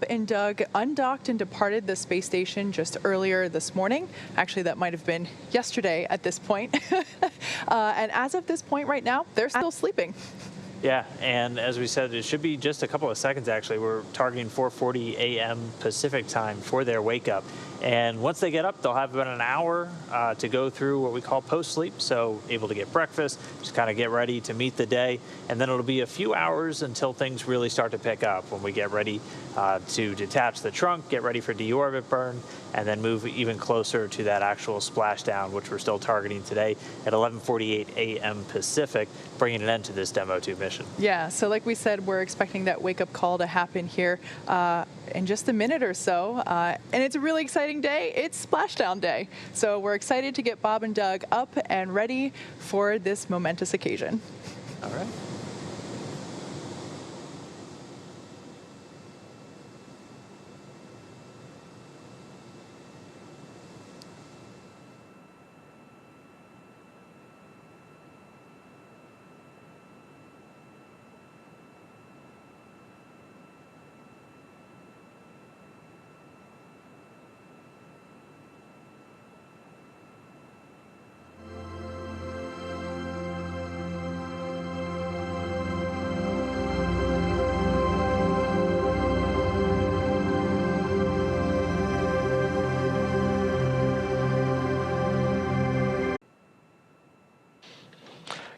and Doug undocked and departed the space station just earlier this morning. Actually, that might have been yesterday at this point. And as of this point right now, they're still sleeping. Yeah, and as we said, it should be just a couple of seconds, actually. We're targeting 4:40 a.m. Pacific time for their wake up. And once they get up, they'll have about an hour to go through what we call post-sleep, so able to get breakfast, just kind of get ready to meet the day. And then it'll be a few hours until things really start to pick up, when we get ready to detach the trunk, get ready for deorbit burn, and then move even closer to that actual splashdown, which we're still targeting today at 11:48 a.m. Pacific, bringing an end to this Demo 2 mission. Yeah, so like we said, we're expecting that wake-up call to happen here in just a minute or so. And it's a really exciting day. It's splashdown day. So we're excited to get Bob and Doug up and ready for this momentous occasion. All right.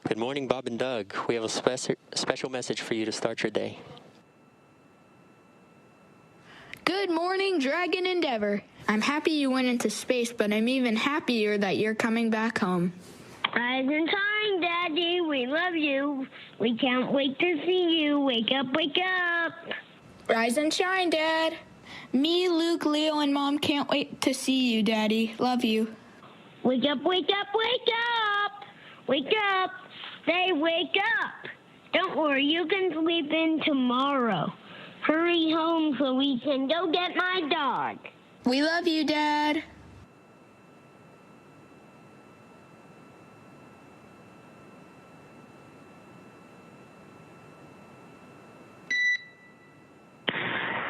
Good morning, Bob and Doug. We have a special message for you to start your day. Good morning, Dragon Endeavor. I'm happy you went into space, but I'm even happier that you're coming back home. Rise and shine, Daddy. We love you. We can't wait to see you. Wake up, wake up. Rise and shine, Dad. Me, Luke, Leo, and Mom can't wait to see you, Daddy. Love you. Wake up, wake up, wake up. Wake up. Say wake up. Don't worry, you can sleep in tomorrow. Hurry home so we can go get my dog. We love you, Dad.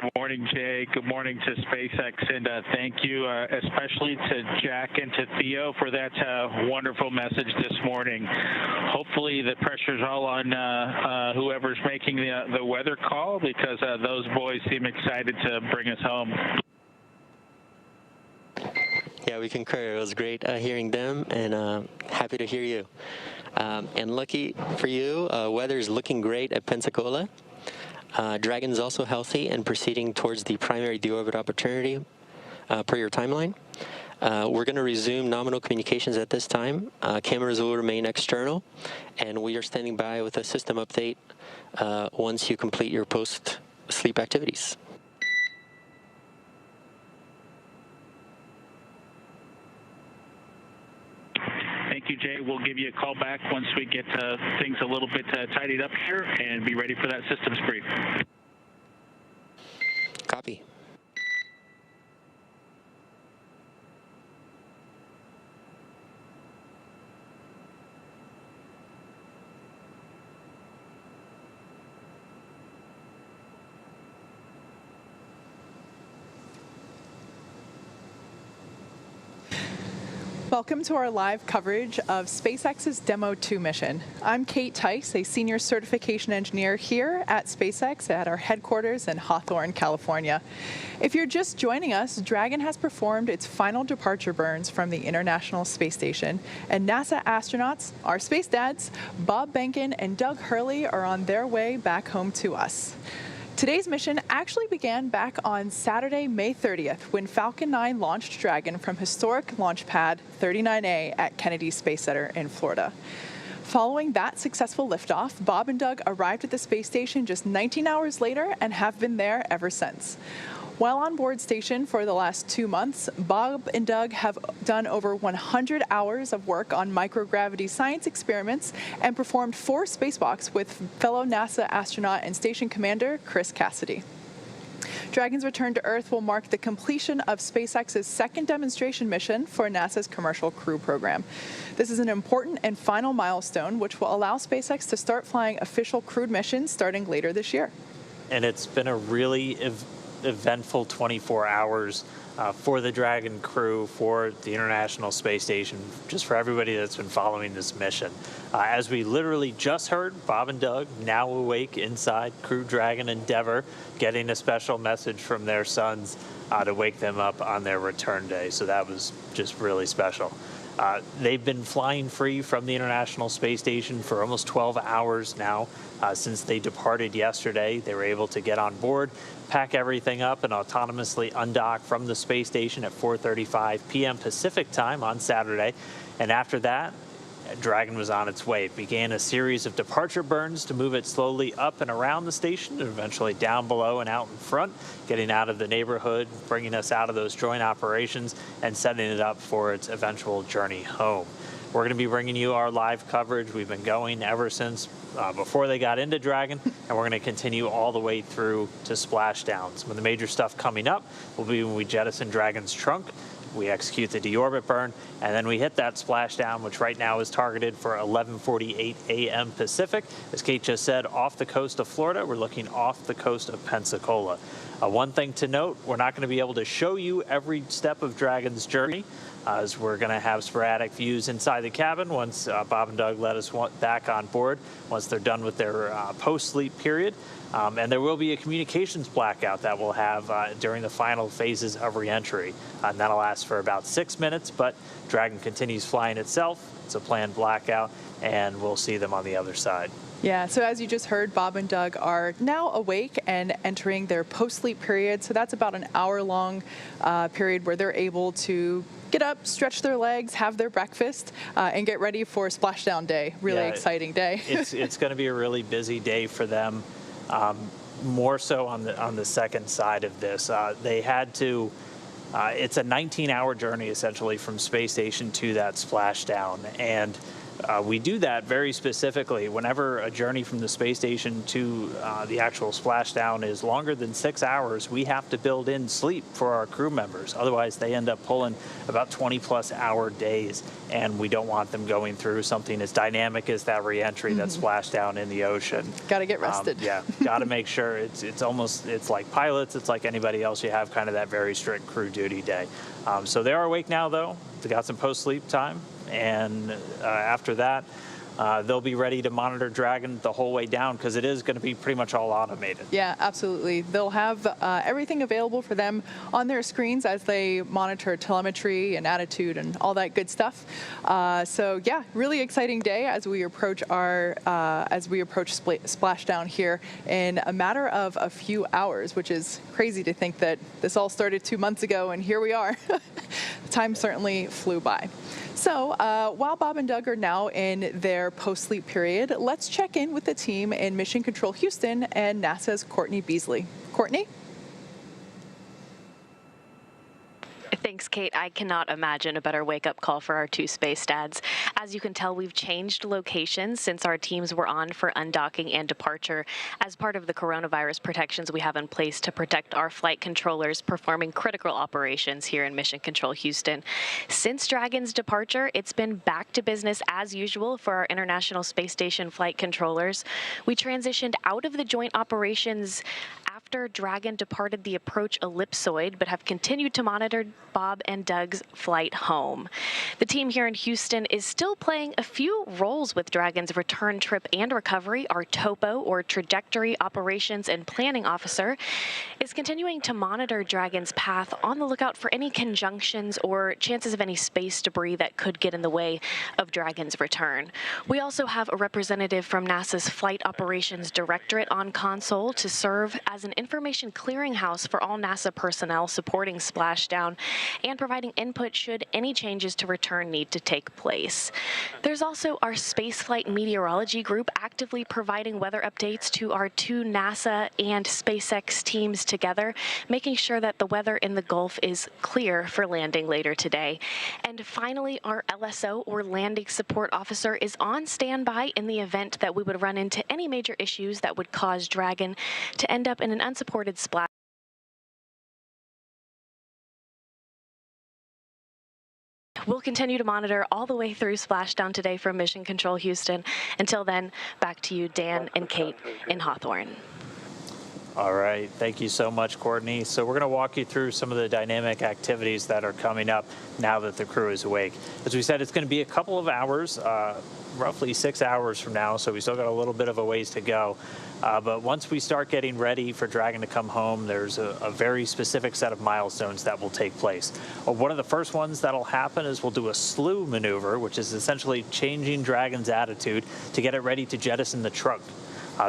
Good morning, Jay. Good morning to SpaceX, and thank you especially to Jack and to Theo for that wonderful message this morning. Hopefully the pressure's all on whoever's making the weather call, because those boys seem excited to bring us home. Yeah, we concur. It was great hearing them, and happy to hear you. And lucky for you, weather is looking great at Pensacola. Dragon's also healthy and proceeding towards the primary deorbit opportunity per your timeline. We're going to resume nominal communications at this time. Cameras will remain external, and we are standing by with a system update once you complete your post-sleep activities. Thank you, Jay. We'll give you a call back once we get things a little bit tidied up here and be ready for that systems brief. Copy. Welcome to our live coverage of SpaceX's Demo 2 mission. I'm Kate Tice, a senior certification engineer here at SpaceX at our headquarters in Hawthorne, California. If you're just joining us, Dragon has performed its final departure burns from the International Space Station, and NASA astronauts, our space dads, Bob Behnken and Doug Hurley, are on their way back home to us. Today's mission actually began back on Saturday, May 30th, when Falcon 9 launched Dragon from historic launch pad 39A at Kennedy Space Center in Florida. Following that successful liftoff, Bob and Doug arrived at the space station just 19 hours later and have been there ever since. While on board station for the last 2 months, Bob and Doug have done over 100 hours of work on microgravity science experiments and performed 4 spacewalks with fellow NASA astronaut and station commander Chris Cassidy. Dragon's return to Earth will mark the completion of SpaceX's second demonstration mission for NASA's Commercial Crew Program. This is an important and final milestone which will allow SpaceX to start flying official crewed missions starting later this year. And it's been a really eventful 24 hours for the Dragon crew, for the International Space Station, just for everybody that's been following this mission. As we literally just heard, Bob and Doug, now awake inside Crew Dragon Endeavour, getting a special message from their sons to wake them up on their return day. So that was just really special. They've been flying free from the International Space Station for almost 12 hours now. Since they departed yesterday, they were able to get on board, pack everything up, and autonomously undock from the space station at 4:35 p.m. Pacific time on Saturday. And after that, Dragon was on its way. It began a series of departure burns to move it slowly up and around the station and eventually down below and out in front, getting out of the neighborhood, bringing us out of those joint operations, and setting it up for its eventual journey home. We're going to be bringing you our live coverage. We've been going ever since before they got into Dragon, and we're going to continue all the way through to splashdown. Some of the major stuff coming up will be when we jettison Dragon's trunk, we execute the deorbit burn, and then we hit that splashdown, which right now is targeted for 11:48 a.m. Pacific. As Kate just said, off the coast of Florida, we're looking off the coast of Pensacola. One thing to note, we're not going to be able to show you every step of Dragon's journey, as we're going to have sporadic views inside the cabin once Bob and Doug let us back on board, once they're done with their post-sleep period. And there will be a communications blackout that we'll have during the final phases of reentry. And that'll last for about 6 minutes, but Dragon continues flying itself. It's a planned blackout, and we'll see them on the other side. Yeah, so as you just heard, Bob and Doug are now awake and entering their post-sleep period. So that's about an hour-long period where they're able to get up, stretch their legs, have their breakfast, and get ready for splashdown day. Really exciting day. It's going to be a really busy day for them. More so on the second side of this. They had to, it's a 19-hour journey essentially from space station to that splashdown, and we do that very specifically. Whenever a journey from the space station to the actual splashdown is longer than 6 hours, we have to build in sleep for our crew members. Otherwise, they end up pulling about 20-plus hour days, and we don't want them going through something as dynamic as that reentry, that splashdown in the ocean. Got to get rested. Yeah, got to make sure it's like pilots, it's like anybody else. You have kind of that very strict crew duty day. So they are awake now, though. They got some post-sleep time. And after that, they'll be ready to monitor Dragon the whole way down, because it is going to be pretty much all automated. Yeah, absolutely. They'll have everything available for them on their screens as they monitor telemetry and attitude and all that good stuff. So yeah, really exciting day as we approach splashdown here in a matter of a few hours, which is crazy to think that this all started 2 months ago and here we are. Time certainly flew by. So while Bob and Doug are now in their post-sleep period, let's check in with the team in Mission Control Houston and NASA's Courtney Beasley. Courtney? Thanks, Kate. I cannot imagine a better wake-up call for our two space dads. As you can tell, we've changed locations since our teams were on for undocking and departure as part of the coronavirus protections we have in place to protect our flight controllers performing critical operations here in Mission Control Houston. Since Dragon's departure, it's been back to business as usual for our International Space Station flight controllers. We transitioned out of the joint operations after Dragon departed the approach ellipsoid, but have continued to monitor Bob and Doug's flight home. The team here in Houston is still playing a few roles with Dragon's return trip and recovery. Our TOPO, or Trajectory Operations and Planning Officer, is continuing to monitor Dragon's path, on the lookout for any conjunctions or chances of any space debris that could get in the way of Dragon's return. We also have a representative from NASA's Flight Operations Directorate on console to serve as an information clearinghouse for all NASA personnel supporting splashdown and providing input should any changes to return need to take place. There's also our spaceflight meteorology group actively providing weather updates to our two NASA and SpaceX teams together, making sure that the weather in the Gulf is clear for landing later today. And finally, our LSO, or Landing Support Officer, is on standby in the event that we would run into any major issues that would cause Dragon to end up in an unsupported splash. We'll continue to monitor all the way through splashdown today from Mission Control Houston. Until then, back to you, Dan and Kate in Hawthorne. All right. Thank you so much, Courtney. So we're going to walk you through some of the dynamic activities that are coming up now that the crew is awake. As we said, it's going to be a couple of hours, roughly 6 hours from now, so we still got a little bit of a ways to go. But once we start getting ready for Dragon to come home, there's a very specific set of milestones that will take place. One of the first ones that'll happen is we'll do a slew maneuver, which is essentially changing Dragon's attitude to get it ready to jettison the trunk.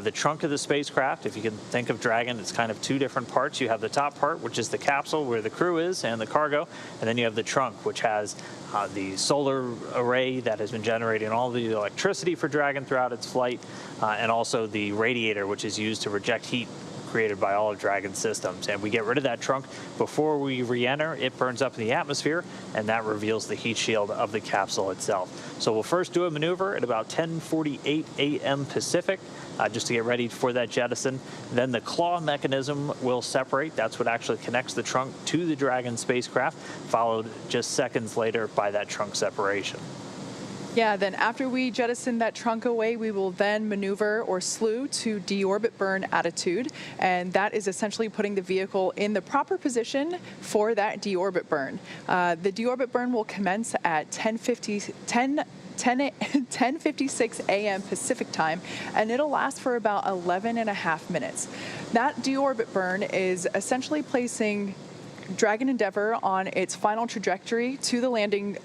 The trunk of the spacecraft, if you can think of Dragon, it's kind of two different parts. You have the top part, which is the capsule where the crew is and the cargo, and then you have the trunk, which has the solar array that has been generating all the electricity for Dragon throughout its flight, and also the radiator, which is used to reject heat created by all of Dragon's systems. And we get rid of that trunk before we re-enter. It burns up in the atmosphere, and that reveals the heat shield of the capsule itself. So we'll first do a maneuver at about 10:48 a.m. Pacific, just to get ready for that jettison. Then the claw mechanism will separate. That's what actually connects the trunk to the Dragon spacecraft, followed just seconds later by that trunk separation. Yeah, then after we jettison that trunk away, we will then maneuver or slew to deorbit burn attitude, and that is essentially putting the vehicle in the proper position for that deorbit burn. The deorbit burn will commence at 10:56 a.m. Pacific time, and it'll last for about 11 and a half minutes. That deorbit burn is essentially placing Dragon Endeavour on its final trajectory to the landing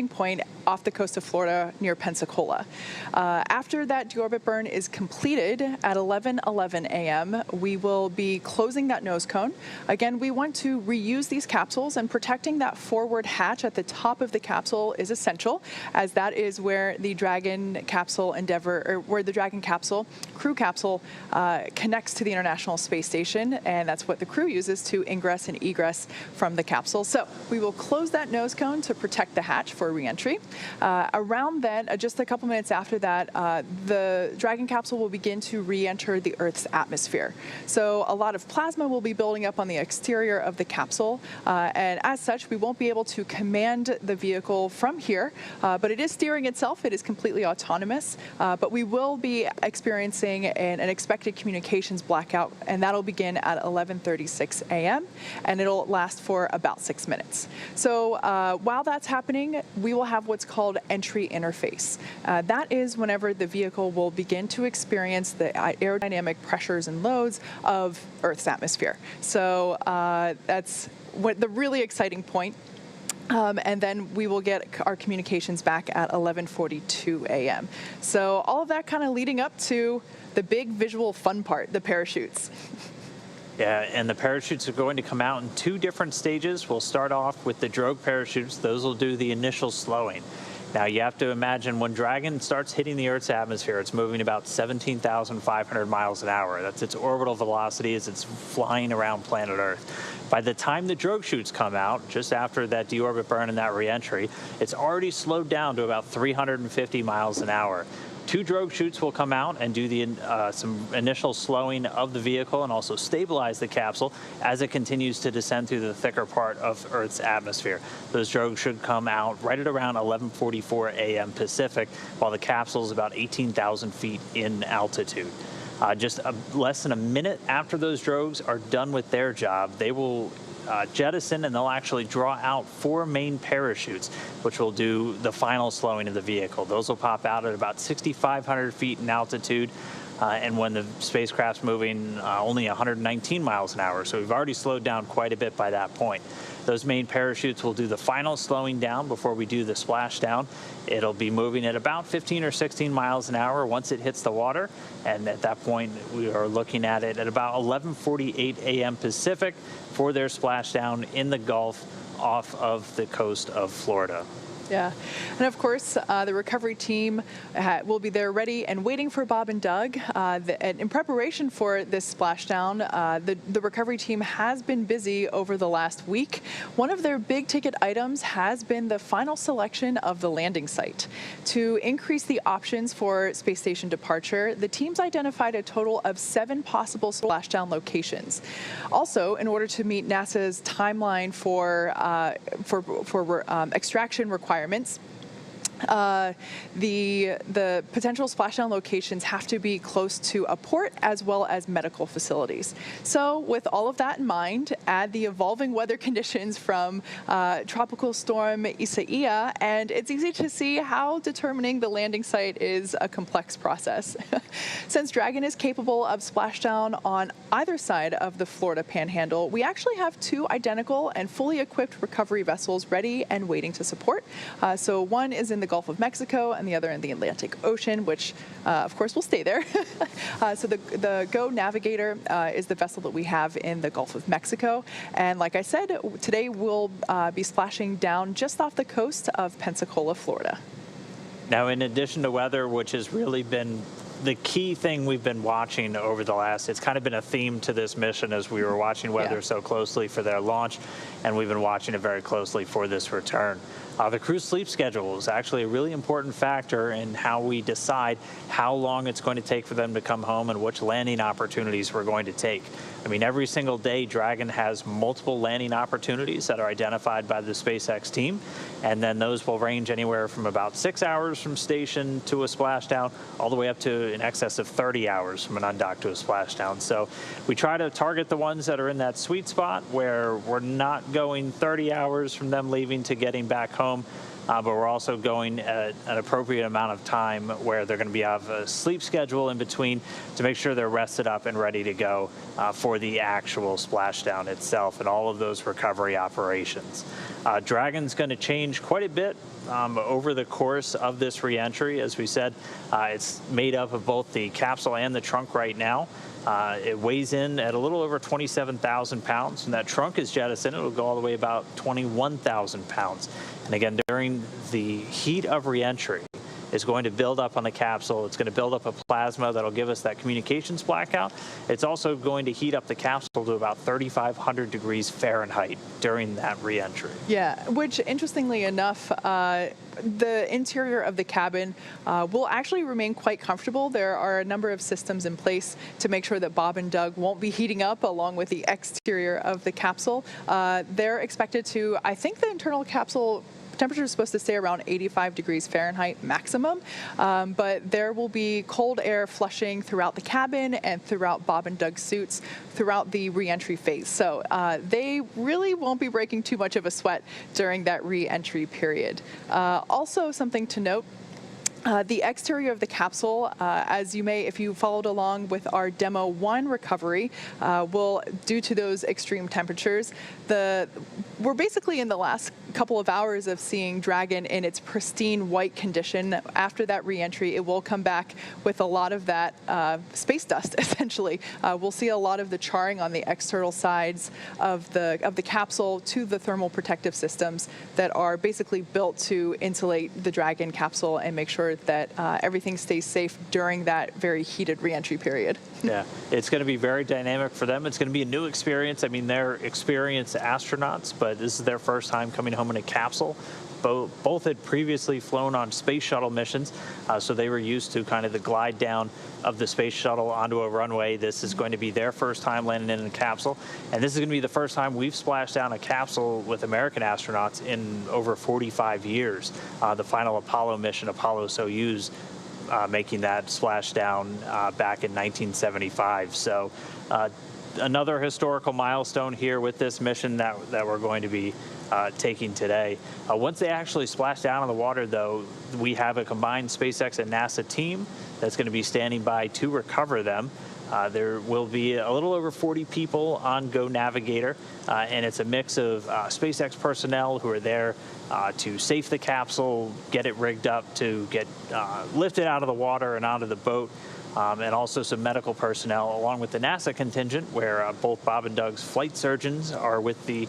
point off the coast of Florida near Pensacola. After that deorbit burn is completed at 11:11 a.m., we will be closing that nose cone. Again, we want to reuse these capsules, and protecting that forward hatch at the top of the capsule is essential, as that is where the Dragon capsule Endeavour, or where the Dragon capsule, crew capsule, connects to the International Space Station, and that's what the crew uses to ingress and egress from the capsule. So we will close that nose cone to protect the hatch for re-entry. Around then, just a couple minutes after that, the Dragon capsule will begin to re-enter the Earth's atmosphere. So a lot of plasma will be building up on the exterior of the capsule, and as such, we won't be able to command the vehicle from here, but it is steering itself. It is completely autonomous, but we will be experiencing an expected communications blackout, and that'll begin at 11:36 a.m., and it'll last for about 6 minutes. So while that's happening, we will have what's called entry interface. That is whenever the vehicle will begin to experience the aerodynamic pressures and loads of Earth's atmosphere. So that's the really exciting point. And then we will get our communications back at 11:42 a.m. So all of that kind of leading up to the big visual fun part, the parachutes. Yeah, and the parachutes are going to come out in two different stages. We'll start off with the drogue parachutes. Those will do the initial slowing. Now, you have to imagine when Dragon starts hitting the Earth's atmosphere, it's moving about 17,500 miles an hour. That's its orbital velocity as it's flying around planet Earth. By the time the drogue chutes come out, just after that deorbit burn and that reentry, it's already slowed down to about 350 miles an hour. Two drogue chutes will come out and do some initial slowing of the vehicle and also stabilize the capsule as it continues to descend through the thicker part of Earth's atmosphere. Those drogues should come out right at around 11:44 a.m. Pacific, while the capsule is about 18,000 feet in altitude. Just less than a minute after those drogues are done with their job, they will jettison, and they'll actually draw out 4 main parachutes, which will do the final slowing of the vehicle. Those will pop out at about 6,500 feet in altitude, and when the spacecraft's moving only 119 miles an hour. So we've already slowed down quite a bit by that point. Those main parachutes will do the final slowing down before we do the splashdown. It'll be moving at about 15 or 16 miles an hour once it hits the water, and at that point we are looking at it at about 11:48 a.m. Pacific for their splashdown in the Gulf off of the coast of Florida. Yeah, and of course, the recovery team will be there ready and waiting for Bob and Doug. And in preparation for this splashdown, the recovery team has been busy over the last week. One of their big ticket items has been the final selection of the landing site. To increase the options for space station departure, the teams identified a total of 7 possible splashdown locations. Also, in order to meet NASA's timeline for extraction requirements, The potential splashdown locations have to be close to a port as well as medical facilities. So with all of that in mind, add the evolving weather conditions from tropical storm Isaiah, and it's easy to see how determining the landing site is a complex process. Since Dragon is capable of splashdown on either side of the Florida Panhandle, we actually have two identical and fully equipped recovery vessels ready and waiting to support. So one is in the Gulf of Mexico and the other in the Atlantic Ocean, which of course will stay there. So the Go Navigator is the vessel that we have in the Gulf of Mexico. And like I said, today we'll be splashing down just off the coast of Pensacola, Florida. Now, in addition to weather, which has really been the key thing we've been watching over the last, it's kind of been a theme to this mission as we were watching weather so closely for their launch, and we've been watching it very closely for this return. The crew's sleep schedule is actually a really important factor in how we decide how long it's going to take for them to come home and which landing opportunities we're going to take. I mean, every single day, Dragon has multiple landing opportunities that are identified by the SpaceX team, and then those will range anywhere from about 6 hours from station to a splashdown, all the way up to in excess of 30 hours from an undock to a splashdown. So we try to target the ones that are in that sweet spot where we're not going 30 hours from them leaving to getting back home, but we're also going at an appropriate amount of time where they're going to have a sleep schedule in between to make sure they're rested up and ready to go for the actual splashdown itself and all of those recovery operations. Dragon's going to change quite a bit over the course of this reentry. As we said, it's made up of both the capsule and the trunk right now. It weighs in at a little over 27,000 pounds, and that trunk is jettisoned. It'll go all the way about 21,000 pounds. And again, during the heat of reentry, it's going to build up on the capsule. It's going to build up a plasma that'll give us that communications blackout. It's also going to heat up the capsule to about 3,500 degrees Fahrenheit during that reentry. Yeah, which interestingly enough, the interior of the cabin will actually remain quite comfortable. There are a number of systems in place to make sure that Bob and Doug won't be heating up along with the exterior of the capsule. They're expected to, I think the internal capsule temperature is supposed to stay around 85 degrees Fahrenheit maximum, but there will be cold air flushing throughout the cabin and throughout Bob and Doug's suits throughout the re-entry phase. So they really won't be breaking too much of a sweat during that re-entry period. Also, something to note, the exterior of the capsule, as you may, if you followed along with our Demo 1 recovery, will, due to those extreme temperatures, we're basically in the last couple of hours of seeing Dragon in its pristine white condition. After that re-entry, it will come back with a lot of that space dust, essentially. We'll see a lot of the charring on the external sides of the capsule to the thermal protective systems that are basically built to insulate the Dragon capsule and make sure that everything stays safe during that very heated re-entry period. Yeah, it's going to be very dynamic for them. It's going to be a new experience. I mean, they're experienced astronauts, but this is their first time coming home in a capsule. Both had previously flown on space shuttle missions, so they were used to kind of the glide down of the space shuttle onto a runway. This is going to be their first time landing in a capsule, and this is going to be the first time we've splashed down a capsule with American astronauts in over 45 years. The final Apollo mission, Apollo-Soyuz, making that splashdown back in 1975. So another historical milestone here with this mission that we're going to be taking today. Once they actually splash down on the water, though, we have a combined SpaceX and NASA team that's going to be standing by to recover them. There will be a little over 40 people on Go Navigator, and it's a mix of SpaceX personnel who are there to safe the capsule, get it rigged up to get lifted out of the water and onto the boat, and also some medical personnel, along with the NASA contingent, where both Bob and Doug's flight surgeons are with the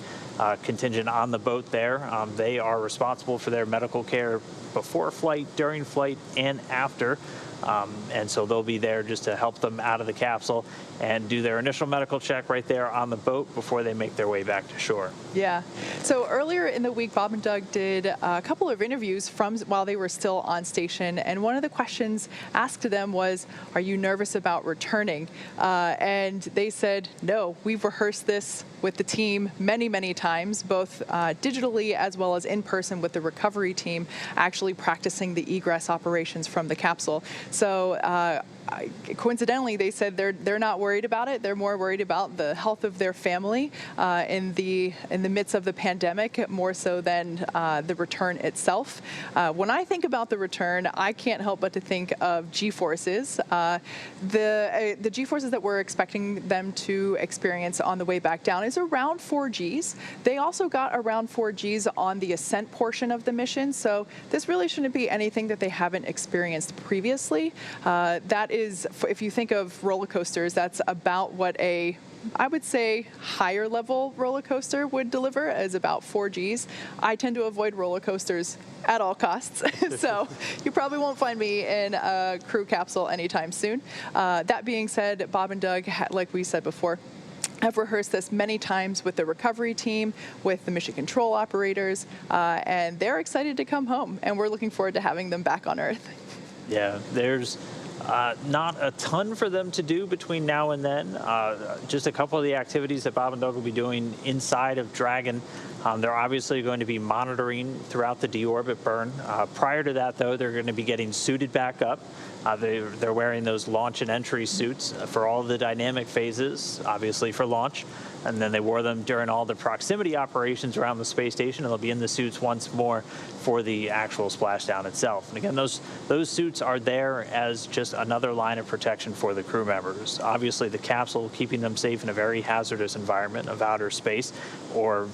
contingent on the boat there. They are responsible for their medical care before flight, during flight, and after. And so they'll be there just to help them out of the capsule and do their initial medical check right there on the boat before they make their way back to shore. Yeah. So earlier in the week, Bob and Doug did a couple of interviews from while they were still on station, and one of the questions asked to them was, "Are you nervous about returning?" And they said, "No, we've rehearsed this with the team many, many times, both digitally as well as in person with the recovery team, actually practicing the egress operations from the capsule." So coincidentally, they said they're not worried about it. They're more worried about the health of their family in the midst of the pandemic, more so than the return itself. When I think about the return, I can't help but to think of G-forces. The G-forces that we're expecting them to experience on the way back down is around 4 Gs. They also got around 4 Gs on the ascent portion of the mission, so this really shouldn't be anything that they haven't experienced previously. That is, if you think of roller coasters, that's about what I would say higher level roller coaster would deliver, is about 4 Gs. I tend to avoid roller coasters at all costs, so you probably won't find me in a crew capsule anytime soon. That being said, Bob and Doug, like we said before, I've rehearsed this many times with the recovery team, with the mission control operators, and they're excited to come home, and we're looking forward to having them back on Earth. Yeah, there's not a ton for them to do between now and then. Just a couple of the activities that Bob and Doug will be doing inside of Dragon. They're obviously going to be monitoring throughout the deorbit burn. Prior to that, though, they're going to be getting suited back up. They're wearing those launch and entry suits for all the dynamic phases, obviously for launch. And then they wore them during all the proximity operations around the space station, and they'll be in the suits once more for the actual splashdown itself. And again, those suits are there as just another line of protection for the crew members. Obviously, the capsule keeping them safe in a very hazardous environment of outer space, or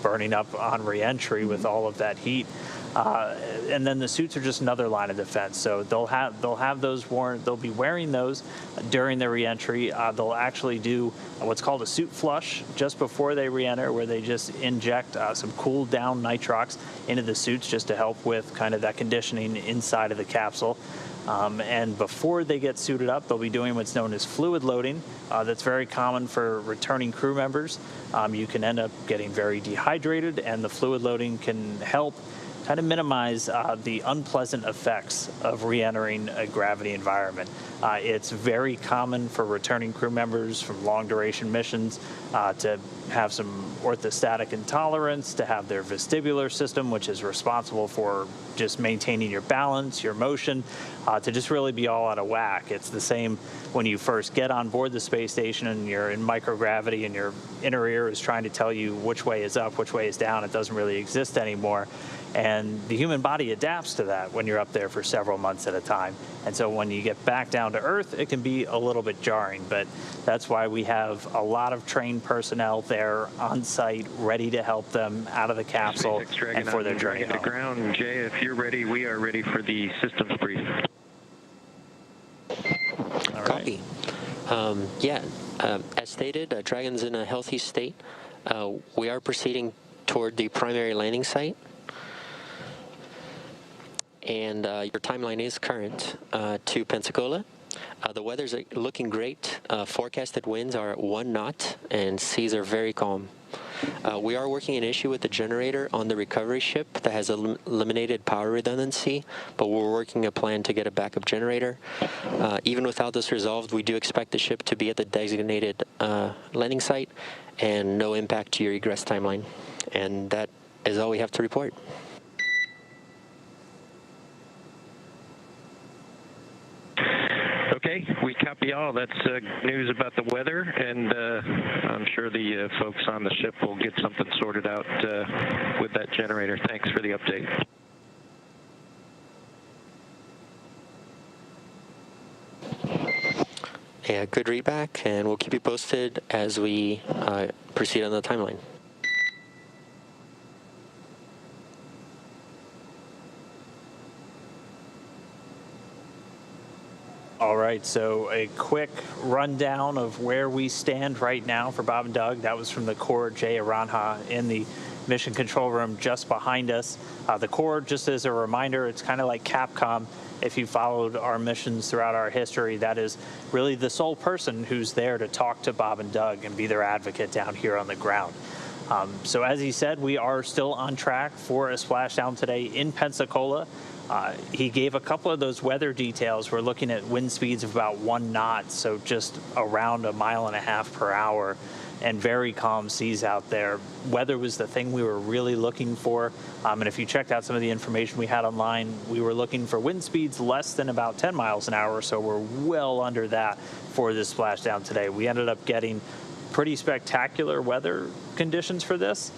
burning up on re-entry with all of that heat. And then the suits are just another line of defense. So they'll have those worn. They'll be wearing those during their re-entry. They'll actually do what's called a suit flush just before they re-enter, where they just inject some cooled down nitrox into the suits just to help with kind of that conditioning inside of the capsule. And before they get suited up, they'll be doing what's known as fluid loading. That's very common for returning crew members. You can end up getting very dehydrated, and the fluid loading can help kind of minimize the unpleasant effects of re-entering a gravity environment. It's very common for returning crew members from long-duration missions to have some orthostatic intolerance, to have their vestibular system, which is responsible for just maintaining your balance, your motion, to just really be all out of whack. It's the same when you first get on board the space station and you're in microgravity and your inner ear is trying to tell you which way is up, which way is down. It doesn't really exist anymore. And the human body adapts to that when you're up there for several months at a time. And so when you get back down to Earth, it can be a little bit jarring. But that's why we have a lot of trained personnel there on site, ready to help them out of the capsule SpaceX Dragon and for their journey to home. ground. Jay, if you're ready, we are ready for the systems brief. All right. Copy. As stated, Dragon's in a healthy state. We are proceeding toward the primary landing site. And your timeline is current to Pensacola. The weather's looking great. Forecasted winds are at 1 knot, and seas are very calm. We are working an issue with the generator on the recovery ship that has eliminated power redundancy, but we're working a plan to get a backup generator. Even without this resolved, we do expect the ship to be at the designated landing site and no impact to your egress timeline. And that is all we have to report. Okay, we copy all. That's news about the weather, and I'm sure the folks on the ship will get something sorted out with that generator. Thanks for the update. Yeah, good readback, and we'll keep you posted as we proceed on the timeline. All right, so a quick rundown of where we stand right now for Bob and Doug. That was from the core, Jay Aranja, in the mission control room just behind us. The core, just as a reminder, it's kind of like Capcom. If you followed our missions throughout our history, that is really the sole person who's there to talk to Bob and Doug and be their advocate down here on the ground. So as he said, we are still on track for a splashdown today in Pensacola. He gave a couple of those weather details. We're looking at wind speeds of about 1 knot, so just around 1.5 miles per hour, and very calm seas out there. Weather was the thing we were really looking for. And if you checked out some of the information we had online, we were looking for wind speeds less than about 10 miles an hour, so we're well under that for this splashdown today. We ended up getting pretty spectacular weather conditions for this.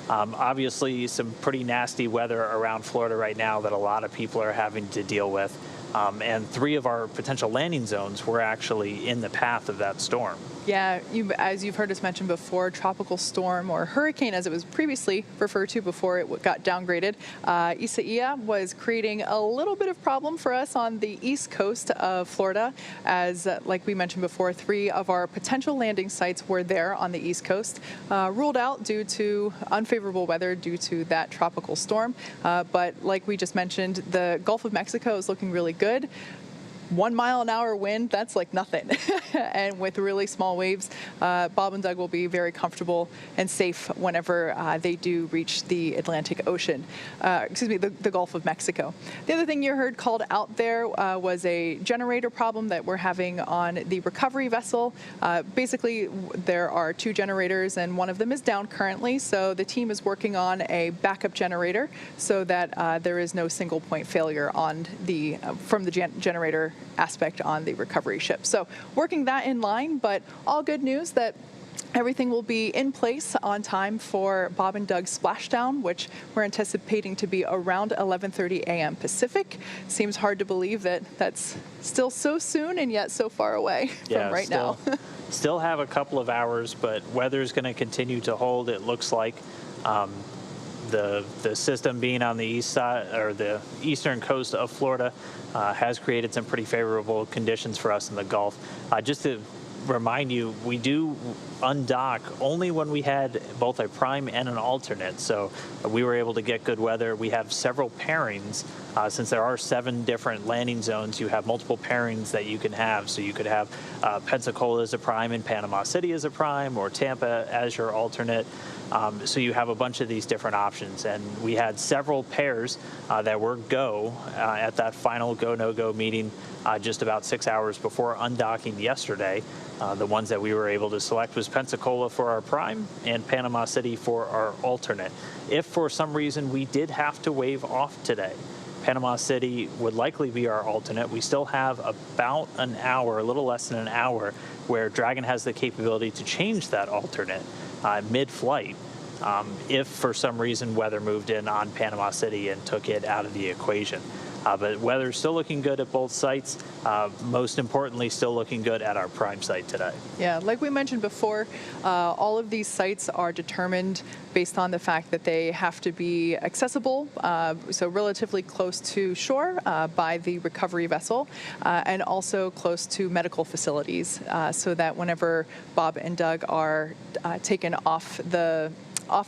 Obviously, some pretty nasty weather around Florida right now that a lot of people are having to deal with. And 3 of our potential landing zones were actually in the path of that storm. Yeah, as you've heard us mention before, tropical storm, or hurricane as it was previously referred to before it got downgraded, Isaiah was creating a little bit of problem for us on the east coast of Florida, as like we mentioned before, 3 of our potential landing sites were there on the east coast, ruled out due to unfavorable weather due to that tropical storm. But like we just mentioned, the Gulf of Mexico is looking really good. 1 mile an hour wind, that's like nothing. And with really small waves, Bob and Doug will be very comfortable and safe whenever they do reach the Atlantic Ocean, the Gulf of Mexico. The other thing you heard called out there was a generator problem that we're having on the recovery vessel. Basically, there are 2 generators and one of them is down currently, so the team is working on a backup generator so that there is no single point failure on from the generator aspect on the recovery ship. So working that in line, but all good news that everything will be in place on time for Bob and Doug's splashdown, which we're anticipating to be around 11:30 a.m. Pacific. Seems hard to believe that that's still so soon and yet so far away from right now. Still have a couple of hours, but weather's going to continue to hold, it looks like. The system being on the east side, or the eastern coast of Florida, has created some pretty favorable conditions for us in the Gulf. Just to remind you, we do undock only when we had both a prime and an alternate, so we were able to get good weather. We have several pairings. Since there are 7 different landing zones, you have multiple pairings that you can have. So you could have Pensacola as a prime and Panama City as a prime, or Tampa as your alternate. So you have a bunch of these different options, and we had several pairs that were go at that final go-no-go meeting just about 6 hours before undocking yesterday. The ones that we were able to select was Pensacola for our prime and Panama City for our alternate. If for some reason we did have to wave off today, Panama City would likely be our alternate. We still have about an hour, a little less than an hour, where Dragon has the capability to change that alternate mid-flight if for some reason weather moved in on Panama City and took it out of the equation. But weather's still looking good at both sites. Most importantly, still looking good at our prime site today. Yeah, like we mentioned before, all of these sites are determined based on the fact that they have to be accessible, so relatively close to shore by the recovery vessel, and also close to medical facilities, so that whenever Bob and Doug are taken off the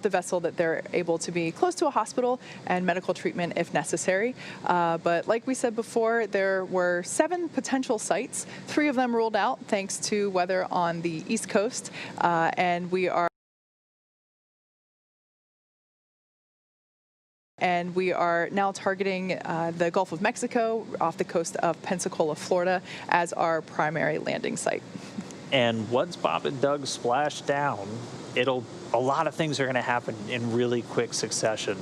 vessel, that they're able to be close to a hospital and medical treatment if necessary. But like we said before, there were 7 potential sites. 3 of them ruled out thanks to weather on the East Coast, and we are now targeting the Gulf of Mexico off the coast of Pensacola, Florida, as our primary landing site. And once Bob and Doug splash down, a lot of things are going to happen in really quick succession,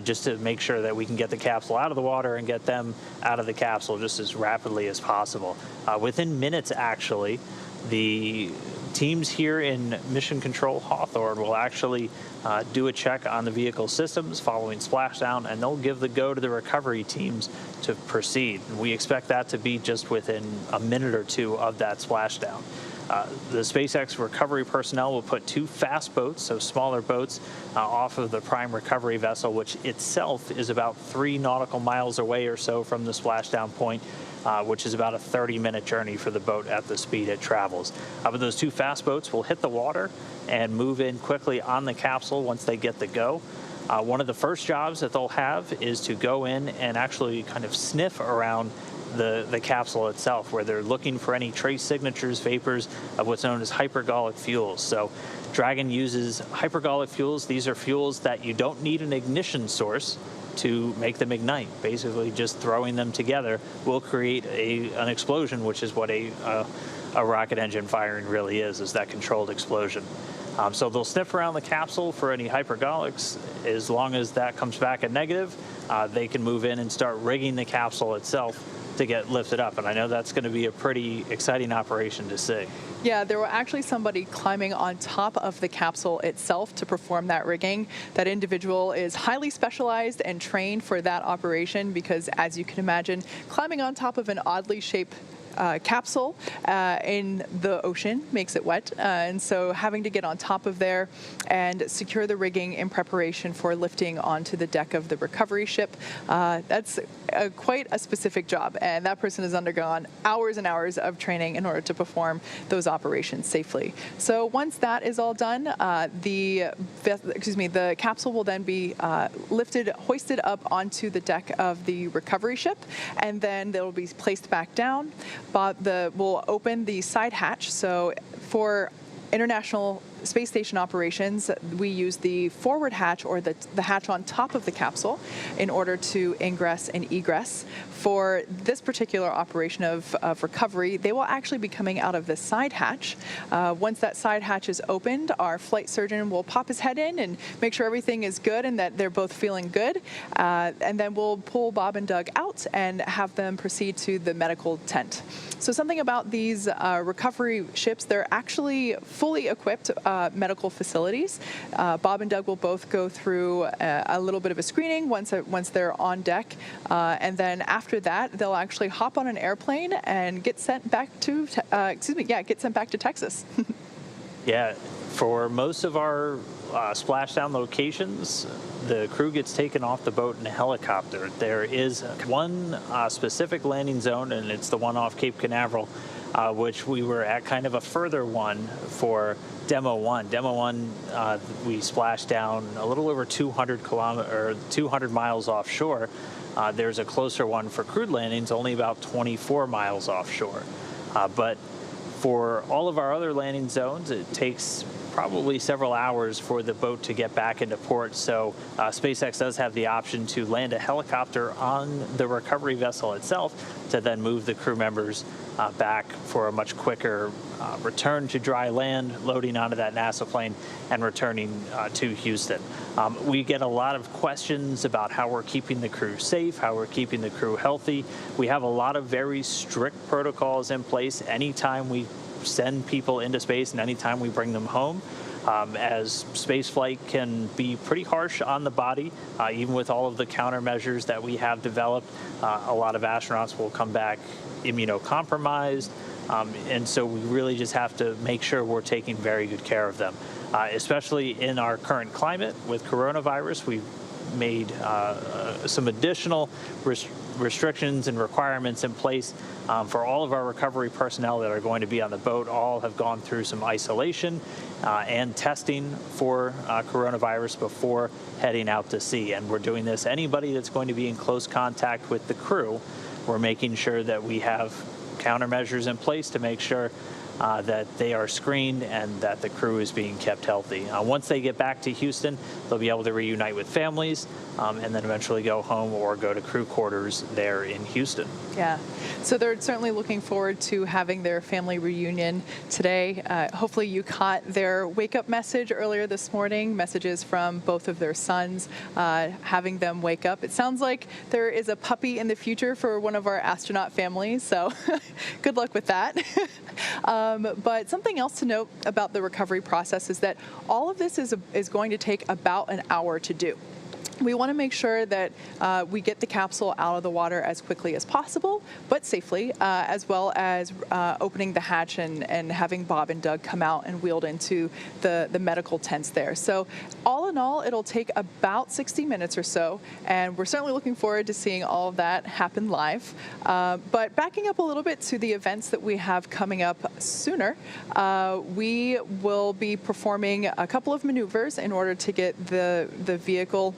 just to make sure that we can get the capsule out of the water and get them out of the capsule just as rapidly as possible. Within minutes, actually, the teams here in Mission Control Hawthorne will actually do a check on the vehicle systems following splashdown, and they'll give the go to the recovery teams to proceed. We expect that to be just within a minute or 2 of that splashdown. The SpaceX recovery personnel will put 2 fast boats, so smaller boats, off of the prime recovery vessel, which itself is about 3 nautical miles away or so from the splashdown point, which is about a 30-minute journey for the boat at the speed it travels. But those 2 fast boats will hit the water and move in quickly on the capsule once they get the go. One of the first jobs that they'll have is to go in and actually kind of sniff around the capsule itself, where they're looking for any trace signatures, vapors of what's known as hypergolic fuels. So Dragon uses hypergolic fuels. These are fuels that you don't need an ignition source to make them ignite. Basically, just throwing them together will create an explosion, which is what a rocket engine firing really is that controlled explosion. So they'll sniff around the capsule for any hypergolics. As long as that comes back a negative, they can move in and start rigging the capsule itself to get lifted up. And I know that's going to be a pretty exciting operation to see. Yeah, there were actually somebody climbing on top of the capsule itself to perform that rigging. That individual is highly specialized and trained for that operation because, as you can imagine, climbing on top of an oddly shaped capsule in the ocean makes it wet, and so having to get on top of there and secure the rigging in preparation for lifting onto the deck of the recovery ship, that's quite a specific job, and that person has undergone hours and hours of training in order to perform those operations safely. So once that is all done, the capsule will then be hoisted up onto the deck of the recovery ship, and then they will be placed back down. We'll open the side hatch. So for International Space Station operations, we use the forward hatch, or the hatch on top of the capsule, in order to ingress and egress. For this particular operation of recovery, they will actually be coming out of the side hatch. Once that side hatch is opened, our flight surgeon will pop his head in and make sure everything is good and that they're both feeling good. And then we'll pull Bob and Doug out and have them proceed to the medical tent. So something about these recovery ships, they're actually fully equipped medical facilities. Bob and Doug will both go through a little bit of a screening once they're on deck, and then after that, they'll actually hop on an airplane and get sent back to Texas. Yeah, for most of our splashdown locations, the crew gets taken off the boat in a helicopter. There is one specific landing zone, and it's the one off Cape Canaveral, which we were at kind of a further one for Demo 1. Demo 1, we splashed down a little over 200 miles offshore. There's a closer one for crewed landings, only about 24 miles offshore. But for all of our other landing zones, it takes probably several hours for the boat to get back into port. So SpaceX does have the option to land a helicopter on the recovery vessel itself to then move the crew members back for a much quicker return to dry land, loading onto that NASA plane and returning to Houston. We get a lot of questions about how we're keeping the crew safe, how we're keeping the crew healthy. We have a lot of very strict protocols in place anytime we send people into space and anytime we bring them home, as spaceflight can be pretty harsh on the body, even with all of the countermeasures that we have developed. A lot of astronauts will come back immunocompromised, and so we really just have to make sure we're taking very good care of them, especially in our current climate with coronavirus. We've made some additional restrictions and requirements in place for all of our recovery personnel that are going to be on the boat. All have gone through some isolation and testing for coronavirus before heading out to sea. And we're doing this. Anybody that's going to be in close contact with the crew, we're making sure that we have countermeasures in place to make sure that they are screened and that the crew is being kept healthy. Once they get back to Houston, they'll be able to reunite with families and then eventually go home or go to crew quarters there in Houston. Yeah, so they're certainly looking forward to having their family reunion today. Hopefully you caught their wake-up message earlier this morning, messages from both of their sons, having them wake up. It sounds like there is a puppy in the future for one of our astronaut families, so good luck with that. But something else to note about the recovery process is that all of this is going to take about an hour to do. we want to make sure that we get the capsule out of the water as quickly as possible, but safely, as well as opening the hatch and having Bob and Doug come out and wheeled into the medical tents there. So all in all, it'll take about 60 minutes or so, and we're certainly looking forward to seeing all of that happen live. But backing up a little bit to the events that we have coming up sooner, we will be performing a couple of maneuvers in order to get the vehicle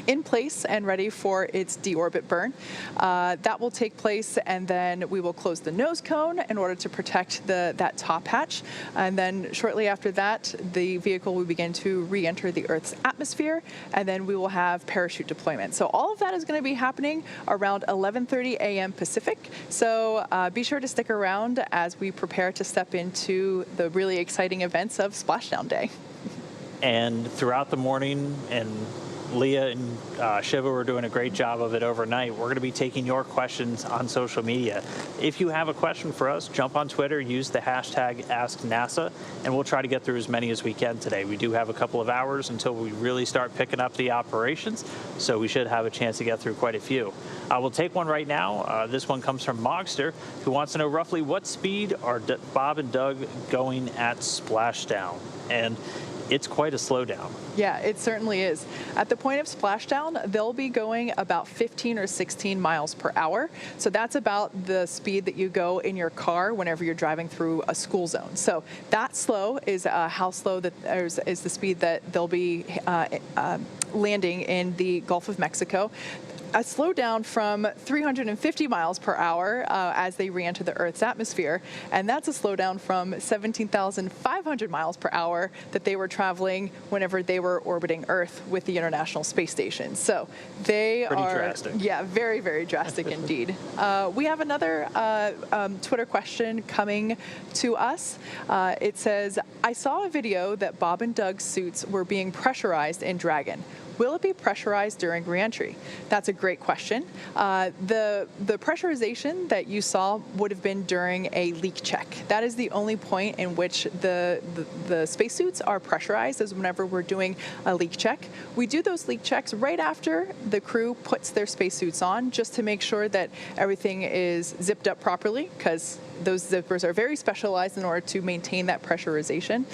in place and ready for its deorbit burn. That will take place, and then we will close the nose cone in order to protect that top hatch. And then shortly after that, the vehicle will begin to re-enter the Earth's atmosphere, and then we will have parachute deployment. So all of that is going to be happening around 11:30 a.m. Pacific. So be sure to stick around as we prepare to step into the really exciting events of Splashdown Day. And throughout the morning, and Leah and Shiva were doing a great job of it overnight. We're going to be taking your questions on social media. If you have a question for us, jump on Twitter, use the hashtag AskNASA, and we'll try to get through as many as we can today. We do have a couple of hours until we really start picking up the operations, so we should have a chance to get through quite a few. We'll take one right now. This one comes from Mogster, who wants to know roughly what speed are Bob and Doug going at splashdown. And it's quite a slowdown. Yeah, it certainly is. At the point of splashdown, they'll be going about 15 or 16 miles per hour. So that's about the speed that you go in your car whenever you're driving through a school zone. So that slow is how slow that is the speed that they'll be landing in the Gulf of Mexico. A slowdown from 350 miles per hour as they re-enter the Earth's atmosphere, and that's a slowdown from 17,500 miles per hour that they were traveling whenever they were orbiting Earth with the International Space Station. So they Pretty are, drastic. Yeah, very, very drastic indeed. We have another Twitter question coming to us. It says, I saw a video that Bob and Doug's suits were being pressurized in Dragon. Will it be pressurized during reentry? That's a great question. The pressurization that you saw would have been during a leak check. That is the only point in which the spacesuits are pressurized, is whenever we're doing a leak check. We do those leak checks right after the crew puts their spacesuits on, just to make sure that everything is zipped up properly, because those zippers are very specialized in order to maintain that pressurization.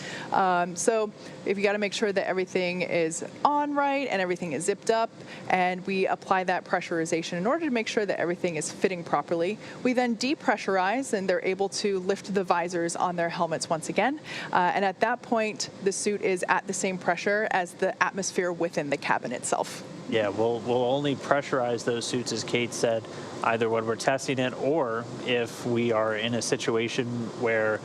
So if you got to make sure that everything is on right and everything is zipped up, and we apply that pressurization in order to make sure that everything is fitting properly. We then depressurize, and they're able to lift the visors on their helmets once again. And at that point, the suit is at the same pressure as the atmosphere within the cabin itself. Yeah, we'll only pressurize those suits, as Kate said, either when we're testing it or if we are in a situation where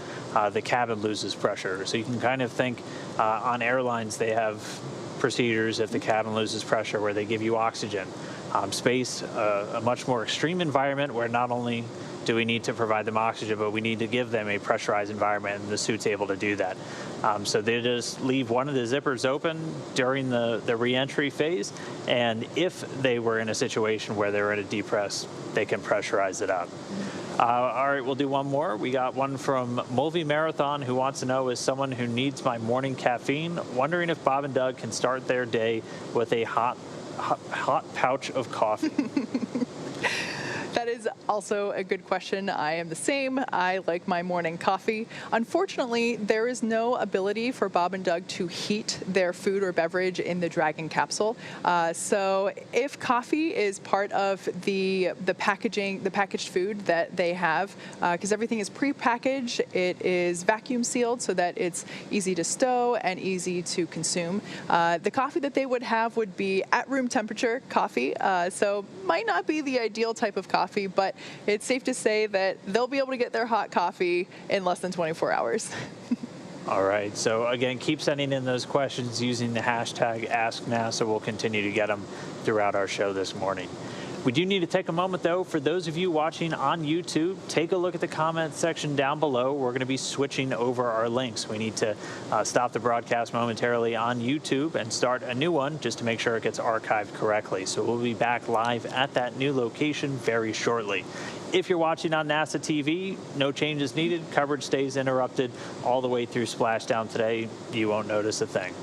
the cabin loses pressure. So you can kind of think on airlines, they have procedures if the cabin loses pressure where they give you oxygen. Space, a much more extreme environment where not only do we need to provide them oxygen, but we need to give them a pressurized environment, and the suit's able to do that. So they just leave one of the zippers open during the re-entry phase, and if they were in a situation where they were in a depress, they can pressurize it up. All right, we'll do one more. We got one from Mulvey Marathon, who wants to know, as someone who needs my morning caffeine, wondering if Bob and Doug can start their day with a hot pouch of coffee. That is also a good question. I am the same. I like my morning coffee. Unfortunately, there is no ability for Bob and Doug to heat their food or beverage in the Dragon capsule. So if coffee is part of the packaging, the packaged food that they have, because everything is pre-packaged, it is vacuum sealed so that it's easy to stow and easy to consume. The coffee that they would have would be at room temperature coffee, so might not be the ideal type of coffee, but it's safe to say that they'll be able to get their hot coffee in less than 24 hours. All right. So again, keep sending in those questions using the hashtag AskNASA. We'll continue to get them throughout our show this morning. We do need to take a moment, though. For those of you watching on YouTube, take a look at the comment section down below. We're going to be switching over our links. We need to stop the broadcast momentarily on YouTube and start a new one just to make sure it gets archived correctly. So we'll be back live at that new location very shortly. If you're watching on NASA TV, no changes needed. Coverage stays interrupted all the way through Splashdown today. You won't notice a thing.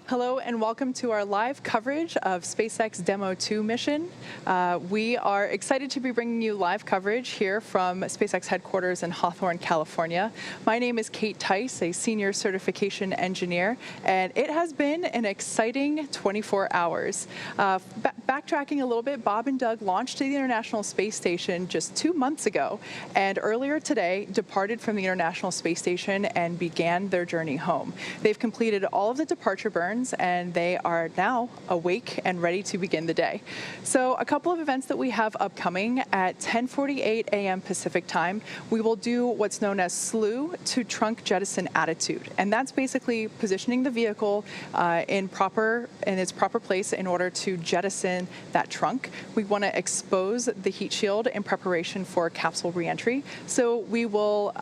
Hello and welcome to our live coverage of SpaceX Demo 2 mission. We are excited to be bringing you live coverage here from SpaceX headquarters in Hawthorne, California. My name is Kate Tice, a senior certification engineer, and it has been an exciting 24 hours. Backtracking a little bit, Bob and Doug launched to the International Space Station just 2 months ago, and earlier today departed from the International Space Station and began their journey home. They've completed all of the departure burns, and they are now awake and ready to begin the day. So a couple of events that we have upcoming. At 10:48 a.m. Pacific time, we will do what's known as slew to trunk jettison attitude, and that's basically positioning the vehicle in its proper place in order to jettison that trunk. We want to expose the heat shield in preparation for capsule reentry. So we will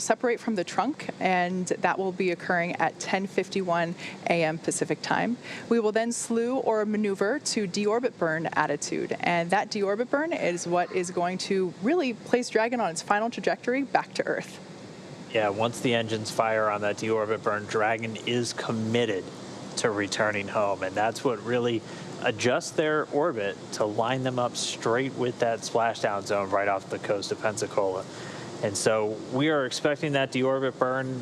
separate from the trunk, and that will be occurring at 10:51 a.m. Pacific time. We will then slew or maneuver to deorbit burn attitude, and that deorbit burn is what is going to really place Dragon on its final trajectory back to Earth. Yeah, once the engines fire on that deorbit burn, Dragon is committed to returning home, and that's what really adjusts their orbit to line them up straight with that splashdown zone right off the coast of Pensacola. And so we are expecting that deorbit burn.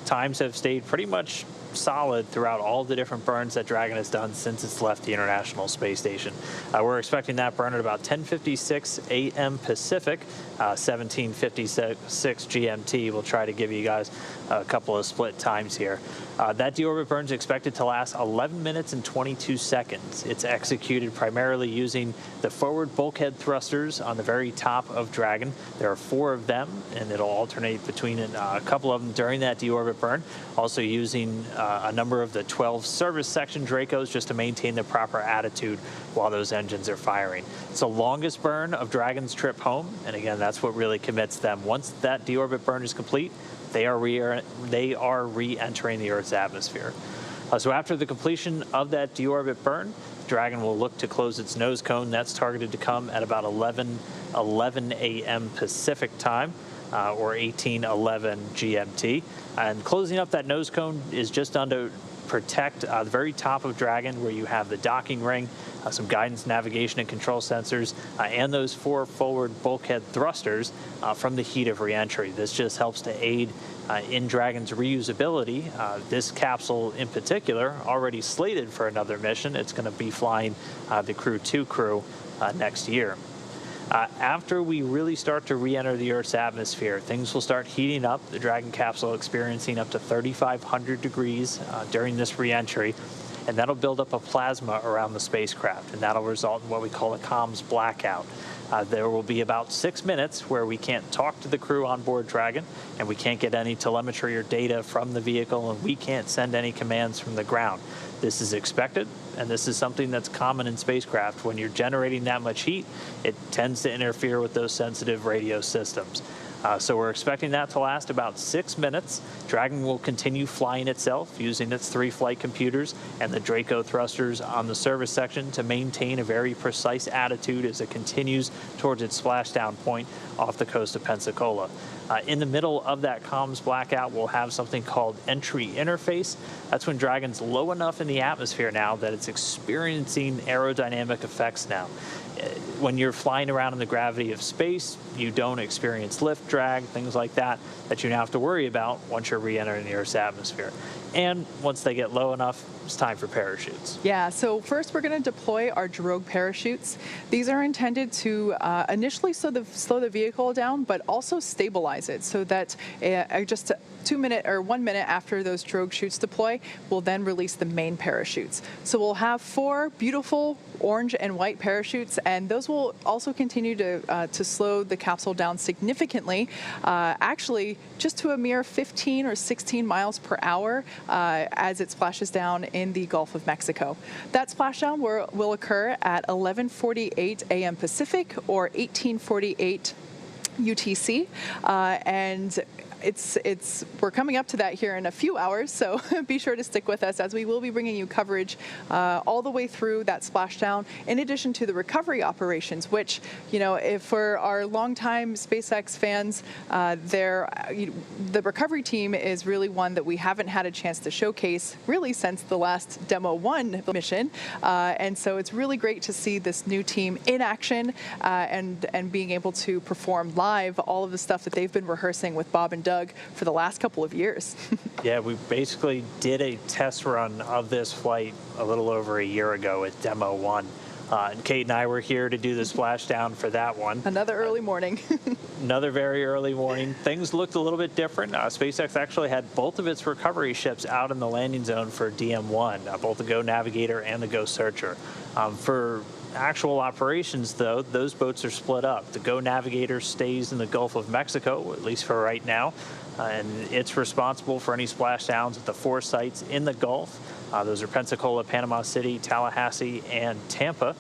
Times have stayed pretty much solid throughout all the different burns that Dragon has done since it's left the International Space Station. We're expecting that burn at about 10:56 a.m. Pacific, 17:56 GMT. We'll try to give you guys a couple of split times here. That deorbit burn is expected to last 11 minutes and 22 seconds. It's executed primarily using the forward bulkhead thrusters on the very top of Dragon. There are 4 of them, and it'll alternate between a couple of them during that deorbit burn. Also using a number of the 12 service section Dracos just to maintain the proper attitude while those engines are firing. It's the longest burn of Dragon's trip home, and again, that's what really commits them. Once that deorbit burn is complete, they are re-entering the Earth's atmosphere. So after the completion of that deorbit burn, Dragon will look to close its nose cone. That's targeted to come at about 11 a.m. Pacific time, or 18:11 GMT. And closing up that nose cone is just done to protect the very top of Dragon, where you have the docking ring, some guidance, navigation, and control sensors, and those 4 forward bulkhead thrusters from the heat of reentry. This just helps to aid in Dragon's reusability. This capsule in particular, already slated for another mission. It's going to be flying the Crew 2 crew next year. After we really start to re-enter the Earth's atmosphere, things will start heating up. The Dragon capsule experiencing up to 3,500 degrees during this re-entry, and that'll build up a plasma around the spacecraft, and that'll result in what we call a comms blackout. There will be about 6 minutes where we can't talk to the crew on board Dragon, and we can't get any telemetry or data from the vehicle, and we can't send any commands from the ground. This is expected, and this is something that's common in spacecraft. When you're generating that much heat, it tends to interfere with those sensitive radio systems. So we're expecting that to last about 6 minutes. Dragon will continue flying itself using its 3 flight computers and the Draco thrusters on the service section to maintain a very precise attitude as it continues towards its splashdown point off the coast of Pensacola. In the middle of that comms blackout, we'll have something called entry interface. That's when Dragon's low enough in the atmosphere now that it's experiencing aerodynamic effects now. When you're flying around in the gravity of space, you don't experience lift, drag, things like that you now have to worry about once you're re-entering the Earth's atmosphere. And once they get low enough, it's time for parachutes. Yeah, so first we're going to deploy our drogue parachutes. These are intended to initially slow the vehicle down, but also stabilize it so that just 1 minute after those drogue chutes deploy, we'll then release the main parachutes. So we'll have 4 beautiful orange and white parachutes, and those will also continue to slow the capsule down significantly, actually just to a mere 15 or 16 miles per hour as it splashes down in the Gulf of Mexico. That splashdown will occur at 11:48 a.m. Pacific or 18:48 UTC, and we're coming up to that here in a few hours, so be sure to stick with us as we will be bringing you coverage all the way through that splashdown, in addition to the recovery operations, which, if for our longtime SpaceX fans, the recovery team is really one that we haven't had a chance to showcase really since the last Demo 1 mission, and so it's really great to see this new team in action and being able to perform live all of the stuff that they've been rehearsing with Bob and Doug for the last couple of years. Yeah, we basically did a test run of this flight a little over a year ago at Demo 1. And Kate and I were here to do the splashdown for that one. Another early morning. Another very early morning. Things looked a little bit different. SpaceX actually had both of its recovery ships out in the landing zone for DM1, both the Go Navigator and the Go Searcher. For actual operations, though, those boats are split up. The Go Navigator stays in the Gulf of Mexico, at least for right now, and it's responsible for any splashdowns at the 4 sites in the Gulf. Those are Pensacola, Panama City, Tallahassee, and Tampa.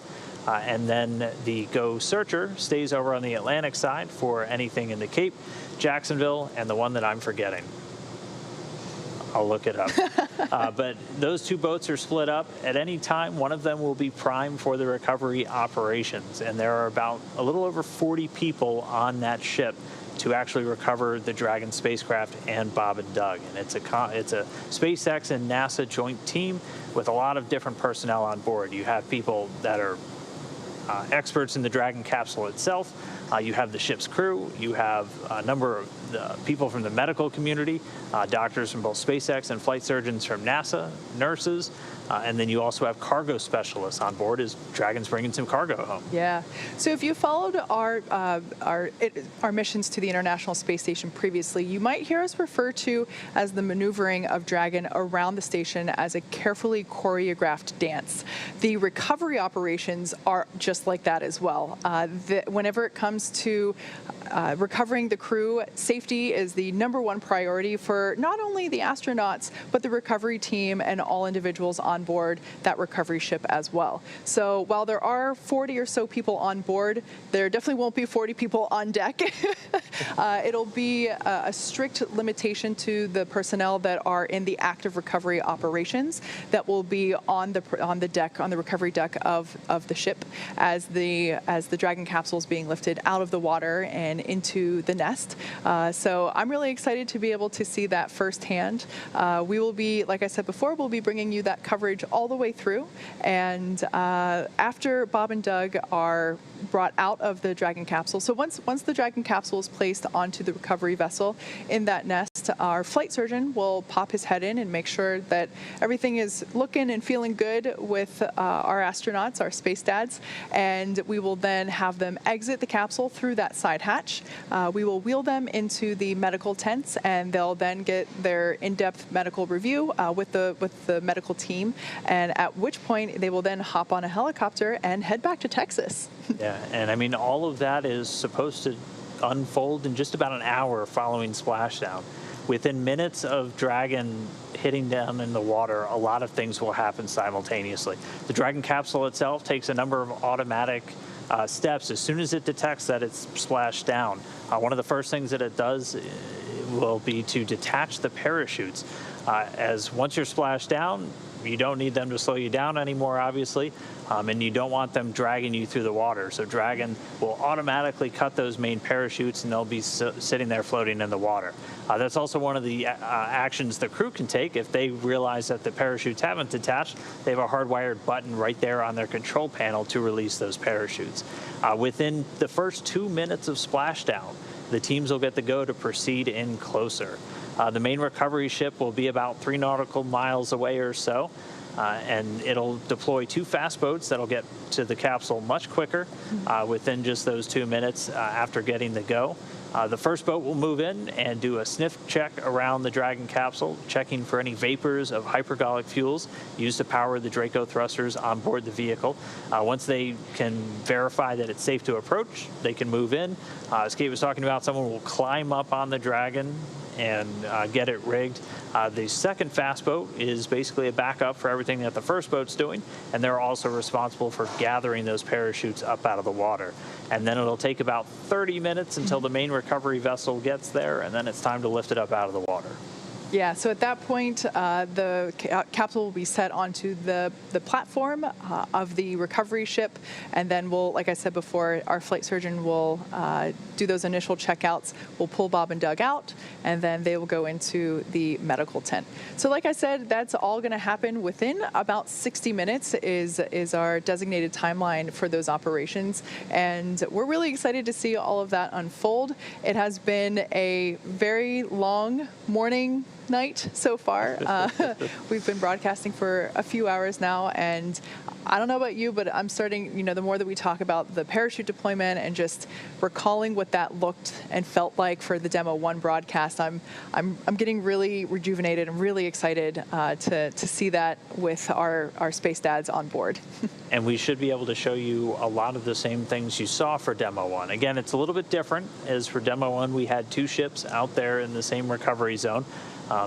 And then the Go Searcher stays over on the Atlantic side for anything in the Cape, Jacksonville, and the one that I'm forgetting. I'll look it up. But those 2 boats are split up. At any time, one of them will be primed for the recovery operations. And there are about a little over 40 people on that ship to actually recover the Dragon spacecraft and Bob and Doug. And it's a SpaceX and NASA joint team with a lot of different personnel on board. You have people that are experts in the Dragon capsule itself. You have the ship's crew. You have a number of people from the medical community, doctors from both SpaceX and flight surgeons from NASA, nurses, and then you also have cargo specialists on board as Dragon's bringing some cargo home. Yeah. So if you followed our missions to the International Space Station previously, you might hear us refer to as the maneuvering of Dragon around the station as a carefully choreographed dance. The recovery operations are just like that as well. Whenever it comes to recovering the crew, safety is the #1 priority for not only the astronauts, but the recovery team and all individuals on board that recovery ship as well. So while there are 40 or so people on board, there definitely won't be 40 people on deck. It'll be a strict limitation to the personnel that are in the active recovery operations that will be on the deck, on the recovery deck of the ship as the Dragon capsule is being lifted out of the water and into the nest. So I'm really excited to be able to see that firsthand. We will be, like I said before, we'll be bringing you that coverage all the way through. And after Bob and Doug are brought out of the Dragon capsule, so once the Dragon capsule is placed onto the recovery vessel in that nest, our flight surgeon will pop his head in and make sure that everything is looking and feeling good with our astronauts, our space dads, and we will then have them exit the capsule through that side hatch. We will wheel them into the medical tents, and they'll then get their in-depth medical review with the medical team, and at which point they will then hop on a helicopter and head back to Texas. Yeah, and I mean, all of that is supposed to unfold in just about an hour following splashdown. Within minutes of Dragon hitting down in the water, a lot of things will happen simultaneously. The Dragon capsule itself takes a number of automatic steps as soon as it detects that it's splashed down. One of the first things that it does will be to detach the parachutes. As once you're splashed down, you don't need them to slow you down anymore, obviously, and you don't want them dragging you through the water. So Dragon will automatically cut those main parachutes, and they'll be sitting there floating in the water. That's also one of the actions the crew can take if they realize that the parachutes haven't detached. They have a hardwired button right there on their control panel to release those parachutes. Within the first 2 minutes of splashdown, the teams will get the go to proceed in closer. The main recovery ship will be about 3 nautical miles away or so, and it'll deploy 2 fast boats that'll get to the capsule much quicker within just those 2 minutes after getting the go. The first boat will move in and do a sniff check around the Dragon capsule, checking for any vapors of hypergolic fuels used to power the Draco thrusters on board the vehicle. Once they can verify that it's safe to approach, they can move in. As Kate was talking about, someone will climb up on the Dragon and get it rigged. The second fast boat is basically a backup for everything that the first boat's doing, and they're also responsible for gathering those parachutes up out of the water. And then it'll take about 30 minutes until the main recovery vessel gets there, and then it's time to lift it up out of the water. Yeah, so at that point, the capsule will be set onto the platform of the recovery ship, and then we'll, like I said before, our flight surgeon will do those initial checkouts. We'll pull Bob and Doug out, and then they will go into the medical tent. So like I said, that's all going to happen within about 60 minutes is our designated timeline for those operations, and we're really excited to see all of that unfold. It has been a very long morning, night so far. We've been broadcasting for a few hours now, and I don't know about you, but I'm starting, the more that we talk about the parachute deployment and just recalling what that looked and felt like for the Demo 1 broadcast, I'm getting really rejuvenated and really excited to see that with our space dads on board. And we should be able to show you a lot of the same things you saw for Demo 1. Again, it's a little bit different, as for Demo 1, we had 2 ships out there in the same recovery zone.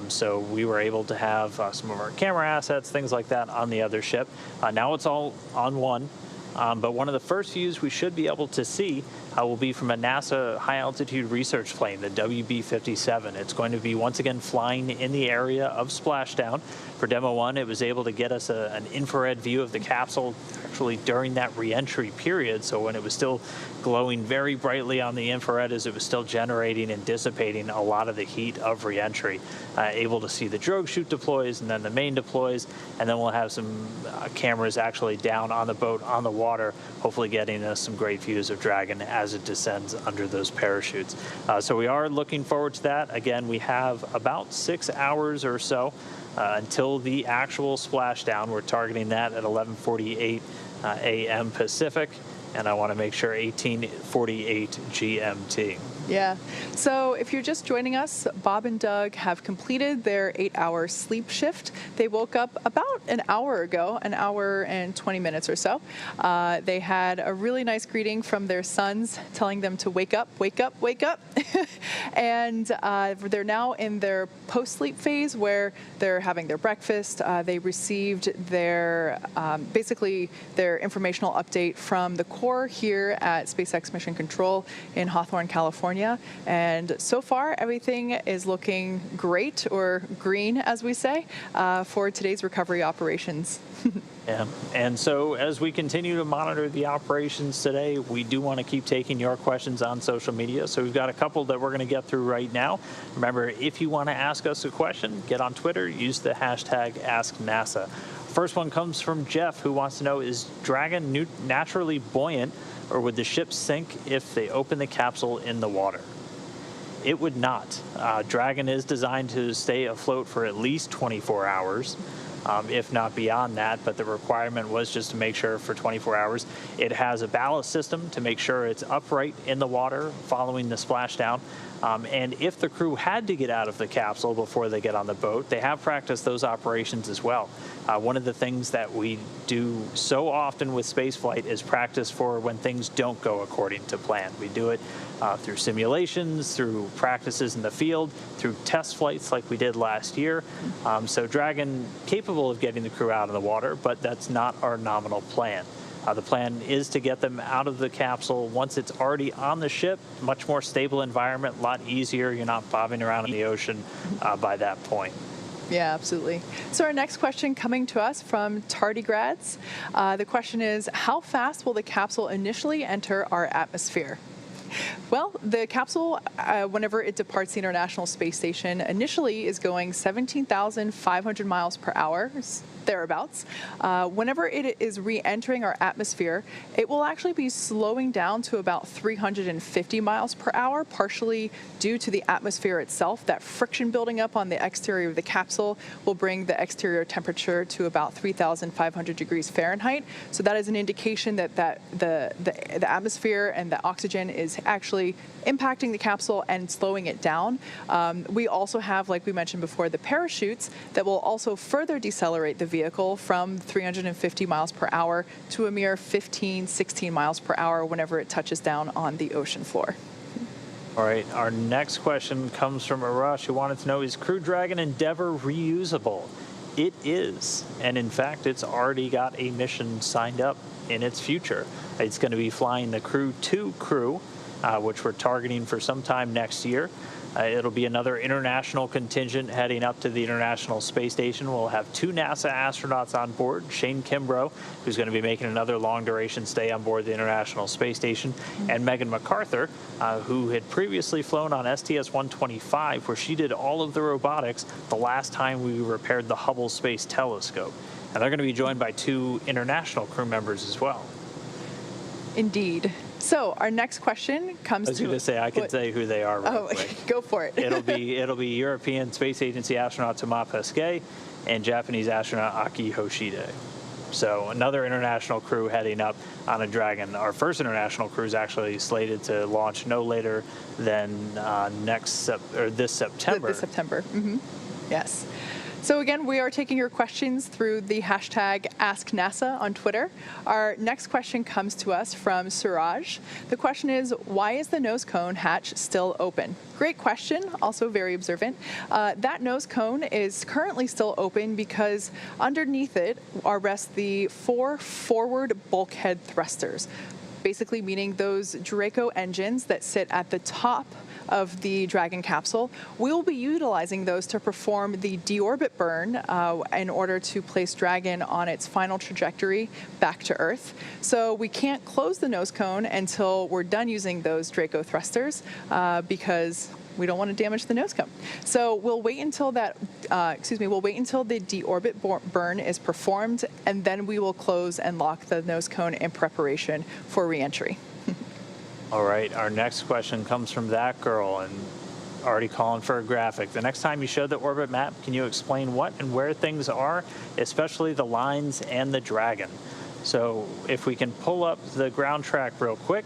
So we were able to have some of our camera assets, things like that, on the other ship. Now it's all on one. But one of the first views we should be able to see will be from a NASA high-altitude research plane, the WB-57. It's going to be, once again, flying in the area of splashdown. For Demo 1, it was able to get us an infrared view of the capsule actually during that re-entry period, so when it was still glowing very brightly on the infrared as it was still generating and dissipating a lot of the heat of re-entry. Able to see the drogue chute deploys and then the main deploys, and then we'll have some cameras actually down on the boat, on the water, hopefully getting us some great views of Dragon as it descends under those parachutes. So we are looking forward to that. Again, we have about 6 hours or so until the actual splashdown. We're targeting that at 11:48 a.m. Pacific, and I want to make sure 18:48 GMT. Yeah. So if you're just joining us, Bob and Doug have completed their 8-hour sleep shift. They woke up about an hour ago, an hour and 20 minutes or so. They had a really nice greeting from their sons telling them to wake up, wake up, wake up. And they're now in their post-sleep phase where they're having their breakfast. They received their, basically their informational update from the core here at SpaceX Mission Control in Hawthorne, California. And so far, everything is looking great, or green, as we say, for today's recovery operations. Yeah. And so as we continue to monitor the operations today, we do want to keep taking your questions on social media. So we've got a couple that we're going to get through right now. Remember, if you want to ask us a question, get on Twitter, use the hashtag AskNASA. First one comes from Jeff, who wants to know, is Dragon naturally buoyant, or would the ship sink if they open the capsule in the water? It would not. Dragon is designed to stay afloat for at least 24 hours. If not beyond that, but the requirement was just to make sure for 24 hours. It has a ballast system to make sure it's upright in the water following the splashdown. And if the crew had to get out of the capsule before they get on the boat, they have practiced those operations as well. One of the things that we do so often with spaceflight is practice for when things don't go according to plan. We do it through simulations, through practices in the field, through test flights like we did last year. So Dragon capable of getting the crew out of the water, but that's not our nominal plan. The plan is to get them out of the capsule once it's already on the ship. Much more stable environment, a lot easier. You're not bobbing around in the ocean by that point. Yeah, absolutely. So our next question coming to us from tardigrads. The question is, how fast will the capsule initially enter our atmosphere? Well, the capsule, whenever it departs the International Space Station, initially is going 17,500 miles per hour, thereabouts. Whenever it is re-entering our atmosphere, it will actually be slowing down to about 350 miles per hour, partially due to the atmosphere itself. That friction building up on the exterior of the capsule will bring the exterior temperature to about 3,500 degrees Fahrenheit. So that is an indication that the atmosphere and the oxygen is actually impacting the capsule and slowing it down. We also have, like we mentioned before, the parachutes that will also further decelerate the vehicle from 350 miles per hour to a mere 15, 16 miles per hour whenever it touches down on the ocean floor. All right, our next question comes from Arash, who wanted to know, is Crew Dragon Endeavour reusable? It is, and in fact, it's already got a mission signed up in its future. It's going to be flying the Crew 2 crew, which we're targeting for sometime next year. It'll be another international contingent heading up to the International Space Station. We'll have 2 NASA astronauts on board, Shane Kimbrough, who's going to be making another long-duration stay on board the International Space Station, and Megan MacArthur, who had previously flown on STS-125, where she did all of the robotics the last time we repaired the Hubble Space Telescope. And they're going to be joined by 2 international crew members as well. Indeed. So our next question comes to... I was going to say, I can say who they are real quick. Go for it. It'll be European Space Agency astronaut Thomas Pesquet and Japanese astronaut Aki Hoshide. So another international crew heading up on a Dragon. Our first international crew is actually slated to launch no later than this September. This September. Mm-hmm. Yes. So again, we are taking your questions through the hashtag AskNASA on Twitter. Our next question comes to us from Suraj. The question is, why is the nose cone hatch still open? Great question, also very observant. That nose cone is currently still open because underneath it rest the 4 forward bulkhead thrusters, basically meaning those Draco engines that sit at the top of the Dragon capsule. We'll be utilizing those to perform the deorbit burn in order to place Dragon on its final trajectory back to Earth. So we can't close the nose cone until we're done using those Draco thrusters because we don't want to damage the nose cone. So we'll wait until that, we'll wait until the deorbit burn is performed, and then we will close and lock the nose cone in preparation for reentry. All right, our next question comes from that girl, and already calling for a graphic. The next time you show the orbit map, can you explain what and where things are, especially the lines and the Dragon? So if we can pull up the ground track real quick,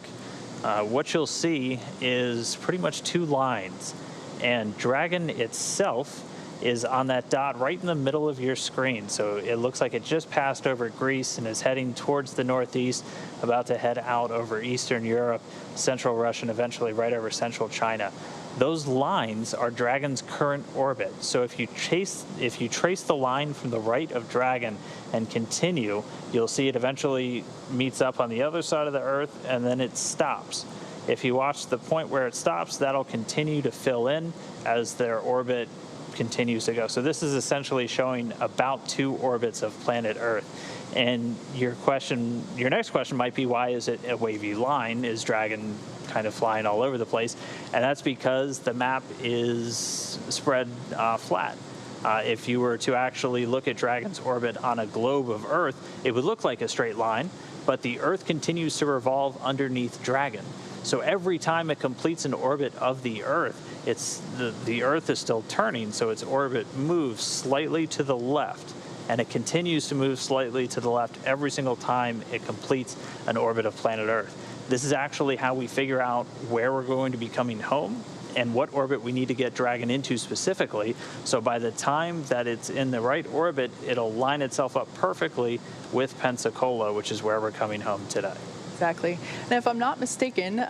what you'll see is pretty much 2 lines, and Dragon itself is on that dot right in the middle of your screen. So it looks like it just passed over Greece and is heading towards the northeast, about to head out over Eastern Europe, Central Russia, and eventually right over Central China. Those lines are Dragon's current orbit. So if you trace the line from the right of Dragon and continue, you'll see it eventually meets up on the other side of the Earth, and then it stops. If you watch the point where it stops, that'll continue to fill in as their orbit continues to go. So this is essentially showing about 2 orbits of planet Earth. And your next question might be, why is it a wavy line? Is Dragon kind of flying all over the place? And that's because the map is spread flat. If you were to actually look at Dragon's orbit on a globe of Earth, it would look like a straight line, but the Earth continues to revolve underneath Dragon. So every time it completes an orbit of the Earth, the Earth is still turning, so its orbit moves slightly to the left, and it continues to move slightly to the left every single time it completes an orbit of planet Earth. This is actually how we figure out where we're going to be coming home and what orbit we need to get Dragon into specifically. So by the time that it's in the right orbit, it'll line itself up perfectly with Pensacola, which is where we're coming home today. Exactly. And if I'm not mistaken,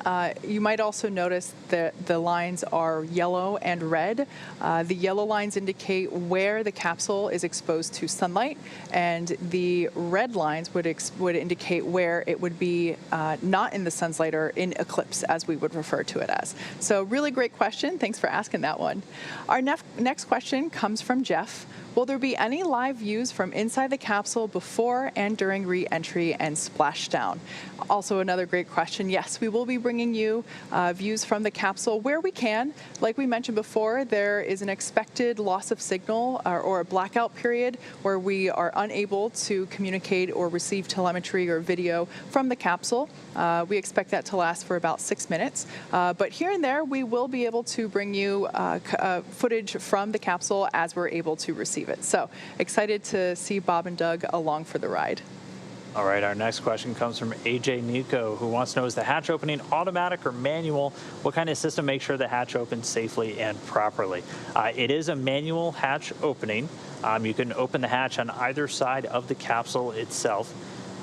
you might also notice that the lines are yellow and red. The yellow lines indicate where the capsule is exposed to sunlight, and the red lines would indicate where it would be not in the sunlight or in eclipse, as we would refer to it as. So really great question. Thanks for asking that one. Our next question comes from Jeff. Will there be any live views from inside the capsule before and during re-entry and splashdown? Also another great question. Yes, we will be bringing you views from the capsule where we can. Like we mentioned before, there is an expected loss of signal or a blackout period where we are unable to communicate or receive telemetry or video from the capsule. We expect that to last for about 6 minutes. But here and there, we will be able to bring you footage from the capsule as we're able to receive it. So excited to see Bob and Doug along for the ride. All right, our next question comes from AJ Nico, who wants to know, is the hatch opening automatic or manual? What kind of system makes sure the hatch opens safely and properly? It is a manual hatch opening. You can open the hatch on either side of the capsule itself,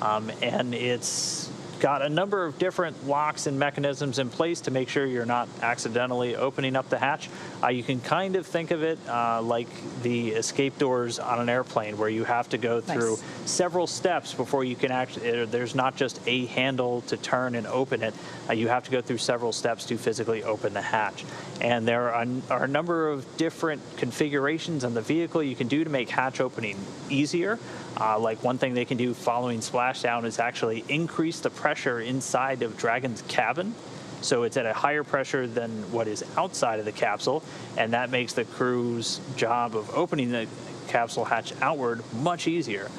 and it's got a number of different locks and mechanisms in place to make sure you're not accidentally opening up the hatch. You can kind of think of it like the escape doors on an airplane, where you have to go through several steps before you can actually, there's not just a handle to turn and open it. You have to go through several steps to physically open the hatch. And there are a number of different configurations on the vehicle you can do to make hatch opening easier. Like one thing they can do following splashdown is actually increase the pressure inside of Dragon's cabin. So it's at a higher pressure than what is outside of the capsule, and that makes the crew's job of opening the capsule hatch outward much easier.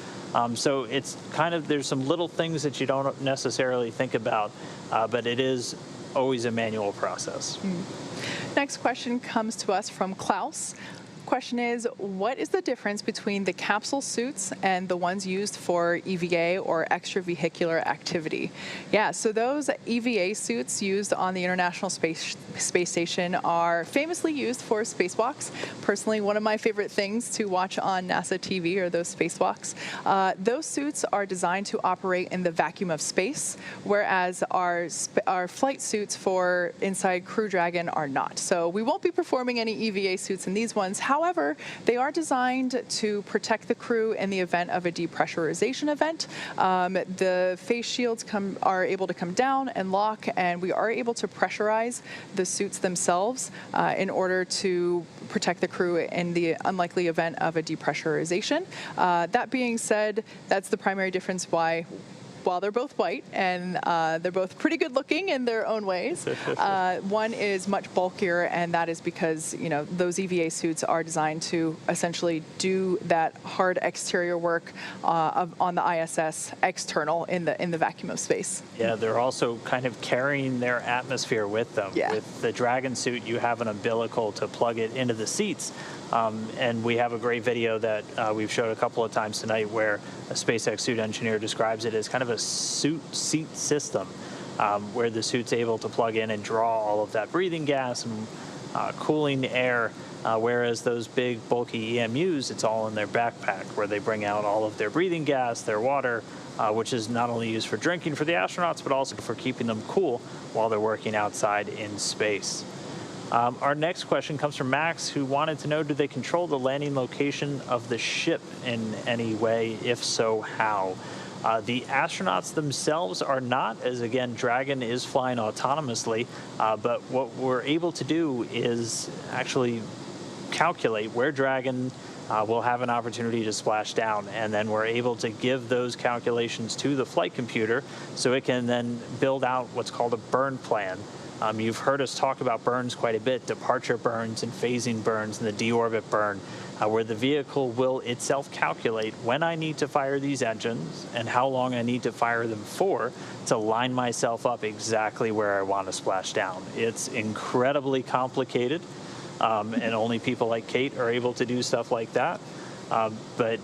So it's kind of, there's some little things that you don't necessarily think about, but it is always a manual process. Next question comes to us from Klaus. Question is, what is the difference between the capsule suits and the ones used for EVA or extravehicular activity? Yeah, so those EVA suits used on the International Space Station are famously used for spacewalks. Personally, one of my favorite things to watch on NASA TV are those spacewalks. Those suits are designed to operate in the vacuum of space, whereas our flight suits for inside Crew Dragon are not. So we won't be performing any EVA suits in these ones. However, they are designed to protect the crew in the event of a depressurization event. The face shields are able to come down and lock, and we are able to pressurize the suits themselves in order to protect the crew in the unlikely event of a depressurization. That being said, that's the primary difference why, while they're both white and they're both pretty good looking in their own ways, one is much bulkier, and that is because, you know, those EVA suits are designed to essentially do that hard exterior work on the ISS external in the vacuum of space. Yeah, they're also kind of carrying their atmosphere with them. Yeah. With the Dragon suit, you have an umbilical to plug it into the seats. And we have a great video that we've showed a couple of times tonight where a SpaceX suit engineer describes it as kind of a suit-seat system where the suit's able to plug in and draw all of that breathing gas and cooling air, whereas those big, bulky EMUs, it's all in their backpack where they bring out all of their breathing gas, their water, which is not only used for drinking for the astronauts, but also for keeping them cool while they're working outside in space. Our next question comes from Max, who wanted to know, do they control the landing location of the ship in any way? If so, how? The astronauts themselves are not, as again, Dragon is flying autonomously, but what we're able to do is actually calculate where Dragon will have an opportunity to splash down, and then we're able to give those calculations to the flight computer so it can then build out what's called a burn plan. You've heard us talk about burns quite a bit, departure burns and phasing burns and the deorbit burn, where the vehicle will itself calculate when I need to fire these engines and how long I need to fire them for to line myself up exactly where I want to splash down. It's incredibly complicated, and only people like Kate are able to do stuff like that. But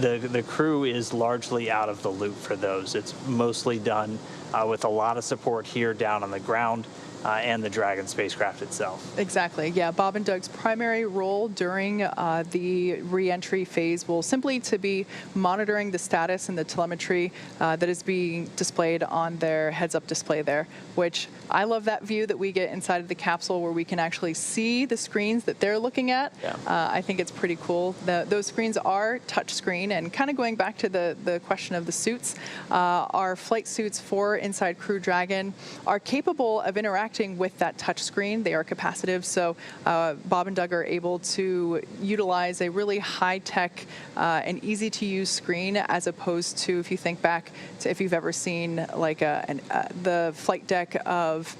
the crew is largely out of the loop for those. It's mostly done with a lot of support here down on the ground and the Dragon spacecraft itself. Exactly. Yeah, Bob and Doug's primary role during the re-entry phase will simply to be monitoring the status and the telemetry that is being displayed on their heads-up display there, which I love that view that we get inside of the capsule where we can actually see the screens that they're looking at. Yeah. I think it's pretty cool. Those screens are touch screen, and kind of going back to the question of the suits, our flight suits for inside Crew Dragon are capable of interacting with that touch screen. They are capacitive, so Bob and Doug are able to utilize a really high-tech and easy-to-use screen, as opposed to, if you think back to if you've ever seen like the flight deck of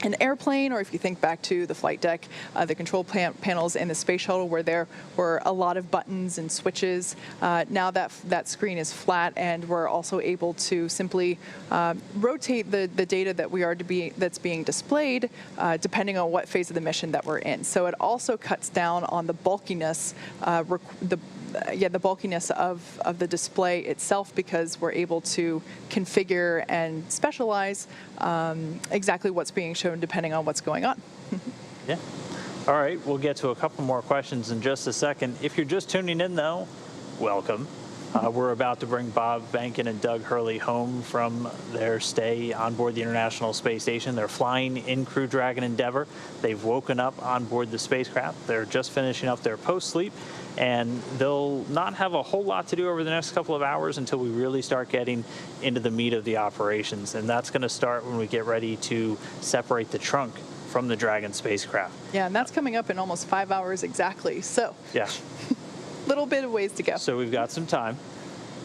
an airplane, or if you think back to the flight deck, the control panels in the space shuttle, where there were a lot of buttons and switches. Now that screen is flat, and we're also able to simply rotate the data that's being displayed depending on what phase of the mission that we're in. So it also cuts down on the bulkiness, the bulkiness of the display itself, because we're able to configure and specialize exactly what's being shown depending on what's going on. Yeah. All right, we'll get to a couple more questions in just a second. If you're just tuning in, though, welcome. We're about to bring Bob Behnken and Doug Hurley home from their stay on board the International Space Station. They're flying in Crew Dragon Endeavour. They've woken up on board the spacecraft. They're just finishing up their post-sleep, and they'll not have a whole lot to do over the next couple of hours until we really start getting into the meat of the operations. And that's going to start when we get ready to separate the trunk from the Dragon spacecraft. Yeah, and that's coming up in almost 5 hours exactly. So, yeah. Little bit of ways to go. So we've got some time.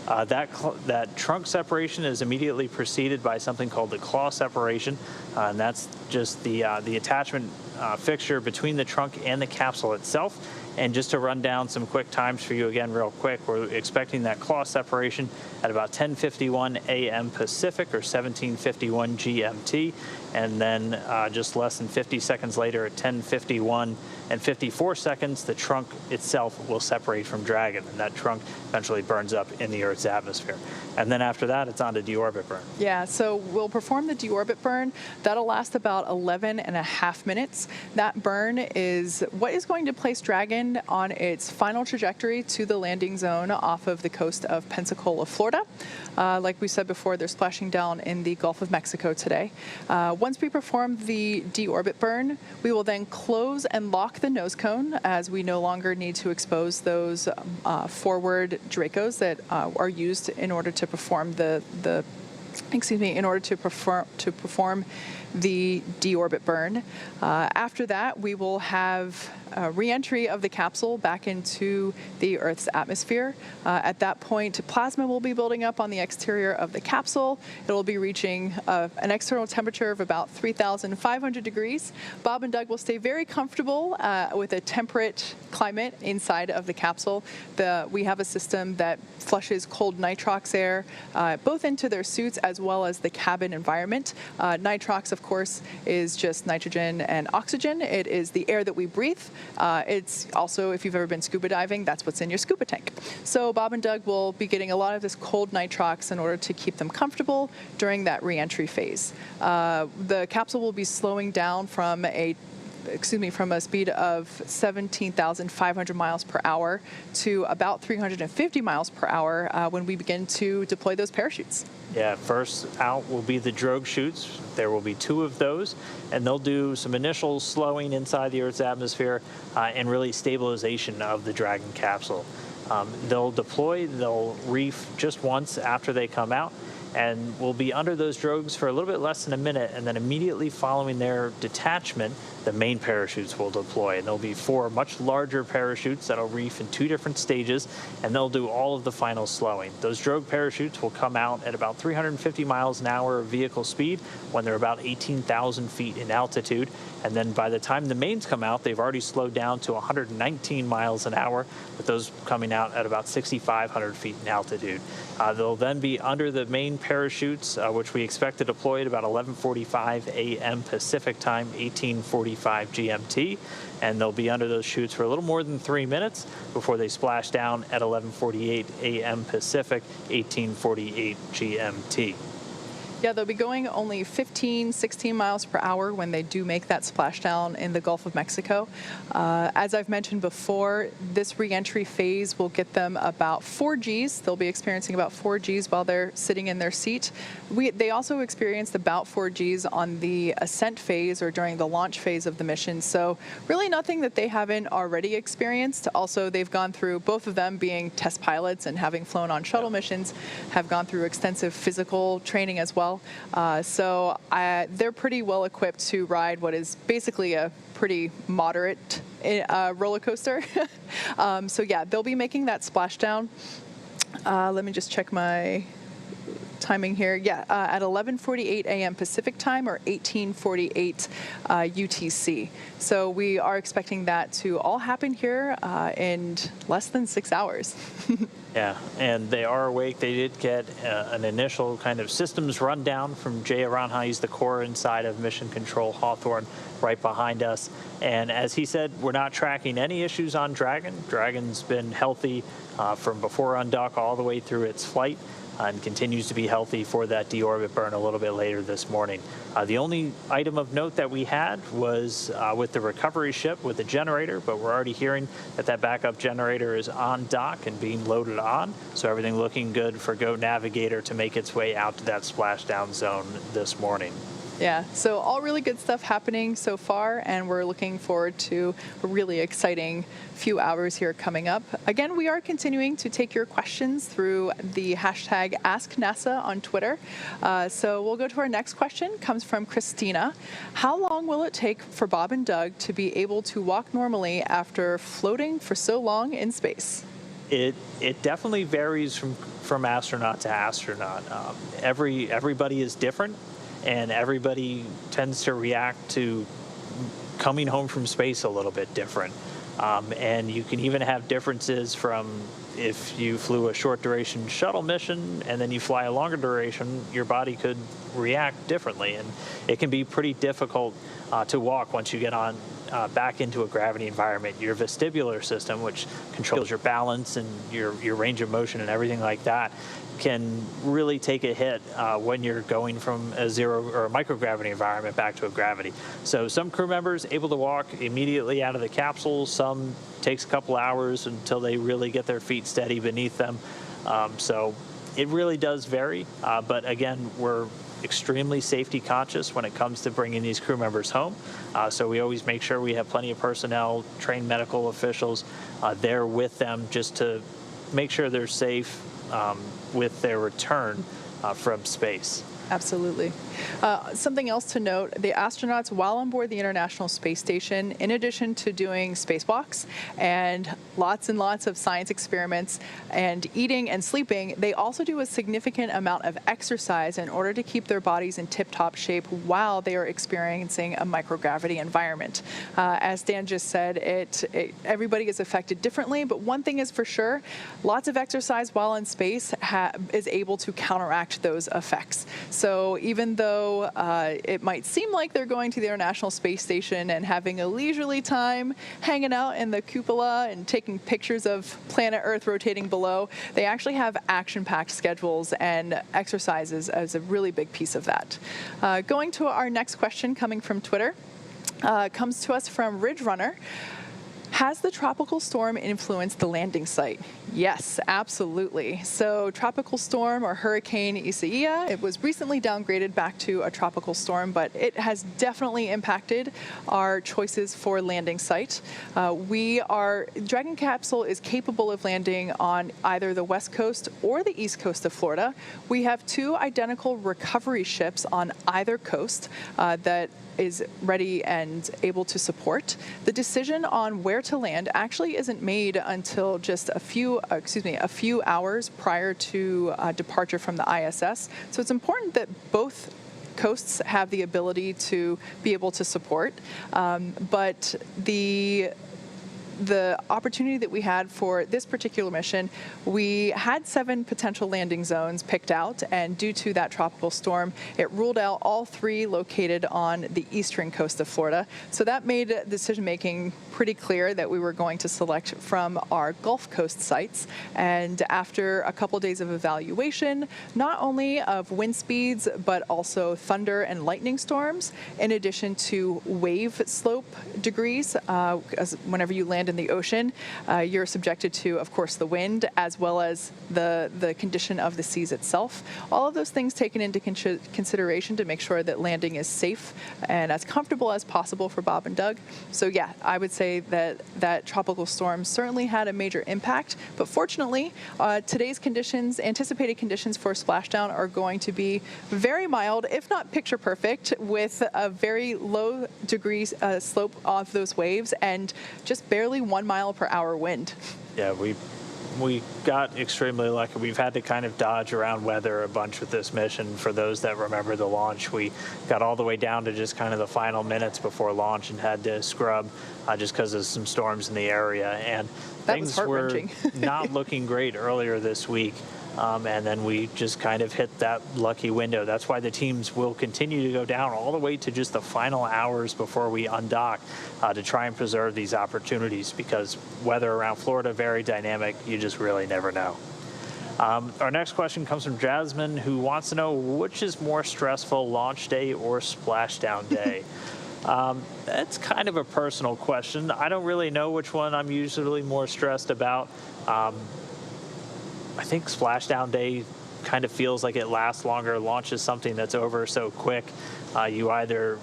That trunk separation is immediately preceded by something called the claw separation, and that's just the attachment fixture between the trunk and the capsule itself. And just to run down some quick times for you again real quick, we're expecting that claw separation at about 10:51 a.m. Pacific or 17:51 GMT, and then just less than 50 seconds later at 10:51 and 54 seconds, the trunk itself will separate from Dragon, and that trunk eventually burns up in the Earth's atmosphere. And then after that, it's on to deorbit burn. Yeah, so we'll perform the deorbit burn. That'll last about 11.5 minutes. That burn is what is going to place Dragon on its final trajectory to the landing zone off of the coast of Pensacola, Florida. Like we said before, they're splashing down in the Gulf of Mexico today. Once we perform the deorbit burn, we will then close and lock the nose cone, as we no longer need to expose those forward Dracos that are used in order to perform the deorbit burn. After that, we will have re-entry of the capsule back into the Earth's atmosphere. At that point, plasma will be building up on the exterior of the capsule. It will be reaching an external temperature of about 3,500 degrees. Bob and Doug will stay very comfortable with a temperate climate inside of the capsule. We have a system that flushes cold nitrox air both into their suits as well as the cabin environment. Nitrox, of course, is just nitrogen and oxygen. It is the air that we breathe. It's also, if you've ever been scuba diving, that's what's in your scuba tank. So Bob and Doug will be getting a lot of this cold nitrox in order to keep them comfortable during that re-entry phase. The capsule will be slowing down from a speed of 17,500 miles per hour to about 350 miles per hour when we begin to deploy those parachutes. Yeah, first out will be the drogue chutes. There will be 2 of those, and they'll do some initial slowing inside the Earth's atmosphere and really stabilization of the Dragon capsule. They'll deploy, they'll reef just once after they come out, and we'll be under those drogues for a little bit less than a minute, and then immediately following their detachment, the main parachutes will deploy. And there'll be 4 much larger parachutes that'll reef in 2 different stages, and they'll do all of the final slowing. Those drogue parachutes will come out at about 350 miles an hour of vehicle speed when they're about 18,000 feet in altitude. And then by the time the mains come out, they've already slowed down to 119 miles an hour, with those coming out at about 6,500 feet in altitude. They'll then be under the main parachutes, which we expect to deploy at about 11:45 a.m. Pacific time, 18:45 GMT. And they'll be under those chutes for a little more than 3 minutes before they splash down at 11:48 a.m. Pacific, 18:48 GMT. Yeah, they'll be going only 15, 16 miles per hour when they do make that splashdown in the Gulf of Mexico. As I've mentioned before, this re-entry phase will get them about 4 Gs. They'll be experiencing about 4 Gs while they're sitting in their seat. They also experienced about 4 Gs on the ascent phase or during the launch phase of the mission. So really nothing that they haven't already experienced. Also, they've gone through, both of them being test pilots and having flown on shuttle missions, have gone through extensive physical training as well. So they're pretty well equipped to ride what is basically a pretty moderate roller coaster. So yeah, they'll be making that splashdown. Let me just check my timing here. Yeah, at 11:48 a.m. Pacific time or 18:48 UTC. So we are expecting that to all happen here in less than 6 hours. Yeah, and they are awake. They did get an initial kind of systems rundown from Jay Aranha. He's the core inside of Mission Control Hawthorne, right behind us. And as he said, we're not tracking any issues on Dragon. Dragon's been healthy from before undock all the way through its flight. and continues to be healthy for that deorbit burn a little bit later this morning. The only item of note that we had was with the recovery ship with the generator, but we're already hearing that that backup generator is on dock and being loaded on, so everything looking good for Go Navigator to make its way out to that splashdown zone this morning. Yeah, so all really good stuff happening so far, and we're looking forward to a really exciting few hours here coming up. Again, we are continuing to take your questions through the hashtag AskNASA on Twitter. So we'll go to our next question. Comes from Christina. How long will it take for Bob and Doug to be able to walk normally after floating for so long in space? It definitely varies from astronaut to astronaut. Everybody is different, and everybody tends to react to coming home from space a little bit different. And you can even have differences from if you flew a short duration shuttle mission and then you fly a longer duration, your body could react differently. And it can be pretty difficult to walk once you get on back into a gravity environment. Your vestibular system, which controls your balance and your range of motion and everything like that, can really take a hit when you're going from a zero or a microgravity environment back to a gravity. So some crew members able to walk immediately out of the capsule. Some takes a couple hours until they really get their feet steady beneath them. So it really does vary. But again, we're extremely safety conscious when it comes to bringing these crew members home. So we always make sure we have plenty of personnel, trained medical officials there with them just to make sure they're safe with their return from space. Absolutely. Something else to note, the astronauts, while on board the International Space Station, in addition to doing spacewalks and lots of science experiments and eating and sleeping, they also do a significant amount of exercise in order to keep their bodies in tip-top shape while they are experiencing a microgravity environment. As Dan just said, everybody is affected differently, but one thing is for sure, lots of exercise while in space is able to counteract those effects. So even though it might seem like they're going to the International Space Station and having a leisurely time hanging out in the cupola and taking pictures of planet Earth rotating below, they actually have action-packed schedules and exercises as a really big piece of that. Going to our next question coming from Twitter, comes to us from Ridge Runner. Has the tropical storm influenced the landing site? Yes, absolutely. So tropical storm or Hurricane Isaiah, it was recently downgraded back to a tropical storm, but it has definitely impacted our choices for landing site. Dragon capsule is capable of landing on either the west coast or the east coast of Florida. We have two identical recovery ships on either coast that is ready and able to support. The decision on where to land actually isn't made until just a few hours prior to departure from the ISS. So it's important that both coasts have the ability to be able to support, but the opportunity that we had for this particular mission, we had 7 potential landing zones picked out, and due to that tropical storm, it ruled out all 3 located on the eastern coast of Florida. So that made decision-making pretty clear that we were going to select from our Gulf Coast sites. And after a couple days of evaluation, not only of wind speeds, but also thunder and lightning storms, in addition to wave slope degrees, as whenever you land in the ocean, you're subjected to, of course, the wind as well as the condition of the seas itself. All of those things taken into consideration to make sure that landing is safe and as comfortable as possible for Bob and Doug. So yeah, I would say that tropical storm certainly had a major impact, but fortunately, today's anticipated conditions for splashdown are going to be very mild, if not picture perfect, with a very low degrees slope of those waves and just barely 1 mile per hour wind. Yeah, we got extremely lucky. We've had to kind of dodge around weather a bunch with this mission. For those that remember the launch, we got all the way down to just kind of the final minutes before launch and had to scrub just because of some storms in the area. And things were not looking great earlier this week. And then we just kind of hit that lucky window. That's why the teams will continue to go down all the way to just the final hours before we undock to try and preserve these opportunities, because weather around Florida, very dynamic. You just really never know. Our next question comes from Jasmine, who wants to know which is more stressful, launch day or splashdown day. That's kind of a personal question. I don't really know which one I'm usually more stressed about. I think splashdown day kind of feels like it lasts longer. Launch is something that's over so quick. You either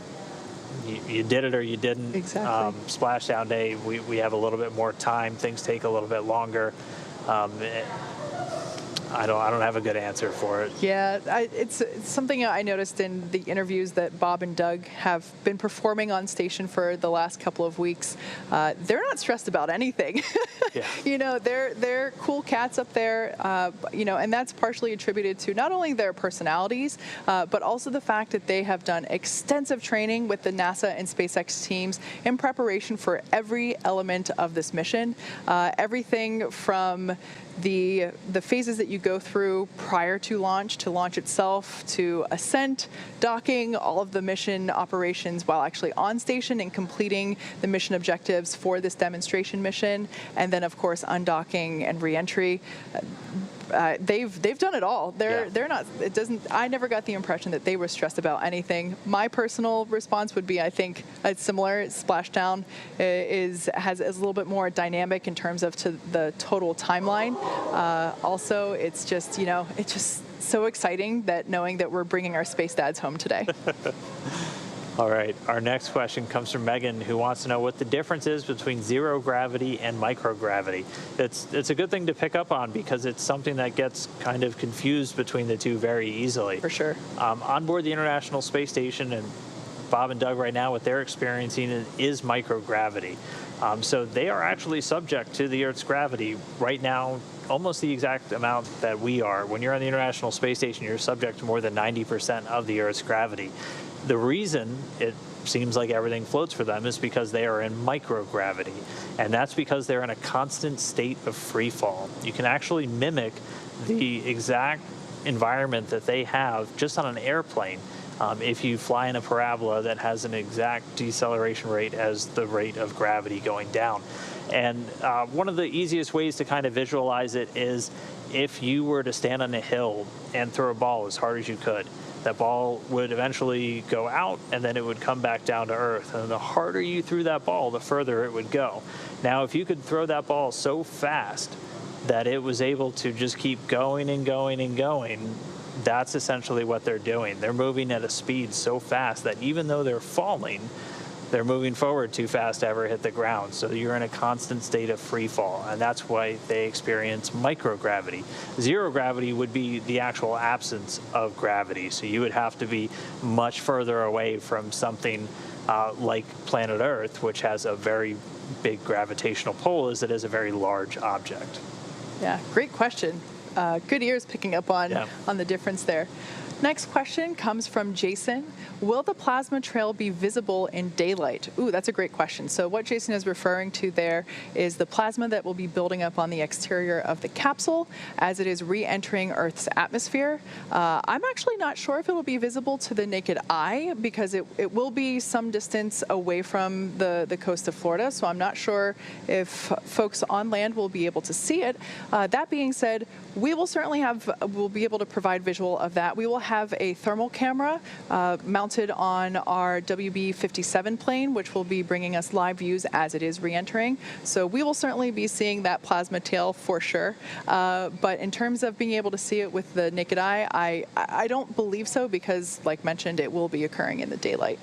you did it or you didn't. Exactly. Splashdown day, we have a little bit more time. Things take a little bit longer. I don't have a good answer for it. Yeah, it's something I noticed in the interviews that Bob and Doug have been performing on station for the last couple of weeks. They're not stressed about anything. Yeah. You know, they're cool cats up there. You know, and that's partially attributed to not only their personalities, but also the fact that they have done extensive training with the NASA and SpaceX teams in preparation for every element of this mission. Everything from the phases that you go through prior to launch itself, to ascent, docking, all of the mission operations while actually on station and completing the mission objectives for this demonstration mission, and then of course undocking and reentry. They've done it all. They're not. It doesn't. I never got the impression that they were stressed about anything. My personal response would be, I think it's similar. Splashdown is a little bit more dynamic in terms of to the total timeline. Also, it's just it's just so exciting that knowing that we're bringing our space dads home today. All right, our next question comes from Megan, who wants to know what the difference is between zero gravity and microgravity. It's a good thing to pick up on because it's something that gets kind of confused between the two very easily. For sure. On board the International Space Station, and Bob and Doug right now, what they're experiencing is microgravity. So they are actually subject to the Earth's gravity right now, almost the exact amount that we are. When you're on the International Space Station, you're subject to more than 90% of the Earth's gravity. The reason it seems like everything floats for them is because they are in microgravity, and that's because they're in a constant state of free fall. You can actually mimic the exact environment that they have just on an airplane if you fly in a parabola that has an exact deceleration rate as the rate of gravity going down. And one of the easiest ways to kind of visualize it is if you were to stand on a hill and throw a ball as hard as you could. That ball would eventually go out, and then it would come back down to Earth. And the harder you threw that ball, the further it would go. Now, if you could throw that ball so fast that it was able to just keep going and going and going, that's essentially what they're doing. They're moving at a speed so fast that even though they're falling, they're moving forward too fast to ever hit the ground. So you're in a constant state of free fall, and that's why they experience microgravity. Zero gravity would be the actual absence of gravity. So you would have to be much further away from something like planet Earth, which has a very big gravitational pull as it is a very large object. Yeah, great question. Good ears picking up on the difference there. Next question comes from Jason. Will the plasma trail be visible in daylight? Ooh, that's a great question. So what Jason is referring to there is the plasma that will be building up on the exterior of the capsule as it is re-entering Earth's atmosphere. I'm actually not sure if it will be visible to the naked eye because it will be some distance away from the coast of Florida. So I'm not sure if folks on land will be able to see it. That being said, we'll be able to provide visual of that. We will have a thermal camera mounted on our WB-57 plane, which will be bringing us live views as it is re-entering. So we will certainly be seeing that plasma tail for sure. But in terms of being able to see it with the naked eye, I don't believe so because, like mentioned, it will be occurring in the daylight.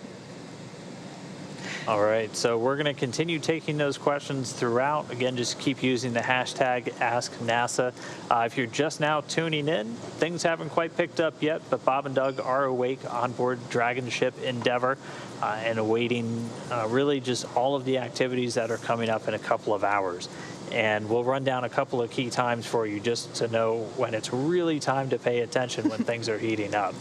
All right, so we're going to continue taking those questions throughout. Again, just keep using the hashtag AskNASA. If you're just now tuning in, things haven't quite picked up yet, but Bob and Doug are awake on board Dragon ship Endeavor and awaiting really just all of the activities that are coming up in a couple of hours. And we'll run down a couple of key times for you just to know when it's really time to pay attention when things are heating up.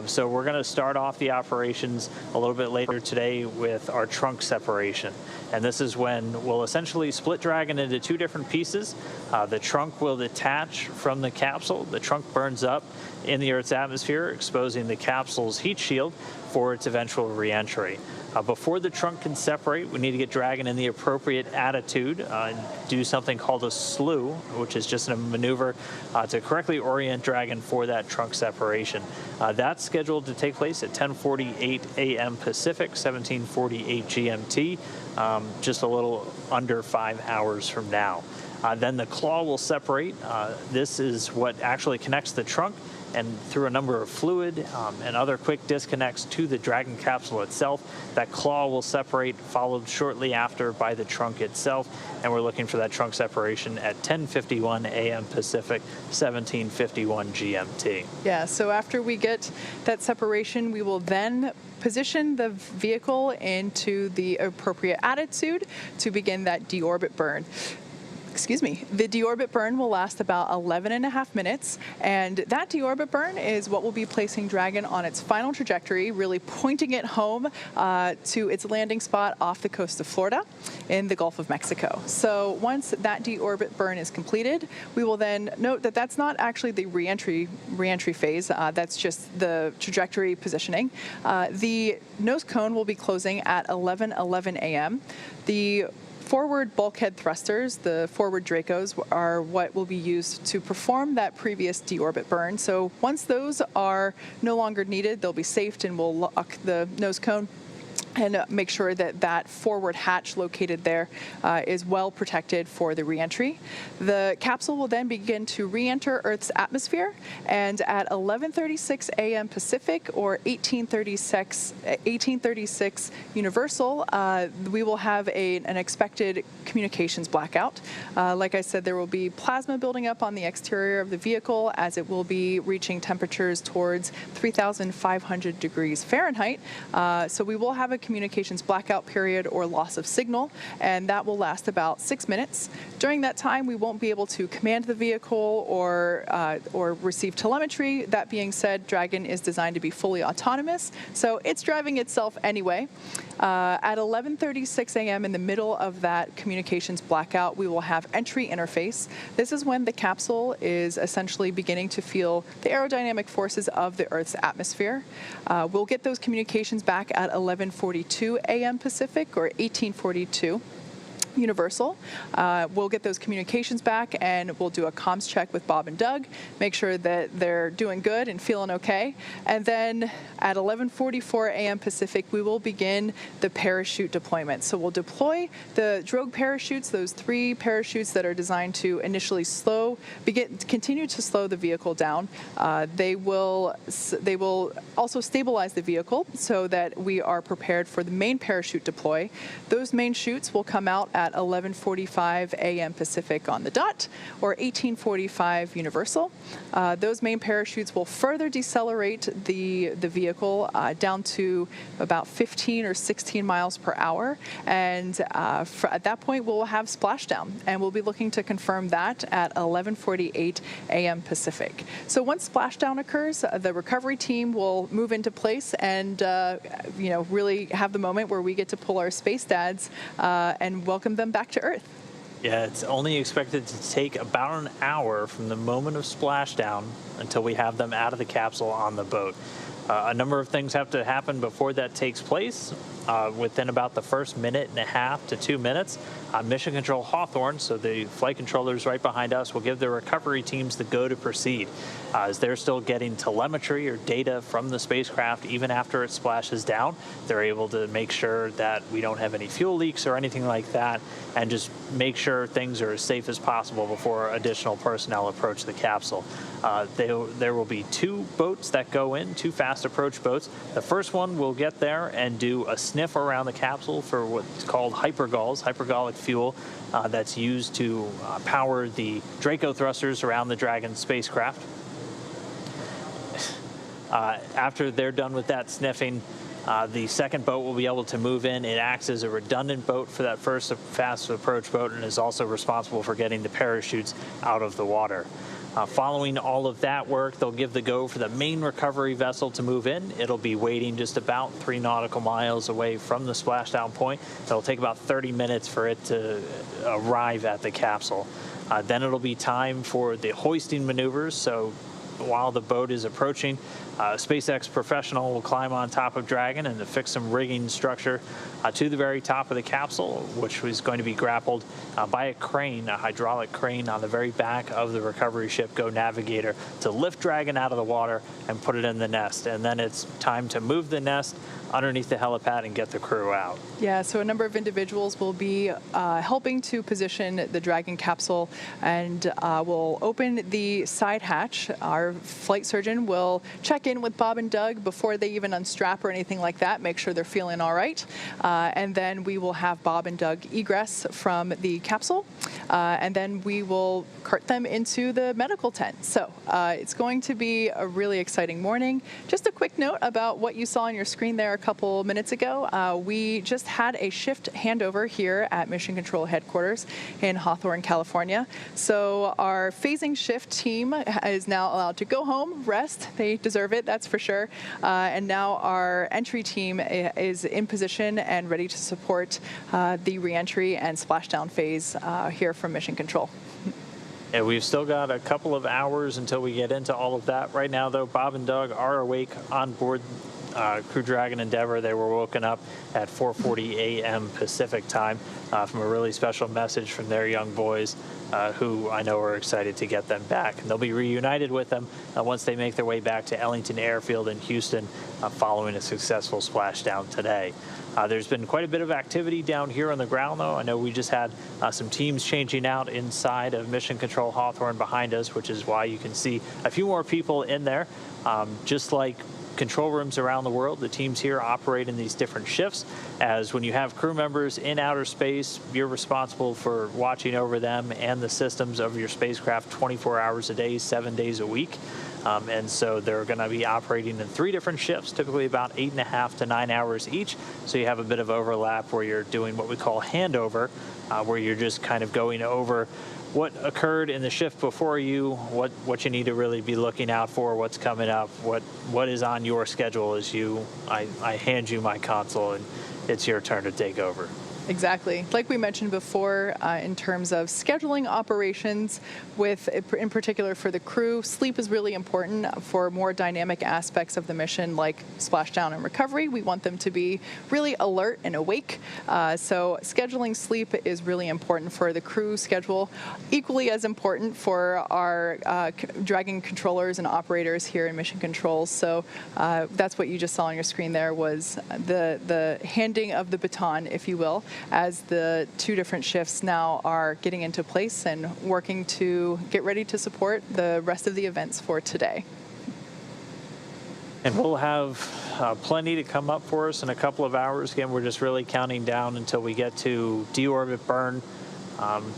So we're going to start off the operations a little bit later today with our trunk separation. And this is when we'll essentially split Dragon into two different pieces. The trunk will detach from the capsule. The trunk burns up in the Earth's atmosphere, exposing the capsule's heat shield for its eventual re-entry. Before the trunk can separate, we need to get Dragon in the appropriate attitude and do something called a slew, which is just a maneuver to correctly orient Dragon for that trunk separation. That's scheduled to take place at 10:48 a.m. Pacific, 17:48 GMT, just a little under 5 hours from now. Then the claw will separate. This is what actually connects the trunk, and through a number of fluid and other quick disconnects to the Dragon capsule itself, that claw will separate, followed shortly after by the trunk itself, and we're looking for that trunk separation at 10:51 a.m. Pacific, 17:51 GMT. Yeah, so after we get that separation, we will then position the vehicle into the appropriate attitude to begin that deorbit burn. Excuse me. The deorbit burn will last about 11.5 minutes, and that deorbit burn is what will be placing Dragon on its final trajectory, really pointing it home to its landing spot off the coast of Florida in the Gulf of Mexico. So once that deorbit burn is completed, we will then note that that's not actually the reentry phase. That's just the trajectory positioning. The nose cone will be closing at 11:11 a.m. The forward bulkhead thrusters, the forward Dracos, are what will be used to perform that previous deorbit burn. So once those are no longer needed, they'll be safed, and we'll lock the nose cone and make sure that that forward hatch located there is well protected for the reentry. The capsule will then begin to re-enter Earth's atmosphere, and at 11:36 a.m. Pacific or 1836 Universal, we will have an expected communications blackout. Like I said, there will be plasma building up on the exterior of the vehicle as it will be reaching temperatures towards 3,500 degrees Fahrenheit. So we will have a communications blackout period or loss of signal, and that will last about 6 minutes. During that time, we won't be able to command the vehicle or receive telemetry. That being said, Dragon is designed to be fully autonomous, so it's driving itself anyway. At 11:36 a.m. in the middle of that communications blackout, we will have entry interface. This is when the capsule is essentially beginning to feel the aerodynamic forces of the Earth's atmosphere. We'll get those communications back at 11:42 a.m. Pacific or 18:42 Universal. We'll get those communications back, and we'll do a comms check with Bob and Doug, make sure that they're doing good and feeling okay. And then at 11:44 a.m. Pacific, we will begin the parachute deployment. So we'll deploy the drogue parachutes, those 3 parachutes that are designed to initially continue to slow the vehicle down. They will also stabilize the vehicle so that we are prepared for the main parachute deploy. Those main chutes will come out at 11:45 a.m. Pacific on the dot, or 18:45 Universal. Those main parachutes will further decelerate the vehicle down to about 15 or 16 miles per hour, and at that point we'll have splashdown, and we'll be looking to confirm that at 11:48 a.m. Pacific. So once splashdown occurs, the recovery team will move into place and really have the moment where we get to pull our space dads and welcome them back to Earth. Yeah, it's only expected to take about an hour from the moment of splashdown until we have them out of the capsule on the boat. A number of things have to happen before that takes place. Within about the first 1.5 to 2 minutes, Mission Control Hawthorne, so the flight controllers right behind us, will give the recovery teams the go to proceed. As they're still getting telemetry or data from the spacecraft even after it splashes down, they're able to make sure that we don't have any fuel leaks or anything like that, and just make sure things are as safe as possible before additional personnel approach the capsule. There will be 2 boats that go in, 2 fast approach boats. The first one will get there and do a sniff around the capsule for what's called hypergolic fuel that's used to power the Draco thrusters around the Dragon spacecraft. After they're done with that sniffing, the second boat will be able to move in. It acts as a redundant boat for that first fast approach boat and is also responsible for getting the parachutes out of the water. Following all of that work, they'll give the go for the main recovery vessel to move in. It'll be waiting just about 3 nautical miles away from the splashdown point. It'll take about 30 minutes for it to arrive at the capsule. Then it'll be time for the hoisting maneuvers. So while the boat is approaching, SpaceX professional will climb on top of Dragon and affix some rigging structure to the very top of the capsule, which is going to be grappled by a crane, a hydraulic crane on the very back of the recovery ship Go Navigator, to lift Dragon out of the water and put it in the nest. And then it's time to move the nest underneath the helipad and get the crew out. Yeah, so a number of individuals will be helping to position the Dragon capsule, and will open the side hatch. Our flight surgeon will check in with Bob and Doug before they even unstrap or anything like that, make sure they're feeling all right. And then we will have Bob and Doug egress from the capsule, and then we will cart them into the medical tent. So it's going to be a really exciting morning. Just a quick note about what you saw on your screen there a couple minutes ago. We just had a shift handover here at Mission Control headquarters in Hawthorne, California. So our phasing shift team is now allowed to go home, rest. They deserve it, that's for sure. And now our entry team is in position and ready to support the reentry and splashdown phase here from Mission Control. Yeah, we've still got a couple of hours until we get into all of that. Right now, though, Bob and Doug are awake on board Crew Dragon Endeavor. They were woken up at 4:40 a.m. Pacific time from a really special message from their young boys, who I know are excited to get them back. And they'll be reunited with them once they make their way back to Ellington Airfield in Houston following a successful splashdown today. There's been quite a bit of activity down here on the ground, though. I know we just had some teams changing out inside of Mission Control Hawthorne behind us, which is why you can see a few more people in there. Just like control rooms around the world, the teams here operate in these different shifts, as when you have crew members in outer space, you're responsible for watching over them and the systems of your spacecraft 24 hours a day, 7 days a week. And so they're going to be operating in 3 different shifts, typically about 8.5 to 9 hours each. So you have a bit of overlap where you're doing what we call handover, where you're just kind of going over what occurred in the shift before you, what you need to really be looking out for, what's coming up, what is on your schedule as I hand you my console and it's your turn to take over. Exactly. Like we mentioned before, in terms of scheduling operations, in particular for the crew, sleep is really important for more dynamic aspects of the mission, like splashdown and recovery. We want them to be really alert and awake. So scheduling sleep is really important for the crew schedule, equally as important for our Dragon controllers and operators here in Mission Control. So that's what you just saw on your screen there, was the handing of the baton, if you will, as the 2 different shifts now are getting into place and working to get ready to support the rest of the events for today. And we'll have plenty to come up for us in a couple of hours. Again, we're just really counting down until we get to deorbit burn.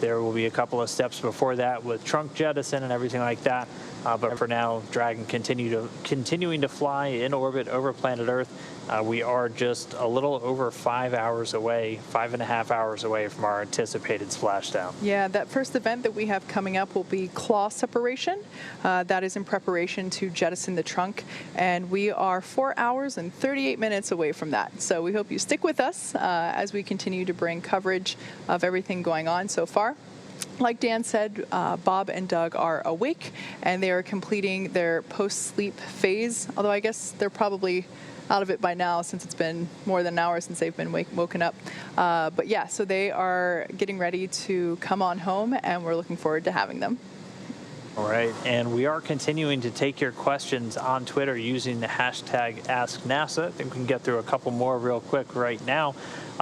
There will be a couple of steps before that with trunk jettison and everything like that. But for now, Dragon continuing to fly in orbit over planet Earth. We are just a little over 5 hours away, 5.5 hours away from our anticipated splashdown. Yeah, that first event that we have coming up will be claw separation. That is in preparation to jettison the trunk, and we are 4 hours and 38 minutes away from that. So we hope you stick with us as we continue to bring coverage of everything going on so far. Like Dan said, Bob and Doug are awake, and they are completing their post-sleep phase, although I guess they're probably out of it by now since it's been more than an hour since they've been woken up. But yeah, so they are getting ready to come on home, and we're looking forward to having them. All right, and we are continuing to take your questions on Twitter using the hashtag AskNASA. I think we can get through a couple more real quick right now.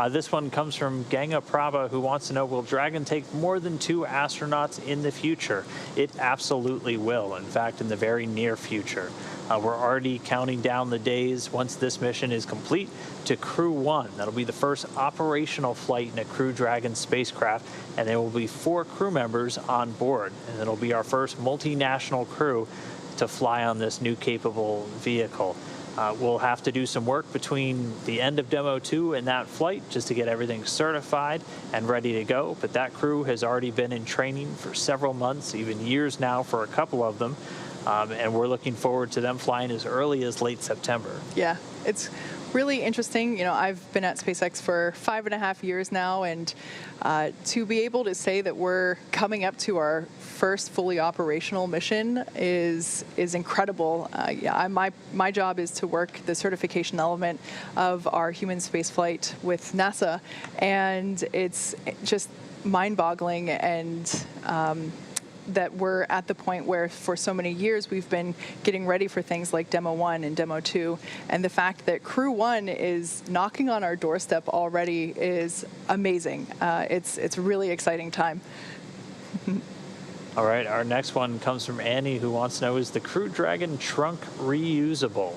This one comes from Ganga Prabha, who wants to know, will Dragon take more than 2 astronauts in the future? It absolutely will. In fact, in the very near future. We're already counting down the days once this mission is complete to Crew 1. That'll be the first operational flight in a Crew Dragon spacecraft, and there will be 4 crew members on board. And it'll be our first multinational crew to fly on this new capable vehicle. We'll have to do some work between the end of Demo 2 and that flight just to get everything certified and ready to go. But that crew has already been in training for several months, even years now for a couple of them. And we're looking forward to them flying as early as late September. Yeah, it's really interesting. You know, I've been at SpaceX for 5.5 years now, and to be able to say that we're coming up to our first fully operational mission is incredible. My job is to work the certification element of our human spaceflight with NASA, and it's just mind-boggling, and that we're at the point where for so many years we've been getting ready for things like Demo 1 and Demo 2, and the fact that Crew 1 is knocking on our doorstep already is amazing. It's a really exciting time. All right, our next one comes from Annie, who wants to know, is the Crew Dragon trunk reusable?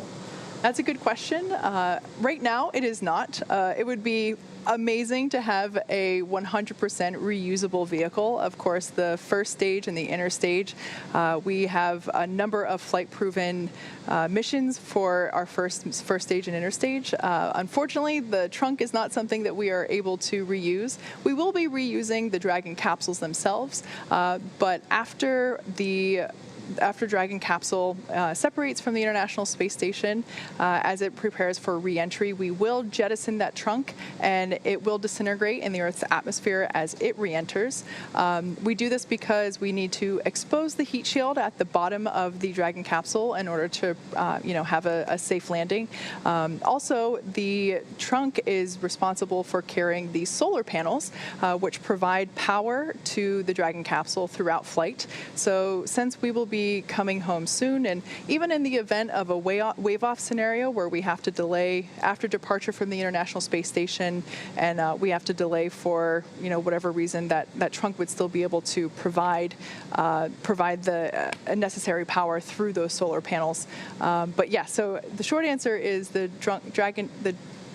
That's a good question. Right now, it is not. It would be amazing to have a 100% reusable vehicle. Of course, the first stage and the inner stage, we have a number of flight-proven missions for our first stage and inner stage. Unfortunately, the trunk is not something that we are able to reuse. We will be reusing the Dragon capsules themselves, but after Dragon capsule separates from the International Space Station, as it prepares for re-entry, we will jettison that trunk, and it will disintegrate in the Earth's atmosphere as it re-enters. We do this because we need to expose the heat shield at the bottom of the Dragon capsule in order to, have a safe landing. Also, the trunk is responsible for carrying the solar panels, which provide power to the Dragon capsule throughout flight. So, since we will be coming home soon, and even in the event of a wave-off scenario where we have to delay after departure from the International Space Station, and we have to delay for whatever reason, that trunk would still be able to provide the necessary power through those solar panels. But yeah, so the short answer is the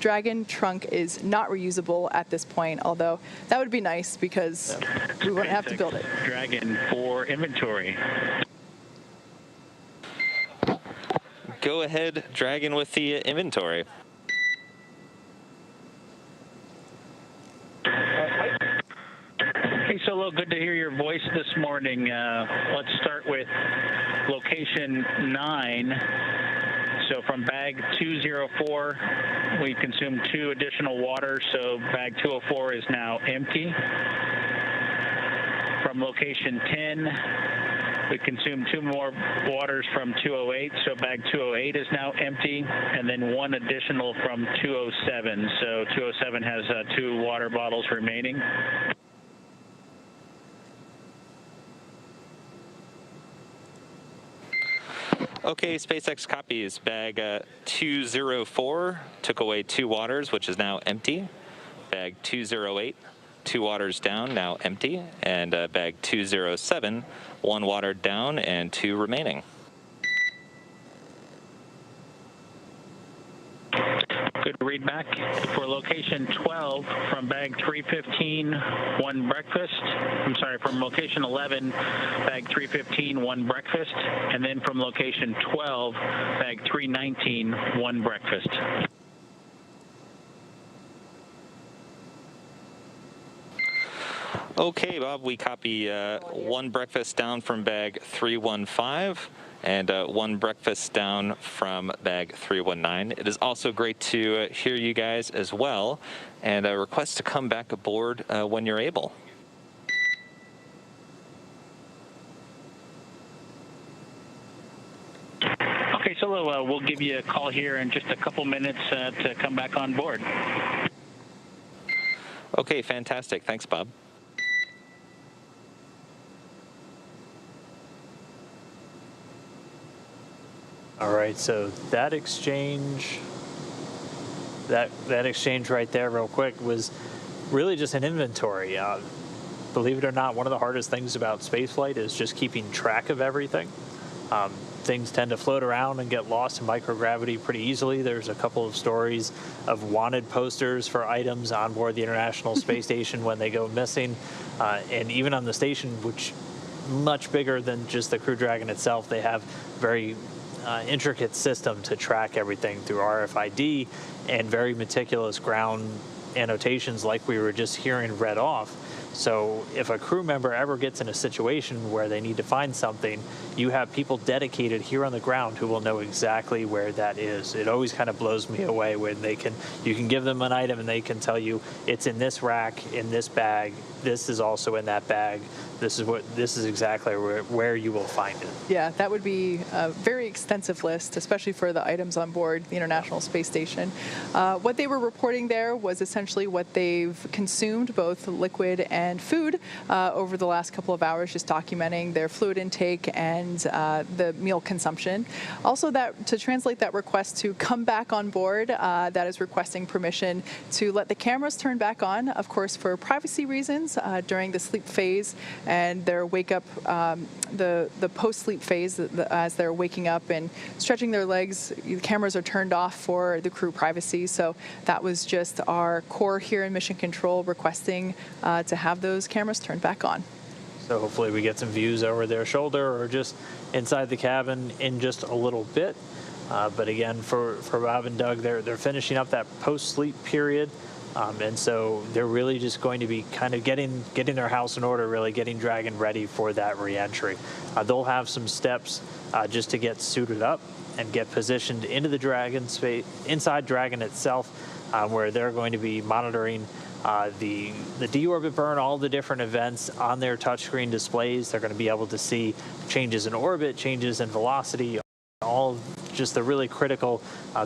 Dragon trunk is not reusable at this point, although that would be nice because we wouldn't have to build it. Dragon for inventory. Go ahead, Dragon, with the inventory. Hey, Solo, good to hear your voice this morning. Let's start with location 9. So from bag 204, we consumed 2 additional waters, so bag 204 is now empty. From location 10, we consumed 2 more waters from 208, so bag 208 is now empty, and then 1 additional from 207. So 207 has 2 water bottles remaining. Okay, SpaceX copies. Bag 204 took away 2 waters, which is now empty. Bag 208, 2 waters down, now empty. And bag 207, 1 water down and 2 remaining. Good read back. For location 12, from bag 315, 1 breakfast. I'm sorry, from location 11, bag 315, 1 breakfast. And then from location 12, bag 319, 1 breakfast. Okay, Bob, we copy 1 breakfast down from bag 315 and 1 breakfast down from bag 319. It is also great to hear you guys as well, and a request to come back aboard when you're able. Okay, so we'll give you a call here in just a couple minutes to come back on board. Okay, fantastic. Thanks, Bob. All right, so that exchange right there, real quick, was really just an inventory. Believe it or not, one of the hardest things about spaceflight is just keeping track of everything. Things tend to float around and get lost in microgravity pretty easily. There's a couple of stories of wanted posters for items on board the International Space Station when they go missing. And even on the station, which much bigger than just the Crew Dragon itself, they have very intricate system to track everything through RFID and very meticulous ground annotations like we were just hearing read off. So if a crew member ever gets in a situation where they need to find something, you have people dedicated here on the ground who will know exactly where that is. It always kind of blows me away when you can give them an item and they can tell you it's in this rack, in this bag, this is also in that bag. This is exactly where you will find it. Yeah, that would be a very extensive list, especially for the items on board the International Space Station. What they were reporting there was essentially what they've consumed, both liquid and food, over the last couple of hours, just documenting their fluid intake and the meal consumption. Also, that to translate that request to come back on board, that is requesting permission to let the cameras turn back on, of course, for privacy reasons during the sleep phase and their wake up, the post-sleep phase, as they're waking up and stretching their legs. The cameras are turned off for the crew privacy. So that was just our core here in Mission Control requesting to have those cameras turned back on. So hopefully we get some views over their shoulder or just inside the cabin in just a little bit. But again, for Bob and Doug, they're finishing up that post-sleep period. And so they're really just going to be kind of getting their house in order, really getting Dragon ready for that reentry. They'll have some steps just to get suited up and get positioned into the Dragon space, inside Dragon itself, where they're going to be monitoring the deorbit burn, all the different events on their touchscreen displays. They're going to be able to see changes in orbit, changes in velocity, all just the really critical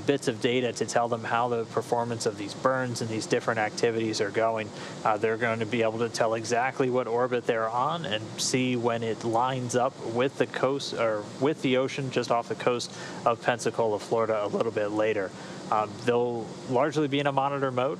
bits of data to tell them how the performance of these burns and these different activities are going. They're going to be able to tell exactly what orbit they're on and see when it lines up with the coast or with the ocean just off the coast of Pensacola, Florida a little bit later. They'll largely be in a monitor mode,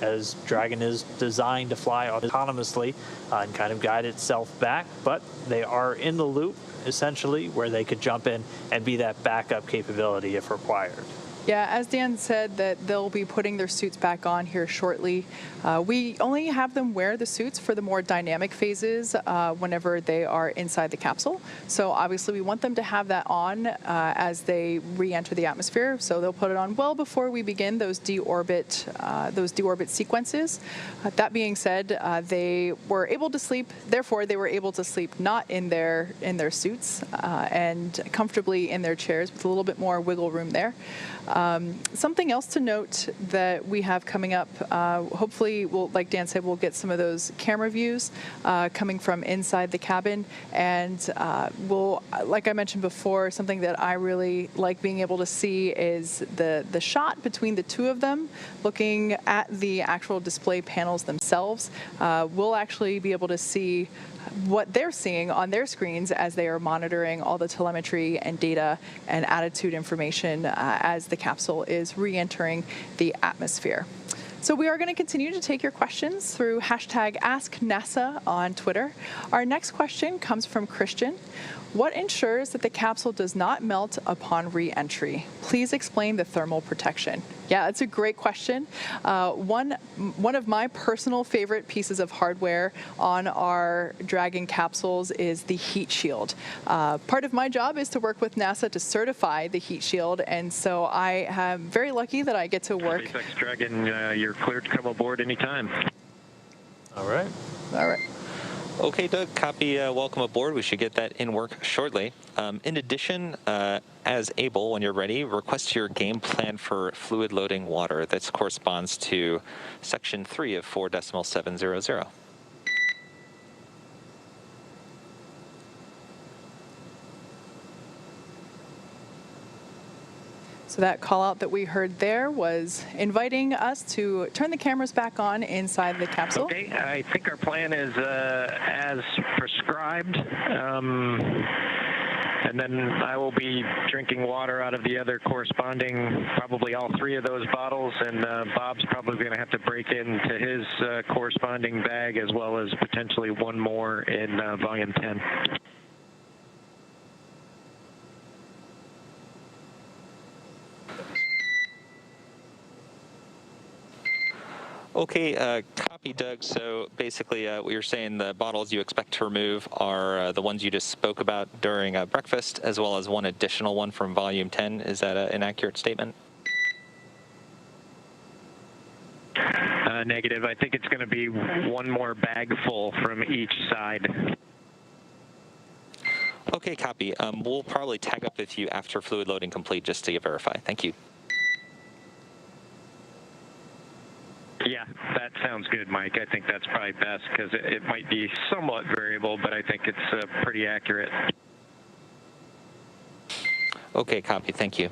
as Dragon is designed to fly autonomously and kind of guide itself back, but they are in the loop essentially where they could jump in and be that backup capability if required. Yeah, as Dan said, that they'll be putting their suits back on here shortly. We only have them wear the suits for the more dynamic phases whenever they are inside the capsule. So obviously we want them to have that on as they re-enter the atmosphere. So they'll put it on well before we begin those deorbit sequences. That being said, they were able to sleep. Therefore, they were able to sleep not in their suits and comfortably in their chairs with a little bit more wiggle room there. Something else to note that we have coming up, hopefully, like Dan said, we'll get some of those camera views coming from inside the cabin. And we'll, like I mentioned before, something that I really like being able to see is the shot between the two of them looking at the actual display panels themselves. We'll actually be able to see what they're seeing on their screens as they are monitoring all the telemetry and data and attitude information as the capsule is re-entering the atmosphere. So we are going to continue to take your questions through hashtag AskNASA on Twitter. Our next question comes from Christian. What ensures that the capsule does not melt upon re-entry? Please explain the thermal protection. Yeah, that's a great question. One of my personal favorite pieces of hardware on our Dragon capsules is the heat shield. Part of my job is to work with NASA to certify the heat shield, and so I am very lucky that I get to work. SpaceX Dragon, you're cleared to come aboard anytime. All right. All right. Okay, Doug, copy. Welcome aboard. We should get that in work shortly. In addition, as able, when you're ready, request your game plan for fluid loading water. That corresponds to section 3 of 4.700. So that call out that we heard there was inviting us to turn the cameras back on inside the capsule. Okay, I think our plan is as prescribed. And then I will be drinking water out of the other corresponding, probably all 3 of those bottles, and Bob's probably going to have to break into his corresponding bag, as well as potentially one more in volume 10. Okay, copy, Doug. So basically, what you're saying, the bottles you expect to remove are the ones you just spoke about during breakfast, as well as one additional one from volume 10. Is that an accurate statement? negative. I think it's going to be one more bag full from each side. Okay, copy. We'll probably tag up with you after fluid loading complete just to verify. Thank you. Yeah, that sounds good, Mike. I think that's probably best because it might be somewhat variable, but I think it's pretty accurate. Okay, copy. Thank you.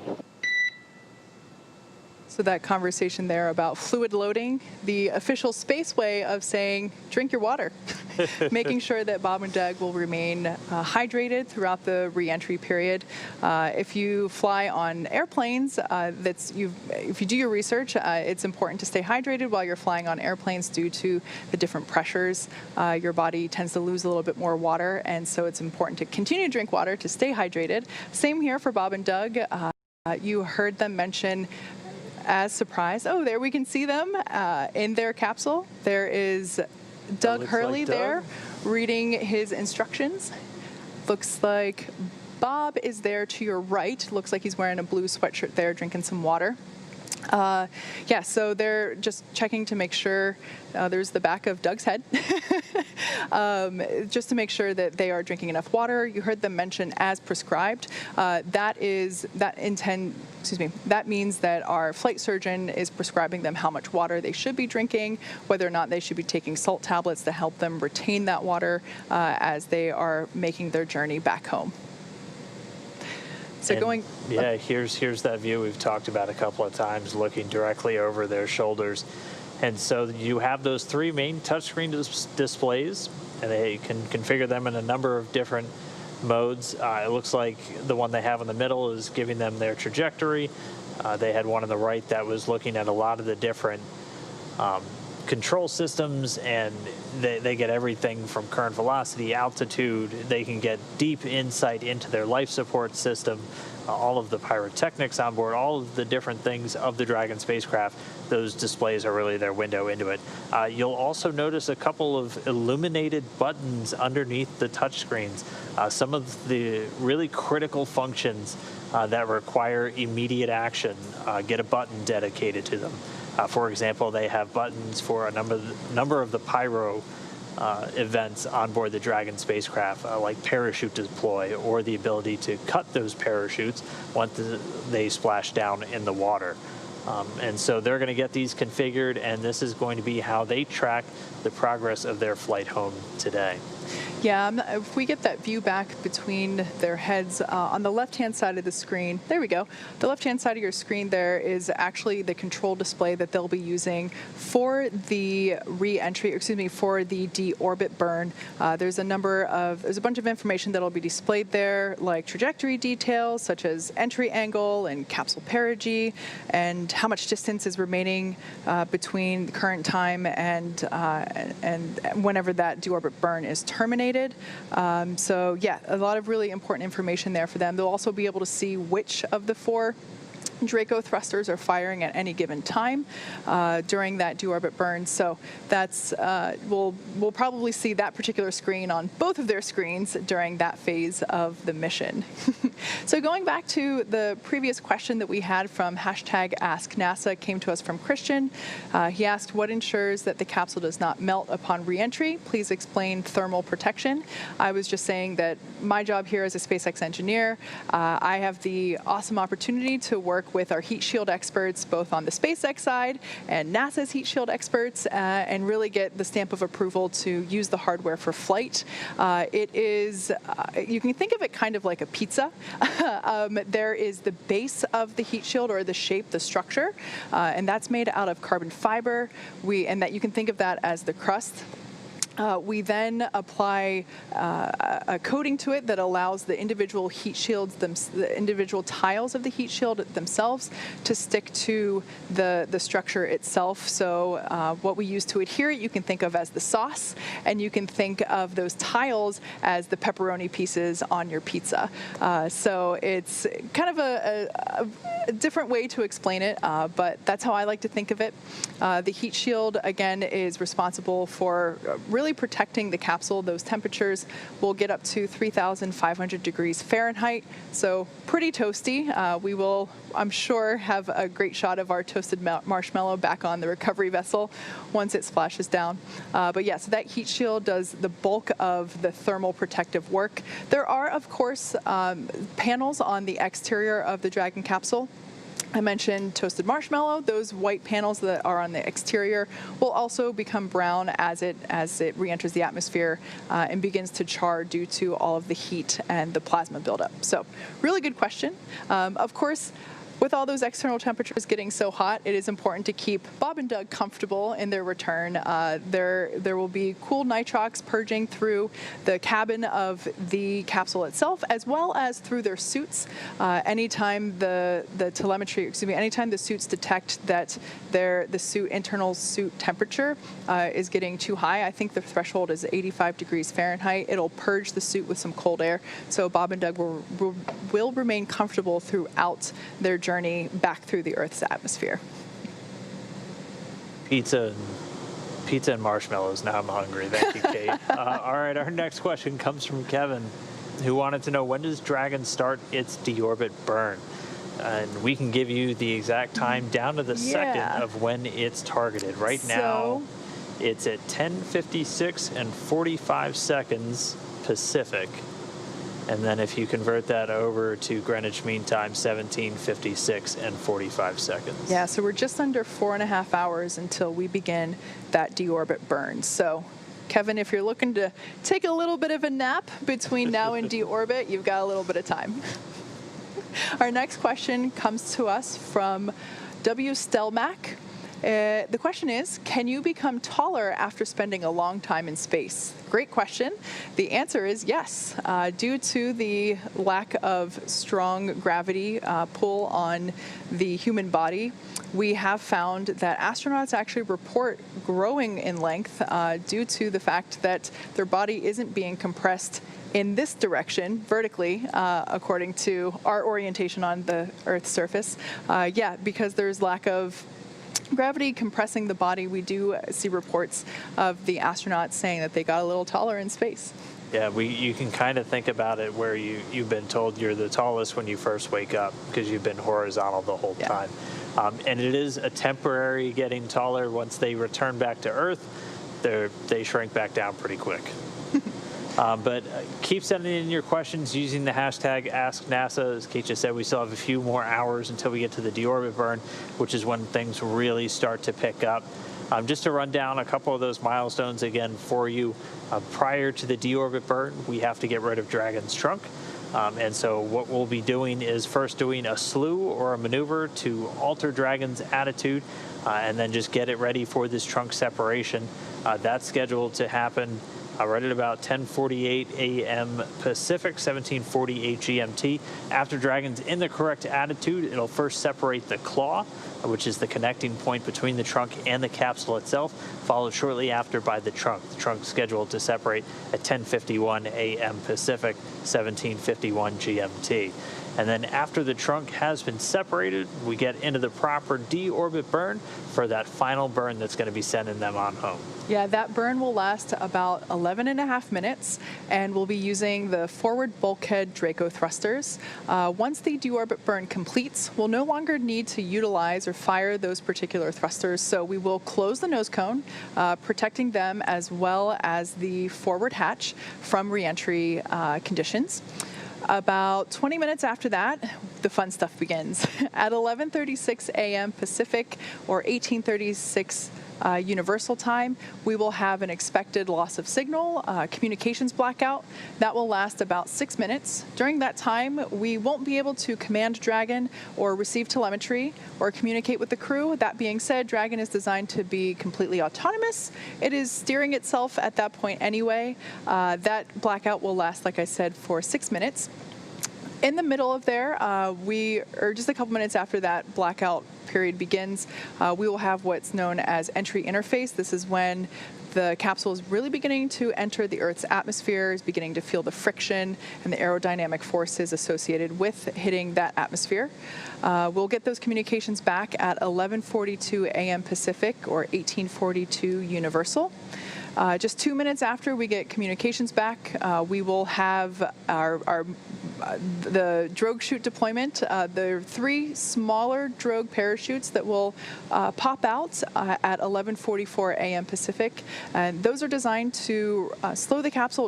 So that conversation there about fluid loading, the official space way of saying drink your water, making sure that Bob and Doug will remain hydrated throughout the re-entry period. If you fly on airplanes, if you do your research, it's important to stay hydrated while you're flying on airplanes due to the different pressures. Your body tends to lose a little bit more water, and so it's important to continue to drink water to stay hydrated. Same here for Bob and Doug. You heard them mention as surprise. Oh, there we can see them in their capsule. There is Doug Hurley there reading his instructions. Looks like Bob is there to your right. Looks like he's wearing a blue sweatshirt there, drinking some water. Yeah, so they're just checking to make sure, there's the back of Doug's head, just to make sure that they are drinking enough water. You heard them mention as prescribed. That means that our flight surgeon is prescribing them how much water they should be drinking, whether or not they should be taking salt tablets to help them retain that water as they are making their journey back home. So here's that view we've talked about a couple of times, looking directly over their shoulders. And so you have those three main touchscreen displays, and they can configure them in a number of different modes. It looks like the one they have in the middle is giving them their trajectory. They had one on the right that was looking at a lot of the different control systems, and they get everything from current velocity, altitude. They can get deep insight into their life support system, all of the pyrotechnics on board, all of the different things of the Dragon spacecraft. Those displays are really their window into it. You'll also notice a couple of illuminated buttons underneath the touchscreens. Some of the really critical functions that require immediate action get a button dedicated to them. For example, they have buttons for a number of the pyro events on board the Dragon spacecraft, like parachute deploy, or the ability to cut those parachutes once they splash down in the water. And so they're going to get these configured, and this is going to be how they track the progress of their flight home today. Yeah, if we get that view back between their heads, on the left-hand side of the screen, there we go. The left-hand side of your screen there is actually the control display that they'll be using for the re-entry, for the deorbit burn. There's a bunch of information that'll be displayed there, like trajectory details, such as entry angle and capsule perigee, and how much distance is remaining between the current time and whenever that deorbit burn is terminated. So yeah, a lot of really important information there for them. They'll also be able to see which of the 4 Draco thrusters are firing at any given time during that deorbit burn. So that's we'll probably see that particular screen on both of their screens during that phase of the mission. So going back to the previous question that we had from #AskNASA, came to us from Christian. He asked, what ensures that the capsule does not melt upon re-entry? Please explain thermal protection. I was just saying that my job here as a SpaceX engineer, I have the awesome opportunity to work with our heat shield experts, both on the SpaceX side and NASA's heat shield experts, and really get the stamp of approval to use the hardware for flight. It is, you can think of it kind of like a pizza. There is the base of the heat shield, or the shape, the structure, and that's made out of carbon fiber. And that you can think of that as the crust. We then apply a coating to it that allows the individual heat shields, the individual tiles of the heat shield themselves, to stick to the structure itself. So what we use to adhere it, you can think of as the sauce, and you can think of those tiles as the pepperoni pieces on your pizza. So it's kind of a different way to explain it, but that's how I like to think of it. The heat shield, again, is responsible for really really protecting the capsule. Those temperatures will get up to 3,500 degrees Fahrenheit, so pretty toasty. We will, I'm sure, have a great shot of our toasted marshmallow back on the recovery vessel once it splashes down. But yeah, so that heat shield does the bulk of the thermal protective work. There are, of course, panels on the exterior of the Dragon capsule. I mentioned toasted marshmallow. Those white panels that are on the exterior will also become brown as it re-enters the atmosphere and begins to char due to all of the heat and the plasma buildup. So really good question. Of course, with all those external temperatures getting so hot, it is important to keep Bob and Doug comfortable in their return. There will be cool nitrox purging through the cabin of the capsule itself, as well as through their suits. Anytime the suits detect that the internal suit temperature is getting too high, I think the threshold is 85 degrees Fahrenheit. It'll purge the suit with some cold air, so Bob and Doug will remain comfortable throughout their journey back through the Earth's atmosphere. Pizza and marshmallows. Now I'm hungry. Thank you, Kate. All right, our next question comes from Kevin, who wanted to know, when does Dragon start its deorbit burn? And we can give you the exact time down to the second of when it's targeted. Right now, it's at 10:56 and 45 seconds Pacific. And then if you convert that over to Greenwich Mean Time, 17:56 and 45 seconds. Yeah, so we're just under 4.5 hours until we begin that deorbit burn. So, Kevin, if you're looking to take a little bit of a nap between now and deorbit, you've got a little bit of time. Our next question comes to us from W. Stelmack. The question is, can you become taller after spending a long time in space? Great question. The answer is yes. Due to the lack of strong gravity pull on the human body, we have found that astronauts actually report growing in length due to the fact that their body isn't being compressed in this direction, vertically, according to our orientation on the Earth's surface. Because there's lack of gravity compressing the body, we do see reports of the astronauts saying that they got a little taller in space. Yeah, you can kind of think about it where you've been told you're the tallest when you first wake up because you've been horizontal the whole time. And it is a temporary getting taller. Once they return back to Earth, they shrink back down pretty quick. But keep sending in your questions using the hashtag AskNASA. As Kate just said, we still have a few more hours until we get to the deorbit burn, which is when things really start to pick up. Just to run down a couple of those milestones again for you, prior to the deorbit burn, we have to get rid of Dragon's trunk. And so what we'll be doing is first doing a slew or a maneuver to alter Dragon's attitude and then just get it ready for this trunk separation. That's scheduled to happen right at about 10:48 a.m. Pacific, 17:48 GMT. After Dragon's in the correct attitude, it'll first separate the claw, which is the connecting point between the trunk and the capsule itself, followed shortly after by the trunk. The trunk's scheduled to separate at 10:51 a.m. Pacific, 17:51 GMT. And then after the trunk has been separated, we get into the proper deorbit burn for that final burn that's going to be sending them on home. Yeah, that burn will last about 11.5 minutes, and we'll be using the forward bulkhead Draco thrusters. Once the deorbit burn completes, we'll no longer need to utilize or fire those particular thrusters, so we will close the nose cone, protecting them as well as the forward hatch from reentry conditions. About 20 minutes after that, the fun stuff begins. At 11:36 a.m. Pacific or 18:36 Universal Time, we will have an expected loss of signal, communications blackout. That will last about 6 minutes. During that time, we won't be able to command Dragon or receive telemetry or communicate with the crew. That being said, Dragon is designed to be completely autonomous. It is steering itself at that point anyway. That blackout will last, like I said, for 6 minutes. In the middle of there, or just a couple minutes after that blackout period begins, we will have what's known as entry interface. This is when the capsule is really beginning to enter the Earth's atmosphere, is beginning to feel the friction and the aerodynamic forces associated with hitting that atmosphere. We'll get those communications back at 11:42 a.m. Pacific or 18:42 Universal. Just 2 minutes after we get communications back, we will have the drogue chute deployment. There are 3 smaller drogue parachutes that will pop out at 11:44 a.m. Pacific, and those are designed to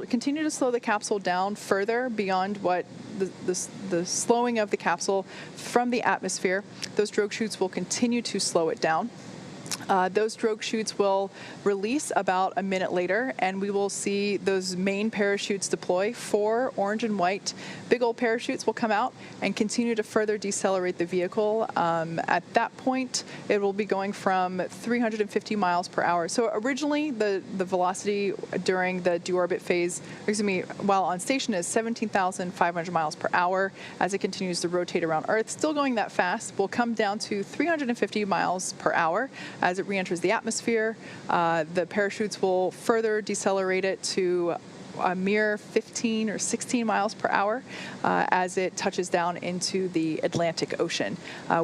continue to slow the capsule down further beyond what the slowing of the capsule from the atmosphere. Those drogue chutes will continue to slow it down. Those drogue chutes will release about a minute later, and we will see those main parachutes deploy. 4 orange and white big old parachutes will come out and continue to further decelerate the vehicle. At that point, it will be going from 350 miles per hour. So originally, the velocity during the deorbit phase, while on station, is 17,500 miles per hour. As it continues to rotate around Earth, still going that fast, will come down to 350 miles per hour. As it re-enters the atmosphere, the parachutes will further decelerate it to a mere 15 or 16 miles per hour as it touches down into the Atlantic Ocean.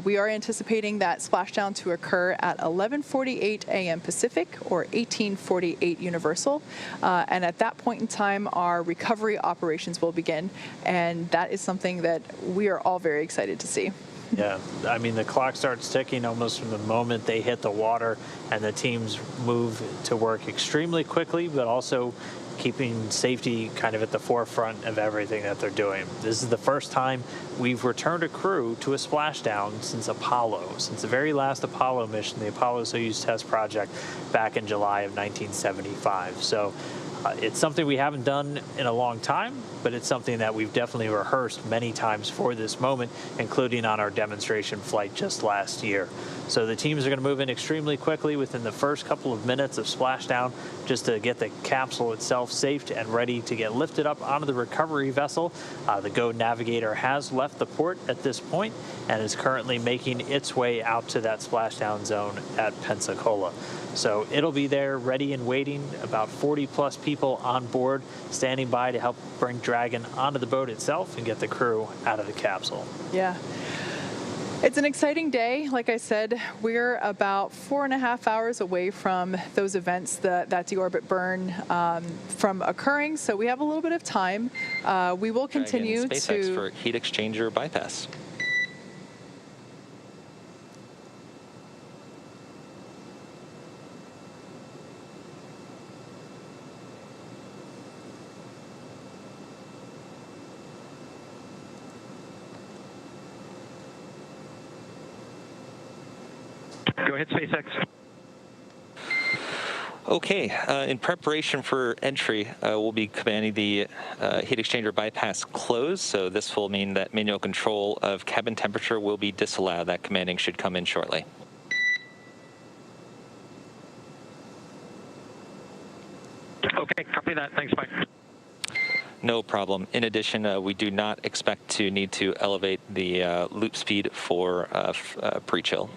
We are anticipating that splashdown to occur at 11:48 a.m. Pacific or 18:48 Universal. And at that point in time, our recovery operations will begin. And that is something that we are all very excited to see. Yeah, I mean, the clock starts ticking almost from the moment they hit the water, and the teams move to work extremely quickly, but also keeping safety kind of at the forefront of everything that they're doing. This is the first time we've returned a crew to a splashdown since Apollo, since the very last Apollo mission, the Apollo-Soyuz test project back in July of 1975. So it's something we haven't done in a long time, but it's something that we've definitely rehearsed many times for this moment, including on our demonstration flight just last year. So the teams are going to move in extremely quickly within the first couple of minutes of splashdown just to get the capsule itself safe and ready to get lifted up onto the recovery vessel. The GO Navigator has left the port at this point and is currently making its way out to that splashdown zone at Pensacola. So it'll be there ready and waiting, about 40+ people on board, standing by to help bring Dragon onto the boat itself and get the crew out of the capsule. Yeah. It's an exciting day. Like I said, we're about 4.5 hours away from those events, that deorbit burn from occurring. So we have a little bit of time. We will continue Dragon, SpaceX for heat exchanger bypass. Go ahead, SpaceX. Okay, in preparation for entry, we'll be commanding the heat exchanger bypass close, so this will mean that manual control of cabin temperature will be disallowed. That commanding should come in shortly. Okay, copy that. Thanks, Mike. No problem. In addition, we do not expect to need to elevate the loop speed for pre-chill.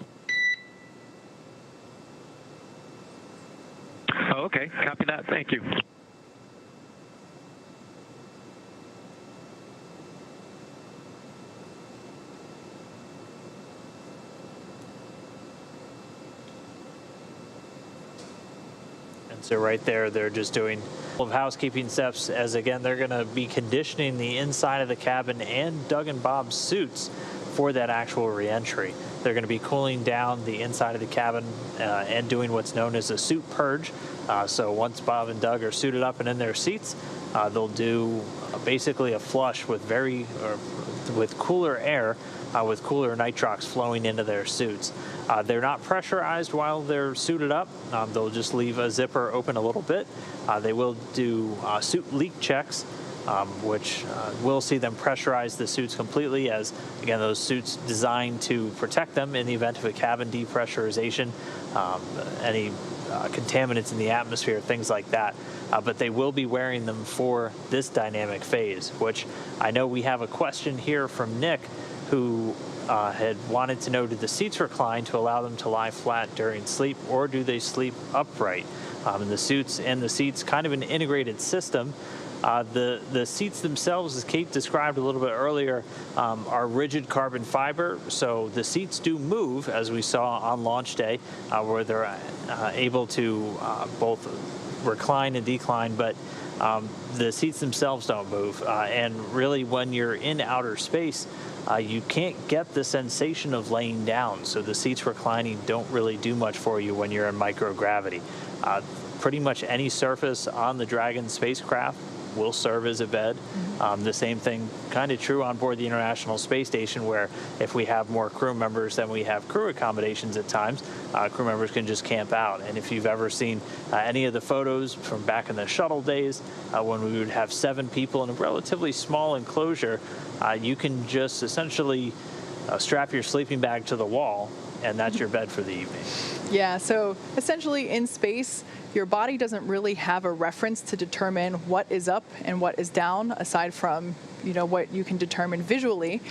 Oh, okay, copy that. Thank you. And so right there, they're just doing of housekeeping steps as, again, they're going to be conditioning the inside of the cabin and Doug and Bob's suits for that actual reentry. They're going to be cooling down the inside of the cabin and doing what's known as a suit purge. So once Bob and Doug are suited up and in their seats, they'll do basically a flush with with cooler air, with cooler nitrox flowing into their suits. They're not pressurized while they're suited up. They'll just leave a zipper open a little bit. They will do suit leak checks, which will see them pressurize the suits completely, as, again, those suits designed to protect them in the event of a cabin depressurization, any contaminants in the atmosphere, things like that. But they will be wearing them for this dynamic phase, which I know we have a question here from Nick, who had wanted to know, do the seats recline to allow them to lie flat during sleep, or do they sleep upright? And the suits and the seats, kind of an integrated system. The seats themselves, as Kate described a little bit earlier, are rigid carbon fiber. So the seats do move, as we saw on launch day, where they're able to both recline and decline, but the seats themselves don't move. And really, when you're in outer space, you can't get the sensation of laying down. So the seats reclining don't really do much for you when you're in microgravity. Pretty much any surface on the Dragon spacecraft will serve as a bed. The same thing kind of true on board the International Space Station, where if we have more crew members than we have crew accommodations at times, crew members can just camp out. And if you've ever seen any of the photos from back in the shuttle days, when we would have 7 people in a relatively small enclosure, you can just essentially strap your sleeping bag to the wall, and that's your bed for the evening. Yeah, so essentially in space, your body doesn't really have a reference to determine what is up and what is down, aside from what you can determine visually.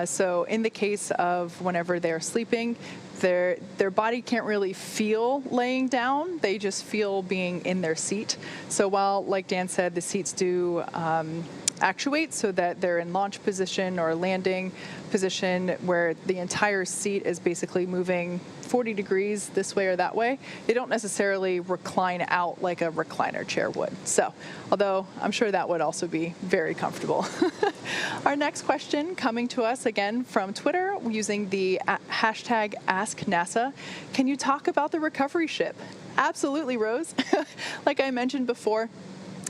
So in the case of whenever they're sleeping, their body can't really feel laying down. They just feel being in their seat. So while, like Dan said, the seats do actuate so that they're in launch position or landing position where the entire seat is basically moving 40 degrees this way or that way, they don't necessarily recline out like a recliner chair would. So, although I'm sure that would also be very comfortable. Our next question coming to us again from Twitter using the hashtag #AskNASA. Can you talk about the recovery ship? Absolutely, Rose. Like I mentioned before,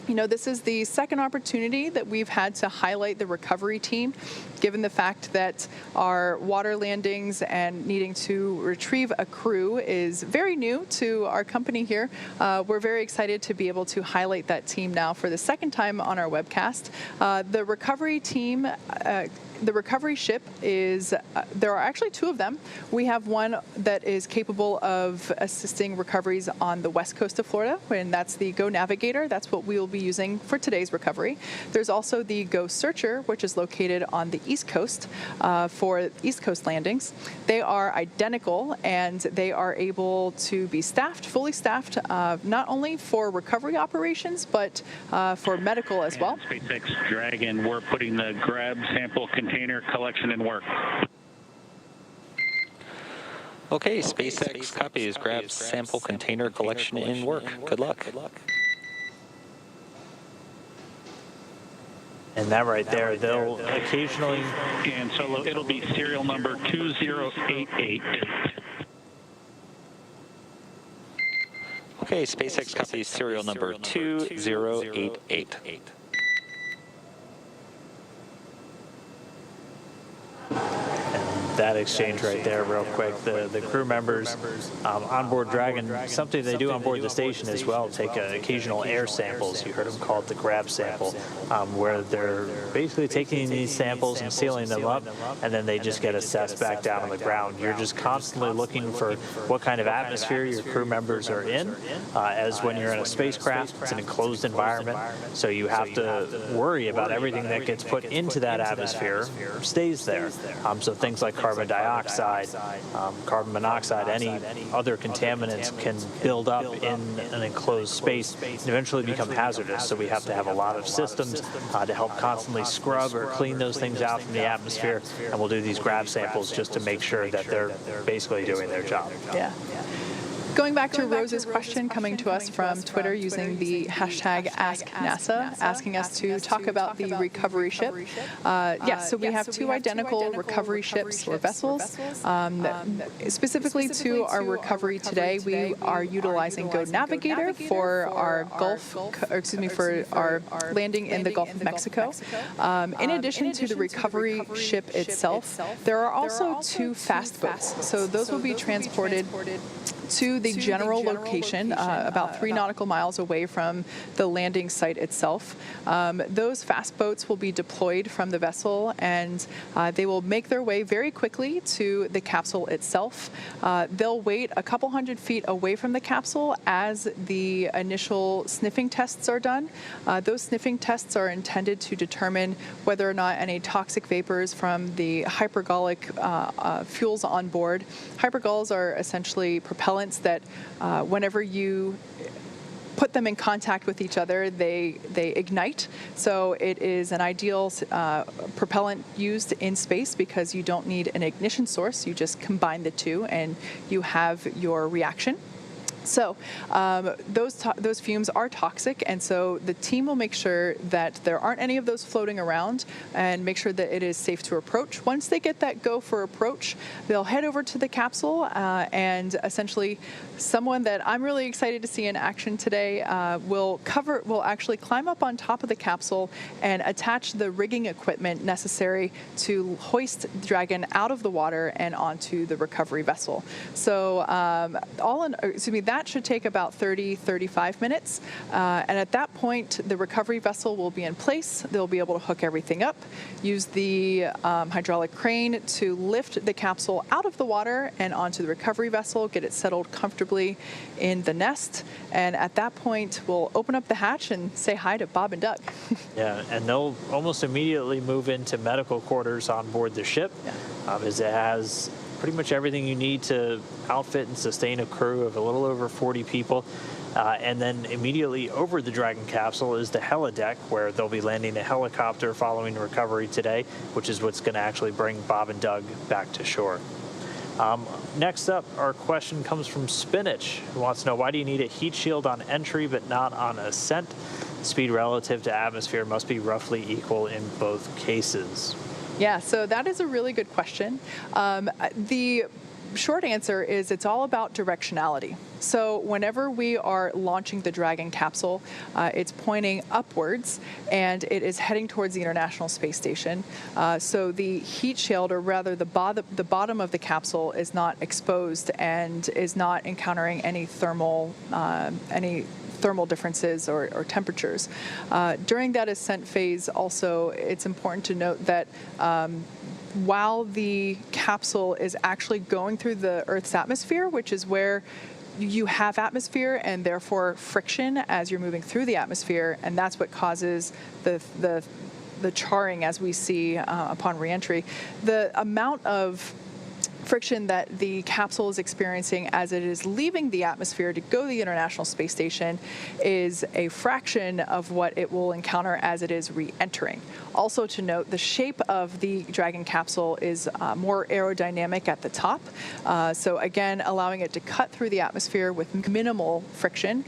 this is the second opportunity that we've had to highlight the recovery team, given the fact that our water landings and needing to retrieve a crew is very new to our company here. We're very excited to be able to highlight that team now for the second time on our webcast. The recovery team, the recovery ship is, there are actually 2 of them. We have one that is capable of assisting recoveries on the west coast of Florida, and that's the Go Navigator. That's what we will be using for today's recovery. There's also the Go Searcher, which is located on the east coast for east coast landings. They are identical, and they are able to be staffed, fully staffed, not only for recovery operations, but for medical as well. SpaceX Dragon, we're putting the grab sample container collection in work. Okay, SpaceX copies. Grab sample container collection in work. Good luck. And that right there, they'll occasionally... And so it'll be serial number 2088. Okay, SpaceX copies serial number 2088. That exchange right there real quick. The crew members on board Dragon, something they do on board the station as well, take occasional air samples. You heard them call it the grab sample, where they're basically taking these samples and sealing them up, and then they just get assessed back down on the ground. You're just constantly looking for what kind of atmosphere your crew members are in. As when you're in a spacecraft, it's an enclosed environment, so you have to worry about everything that gets put into that atmosphere stays there. So things like carbon dioxide, carbon monoxide, any other contaminants can build up in an enclosed space and eventually become hazardous. So we have to have a lot of systems to help constantly scrub or clean those things out from the atmosphere. And we'll do these grab samples just to make sure that they're basically doing their job. Yeah. Going back to Rose's question coming to us from Twitter using the hashtag #AskNASA, asking us to talk about the recovery ship. So we have 2 identical recovery ships or vessels. Specifically to our recovery today, we are utilizing Go Navigator for our for our landing in the Gulf of Mexico. In addition to the recovery ship itself, there are also 2 fast boats. So those will be transported to the general location, about 3 nautical miles away from the landing site itself. Those fast boats will be deployed from the vessel, and they will make their way very quickly to the capsule itself. They'll wait a couple hundred feet away from the capsule as the initial sniffing tests are done. Those sniffing tests are intended to determine whether or not any toxic vapors from the hypergolic fuels on board. Hypergols are essentially propellants that whenever you put them in contact with each other, they ignite. So it is an ideal propellant used in space because you don't need an ignition source. You just combine the 2 and you have your reaction. So those fumes are toxic, and so the team will make sure that there aren't any of those floating around and make sure that it is safe to approach. Once they get that go for approach, they'll head over to the capsule and essentially someone that I'm really excited to see in action today will actually climb up on top of the capsule and attach the rigging equipment necessary to hoist Dragon out of the water and onto the recovery vessel. So that should take about 35 minutes. And at that point, the recovery vessel will be in place. They'll be able to hook everything up, use the hydraulic crane to lift the capsule out of the water and onto the recovery vessel, get it settled comfortably in the nest. And at that point, we'll open up the hatch and say hi to Bob and Doug. Yeah, and they'll almost immediately move into medical quarters on board the ship, as it has pretty much everything you need to outfit and sustain a crew of a little over 40 people. And then immediately over the Dragon capsule is the helideck, where they'll be landing a helicopter following recovery today, which is what's going to actually bring Bob and Doug back to shore. Next up, our question comes from Spinach, who wants to know, why do you need a heat shield on entry but not on ascent? Speed relative to atmosphere must be roughly equal in both cases. Yeah, so that is a really good question. The short answer is it's all about directionality. So whenever we are launching the Dragon capsule, it's pointing upwards and it is heading towards the International Space Station. So the heat shield, or rather the bottom of the capsule, is not exposed and is not encountering any thermal differences or temperatures. During that ascent phase, also, it's important to note that while the capsule is actually going through the Earth's atmosphere, which is where you have atmosphere and therefore friction as you're moving through the atmosphere, and that's what causes the charring as we see upon reentry. The amount of friction that the capsule is experiencing as it is leaving the atmosphere to go to the International Space Station is a fraction of what it will encounter as it is re-entering. Also to note, the shape of the Dragon capsule is more aerodynamic at the top. So again, allowing it to cut through the atmosphere with minimal friction.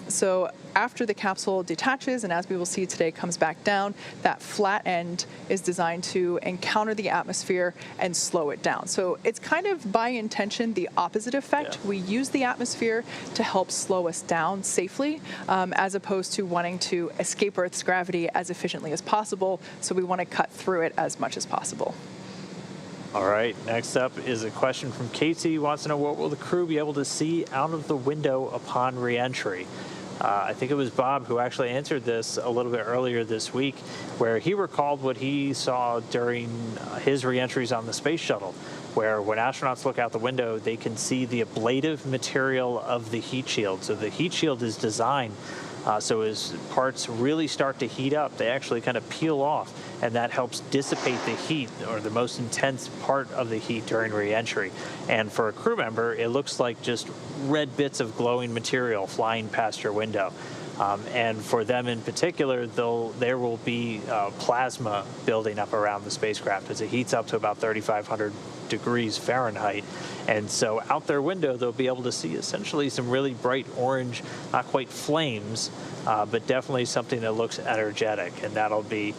So after the capsule detaches, and as we will see today, comes back down, that flat end is designed to encounter the atmosphere and slow it down. So it's kind of by intention the opposite effect. Yeah. We use the atmosphere to help slow us down safely, as opposed to wanting to escape Earth's gravity as efficiently as possible. So we want to cut through it as much as possible. All right, next up is a question from Casey, who wants to know, what will the crew be able to see out of the window upon re-entry? I think it was Bob who actually answered this a little bit earlier this week, where he recalled what he saw during his re-entries on the space shuttle, where when astronauts look out the window, they can see the ablative material of the heat shield. So the heat shield is designed so as parts really start to heat up, they actually kind of peel off, and that helps dissipate the heat, or the most intense part of the heat during re-entry. And for a crew member, it looks like just red bits of glowing material flying past your window. And for them in particular, there will be plasma building up around the spacecraft as it heats up to about 3,500 degrees Fahrenheit. And so out their window, they'll be able to see essentially some really bright orange, not quite flames, but definitely something that looks energetic. And that'll be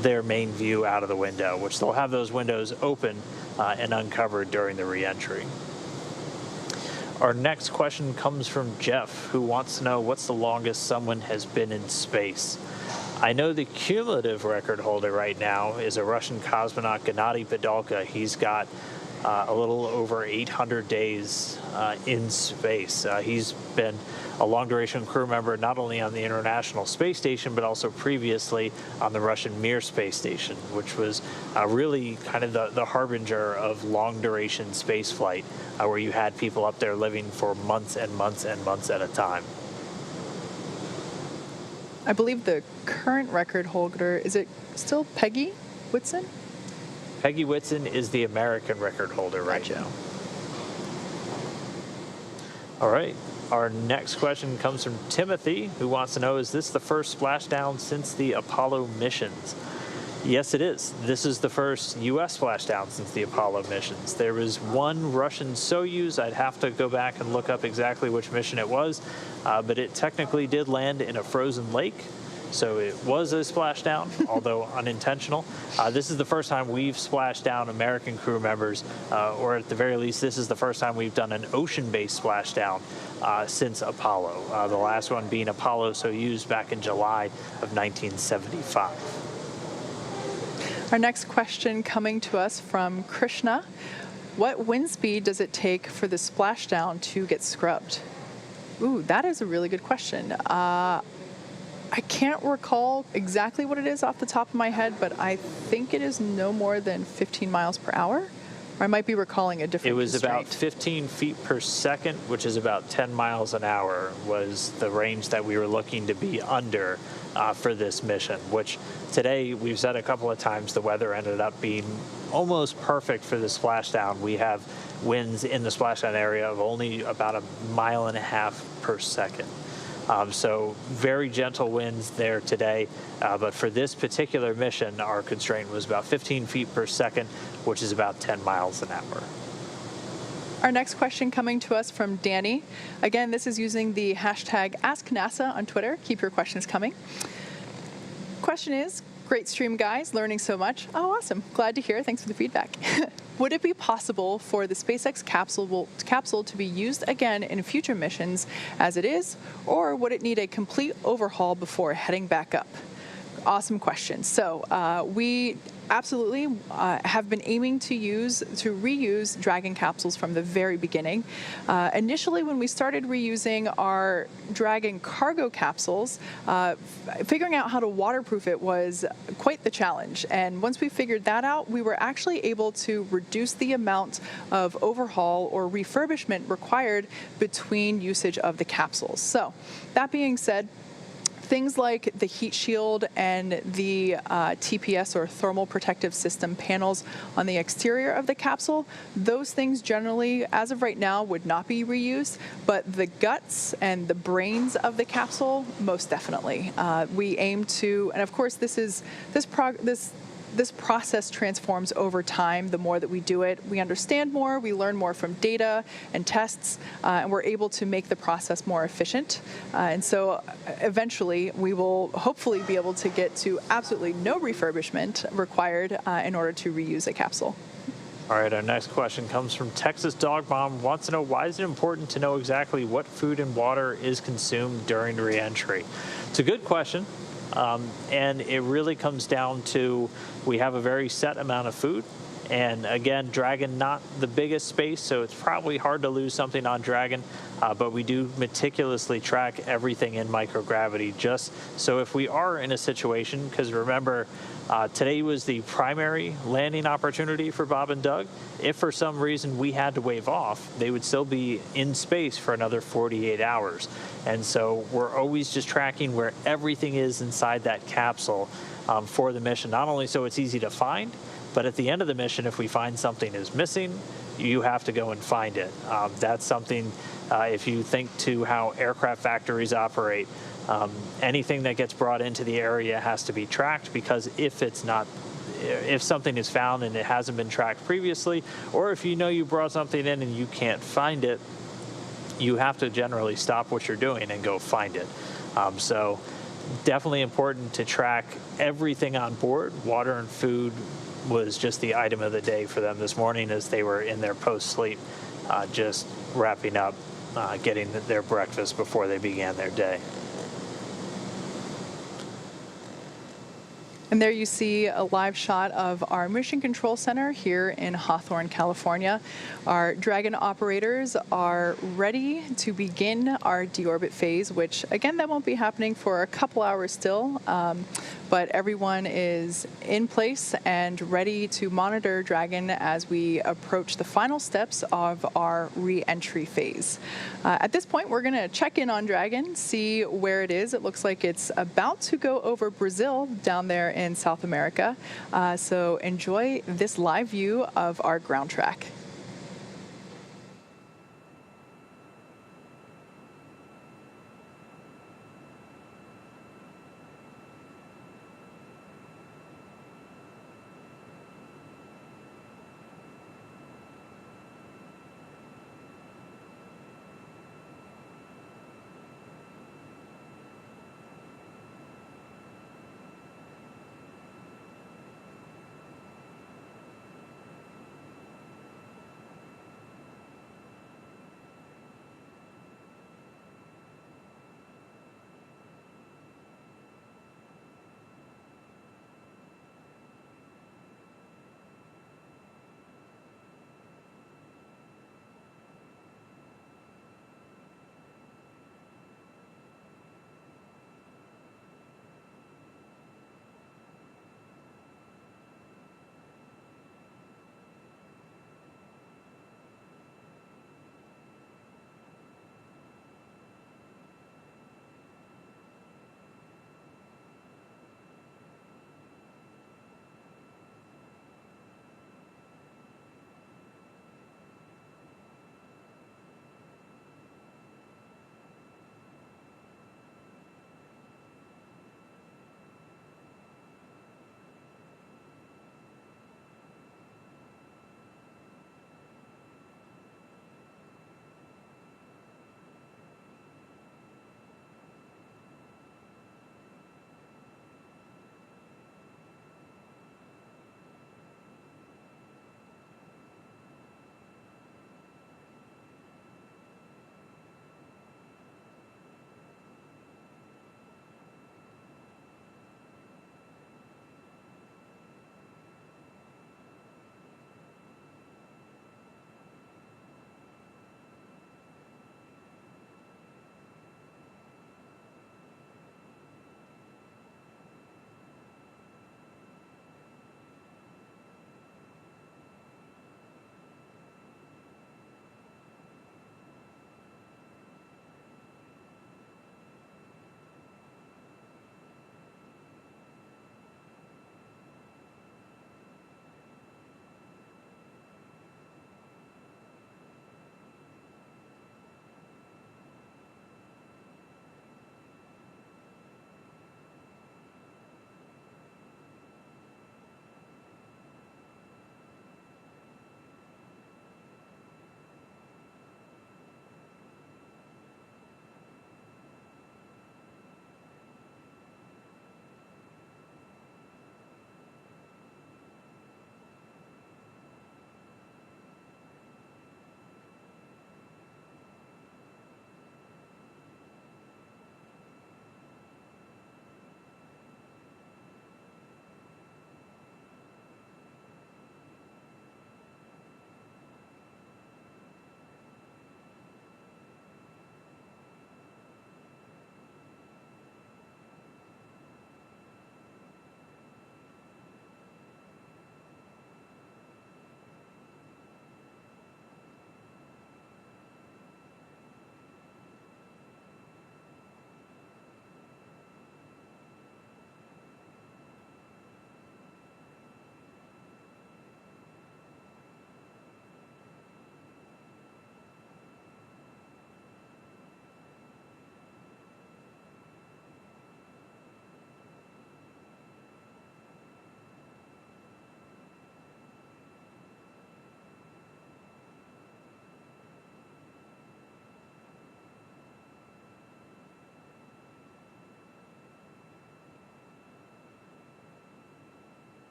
their main view out of the window, which they'll have those windows open and uncovered during the re-entry. Our next question comes from Jeff, who wants to know, what's the longest someone has been in space? I know the cumulative record holder right now is a Russian cosmonaut, Gennady Padalka. He's got a little over 800 days in space. He's been a long-duration crew member not only on the International Space Station, but also previously on the Russian Mir space station, which was really kind of the harbinger of long-duration space flight, where you had people up there living for months and months and months at a time. I believe the current record holder, is it still Peggy Whitson? Peggy Whitson is the American record holder right now. All right. Our next question comes from Timothy, who wants to know, is this the first splashdown since the Apollo missions? Yes, it is. This is the first U.S. splashdown since the Apollo missions. There was one Russian Soyuz. I'd have to go back and look up exactly which mission it was, but it technically did land in a frozen lake. So it was a splashdown, although unintentional. This is the first time we've splashed down American crew members, or at the very least, this is the first time we've done an ocean-based splashdown since Apollo. The last one being Apollo Soyuz back in July of 1975. Our next question coming to us from Krishna. What wind speed does it take for the splashdown to get scrubbed? Ooh, that is a really good question. I can't recall exactly what it is off the top of my head, but I think it is no more than 15 miles per hour. Or I might be recalling a different It was constraint. about 15 feet per second, which is about 10 miles an hour, was the range that we were looking to be under for this mission, which today we've said a couple of times the weather ended up being almost perfect for the splashdown. We have winds in the splashdown area of only about 1.5 miles per second. So very gentle winds there today, but for this particular mission, our constraint was about 15 feet per second, which is about 10 miles an hour. Our next question coming to us from Danny. Again, this is using the hashtag AskNASA on Twitter. Keep your questions coming. Question is, great stream, guys. Learning so much. Oh, awesome. Glad to hear. Thanks for the feedback. Would it be possible for the SpaceX capsule to be used again in future missions as it is, or would it need a complete overhaul before heading back up? Awesome question. So we absolutely have been aiming to reuse Dragon capsules from the very beginning. Initially, when we started reusing our Dragon cargo capsules, figuring out how to waterproof it was quite the challenge. And once we figured that out, we were actually able to reduce the amount of overhaul or refurbishment required between usage of the capsules. So that being said, things like the heat shield and the TPS or thermal protective system panels on the exterior of the capsule, those things generally, as of right now, would not be reused, but the guts and the brains of the capsule, most definitely. We aim to, and of course this process transforms over time. The more that we do it, we understand more, we learn more from data and tests, and we're able to make the process more efficient. And so eventually, we will hopefully be able to get to absolutely no refurbishment required in order to reuse a capsule. All right, our next question comes from Texas Dog Mom. Wants to know, why is it important to know exactly what food and water is consumed during reentry? It's a good question. And it really comes down to, we have a very set amount of food. And again, Dragon, not the biggest space, so it's probably hard to lose something on Dragon, but we do meticulously track everything in microgravity, just so if we are in a situation, because remember, today was the primary landing opportunity for Bob and Doug. If for some reason we had to wave off, they would still be in space for another 48 hours. And so we're always just tracking where everything is inside that capsule for the mission, not only so it's easy to find, but at the end of the mission, if we find something is missing, you have to go and find it. That's something, if you think to how aircraft factories operate, anything that gets brought into the area has to be tracked, because if something is found and it hasn't been tracked previously, or if you know you brought something in and you can't find it, you have to generally stop what you're doing and go find it. So definitely important to track everything on board. Water and food was just the item of the day for them this morning as they were in their post-sleep, just wrapping up, getting their breakfast before they began their day. And there you see a live shot of our Mission Control Center here in Hawthorne, California. Our Dragon operators are ready to begin our deorbit phase, which, again, that won't be happening for a couple hours still. But everyone is in place and ready to monitor Dragon as we approach the final steps of our re-entry phase. At this point, we're going to check in on Dragon, see where it is. It looks like it's about to go over Brazil down there in South America. So enjoy this live view of our ground track.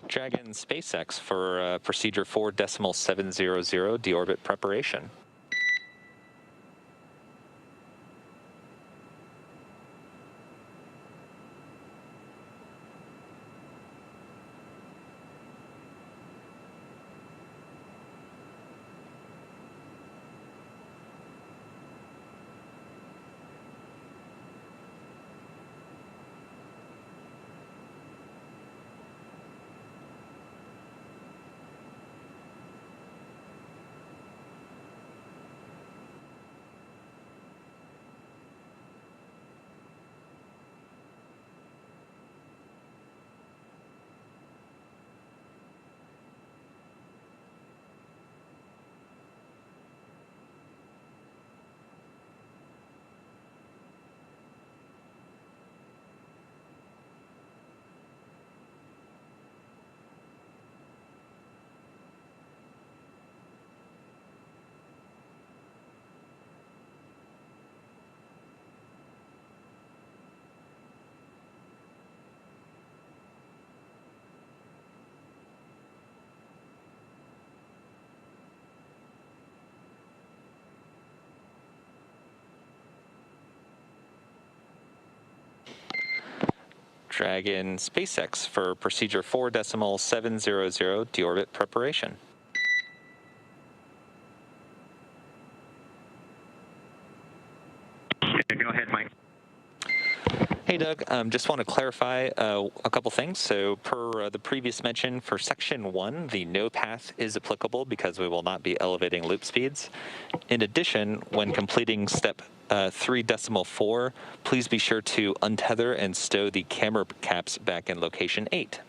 Dragon SpaceX for procedure 4.700 deorbit preparation. Dragon SpaceX for procedure 4.700 deorbit preparation. Go ahead, Mike. Hey, Doug. Just want to clarify a couple things. So per the previous mention, for Section 1, the no path is applicable because we will not be elevating loop speeds. In addition, when completing step 3.4, please be sure to untether and stow the camera caps back in location 8.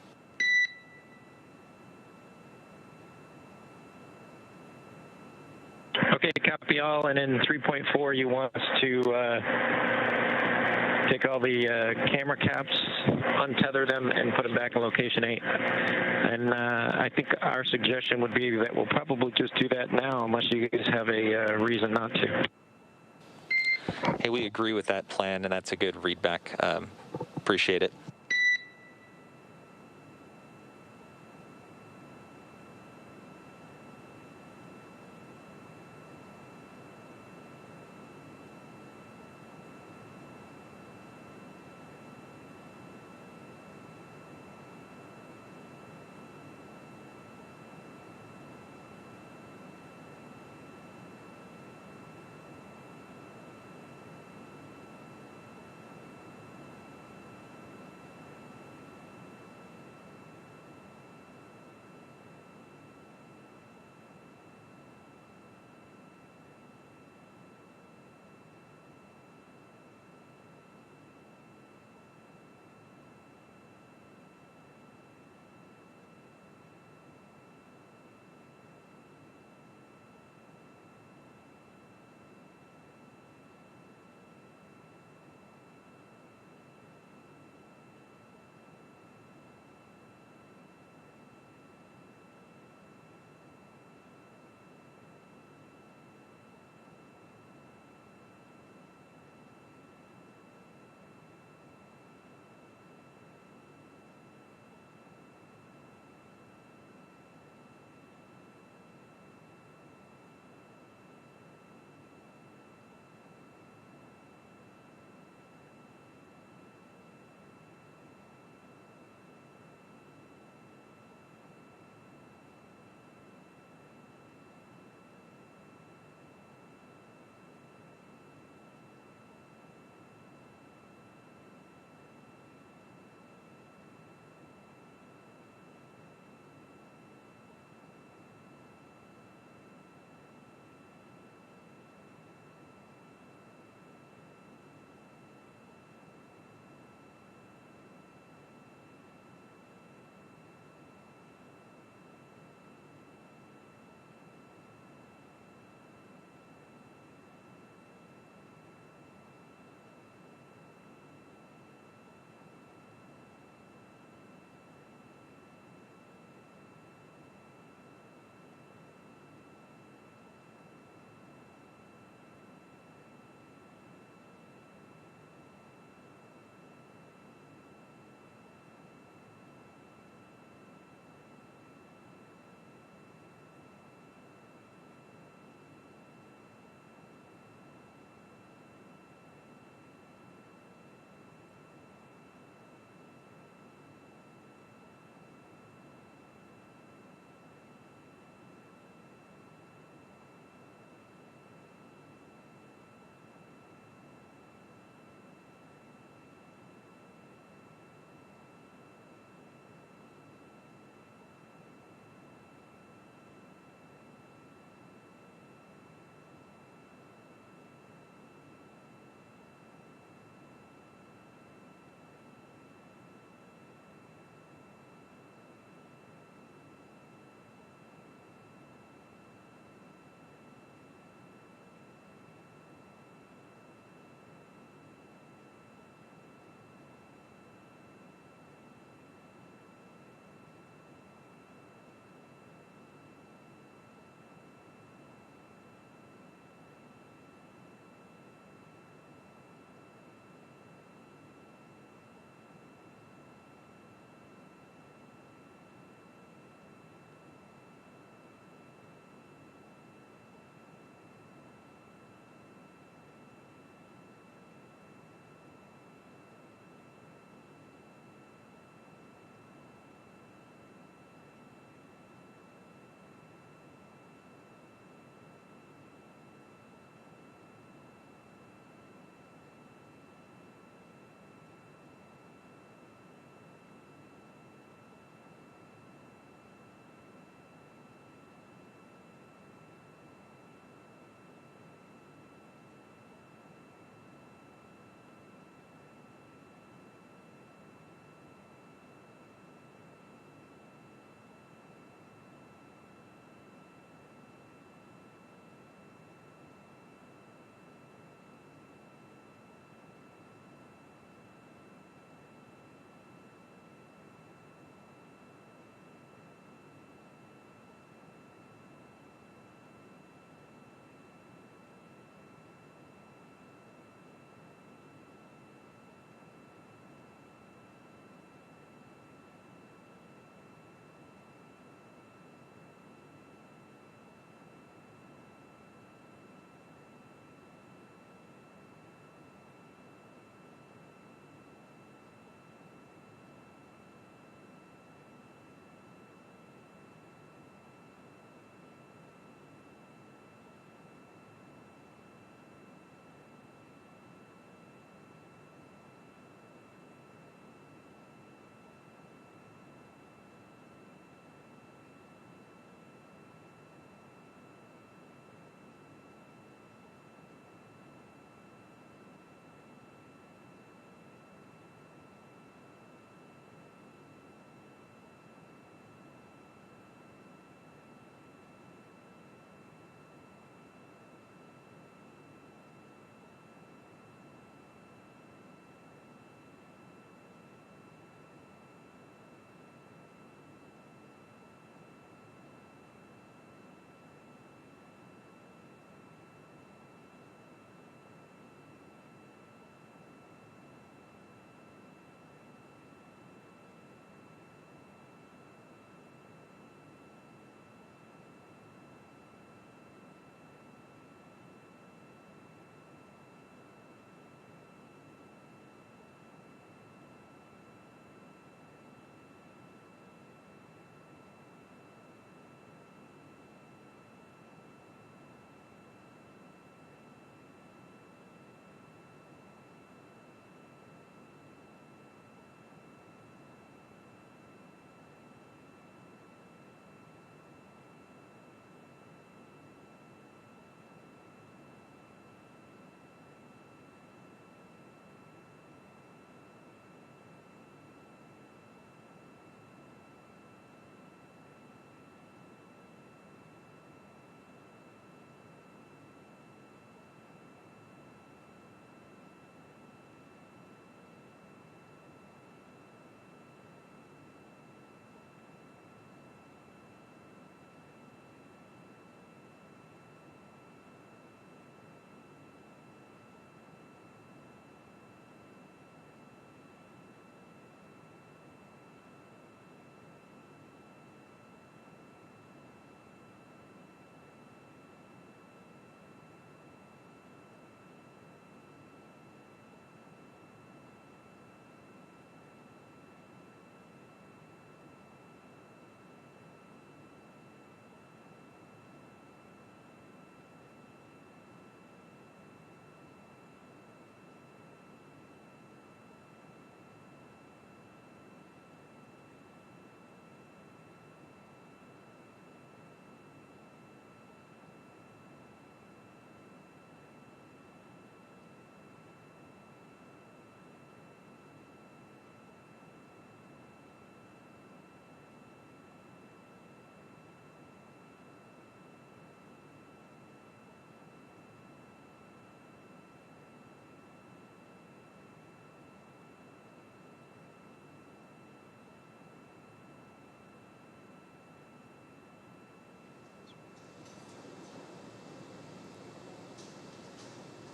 Okay, copy all. And in 3.4, you want us to take all the camera caps, untether them, and put them back in location 8. And I think our suggestion would be that we'll probably just do that now, unless you guys have a reason not to. Hey, we agree with that plan, and that's a good readback. Appreciate it.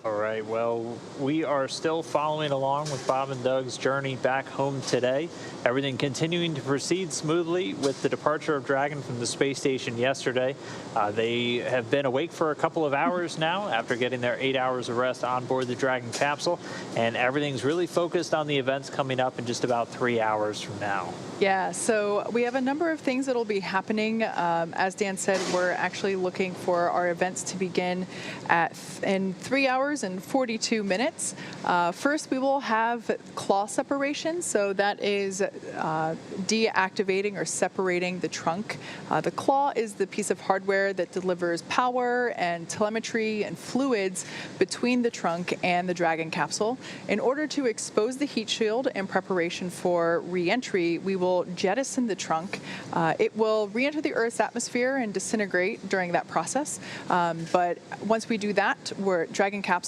All right, well, we are still following along with Bob and Doug's journey back home today. Everything continuing to proceed smoothly with the departure of Dragon from the space station yesterday. They have been awake for a couple of hours now after getting their 8 hours of rest on board the Dragon capsule, and everything's really focused on the events coming up in just about 3 hours from now. Yeah, so we have a number of things that will be happening. As Dan said, we're actually looking for our events to begin in 3 hours and 42 minutes. First, we will have claw separation, so that is deactivating or separating the trunk. The claw is the piece of hardware that delivers power and telemetry and fluids between the trunk and the Dragon capsule. In order to expose the heat shield in preparation for re-entry, we will jettison the trunk. It will re-enter the Earth's atmosphere and disintegrate during that process. But once we do that, Dragon capsule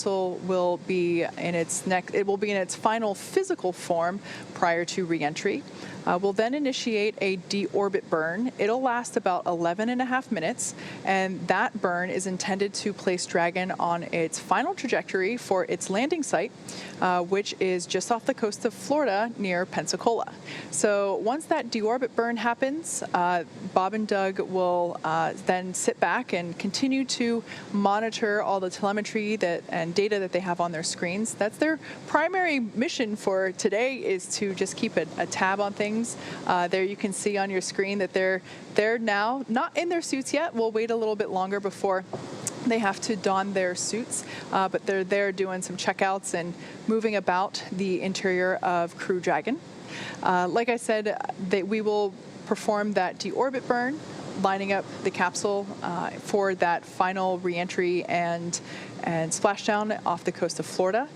will be in its final physical form prior to re-entry. We'll then initiate a deorbit burn. It'll last about 11.5 minutes, and that burn is intended to place Dragon on its final trajectory for its landing site, which is just off the coast of Florida near Pensacola. So once that deorbit burn happens, Bob and Doug will then sit back and continue to monitor all the telemetry and data that they have on their screens. That's their primary mission for today, is to just keep a tab on things. There you can see on your screen that they're now not in their suits yet. We'll wait a little bit longer before they have to don their suits, but they're there doing some checkouts and moving about the interior of Crew Dragon. Like I said, we will perform that deorbit burn, lining up the capsule for that final reentry and splashdown off the coast of Florida.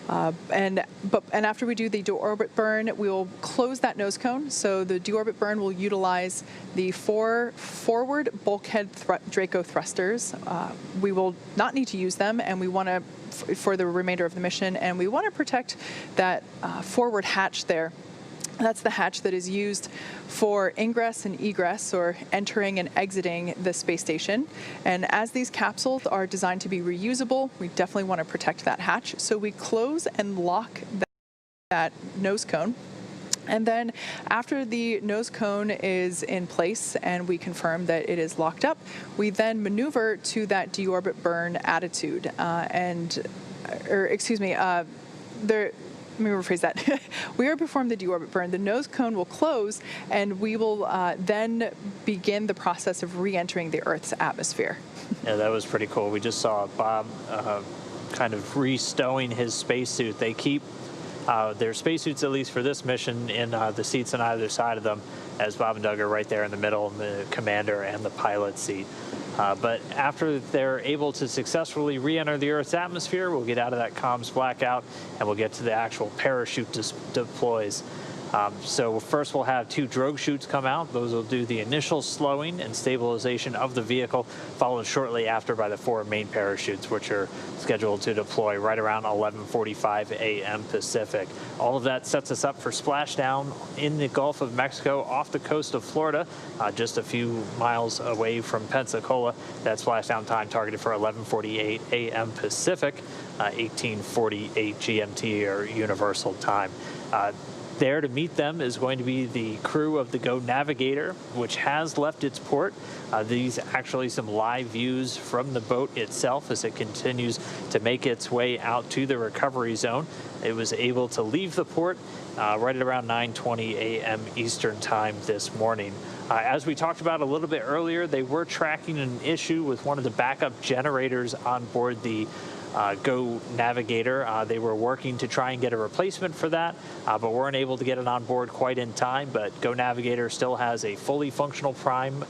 And after we do the deorbit burn, we will close that nose cone. So the deorbit burn will utilize the 4 forward bulkhead Draco thrusters. We will not need to use them, and we want to for the remainder of the mission, and we want to protect that forward hatch there. That's the hatch that is used for ingress and egress, or entering and exiting the space station. And as these capsules are designed to be reusable, we definitely want to protect that hatch. So we close and lock that nose cone. And then after the nose cone is in place and we confirm that it is locked up, we then maneuver to that deorbit burn attitude. Let me rephrase that. We are performing the deorbit burn. The nose cone will close, and we will then begin the process of re-entering the Earth's atmosphere. Yeah, that was pretty cool. We just saw Bob kind of re-stowing his spacesuit. They keep their spacesuits, at least for this mission, in the seats on either side of them, as Bob and Doug are right there in the middle, in the commander and the pilot seat. But after they're able to successfully re-enter the Earth's atmosphere, we'll get out of that comms blackout and we'll get to the actual parachute deploys. So first we'll have 2 drogue chutes come out. Those will do the initial slowing and stabilization of the vehicle, followed shortly after by the 4 main parachutes, which are scheduled to deploy right around 11:45 a.m. Pacific. All of that sets us up for splashdown in the Gulf of Mexico off the coast of Florida, just a few miles away from Pensacola. That splashdown time targeted for 11:48 a.m. Pacific, 18:48 GMT or Universal Time. There to meet them is going to be the crew of the Go Navigator, which has left its port. These actually some live views from the boat itself as it continues to make its way out to the recovery zone. It was able to leave the port right at around 9:20 a.m. Eastern Time this morning. As we talked about a little bit earlier, they were tracking an issue with one of the backup generators on board the Go Navigator. They were working to try and get a replacement for that, but weren't able to get it on board quite in time. But Go Navigator still has a fully functional prime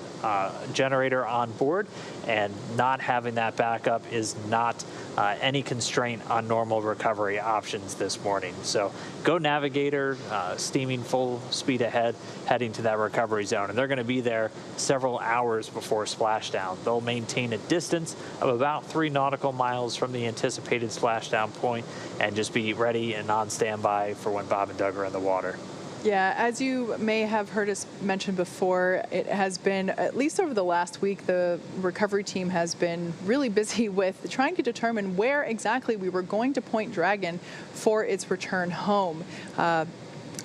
generator on board, and not having that backup is not any constraint on normal recovery options this morning. So Go Navigator steaming full speed ahead, heading to that recovery zone, and they're going to be there several hours before splashdown. They'll maintain a distance of about 3 nautical miles from the anticipated splashdown point and just be ready and on standby for when Bob and Doug are in the water. Yeah, as you may have heard us mention before, it has been, at least over the last week, the recovery team has been really busy with trying to determine where exactly we were going to point Dragon for its return home.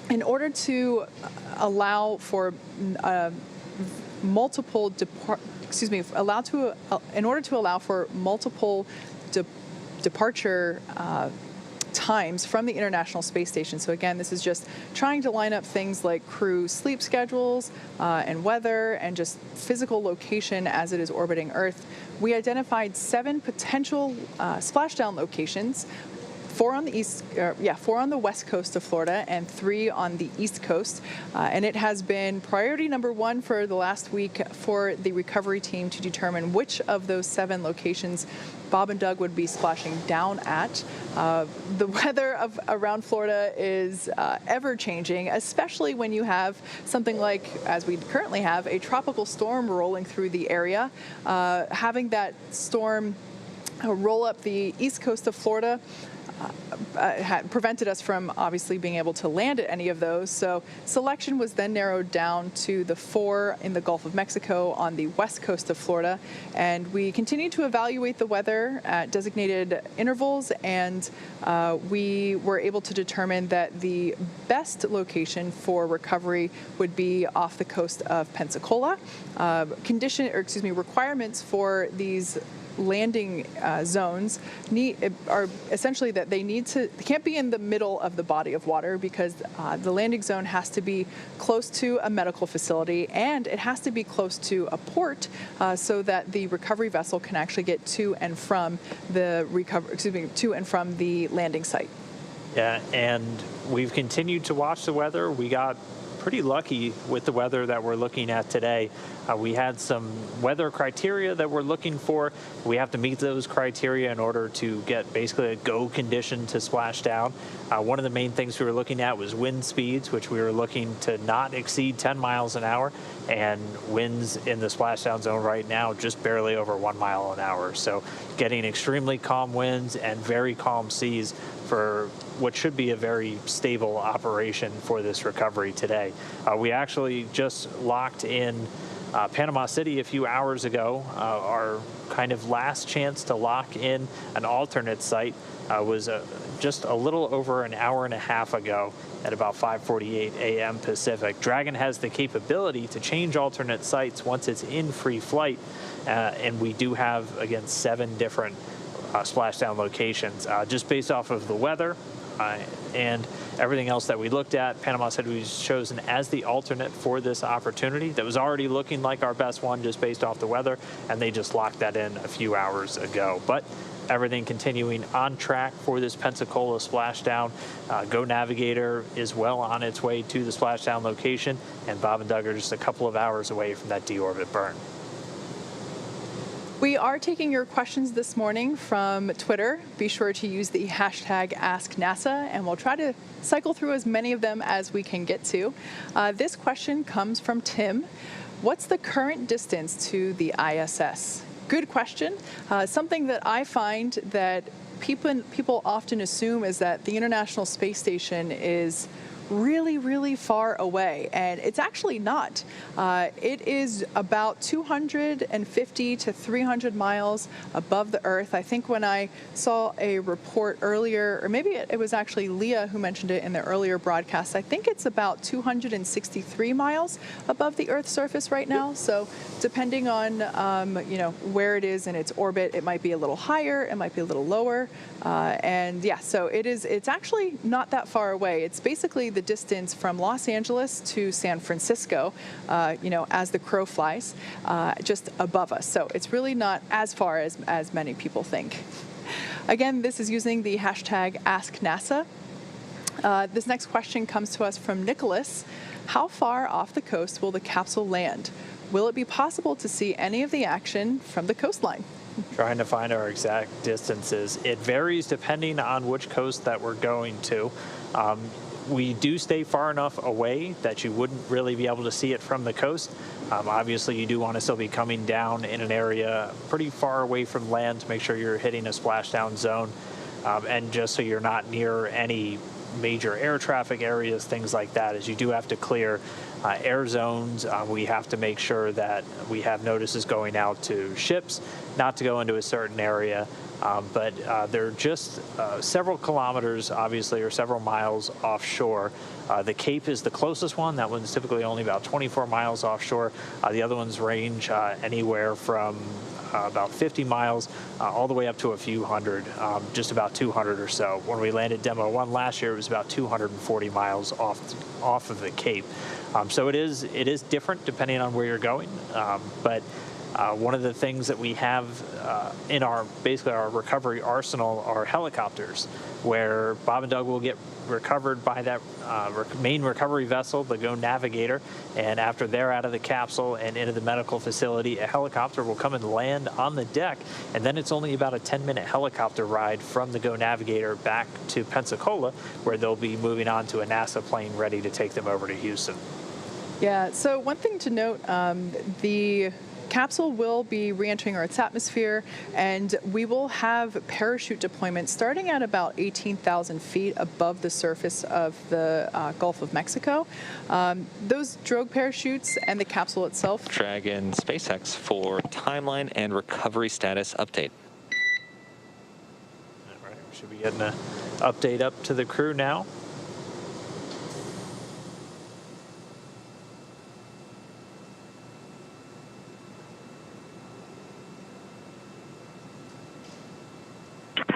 In order to allow for multiple departure times from the International Space Station. So again, this is just trying to line up things like crew sleep schedules and weather and just physical location as it is orbiting Earth. We identified 7 potential splashdown locations. 4 on the west coast of Florida and 3 on the east coast. And it has been priority number 1 for the last week for the recovery team to determine which of those 7 locations Bob and Doug would be splashing down at. The weather around Florida is ever-changing, especially when you have something like, as we currently have, a tropical storm rolling through the area. Having that storm roll up the east coast of Florida had prevented us from obviously being able to land at any of those. So selection was then narrowed down to the 4 in the Gulf of Mexico on the west coast of Florida. And we continue to evaluate the weather at designated intervals, and we were able to determine that the best location for recovery would be off the coast of Pensacola. Requirements for these landing zones are essentially that they can't be in the middle of the body of water, because the landing zone has to be close to a medical facility, and it has to be close to a port so that the recovery vessel can actually get to and from the landing site. Yeah, and we've continued to watch the weather. We got pretty lucky with the weather that we're looking at today. We had some weather criteria that we're looking for. We have to meet those criteria in order to get basically a go condition to splash down. One of the main things we were looking at was wind speeds, which we were looking to not exceed 10 miles an hour, and winds in the splashdown zone right now just barely over 1 mile an hour. So getting extremely calm winds and very calm seas for what should be a very stable operation for this recovery today. We actually just locked in Panama City a few hours ago. Our kind of last chance to lock in an alternate site was just a little over an hour and a half ago at about 5:48 a.m. Pacific. Dragon has the capability to change alternate sites once it's in free flight, and we do have, again, 7 different splashdown locations. Just based off of the weather and everything else that we looked at, Panama City was chosen as the alternate for this opportunity. That was already looking like our best one just based off the weather, and they just locked that in a few hours ago. But everything continuing on track for this Pensacola splashdown. Go Navigator is well on its way to the splashdown location, and Bob and Doug are just a couple of hours away from that deorbit burn. We are taking your questions this morning from Twitter. Be sure to use the hashtag AskNASA, and we'll try to cycle through as many of them as we can get to. This question comes from Tim. What's the current distance to the ISS? Good question. Something that I find that people often assume is that the International Space Station is really, really far away, and it's actually not. It is about 250 to 300 miles above the Earth. I think when I saw a report earlier, or maybe it was actually Leah who mentioned it in the earlier broadcast, I think it's about 263 miles above the Earth's surface right now. So depending on where it is in its orbit, it might be a little higher, it might be a little lower, and yeah, so it's actually not that far away. It's basically the distance from Los Angeles to San Francisco, as the crow flies, just above us. So it's really not as far as many people think. Again, this is using the hashtag AskNASA. This next question comes to us from Nicholas. How far off the coast will the capsule land? Will it be possible to see any of the action from the coastline? Trying to find our exact distances. It varies depending on which coast that we're going to. We do stay far enough away that you wouldn't really be able to see it from the coast. Obviously, you do want to still be coming down in an area pretty far away from land to make sure you're hitting a splashdown zone, and just so you're not near any major air traffic areas, things like that, is you do have to clear air zones. We have to make sure that we have notices going out to ships not to go into a certain area. But they're just several kilometers, obviously, or several miles offshore. The Cape is the closest one. That one's typically only about 24 miles offshore. The other ones range anywhere from about 50 miles all the way up to a few hundred, just about 200 or so. When we landed Demo 1 last year, it was about 240 miles off of the Cape. So it is different depending on where you're going, but one of the things that we have in basically our recovery arsenal are helicopters, where Bob and Doug will get recovered by that main recovery vessel, the Go Navigator, and after they're out of the capsule and into the medical facility, a helicopter will come and land on the deck, and then it's only about a 10-minute helicopter ride from the Go Navigator back to Pensacola, where they'll be moving on to a NASA plane ready to take them over to Houston. Yeah, so one thing to note, the capsule will be re-entering Earth's atmosphere, and we will have parachute deployment starting at about 18,000 feet above the surface of the Gulf of Mexico. Those drogue parachutes and the capsule itself. Dragon SpaceX for timeline and recovery status update. All right, we should be getting an update up to the crew now.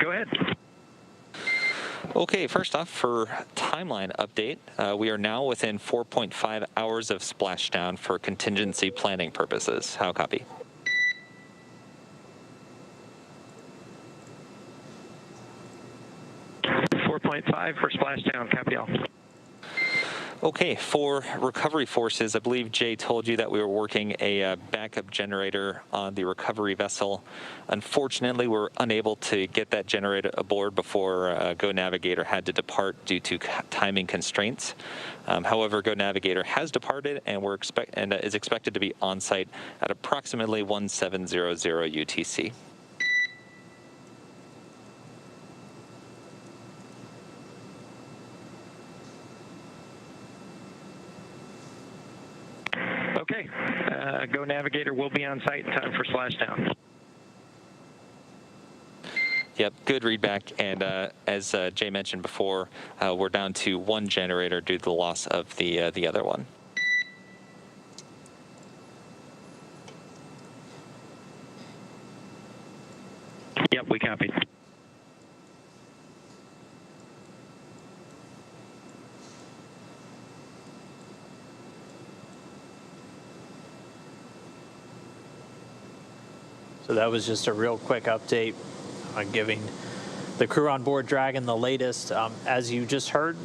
Go ahead. Okay, first off, for timeline update, we are now within 4.5 hours of splashdown for contingency planning purposes. How copy? .5 for splashdown. Copy all. Okay, for recovery forces, I believe Jay told you that we were working a backup generator on the recovery vessel. Unfortunately, we're unable to get that generator aboard before Go Navigator had to depart due to timing constraints. However, Go Navigator has departed and is expected to be on site at approximately 1700 UTC. Okay, Go Navigator will be on site in time for splashdown. Yep, good readback. And as Jay mentioned before, we're down to one generator due to the loss of the other one. Yep, we copied. So that was just a real quick update on giving the crew on board Dragon the latest. As you just heard,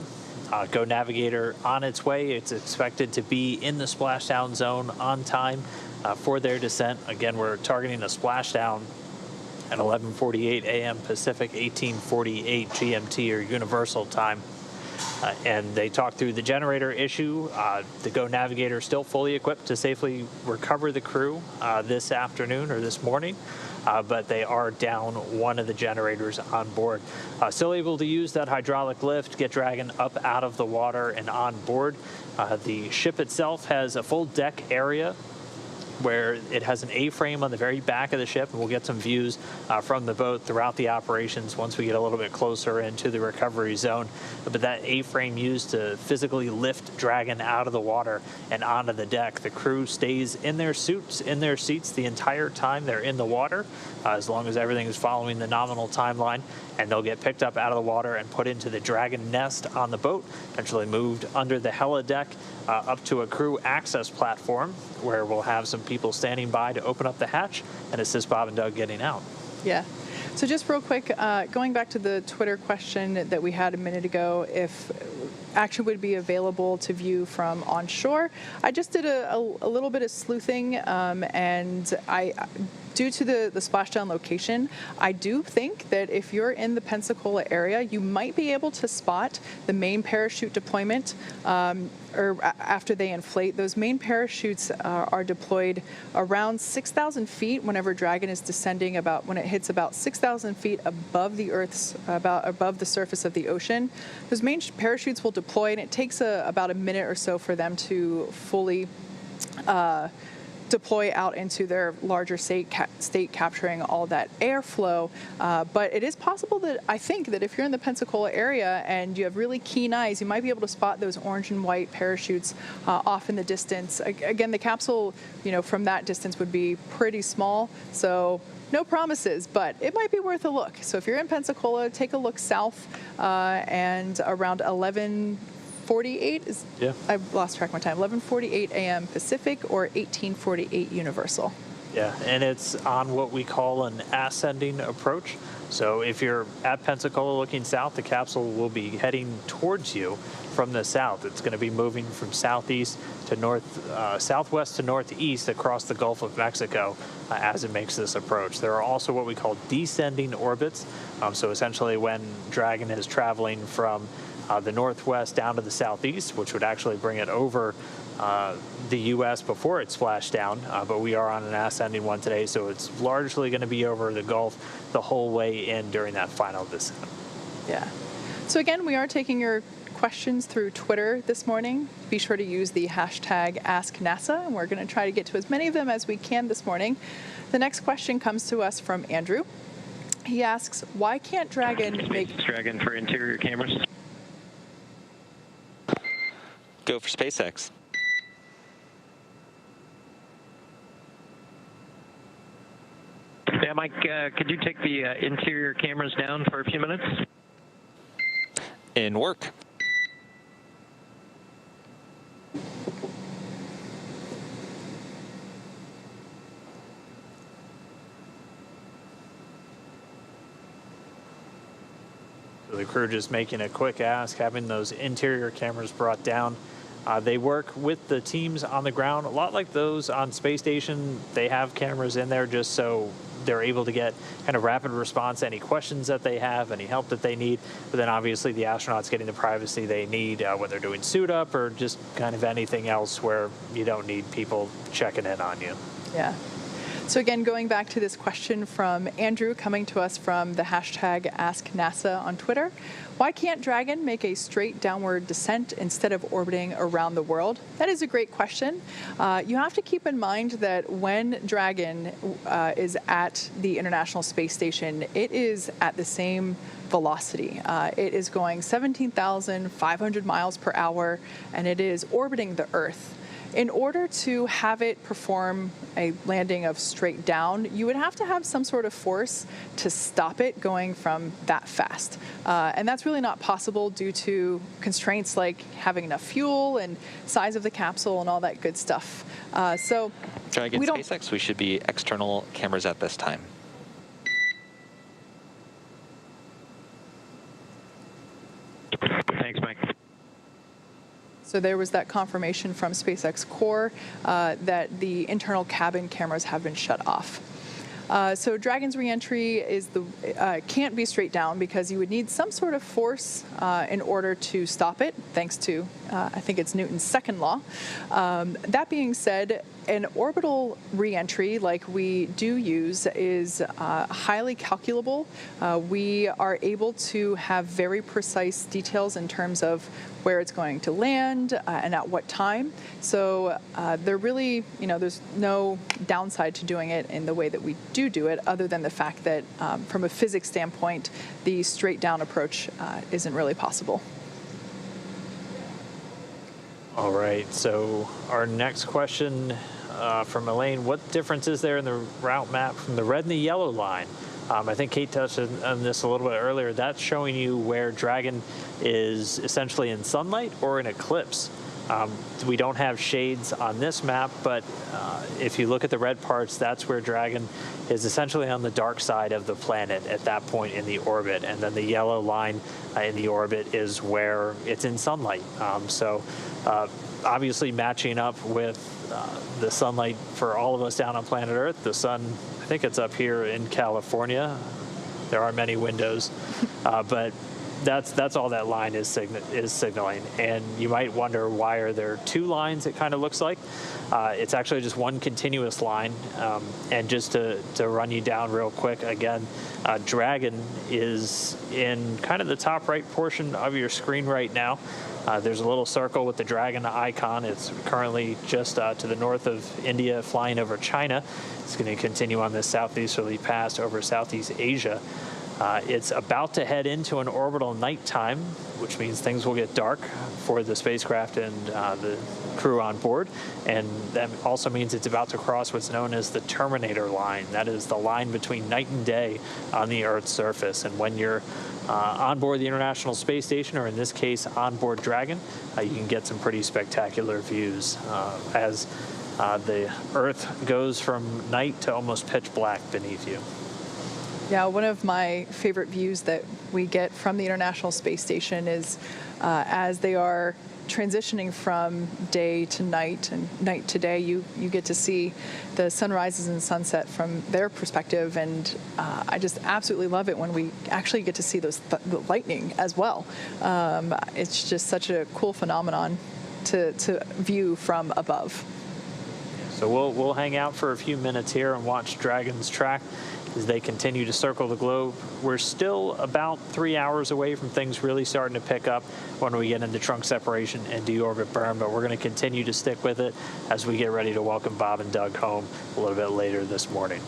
Go Navigator on its way. It's expected to be in the splashdown zone on time for their descent. Again, we're targeting a splashdown at 11:48 a.m. Pacific, 18:48 GMT or Universal Time. And they talked through the generator issue. The Go Navigator is still fully equipped to safely recover the crew this afternoon or this morning, but they are down one of the generators on board. Still able to use that hydraulic lift, get Dragon up out of the water and on board. The ship itself has a full deck area where it has an A-frame on the very back of the ship, and we'll get some views from the boat throughout the operations once we get a little bit closer into the recovery zone. But that A-frame used to physically lift Dragon out of the water and onto the deck. The crew stays in their suits, in their seats the entire time they're in the water, as long as everything is following the nominal timeline, and they'll get picked up out of the water and put into the Dragon nest on the boat, eventually moved under the helideck up to a crew access platform where we'll have some people standing by to open up the hatch and assist Bob and Doug getting out. Yeah. So just real quick, going back to the Twitter question that we had a minute ago, if actually would be available to view from onshore. I just did a little bit of sleuthing, and due to the splashdown location, I do think that if you're in the Pensacola area, you might be able to spot the main parachute deployment, or after they inflate. Those main parachutes are deployed around 6,000 feet whenever Dragon is descending, when it hits about 6,000 feet above the Earth's, above the surface of the ocean. Those main parachutes will deploy, and it takes about a minute or so for them to fully deploy out into their larger state, capturing all that airflow. But it is possible that I think that if you're in the Pensacola area and you have really keen eyes, you might be able to spot those orange and white parachutes off in the distance. Again, the capsule, from that distance would be pretty small, so no promises, but it might be worth a look. So if you're in Pensacola, take a look south, and around 11:48 is, yeah, I've lost track of my time, 11:48 a.m. Pacific or 18:48 Universal. Yeah, and it's on what we call an ascending approach. So if you're at Pensacola looking south, the capsule will be heading towards you from the south. It's going to be moving from southeast to southwest to northeast across the Gulf of Mexico as it makes this approach. There are also what we call descending orbits. So essentially when Dragon is traveling from the northwest down to the southeast, which would actually bring it over the U.S. before it splashed down, but we are on an ascending one today, so it's largely going to be over the Gulf the whole way in during that final descent. Yeah. So again, we are taking your questions through Twitter this morning. Be sure to use the hashtag AskNASA, and we're going to try to get to as many of them as we can this morning. The next question comes to us from Andrew. He asks, why can't Dragon make... Dragon for interior cameras. Go for SpaceX. Yeah, Mike, could you take the interior cameras down for a few minutes? In work. So the crew just making a quick ask, having those interior cameras brought down. They work with the teams on the ground, a lot like those on space station. They have cameras in there just so they're able to get kind of rapid response to any questions that they have, any help that they need. But then obviously the astronauts getting the privacy they need when they're doing suit up or just kind of anything else where you don't need people checking in on you. Yeah. So again, going back to this question from Andrew coming to us from the hashtag AskNASA on Twitter, why can't Dragon make a straight downward descent instead of orbiting around the world? That is a great question. You have to keep in mind that when Dragon is at the International Space Station, it is at the same velocity. It is going 17,500 miles per hour, and it is orbiting the Earth. In order to have it perform a landing of straight down, you would have to have some sort of force to stop it going from that fast. And that's really not possible due to constraints like having enough fuel and size of the capsule and all that good stuff. So Dragon SpaceX, we should be external cameras at this time. Thanks, Mike. So there was that confirmation from SpaceX Core that the internal cabin cameras have been shut off. So Dragon's reentry can't be straight down because you would need some sort of force in order to stop it, thanks to, I think it's Newton's second law. That being said, an orbital reentry like we do use is highly calculable. We are able to have very precise details in terms of where it's going to land and at what time. So there's no downside to doing it in the way that we do it, other than the fact that from a physics standpoint, the straight down approach isn't really possible. All right, so our next question from Elaine, what difference is there in the route map from the red and the yellow line? I think Kate touched on this a little bit earlier. That's showing you where Dragon is essentially in sunlight or in eclipse. We don't have shades on this map, but if you look at the red parts, that's where Dragon is essentially on the dark side of the planet at that point in the orbit. And then the yellow line in the orbit is where it's in sunlight. Obviously matching up with the sunlight for all of us down on planet Earth. The sun, I think it's up here in California. There are many windows, but that's all that line is signaling. And you might wonder, why are there two lines, it kind of looks like. It's actually just one continuous line. And just to run you down real quick again, Dragon is in kind of the top right portion of your screen right now. There's a little circle with the Dragon icon. It's currently just to the north of India, flying over China. It's going to continue on this southeasterly path over Southeast Asia. It's about to head into an orbital nighttime, which means things will get dark for the spacecraft and the crew on board. And that also means it's about to cross what's known as the terminator line. That is the line between night and day on the Earth's surface. And when you're on board the International Space Station, or in this case, on board Dragon, you can get some pretty spectacular views as the Earth goes from night to almost pitch black beneath you. Yeah, one of my favorite views that we get from the International Space Station is as they are transitioning from day to night and night to day, you get to see the sunrises and sunset from their perspective, and I just absolutely love it when we actually get to see the lightning as well. It's just such a cool phenomenon to view from above. So we'll hang out for a few minutes here and watch Dragon's track as they continue to circle the globe. We're still about 3 hours away from things really starting to pick up when we get into trunk separation and deorbit burn, but we're going to continue to stick with it as we get ready to welcome Bob and Doug home a little bit later this morning.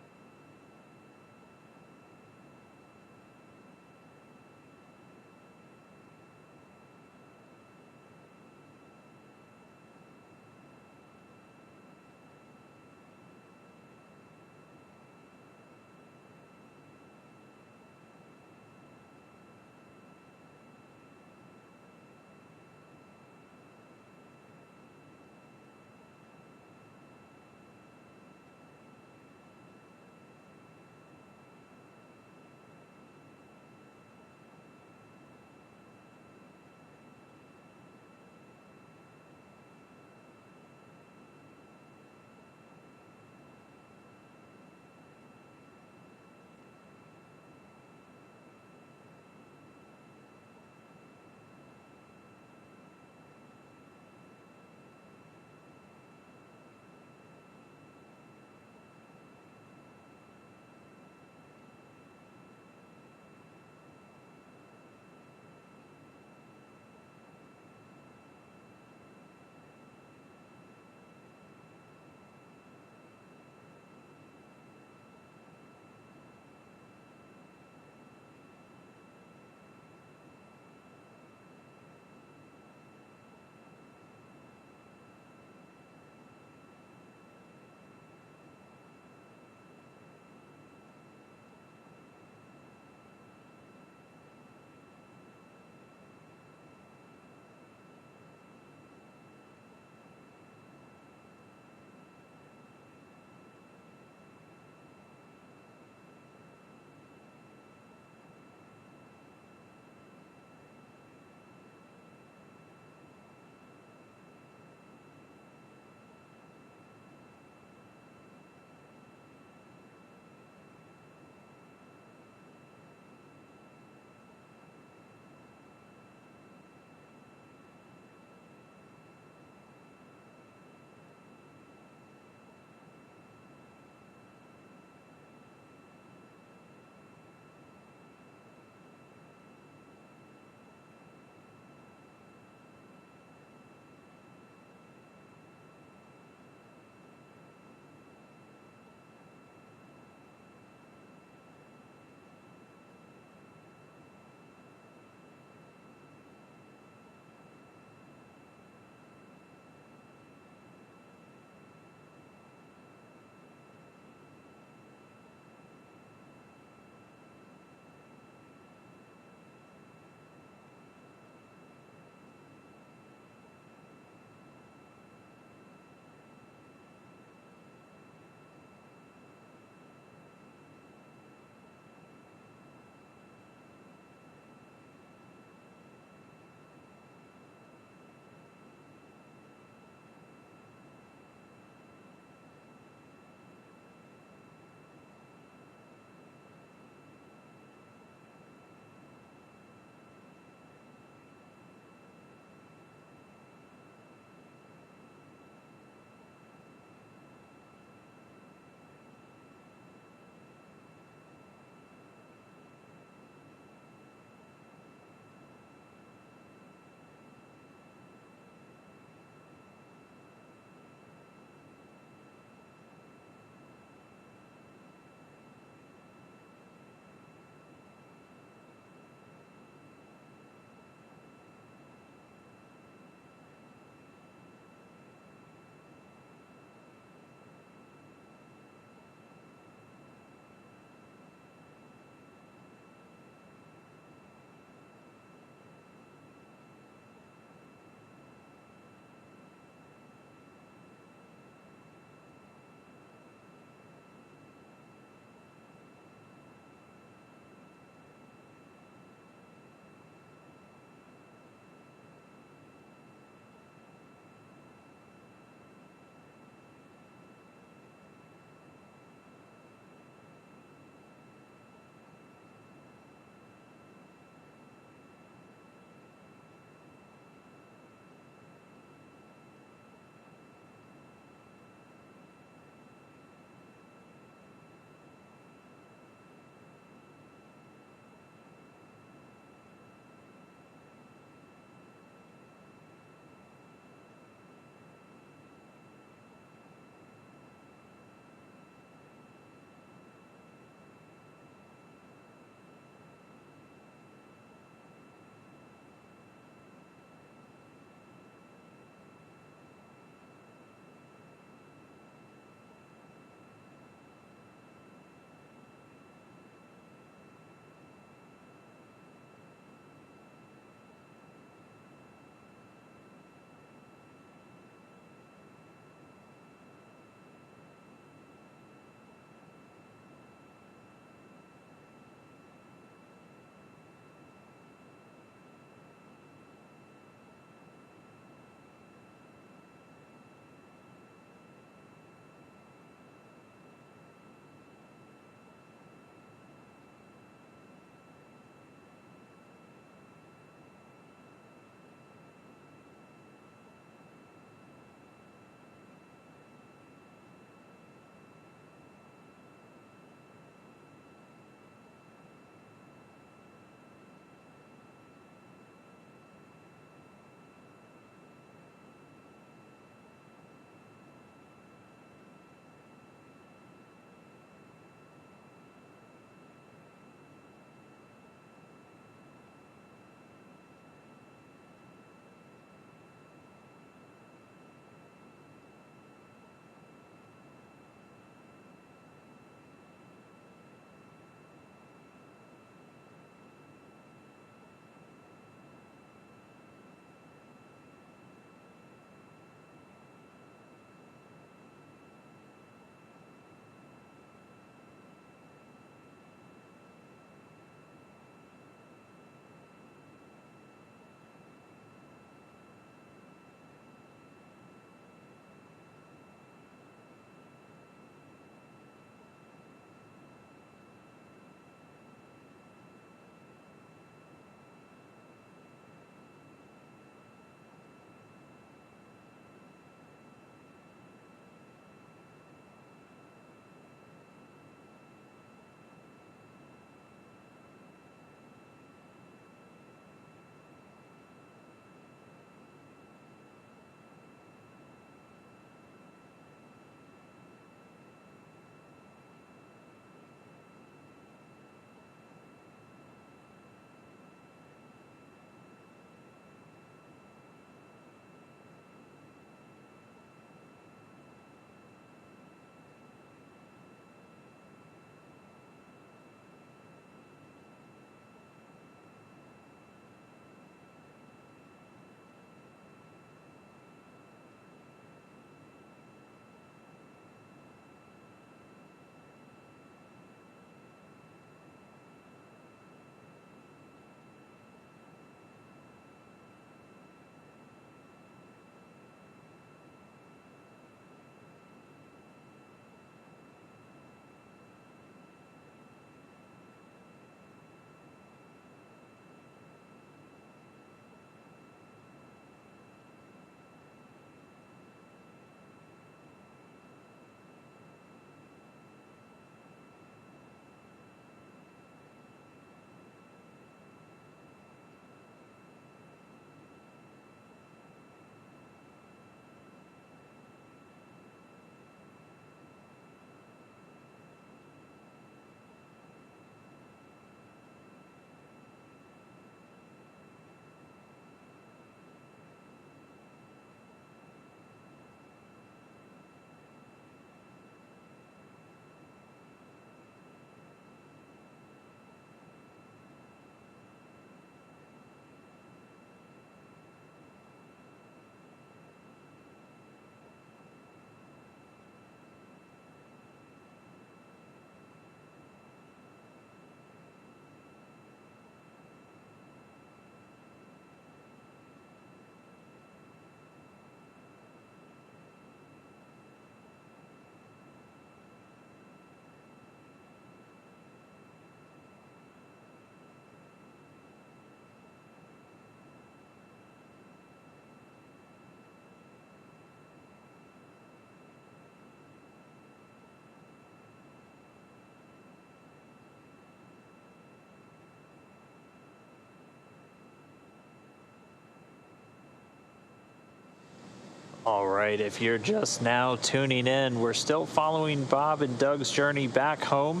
All right, if you're just now tuning in, we're still following Bob and Doug's journey back home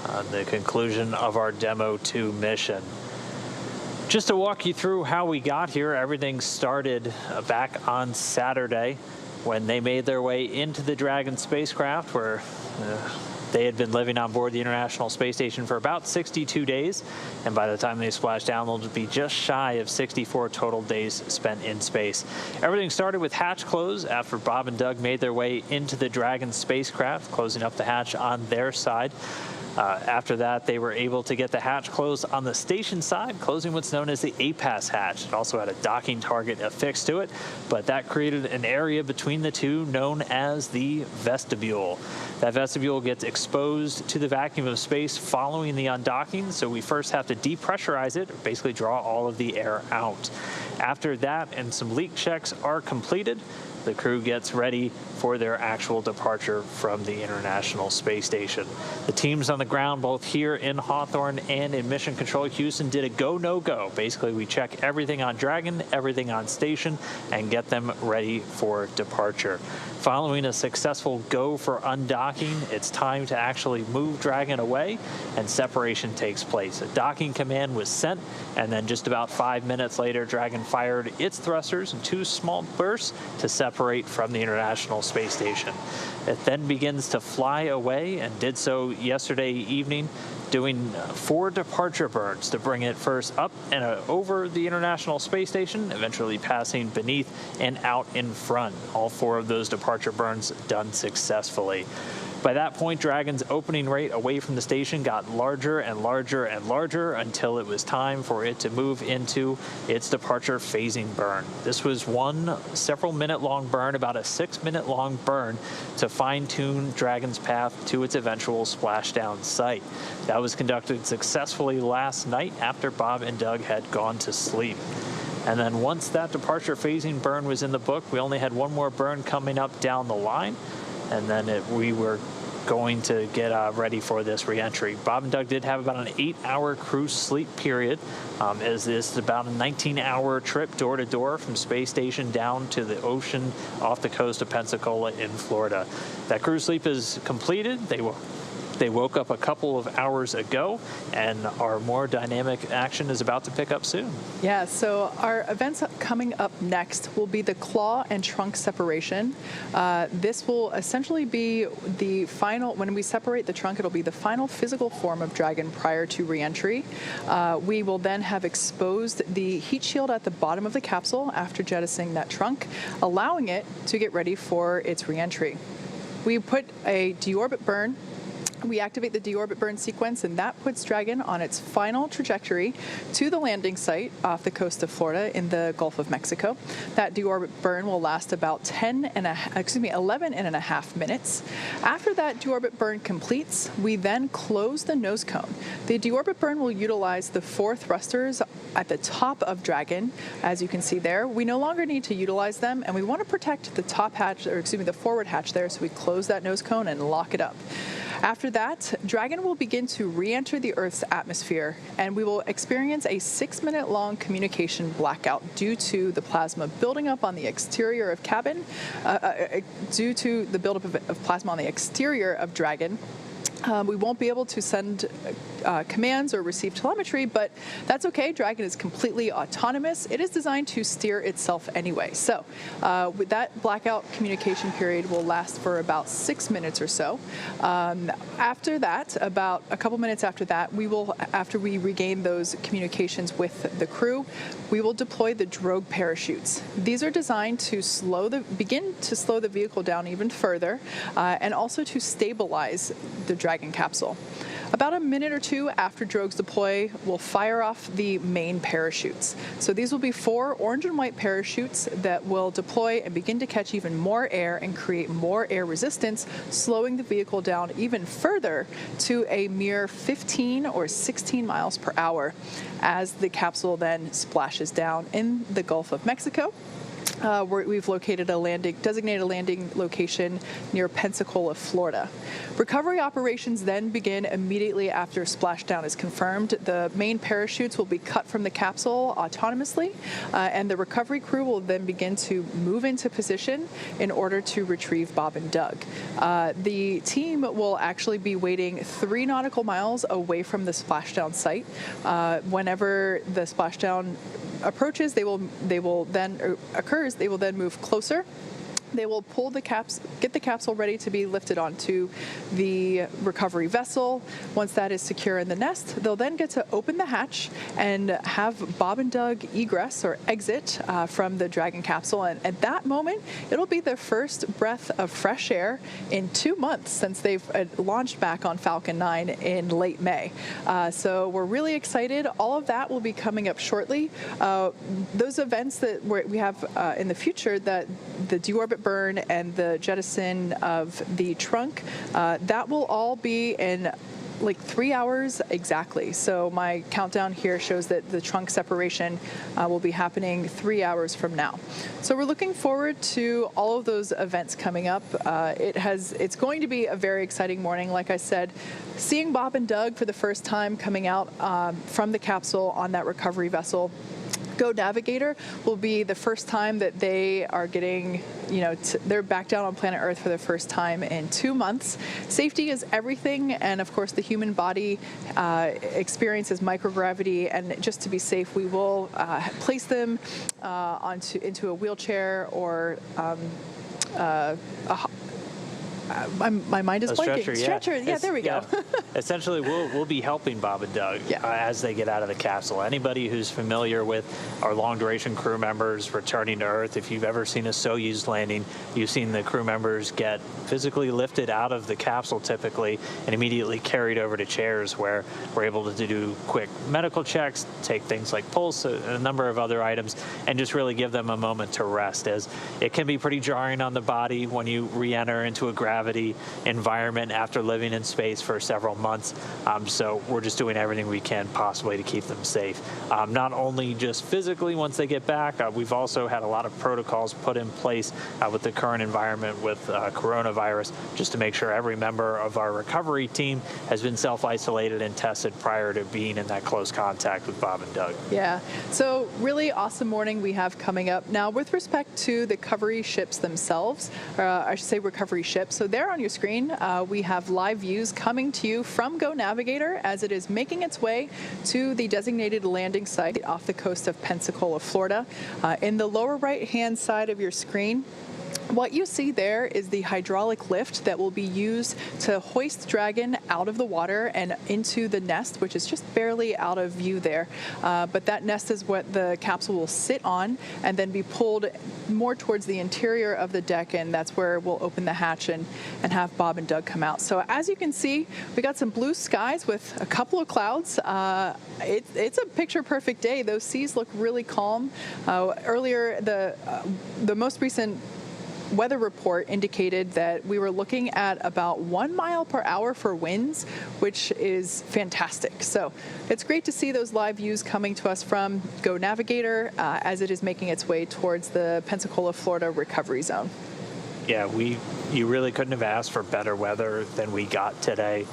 on the conclusion of our Demo 2 mission. Just to walk you through how we got here, everything started back on Saturday when they made their way into the Dragon spacecraft, where they had been living on board the International Space Station for about 62 days, and by the time they splashed down, they'll be just shy of 64 total days spent in space. Everything started with hatch close after Bob and Doug made their way into the Dragon spacecraft, closing up the hatch on their side. After that, they were able to get the hatch closed on the station side, closing what's known as the APAS hatch. It also had a docking target affixed to it, but that created an area between the two known as the vestibule. That vestibule gets exposed to the vacuum of space following the undocking, so we first have to depressurize it, or basically draw all of the air out. After that, and some leak checks are completed, the crew gets ready for their actual departure from the International Space Station. The teams on the ground, both here in Hawthorne and in Mission Control Houston, did a go, no go. Basically, we check everything on Dragon, everything on station, and get them ready for departure. Following a successful go for undocking, it's time to actually move Dragon away, and separation takes place. A docking command was sent, and then just about 5 minutes later, Dragon fired its thrusters in 2 small bursts to separate from the International Space Station. It then begins to fly away, and did so yesterday evening, doing 4 departure burns to bring it first up and over the International Space Station, eventually passing beneath and out in front. All 4 of those departure burns done successfully. By that point, Dragon's opening rate away from the station got larger and larger and larger until it was time for it to move into its departure phasing burn. This was one several minute long burn, about a 6 minute long burn, to fine-tune Dragon's path to its eventual splashdown site. That was conducted successfully last night after Bob and Doug had gone to sleep. And then once that departure phasing burn was in the book, we only had one more burn coming up down the line, and then we were going to get ready for this reentry. Bob and Doug did have about an 8-hour crew sleep period, as this is about a 19-hour trip door to door from space station down to the ocean off the coast of Pensacola in Florida. That crew sleep is completed. They woke up a couple of hours ago, and our more dynamic action is about to pick up soon. Yeah, so our events coming up next will be the claw and trunk separation. This will essentially be the final, when we separate the trunk, it'll be the final physical form of Dragon prior to reentry. We will then have exposed the heat shield at the bottom of the capsule after jettisoning that trunk, allowing it to get ready for its reentry. We put a deorbit burn. We activate the deorbit burn sequence, and that puts Dragon on its final trajectory to the landing site off the coast of Florida in the Gulf of Mexico. That deorbit burn will last about 11 and a half minutes. After that deorbit burn completes, we then close the nose cone. The deorbit burn will utilize the 4 thrusters at the top of Dragon, as you can see there. We no longer need to utilize them, and we want to protect the top hatch, or the forward hatch there, so we close that nose cone and lock it up. After that, Dragon will begin to re-enter the Earth's atmosphere, and we will experience a 6-minute-long communication blackout due to the plasma building up on the exterior of cabin, due to the buildup of plasma on the exterior of Dragon. We won't be able to send commands or receive telemetry, but that's okay. Dragon is completely autonomous. It is designed to steer itself anyway. So with that blackout communication period will last for about 6 minutes or so. After that, about a couple minutes after that, after we regain those communications with the crew, we will deploy the drogue parachutes. These are designed to begin to slow the vehicle down even further, and also to stabilize the Dragon capsule. About a minute or 2 after drogues deploy, we'll fire off the main parachutes. So these will be 4 orange and white parachutes that will deploy and begin to catch even more air and create more air resistance, slowing the vehicle down even further to a mere 15 or 16 miles per hour as the capsule then splashes down in the Gulf of Mexico. we've located a designated landing location near Pensacola, Florida. Recovery operations then begin immediately after splashdown is confirmed. The main parachutes will be cut from the capsule autonomously, and the recovery crew will then begin to move into position in order to retrieve Bob and Doug. The team will actually be waiting 3 nautical miles away from the splashdown site. Whenever the splashdown approaches, they will then move closer. They will pull get the capsule ready to be lifted onto the recovery vessel. Once that is secure in the nest, they'll then get to open the hatch and have Bob and Doug egress or exit from the Dragon capsule. And at that moment, it'll be their first breath of fresh air in 2 months since they've launched back on Falcon 9 in late May. So we're really excited. All of that will be coming up shortly. Those events that we have in the future, that the deorbit burn and the jettison of the trunk, that will all be in like 3 hours exactly. So my countdown here shows that the trunk separation will be happening 3 hours from now. So we're looking forward to all of those events coming up. It's going to be a very exciting morning. Like I said, seeing Bob and Doug for the first time coming out from the capsule on that recovery vessel. Go Navigator will be the first time that they are getting, they're back down on planet Earth for the first time in 2 months. Safety is everything, and of course the human body experiences microgravity, and just to be safe, we will place them into a wheelchair or my mind is blanking. Stretcher, yeah, there we go. Essentially, we'll be helping Bob and Doug as they get out of the capsule. Anybody who's familiar with our long-duration crew members returning to Earth, if you've ever seen a Soyuz landing, you've seen the crew members get physically lifted out of the capsule typically and immediately carried over to chairs where we're able to do quick medical checks, take things like pulse, a number of other items, and just really give them a moment to rest, as it can be pretty jarring on the body when you re-enter into a gravity environment after living in space for several months. So we're just doing everything we can possibly to keep them safe. Not only just physically once they get back, we've also had a lot of protocols put in place with the current environment with coronavirus, just to make sure every member of our recovery team has been self-isolated and tested prior to being in that close contact with Bob and Doug. Yeah, so really awesome morning we have coming up. Now, with respect to the recovery ships themselves, or I should say recovery ships, so there on your screen, we have live views coming to you from Go Navigator as it is making its way to the designated landing site off the coast of Pensacola, Florida. In the lower right-hand side of your screen, what you see there is the hydraulic lift that will be used to hoist Dragon out of the water and into the nest, which is just barely out of view there. But that nest is what the capsule will sit on and then be pulled more towards the interior of the deck, and that's where we'll open the hatch and have Bob and Doug come out. So as you can see, we got some blue skies with a couple of clouds. It's a picture-perfect day. Those seas look really calm. Earlier, the most recent weather report indicated that we were looking at about 1 mile per hour for winds, which is fantastic. So it's great to see those live views coming to us from Go Navigator as it is making its way towards the Pensacola, Florida recovery zone. Yeah, you really couldn't have asked for better weather than we got today.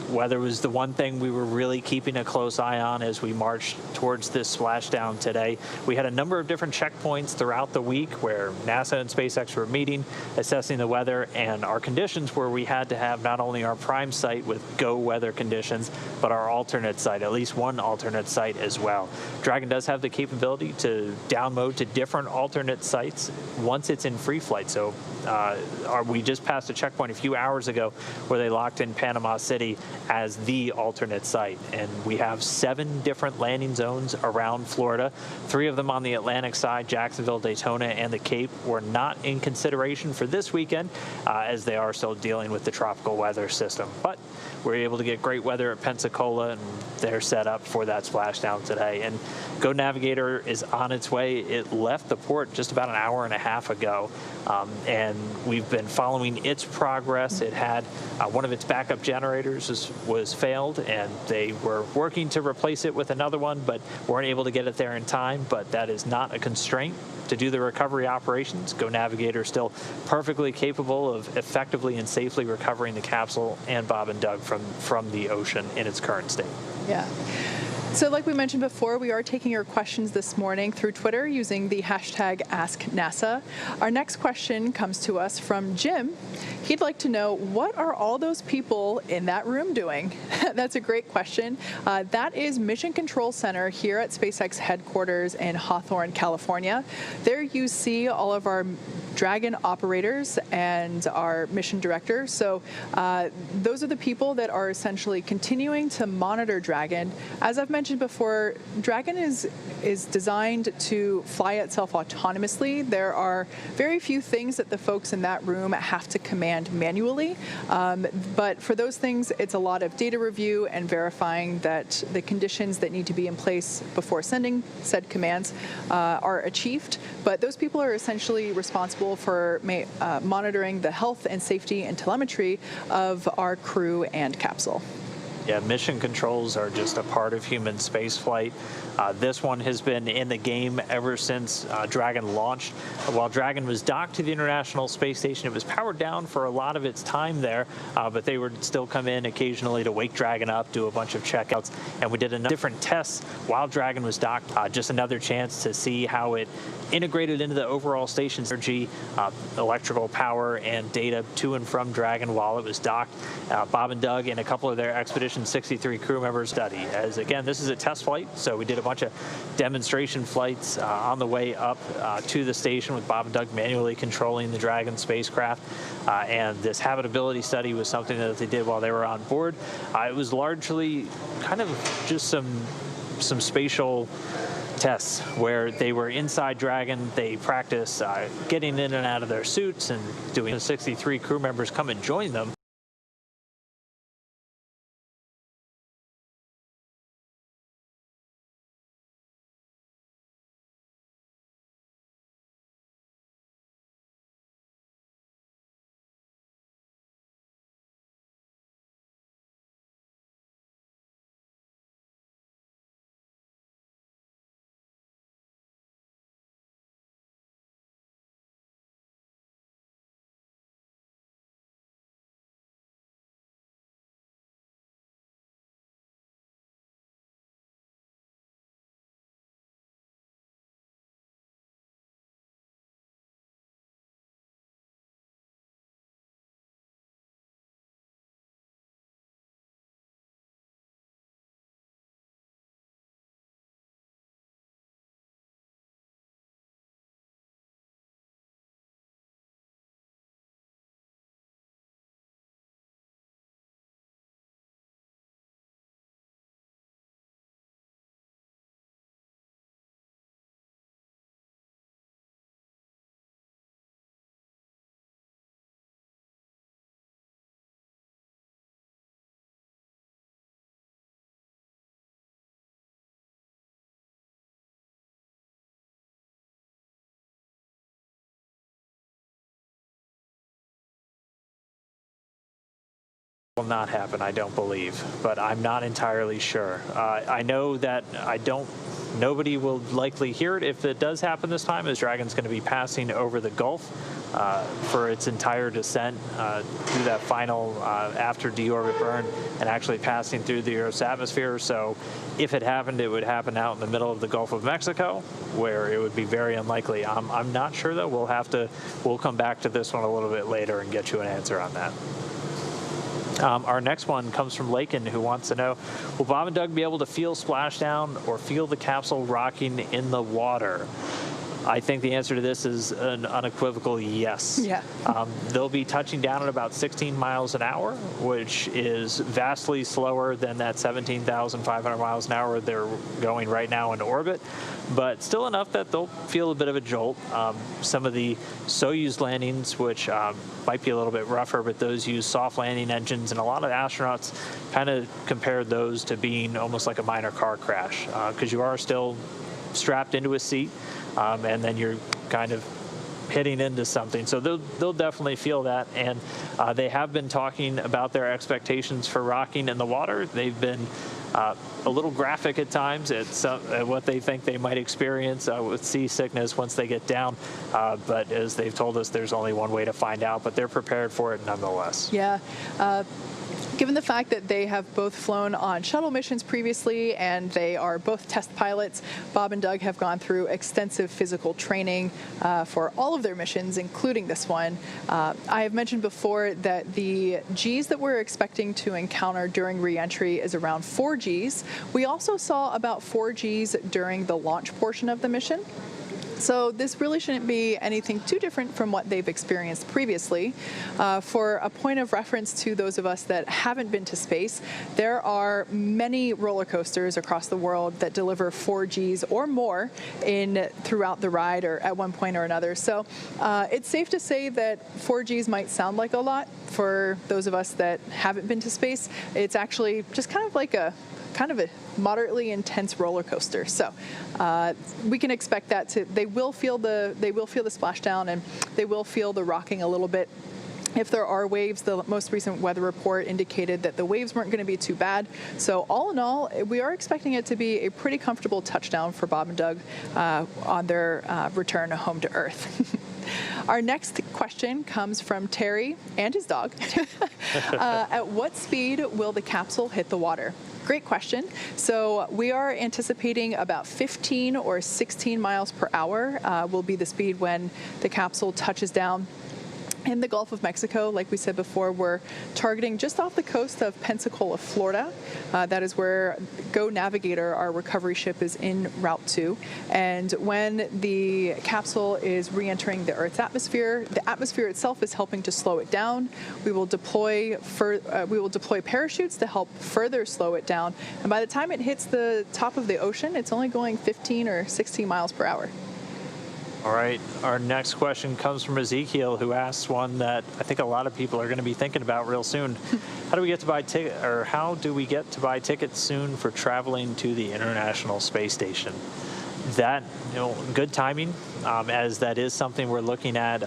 Weather was the one thing we were really keeping a close eye on as we marched towards this splashdown today. We had a number of different checkpoints throughout the week where NASA and SpaceX were meeting, assessing the weather and our conditions, where we had to have not only our prime site with go weather conditions, but our alternate site, at least one alternate site as well. Dragon does have the capability to downmode to different alternate sites once it's in free flight. So we just passed a checkpoint a few hours ago where they locked in Panama City as the alternate site, and we have 7 different landing zones around Florida. 3 of them on the Atlantic side, Jacksonville, Daytona, and the Cape, were not in consideration for this weekend as they are still dealing with the tropical weather system. But we're able to get great weather at Pensacola, and they're set up for that splashdown today. And Go Navigator is on its way. It left the port just about an hour and a half ago. and we've been following its progress. It had one of its backup generators was failed, and they were working to replace it with another one, but weren't able to get it there in time. But that is not a constraint to do the recovery operations. Go Navigator is still perfectly capable of effectively and safely recovering the capsule and Bob and Doug from the ocean in its current state. Yeah. So like we mentioned before, we are taking your questions this morning through Twitter using the hashtag AskNASA. Our next question comes to us from Jim. He'd like to know, what are all those people in that room doing? That's a great question. That is Mission Control Center here at SpaceX headquarters in Hawthorne, California. There you see all of our Dragon operators and our mission director. So those are the people that are essentially continuing to monitor Dragon. As I've mentioned before, Dragon is designed to fly itself autonomously. There are very few things that the folks in that room have to command manually. But for those things, it's a lot of data review and verifying that the conditions that need to be in place before sending said commands are achieved. But those people are essentially responsible for monitoring the health and safety and telemetry of our crew and capsule. Yeah, mission controls are just a part of human spaceflight. This one has been in the game ever since Dragon launched. While Dragon was docked to the International Space Station, it was powered down for a lot of its time there, but they would still come in occasionally to wake Dragon up, do a bunch of checkouts, and we did different tests while Dragon was docked. Just another chance to see how it integrated into the overall station's energy, electrical power, and data to and from Dragon while it was docked. Bob and Doug and a couple of their Expedition 63 crew members study. As again, this is a test flight, so we did a bunch of demonstration flights on the way up to the station with Bob and Doug manually controlling the Dragon spacecraft. And this habitability study was something that they did while they were on board. It was largely kind of just some spatial tests where they were inside Dragon. They practiced getting in and out of their suits and doing. The 63 crew members come and join them. Will not happen, I don't believe, but I'm not entirely sure. I know that nobody will likely hear it if it does happen this time, as Dragon's going to be passing over the Gulf for its entire descent through that final after deorbit burn and actually passing through the Earth's atmosphere. So if it happened, it would happen out in the middle of the Gulf of Mexico, where it would be very unlikely. I'm not sure, though. We'll come back to this one a little bit later and get you an answer on that. Our next one comes from Lakin, who wants to know, will Bob and Doug be able to feel splashdown or feel the capsule rocking in the water? I think the answer to this is an unequivocal yes. Yeah. They'll be touching down at about 16 miles an hour, which is vastly slower than that 17,500 miles an hour they're going right now in orbit, but still enough that they'll feel a bit of a jolt. Some of the Soyuz landings, which might be a little bit rougher, but those use soft landing engines, and a lot of astronauts kind of compared those to being almost like a minor car crash, because you are still strapped into a seat, and then you're kind of hitting into something. So they'll definitely feel that, and they have been talking about their expectations for rocking in the water. They've been a little graphic at times at what they think they might experience with seasickness once they get down. But as they've told us, there's only one way to find out, but they're prepared for it nonetheless. Yeah. Given the fact that they have both flown on shuttle missions previously and they are both test pilots, Bob and Doug have gone through extensive physical training for all of their missions, including this one. I have mentioned before that the Gs that we're expecting to encounter during re-entry is around 4 Gs. We also saw about 4 Gs during the launch portion of the mission. So this really shouldn't be anything too different from what they've experienced previously. For a point of reference to those of us that haven't been to space, there are many roller coasters across the world that deliver 4 Gs or more throughout the ride or at one point or another. So it's safe to say that 4 Gs might sound like a lot for those of us that haven't been to space. It's actually just kind of a moderately intense roller coaster. So we can expect that they will feel the splashdown, and they will feel the rocking a little bit. If there are waves, the most recent weather report indicated that the waves weren't going to be too bad. So all in all, we are expecting it to be a pretty comfortable touchdown for Bob and Doug on their return home to Earth. Our next question comes from Terry and his dog. At what speed will the capsule hit the water? Great question. So we are anticipating about 15 or 16 miles per hour will be the speed when the capsule touches down in the Gulf of Mexico. Like we said before, we're targeting just off the coast of Pensacola, Florida. That is where Go Navigator, our recovery ship, is en route to. And when the capsule is re-entering the Earth's atmosphere, the atmosphere itself is helping to slow it down. We will deploy parachutes to help further slow it down. And by the time it hits the top of the ocean, it's only going 15 or 16 miles per hour. All right, our next question comes from Ezekiel, who asks one that I think a lot of people are going to be thinking about real soon. How do we get to buy tickets soon for traveling to the International Space Station? That, good timing, as that is something we're looking at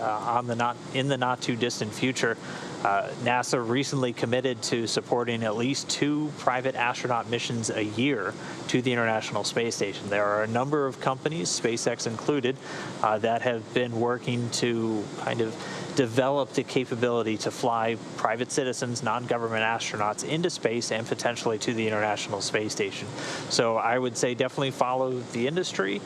in the not too distant future. NASA recently committed to supporting at least 2 private astronaut missions a year to the International Space Station. There are a number of companies, SpaceX included, that have been working to kind of develop the capability to fly private citizens, non-government astronauts into space and potentially to the International Space Station. So I would say definitely follow the industry,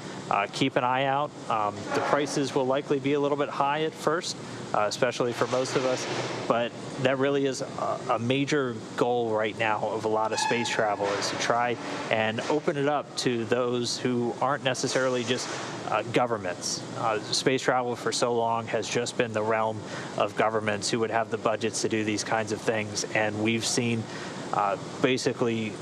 keep an eye out. The prices will likely be a little bit high at first, especially for most of us, but that really is a major goal right now of a lot of space travel, is to try and open it up to those who aren't necessarily just governments. Space travel for so long has just been the realm of governments who would have the budgets to do these kinds of things, and we've seen basically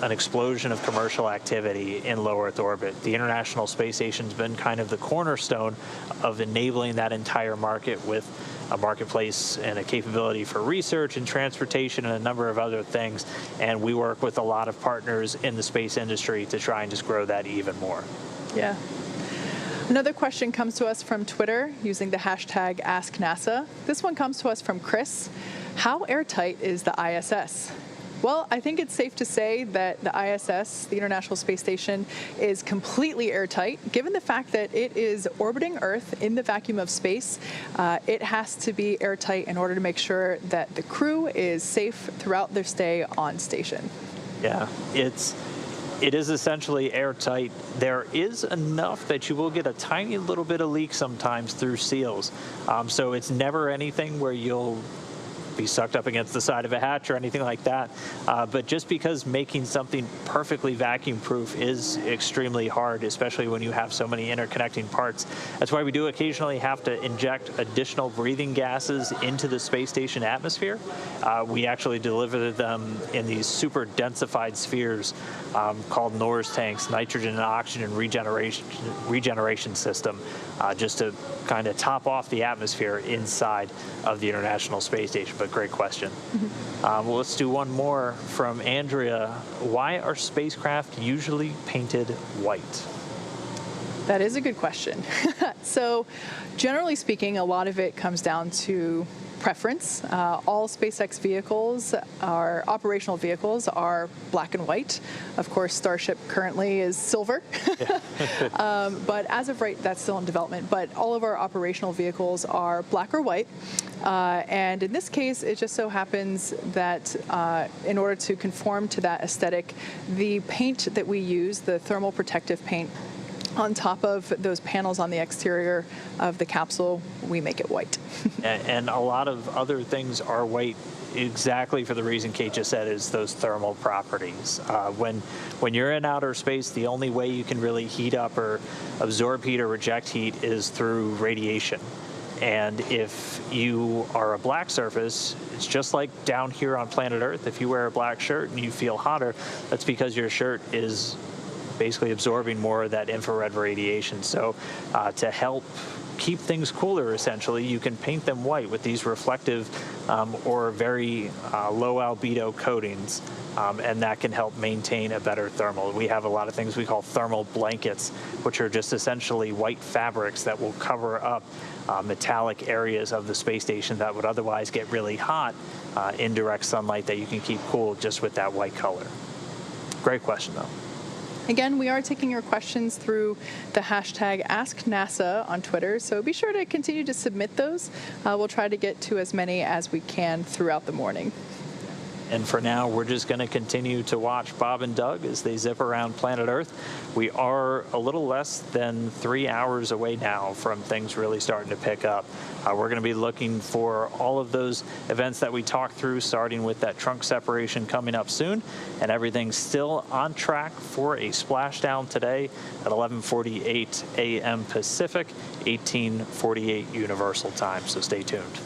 an explosion of commercial activity in low Earth orbit. The International Space Station's been kind of the cornerstone of enabling that entire market with a marketplace and a capability for research and transportation and a number of other things. And we work with a lot of partners in the space industry to try and just grow that even more. Yeah. Another question comes to us from Twitter using the hashtag AskNASA. This one comes to us from Chris. How airtight is the ISS? Well, I think it's safe to say that the ISS, the International Space Station, is completely airtight. Given the fact that it is orbiting Earth in the vacuum of space, it has to be airtight in order to make sure that the crew is safe throughout their stay on station. Yeah, it is essentially airtight. There is enough that you will get a tiny little bit of leak sometimes through seals. So it's never anything where you'll be sucked up against the side of a hatch or anything like that. But just because making something perfectly vacuum proof is extremely hard, especially when you have so many interconnecting parts. That's why we do occasionally have to inject additional breathing gases into the space station atmosphere. We actually deliver them in these super densified spheres called NORS tanks, nitrogen and oxygen regeneration system, just to kind of top off the atmosphere inside of the International Space Station. But great question. Well, let's do one more from Andrea. Why are spacecraft usually painted white? That is a good question. So generally speaking, a lot of it comes down to preference. All SpaceX vehicles, our operational vehicles, are black and white. Of course, Starship currently is silver. But as of right, that's still in development. But all of our operational vehicles are black or white. And in this case, it just so happens that in order to conform to that aesthetic, the paint that we use, the thermal protective paint, on top of those panels on the exterior of the capsule, we make it white. And a lot of other things are white exactly for the reason Kate just said, is those thermal properties. When you're in outer space, the only way you can really heat up or absorb heat or reject heat is through radiation. And if you are a black surface, it's just like down here on planet Earth. If you wear a black shirt and you feel hotter, that's because your shirt is basically absorbing more of that infrared radiation. So to help keep things cooler, essentially, you can paint them white with these reflective or very low albedo coatings, and that can help maintain a better thermal. We have a lot of things we call thermal blankets, which are just essentially white fabrics that will cover up metallic areas of the space station that would otherwise get really hot in direct sunlight, that you can keep cool just with that white color. Great question, though. Again, we are taking your questions through the hashtag AskNASA on Twitter, so be sure to continue to submit those. We'll try to get to as many as we can throughout the morning. And for now, we're just going to continue to watch Bob and Doug as they zip around planet Earth. We are a little less than 3 hours away now from things really starting to pick up. We're going to be looking for all of those events that we talked through, starting with that trunk separation coming up soon, and everything's still on track for a splashdown today at 11:48 a.m. Pacific, 18:48 Universal Time, so stay tuned.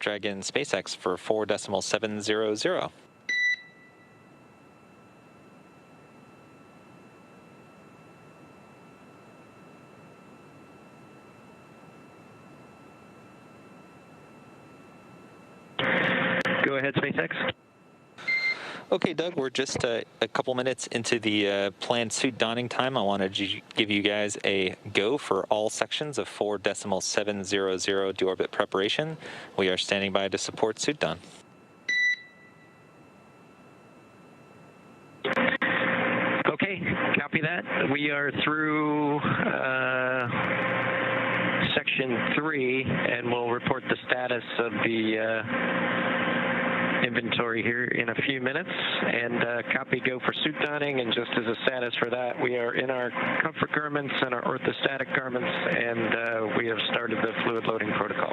Dragon SpaceX for 4.700. Go ahead, SpaceX. Okay, Doug, we're just a couple minutes into the planned suit donning time. I wanted to give you guys a go for all sections of 4.700 deorbit preparation. We are standing by to support suit don. Okay, copy that. We are through section 3, and we'll report the status of the inventory here in a few minutes. And copy go for suit donning. And just as a status for that, we are in our comfort garments and our orthostatic garments, and we have started the fluid loading protocol.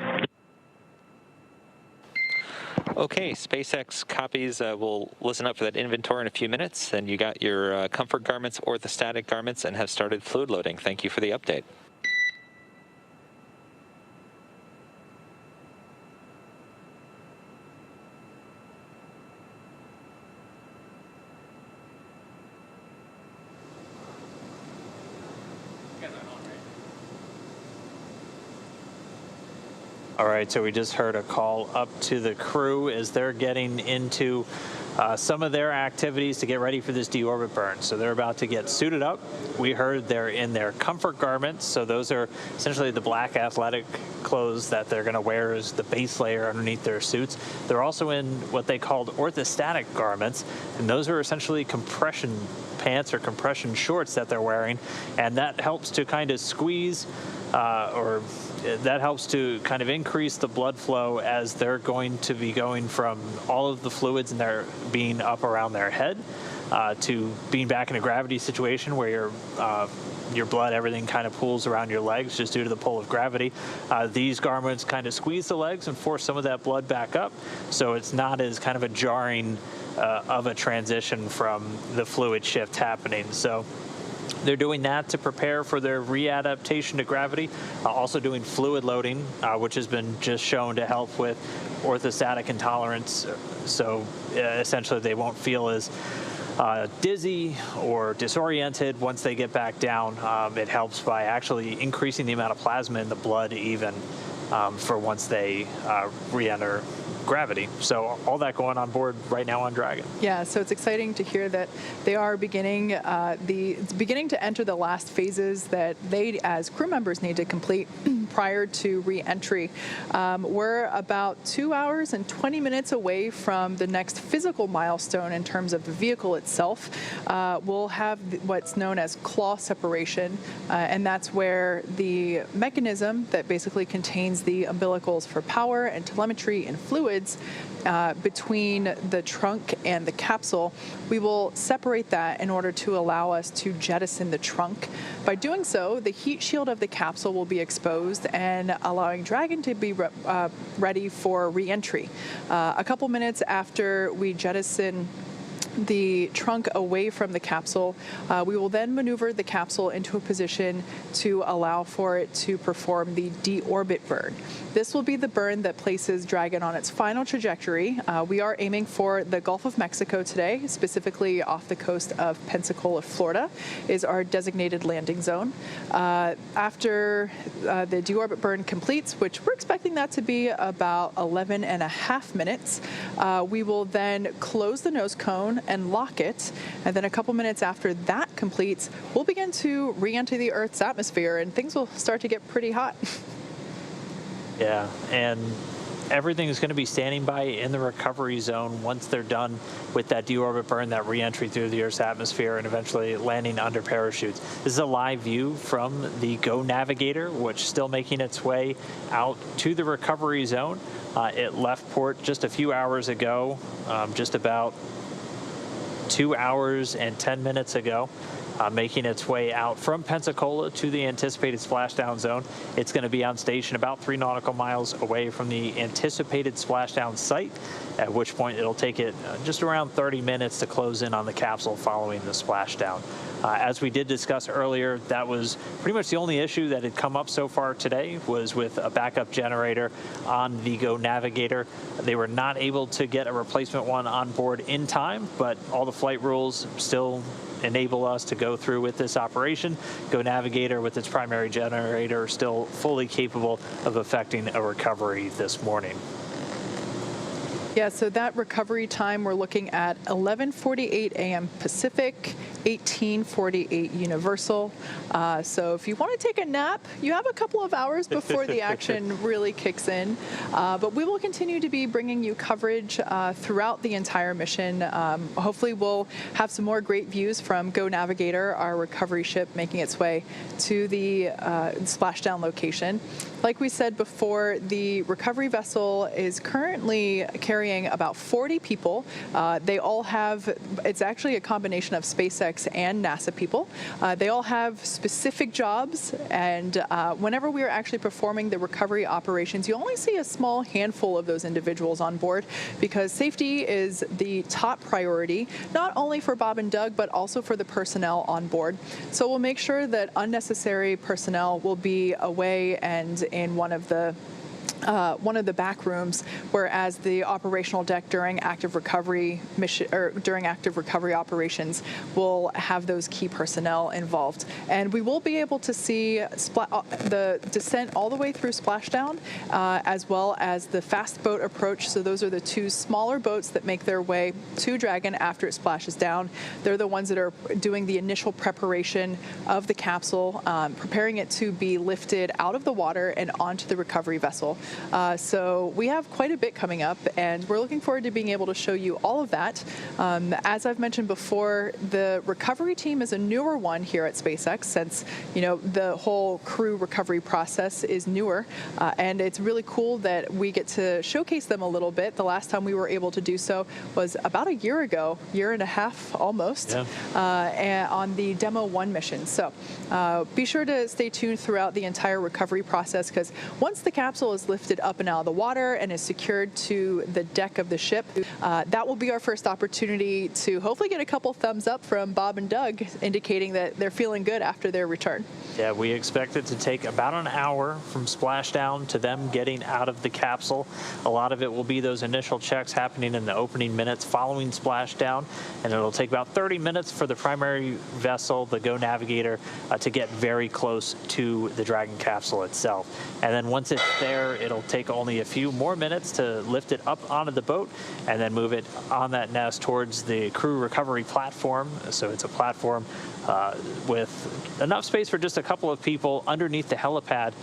Okay, SpaceX copies. We'll listen up for that inventory in a few minutes. And you got your comfort garments, orthostatic garments, and have started fluid loading. Thank you for the update. All right, so we just heard a call up to the crew as they're getting into some of their activities to get ready for this deorbit burn. So they're about to get suited up. We heard they're in their comfort garments. So those are essentially the black athletic clothes that they're going to wear as the base layer underneath their suits. They're also in what they called orthostatic garments, and those are essentially compression pants or compression shorts that they're wearing, and that helps to kind of squeeze that helps to kind of increase the blood flow as they're going to be going from all of the fluids and they're being up around their head to being back in a gravity situation where your blood, everything kind of pools around your legs just due to the pull of gravity. These garments kind of squeeze the legs and force some of that blood back up, so it's not as kind of a jarring of a transition from the fluid shift happening. So they're doing that to prepare for their readaptation to gravity, also doing fluid loading, which has been just shown to help with orthostatic intolerance. So essentially they won't feel as dizzy or disoriented once they get back down. It helps by actually increasing the amount of plasma in the blood even for once they re-enter gravity. So all that going on board right now on Dragon. Yeah, so it's exciting to hear that they are beginning to enter the last phases that they as crew members need to complete prior to re-entry. We're about 2 hours and 20 minutes away from the next physical milestone in terms of the vehicle itself. We'll have what's known as claw separation, and that's where the mechanism that basically contains the umbilicals for power and telemetry and fluids between the trunk and the capsule, we will separate that in order to allow us to jettison the trunk. By doing so, the heat shield of the capsule will be exposed and allowing Dragon to be ready for re-entry. A couple minutes after we jettison the trunk away from the capsule, we will then maneuver the capsule into a position to allow for it to perform the deorbit burn. This will be the burn that places Dragon on its final trajectory. We are aiming for the Gulf of Mexico today, specifically off the coast of Pensacola, Florida, is our designated landing zone. After the deorbit burn completes, which we're expecting that to be about 11 and a half minutes, we will then close the nose cone and lock it, and then a couple minutes after that completes, we'll begin to re-enter the Earth's atmosphere, and things will start to get pretty hot. Yeah, and everything is going to be standing by in the recovery zone once they're done with that deorbit burn, that re-entry through the Earth's atmosphere, and eventually landing under parachutes. This is a live view from the Go Navigator, which is still making its way out to the recovery zone. It left port just a few hours ago, just about 2 hours and 10 minutes ago, making its way out from Pensacola to the anticipated splashdown zone. It's going to be on station about 3 nautical miles away from the anticipated splashdown site. at which point it'll take it just around 30 minutes to close in on the capsule following the splashdown. As we did discuss earlier, that was pretty much the only issue that had come up so far today, was with a backup generator on the Go Navigator. They were not able to get a replacement one on board in time, but all the flight rules still enable us to go through with this operation. Go Navigator with its primary generator still fully capable of effecting a recovery this morning. Yeah, so that recovery time, we're looking at 11:48 a.m. Pacific, 18:48 Universal. So if you want to take a nap, you have a couple of hours before the action really kicks in. But we will continue to be bringing you coverage throughout the entire mission. Hopefully we'll have some more great views from Go Navigator, our recovery ship making its way to the splashdown location. Like we said before, the recovery vessel is currently carrying about 40 people. They all have, it's actually a combination of SpaceX and NASA people. They all have specific jobs, and whenever we are actually performing the recovery operations, you only see a small handful of those individuals on board, because safety is the top priority, not only for Bob and Doug, but also for the personnel on board. So we'll make sure that unnecessary personnel will be away and in one of the back rooms, whereas the operational deck during active recovery mission or during active recovery operations will have those key personnel involved. And we will be able to see the descent all the way through splashdown, as well as the fast boat approach. So those are the two smaller boats that make their way to Dragon after it splashes down. They're the ones that are doing the initial preparation of the capsule, preparing it to be lifted out of the water and onto the recovery vessel. So we have quite a bit coming up, and we're looking forward to being able to show you all of that. As I've mentioned before, the recovery team is a newer one here at SpaceX, since the whole crew recovery process is newer, and it's really cool that we get to showcase them a little bit. The last time we were able to do so was about a year ago, year and a half almost, and on the Demo 1 mission. So be sure to stay tuned throughout the entire recovery process, because once the capsule is lifted up and out of the water and is secured to the deck of the ship, that will be our first opportunity to hopefully get a couple thumbs up from Bob and Doug, indicating that they're feeling good after their return. Yeah, we expect it to take about an hour from splashdown to them getting out of the capsule. A lot of it will be those initial checks happening in the opening minutes following splashdown, and it'll take about 30 minutes for the primary vessel, the Go Navigator, to get very close to the Dragon capsule itself. And then once it's there, it'll take only a few more minutes to lift it up onto the boat and then move it on that nest towards the crew recovery platform. So it's a platform with enough space for just a couple of people underneath the helipad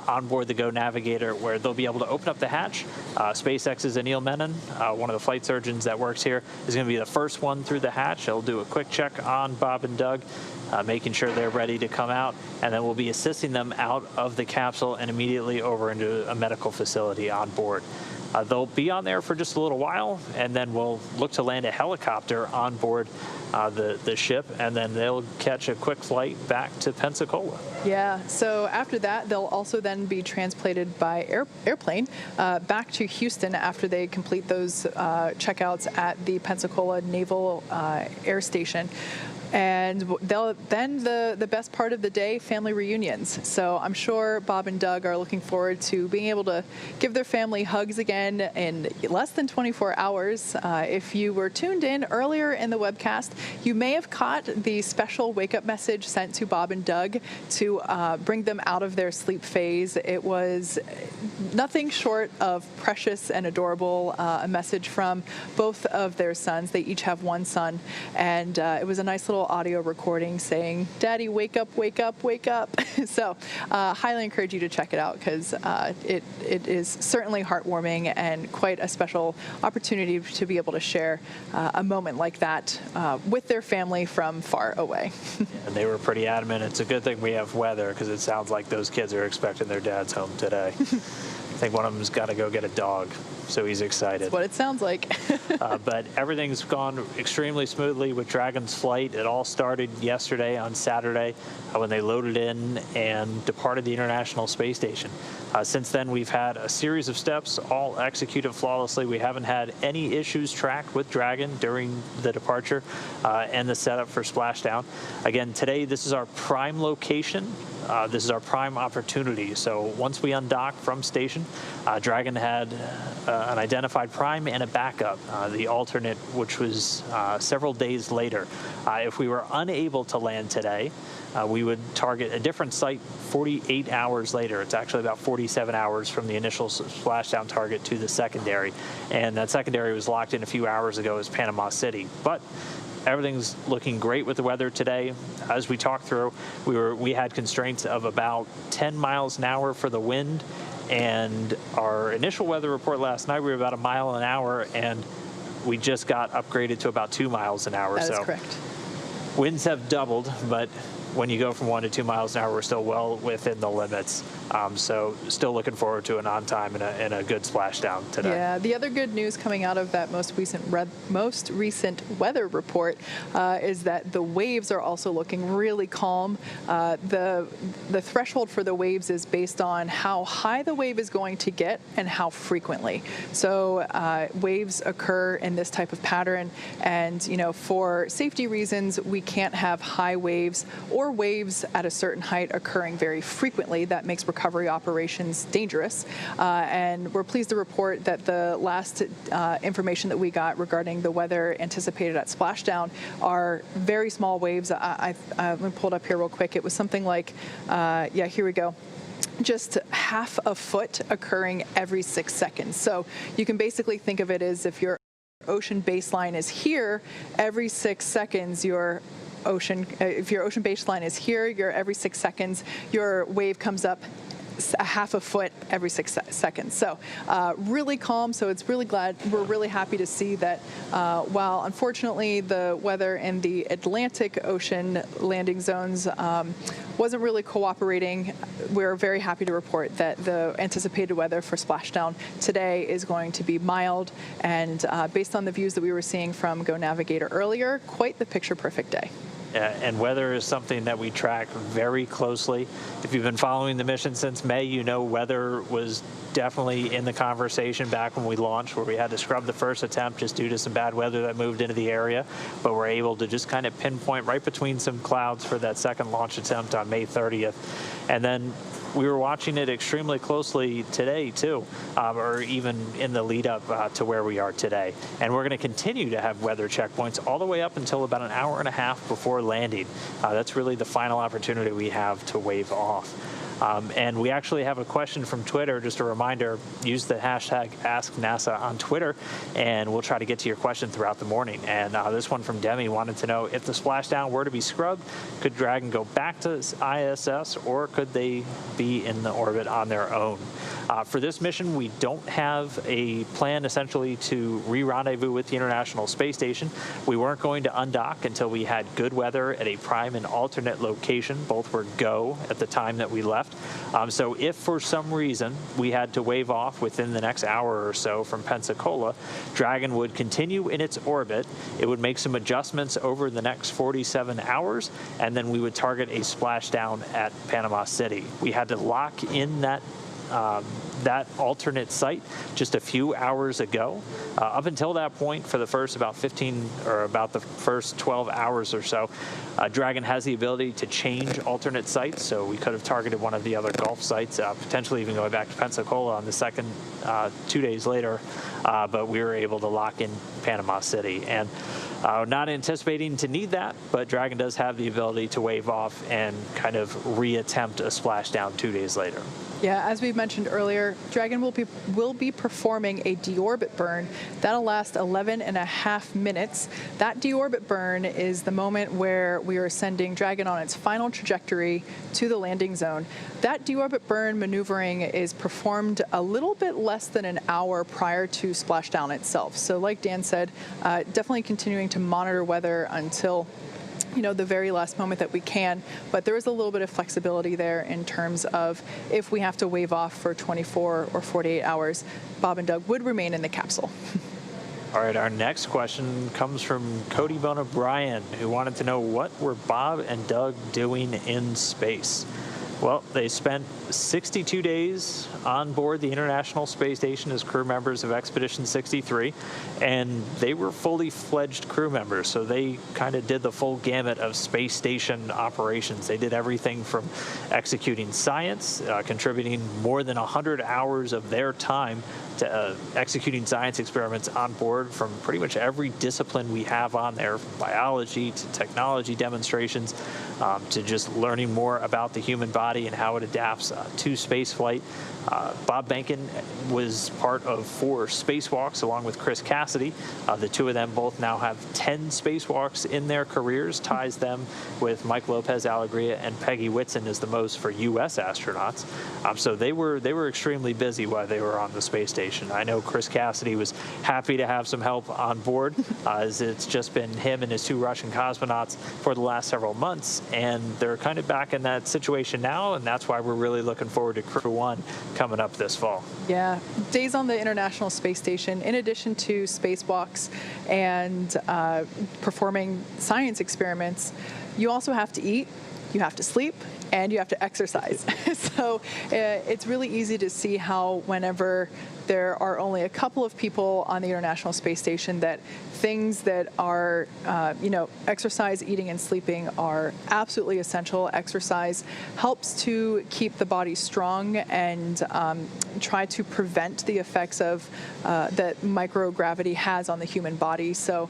on board the Go Navigator, where they'll be able to open up the hatch. SpaceX's Anil Menon, one of the flight surgeons that works here, is going to be the first one through the hatch. He'll do a quick check on Bob and Doug, making sure they're ready to come out, and then we'll be assisting them out of the capsule and immediately over into a medical facility on board. They'll be on there for just a little while, and then we'll look to land a helicopter on board the ship, and then they'll catch a quick flight back to Pensacola. Yeah, so after that, they'll also then be transplanted by airplane back to Houston after they complete those checkouts at the Pensacola Naval Air Station. And then the best part of the day, family reunions. So I'm sure Bob and Doug are looking forward to being able to give their family hugs again in less than 24 hours. If you were tuned in earlier in the webcast, you may have caught the special wake-up message sent to Bob and Doug to bring them out of their sleep phase. It was nothing short of precious and adorable, a message from both of their sons. They each have one son, and it was a nice little audio recording saying, "Daddy, wake up, wake up, wake up." So highly encourage you to check it out, because it is certainly heartwarming and quite a special opportunity to be able to share a moment like that with their family from far away. And they were pretty adamant. It's a good thing we have weather, because it sounds like those kids are expecting their dads home today. I think one of them's got to go get a dog. so he's excited. That's what it sounds like. But everything's gone extremely smoothly with Dragon's flight. It all started yesterday on Saturday when they loaded in and departed the International Space Station. Since then, we've had a series of steps, all executed flawlessly. We haven't had any issues tracked with Dragon during the departure and the setup for splashdown. Again, today, this is our prime location. This is our prime opportunity. So once we undock from station, Dragon had an identified prime and a backup, the alternate, which was several days later. If we were unable to land today, we would target a different site 48 hours later. It's actually about 47 hours from the initial splashdown target to the secondary. And that secondary was locked in a few hours ago as Panama City. But everything's looking great with the weather today. As we talked through, we had constraints of about 10 miles an hour for the wind. And our initial weather report last night, we were about a mile an hour, and we just got upgraded to about 2 miles an hour. That is correct. Winds have doubled, but when you go from 1 to 2 miles an hour, we're still well within the limits. So still looking forward to an on time and a good splashdown today. Yeah, the other good news coming out of that most recent weather report is that the waves are also looking really calm. The threshold for the waves is based on how high the wave is going to get and how frequently. So waves occur in this type of pattern, and for safety reasons, we can't have high waves or waves at a certain height occurring very frequently. That makes recovery operations dangerous. And we're pleased to report that the last information that we got regarding the weather anticipated at splashdown are very small waves. Let me pull it up here real quick. It was something like, yeah, here we go. Just half a foot occurring every 6 seconds. So you can basically think of it as if your ocean baseline is here, every 6 seconds if your ocean baseline is here, every 6 seconds, your wave comes up a half a foot every 6 seconds. So really calm. So we're really happy to see that while unfortunately the weather in the Atlantic Ocean landing zones wasn't really cooperating, we're very happy to report that the anticipated weather for splashdown today is going to be mild, and based on the views that we were seeing from Go Navigator earlier, quite the picture-perfect day. And weather is something that we track very closely. If you've been following the mission since May, weather was definitely in the conversation back when we launched, where we had to scrub the first attempt just due to some bad weather that moved into the area. But we're able to just kind of pinpoint right between some clouds for that second launch attempt on May 30th. And then we were watching it extremely closely today, too, or even in the lead up to where we are today. And we're going to continue to have weather checkpoints all the way up until about an hour and a half before landing. That's really the final opportunity we have to wave off. And we actually have a question from Twitter. Just a reminder, use the hashtag AskNASA on Twitter, and we'll try to get to your question throughout the morning. And this one from Demi wanted to know, if the splashdown were to be scrubbed, could Dragon go back to ISS, or could they be in the orbit on their own? For this mission, we don't have a plan essentially to re-rendezvous with the International Space Station. We weren't going to undock until we had good weather at a prime and alternate location. Both were go at the time that we left. So if for some reason we had to wave off within the next hour or so from Pensacola, Dragon would continue in its orbit. It would make some adjustments over the next 47 hours, and then we would target a splashdown at Panama City. We had to lock in that alternate site just a few hours ago. Up until that point, for the first about 12 hours or so, Dragon has the ability to change alternate sites. So we could have targeted one of the other Gulf sites, potentially even going back to Pensacola on the second 2 days later. But we were able to lock in Panama City. And not anticipating to need that, but Dragon does have the ability to wave off and kind of reattempt a splashdown 2 days later. Yeah, as we mentioned earlier, Dragon will be performing a deorbit burn. That'll last 11.5 minutes. That deorbit burn is the moment where we are sending Dragon on its final trajectory to the landing zone. That deorbit burn maneuvering is performed a little bit less than an hour prior to splashdown itself. So like Dan said, definitely continuing to monitor weather until the very last moment that we can, but there is a little bit of flexibility there in terms of if we have to wave off for 24 or 48 hours, Bob and Doug would remain in the capsule. All right, our next question comes from Cody Bone O'Brien, who wanted to know what were Bob and Doug doing in space. Well, they spent 62 days on board the International Space Station as crew members of Expedition 63, and they were fully fledged crew members, so they kind of did the full gamut of space station operations. They did everything from executing science, contributing more than 100 hours of their time to executing science experiments on board from pretty much every discipline we have on there, from biology to technology demonstrations, to just learning more about the human body and how it adapts to spaceflight. Bob Behnken was part of 4 spacewalks along with Chris Cassidy. The two of them both now have 10 spacewalks in their careers, ties them with Mike Lopez Alegria and Peggy Whitson as the most for U.S. astronauts. So they were extremely busy while they were on the space station. I know Chris Cassidy was happy to have some help on board, as it's just been him and his 2 Russian cosmonauts for the last several months, and they're kind of back in that situation now, and that's why we're really looking forward to Crew 1 coming up this fall. Yeah, days on the International Space Station, in addition to spacewalks and performing science experiments, you also have to eat, you have to sleep, and you have to exercise. So it's really easy to see how whenever there are only a couple of people on the International Space Station, that things that are, exercise, eating, and sleeping are absolutely essential. Exercise helps to keep the body strong and try to prevent the effects of that microgravity has on the human body. So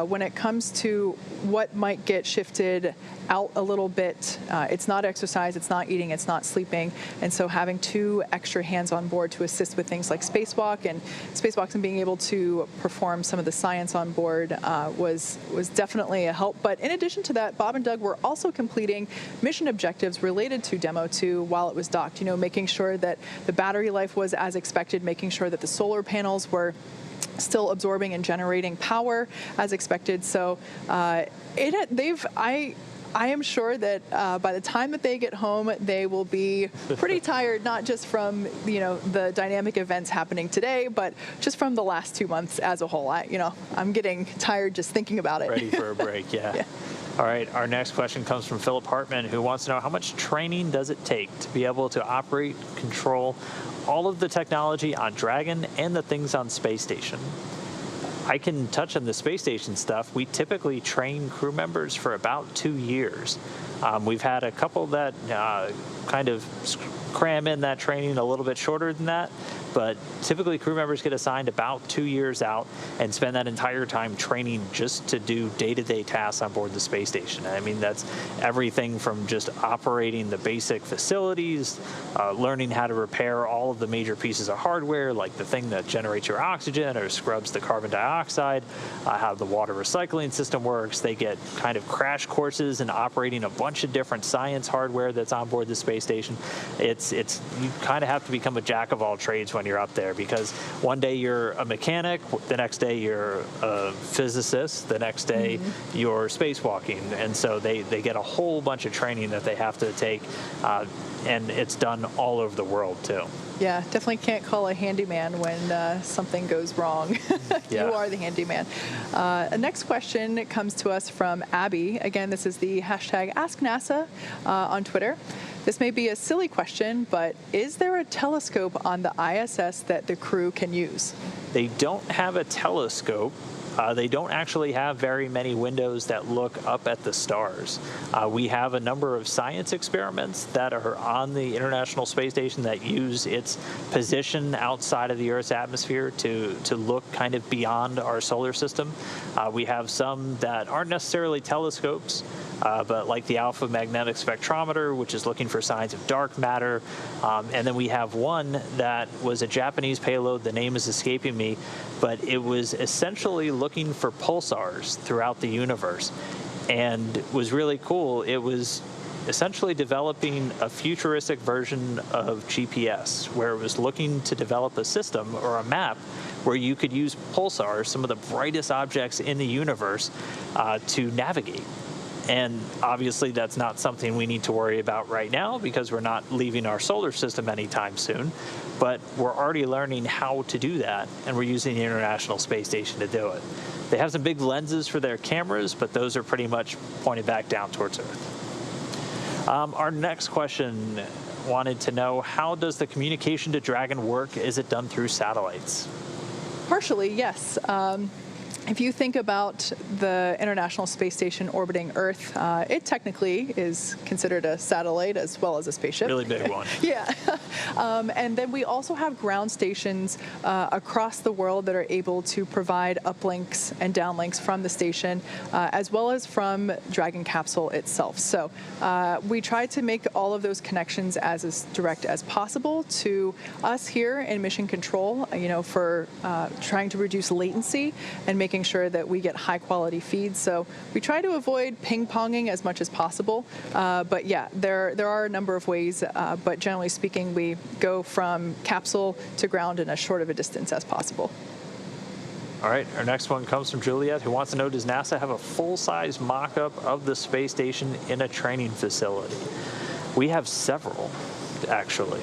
when it comes to what might get shifted out a little bit, it's not exercise, it's not eating, it's not sleeping. And so having 2 extra hands on board to assist with things like spacewalks and being able to perform some of the science on board was definitely a help. But in addition to that, Bob and Doug were also completing mission objectives related to Demo 2 while it was docked, making sure that the battery life was as expected, making sure that the solar panels were still absorbing and generating power as expected. So I am sure that by the time that they get home, they will be pretty tired, not just from the dynamic events happening today, but just from the last 2 months as a whole. I'm getting tired just thinking about it. Ready for a break, yeah. All right, our next question comes from Philip Hartman, who wants to know how much training does it take to be able to operate, control all of the technology on Dragon and the things on Space Station? I can touch on the space station stuff. We typically train crew members for about 2 years. We've had a couple that kind of cram in that training a little bit shorter than that, but typically crew members get assigned about 2 years out and spend that entire time training just to do day-to-day tasks on board the space station. I mean, that's everything from just operating the basic facilities, learning how to repair all of the major pieces of hardware, like the thing that generates your oxygen or scrubs the carbon dioxide, how the water recycling system works. They get kind of crash courses in operating a bunch of different science hardware that's on board the space station. You kind of have to become a jack of all trades when you're up there, because one day you're a mechanic, the next day you're a physicist, the next day you're spacewalking, and so they get a whole bunch of training that they have to take, and it's done all over the world too. Yeah, definitely can't call a handyman when something goes wrong. Yeah. You are the handyman. The next question comes to us from Abby. Again, this is the hashtag AskNASA on Twitter. This may be a silly question, but is there a telescope on the ISS that the crew can use? They don't have a telescope. They don't actually have very many windows that look up at the stars. We have a number of science experiments that are on the International Space Station that use its position outside of the Earth's atmosphere to look kind of beyond our solar system. We have some that aren't necessarily telescopes, but like the Alpha Magnetic Spectrometer, which is looking for signs of dark matter. And then we have one that was a Japanese payload. The name is escaping me, but it was essentially looking for pulsars throughout the universe, and was really cool. It was essentially developing a futuristic version of GPS, where it was looking to develop a system or a map where you could use pulsars, some of the brightest objects in the universe, to navigate. And obviously that's not something we need to worry about right now because we're not leaving our solar system anytime soon, but we're already learning how to do that, and we're using the International Space Station to do it. They have some big lenses for their cameras, but those are pretty much pointed back down towards Earth. Our next question wanted to know, how does the communication to Dragon work? Is it done through satellites? Partially, yes. If you think about the International Space Station orbiting Earth, it technically is considered a satellite as well as a spaceship. Really big one. Yeah. And then we also have ground stations across the world that are able to provide uplinks and downlinks from the station, as well as from Dragon capsule itself. So we try to make all of those connections as direct as possible to us here in mission control, for trying to reduce latency and making sure that we get high quality feeds. So we try to avoid ping-ponging as much as possible. But yeah, there are a number of ways, but generally speaking, we go from capsule to ground in as short of a distance as possible. All right, our next one comes from Juliet, who wants to know, does NASA have a full-size mock-up of the space station in a training facility? We have several, actually.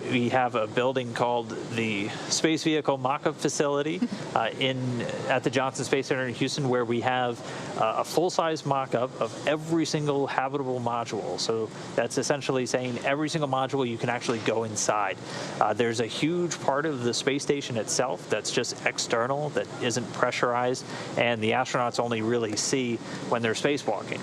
We have a building called the Space Vehicle Mock-up Facility at the Johnson Space Center in Houston, where we have a full-size mock-up of every single habitable module. So that's essentially saying every single module you can actually go inside. There's a huge part of the space station itself that's just external, that isn't pressurized, and the astronauts only really see when they're spacewalking.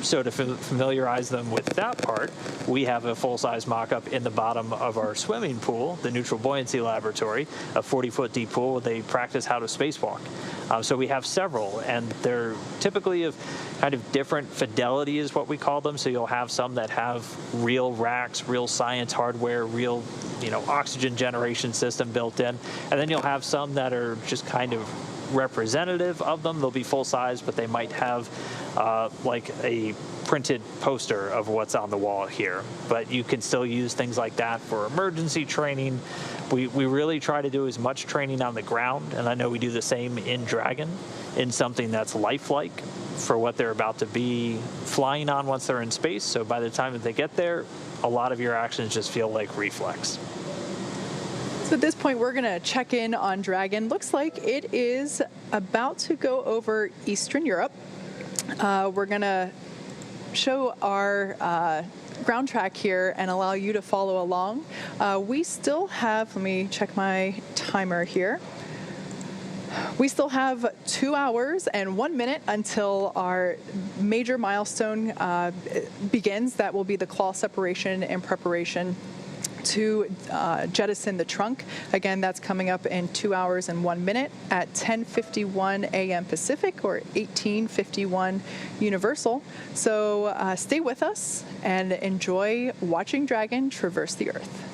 So to familiarize them with that part, we have a full-size mock-up in the bottom of our swimming pool, the Neutral Buoyancy Laboratory, a 40-foot deep pool where they practice how to spacewalk. So we have several, and they're typically of kind of different fidelity is what we call them. So you'll have some that have real racks, real science hardware, real oxygen generation system built in, and then you'll have some that are just kind of representative of them. They'll be full size, but they might have like a printed poster of what's on the wall here. But you can still use things like that for emergency training. We really try to do as much training on the ground, and I know we do the same in Dragon, in something that's lifelike for what they're about to be flying on once they're in space. So by the time that they get there, a lot of your actions just feel like reflex. So at this point, we're going to check in on Dragon. Looks like it is about to go over Eastern Europe. We're going to show our ground track here and allow you to follow along. We still have, let me check my timer here. We still have 2 hours and 1 minute until our major milestone begins. That will be the claw separation in preparation to jettison the trunk. Again, that's coming up in 2 hours and 1 minute at 10:51 a.m. Pacific or 18:51 Universal. So stay with us and enjoy watching Dragon traverse the Earth.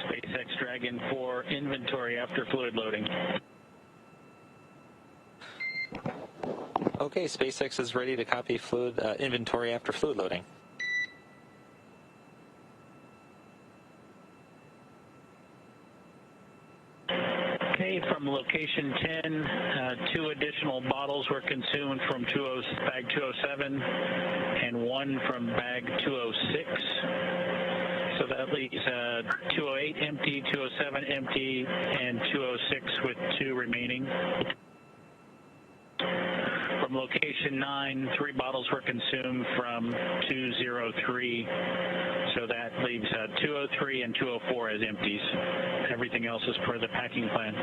SpaceX Dragon for inventory after fluid loading. Okay, SpaceX is ready to copy fluid inventory after fluid loading. Okay, from location 10, 2 additional bottles were consumed from bag 207 and 1 from bag 206. So that leaves 208 empty, 207 empty, and 206 with 2 remaining. From location 9, 3 bottles were consumed from 203. So that leaves 203 and 204 as empties. Everything else is per the packing plan.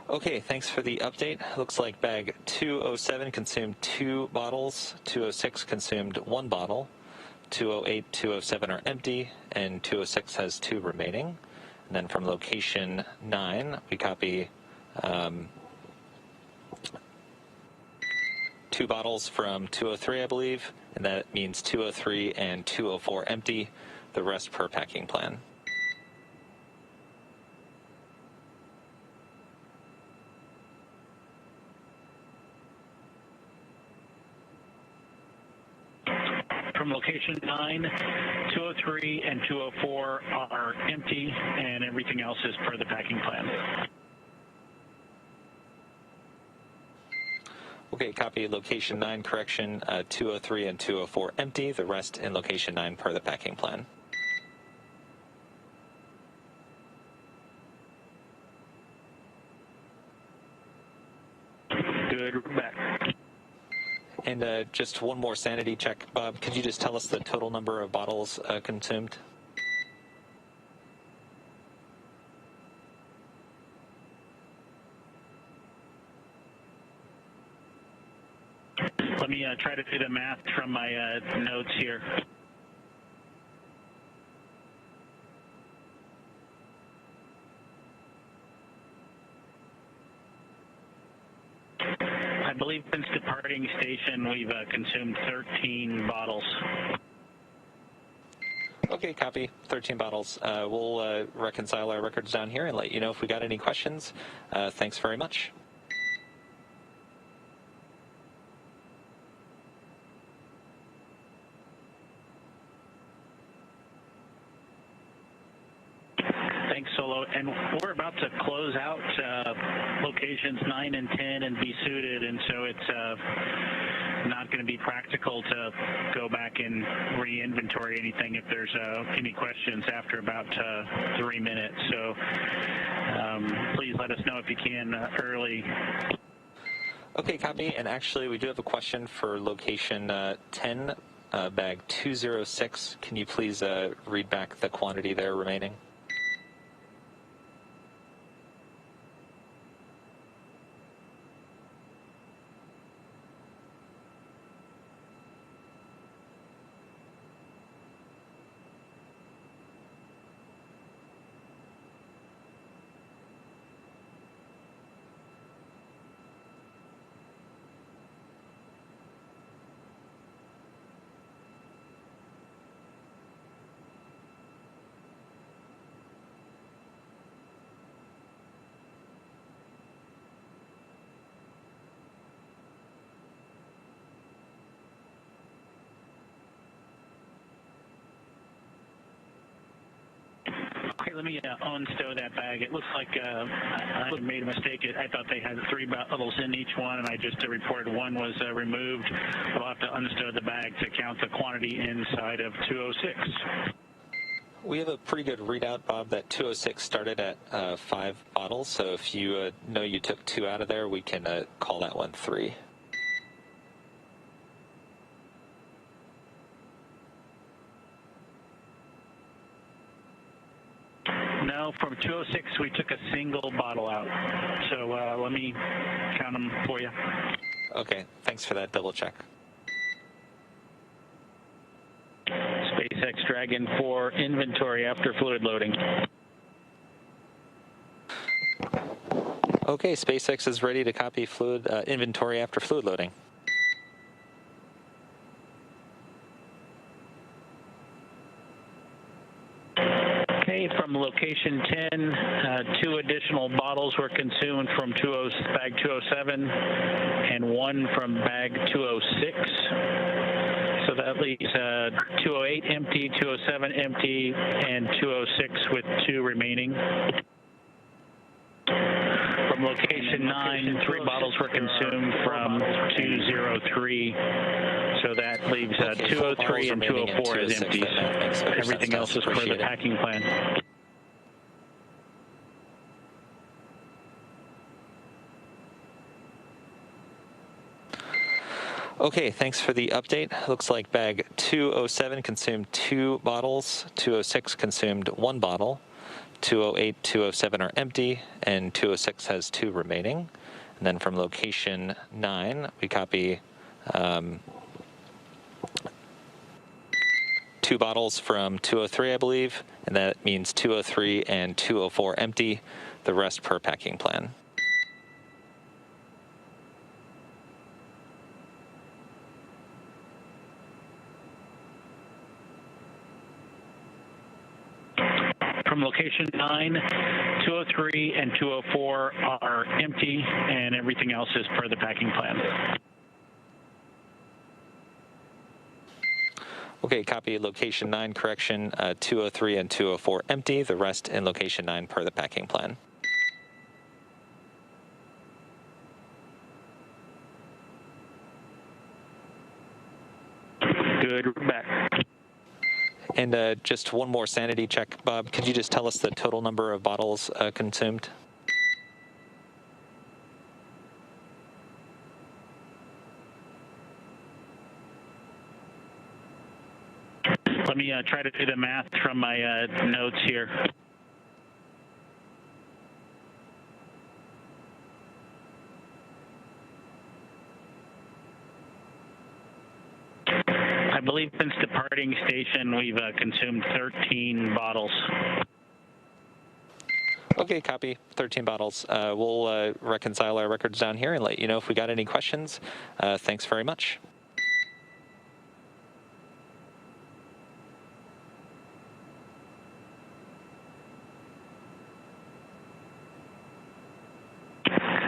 Okay, thanks for the update. Looks like bag 207 consumed 2 bottles, 206 consumed 1 bottle, 208, 207 are empty, and 206 has 2 remaining. And then from location 9, we copy 2 bottles from 203, I believe, and that means 203 and 204 empty, the rest per packing plan. From location 9, 203 and 204 are empty, and everything else is per the packing plan. Okay, copy location 9, correction, 203 and 204 empty, the rest in location 9 per the packing plan. Good, back. And just one more sanity check, Bob. Could you just tell us the total number of bottles consumed? Let me try to do the math from my notes here. I believe since departing station, we've consumed 13 bottles. Okay, copy. 13 bottles. We'll reconcile our records down here and let you know if we got any questions. Thanks very much. Thanks, Solo. And we're about to close out locations 9 and 10 and be suited, and so it's not going to be practical to go back and re-inventory anything if there's any questions after about 3 minutes. So please let us know if you can early. Okay, copy. And actually, we do have a question for location 10, bag 206. Can you please read back the quantity there remaining? Okay, let me unstow that bag. It looks like I made a mistake. I thought they had 3 bottles in each one, and I just reported one was removed. I'll have to unstow the bag to count the quantity inside of 206. We have a pretty good readout, Bob, that 206 started at 5 bottles. So if you know you took 2 out of there, we can call that one 3. No, from 206 we took a single bottle out. So let me count them for you. Okay, thanks for that double check. SpaceX Dragon for inventory after fluid loading. Okay, SpaceX is ready to copy fluid inventory after fluid loading. Okay, from location 10, 2 additional bottles were consumed from bag 207 and 1 from bag 206. So that leaves 208 empty, 207 empty, and 206 with 2 remaining. From location 9, 3 bottles were consumed from 203. So that leaves 203 and 204 as empties. Everything else is per the packing plan. Okay, thanks for the update. Looks like bag 207 consumed 2 bottles, 206 consumed 1 bottle, 208, 207 are empty, and 206 has 2 remaining. And then from location 9, we copy 2 bottles from 203, I believe, and that means 203 and 204 empty, the rest per packing plan. From location 9, 203 and 204 are empty, and everything else is per the packing plan. Okay, copy location 9, correction, 203 and 204 empty, the rest in location 9 per the packing plan. Good, we're back. And just one more sanity check, Bob. Could you just tell us the total number of bottles consumed? Let me try to do the math from my notes here. I believe since departing station, we've consumed 13 bottles. Okay, copy. 13 bottles. We'll reconcile our records down here and let you know if we got any questions. Thanks very much.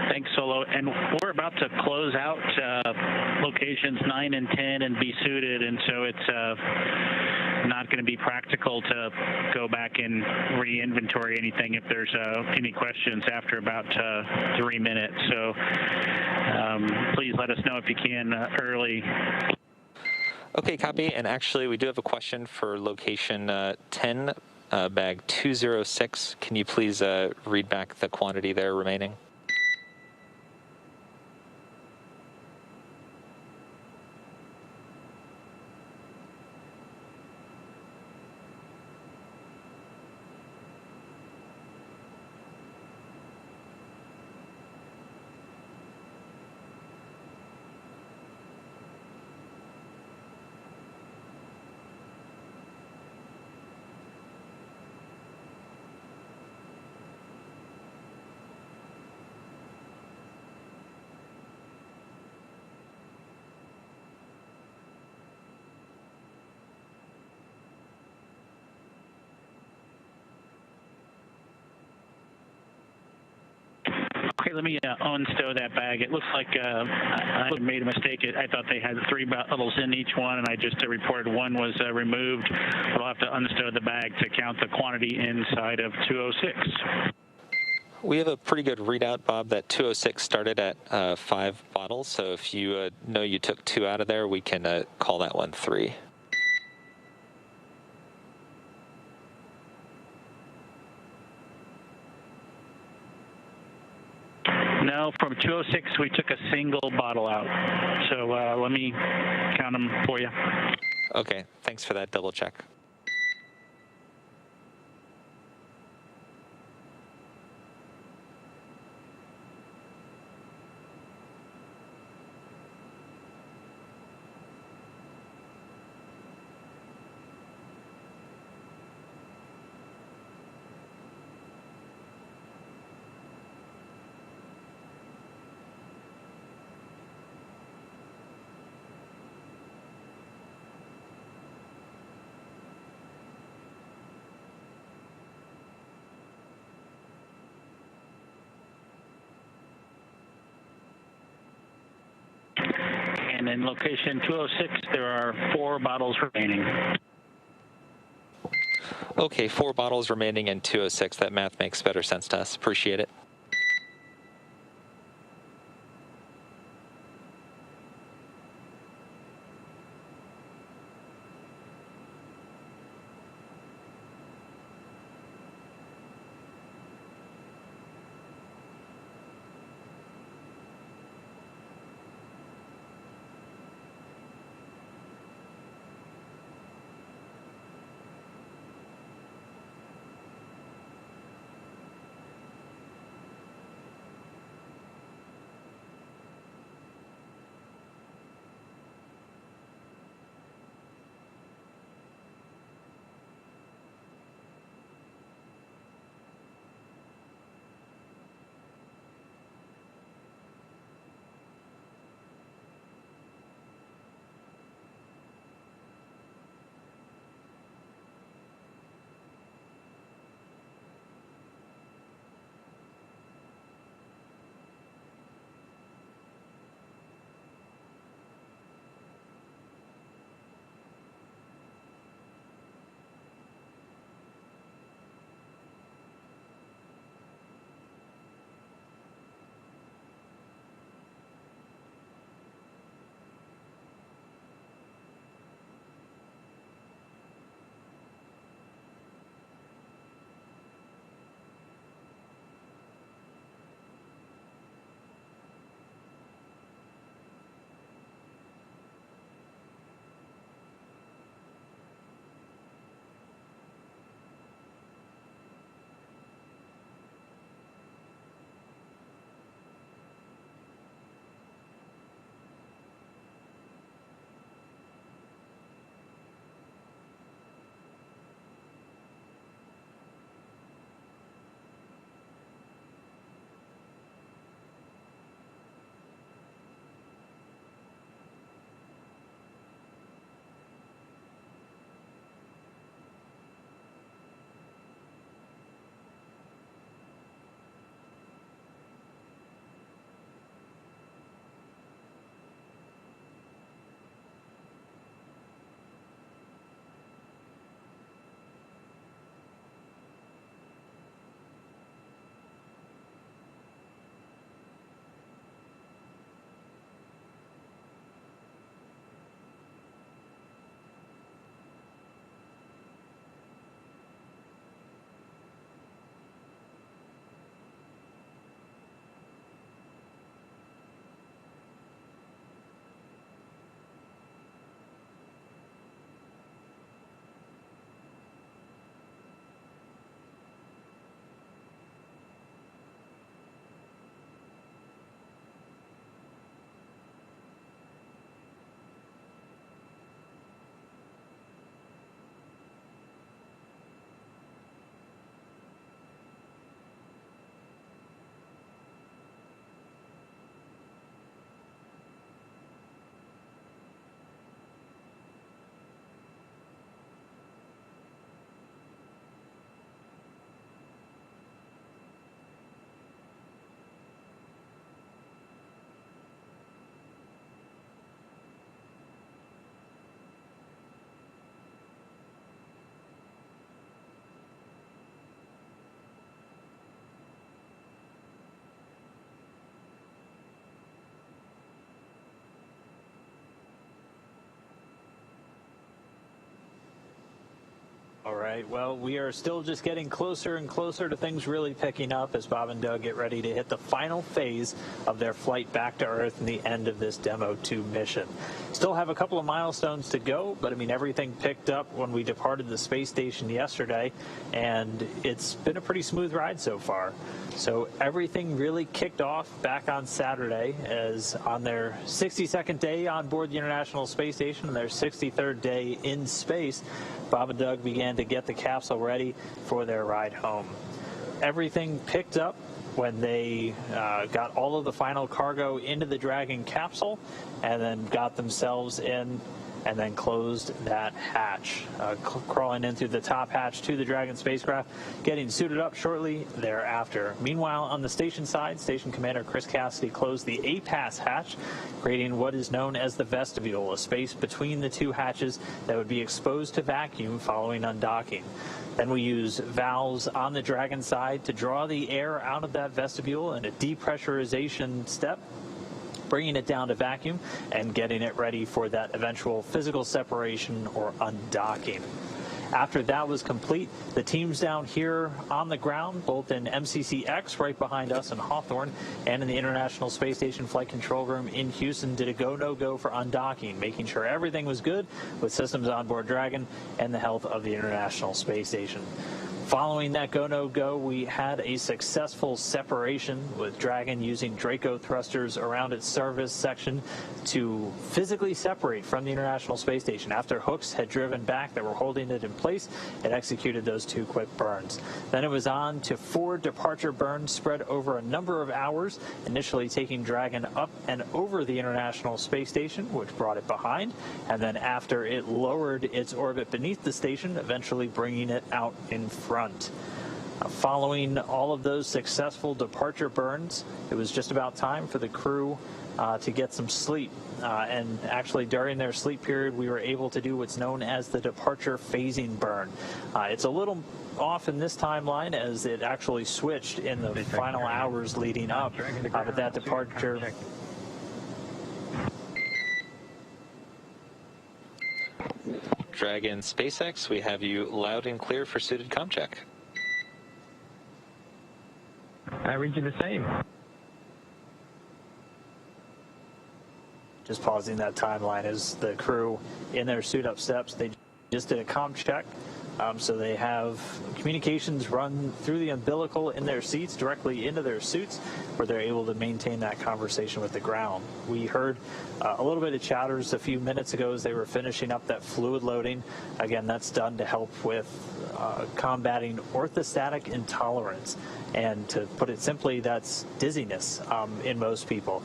Thanks, Solo. And we're about to close out locations 9 and 10 and be suited, and so it's not going to be practical to go back and re-inventory anything if there's any questions after about 3 minutes. So please let us know if you can early. Okay, copy. And actually, we do have a question for location 10, bag 206. Can you please read back the quantity there remaining? Okay, let me unstow that bag. It looks like I made a mistake. I thought they had 3 bottles in each one, and I just reported one was removed. We'll have to unstow the bag to count the quantity inside of 206. We have a pretty good readout, Bob, that 206 started at 5 bottles. So if you know you took 2 out of there, we can call that one 3. No, from 206, we took a single bottle out. So let me count them for you. Okay, thanks for that double check. And in location 206, there are 4 bottles remaining. Okay, 4 bottles remaining in 206. That math makes better sense to us. Appreciate it. All right, well, we are still just getting closer and closer to things really picking up as Bob and Doug get ready to hit the final phase of their flight back to Earth and the end of this Demo 2 mission. Still have a couple of milestones to go, but I mean, everything picked up when we departed the space station yesterday, and it's been a pretty smooth ride so far. So everything really kicked off back on Saturday as on their 62nd day on board the International Space Station and their 63rd day in space, Bob and Doug began to get the capsule ready for their ride home. Everything picked up when they got all of the final cargo into the Dragon capsule and then got themselves in and then closed that hatch, crawling in through the top hatch to the Dragon spacecraft, getting suited up shortly thereafter. Meanwhile, on the station side, Station Commander Chris Cassidy closed the A-Pass hatch, creating what is known as the vestibule, a space between the two hatches that would be exposed to vacuum following undocking. Then we use valves on the Dragon side to draw the air out of that vestibule in a depressurization step, bringing it down to vacuum and getting it ready for that eventual physical separation or undocking. After that was complete, the teams down here on the ground, both in MCCX right behind us in Hawthorne and in the International Space Station Flight Control Room in Houston, did a go, no go for undocking, making sure everything was good with systems on board Dragon and the health of the International Space Station. Following that go, no go, we had a successful separation with Dragon using Draco thrusters around its service section to physically separate from the International Space Station. After hooks had driven back that were holding it in place, it executed those 2 quick burns. Then it was on to 4 departure burns spread over a number of hours, initially taking Dragon up and over the International Space Station, which brought it behind, and then after it lowered its orbit beneath the station, eventually bringing it out in front. Following all of those successful departure burns, it was just about time for the crew to get some sleep. And actually, during their sleep period, we were able to do what's known as the departure phasing burn. It's a little off in this timeline as it actually switched in the final hours leading up, but that departure... Dragon SpaceX, we have you loud and clear for suited comm check. I read you the same. Just pausing that timeline as the crew in their suit up steps, they just did a comm check. So they have communications run through the umbilical in their seats directly into their suits where they're able to maintain that conversation with the ground. We heard a little bit of chatters a few minutes ago as they were finishing up that fluid loading. Again, that's done to help with combating orthostatic intolerance. And to put it simply, that's dizziness in most people.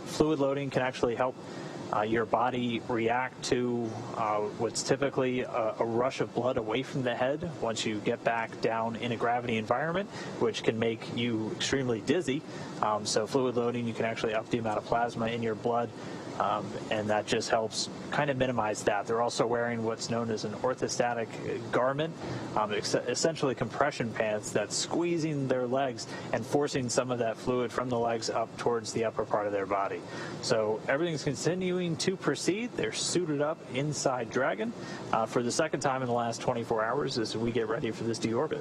Fluid loading can actually help your body react to what's typically a rush of blood away from the head once you get back down in a gravity environment, which can make you extremely dizzy. So fluid loading, you can actually up the amount of plasma in your blood, and that just helps kind of minimize that. They're also wearing what's known as an orthostatic garment, essentially compression pants that's squeezing their legs and forcing some of that fluid from the legs up towards the upper part of their body. So everything's continuing to proceed. They're suited up inside Dragon for the second time in the last 24 hours as we get ready for this deorbit.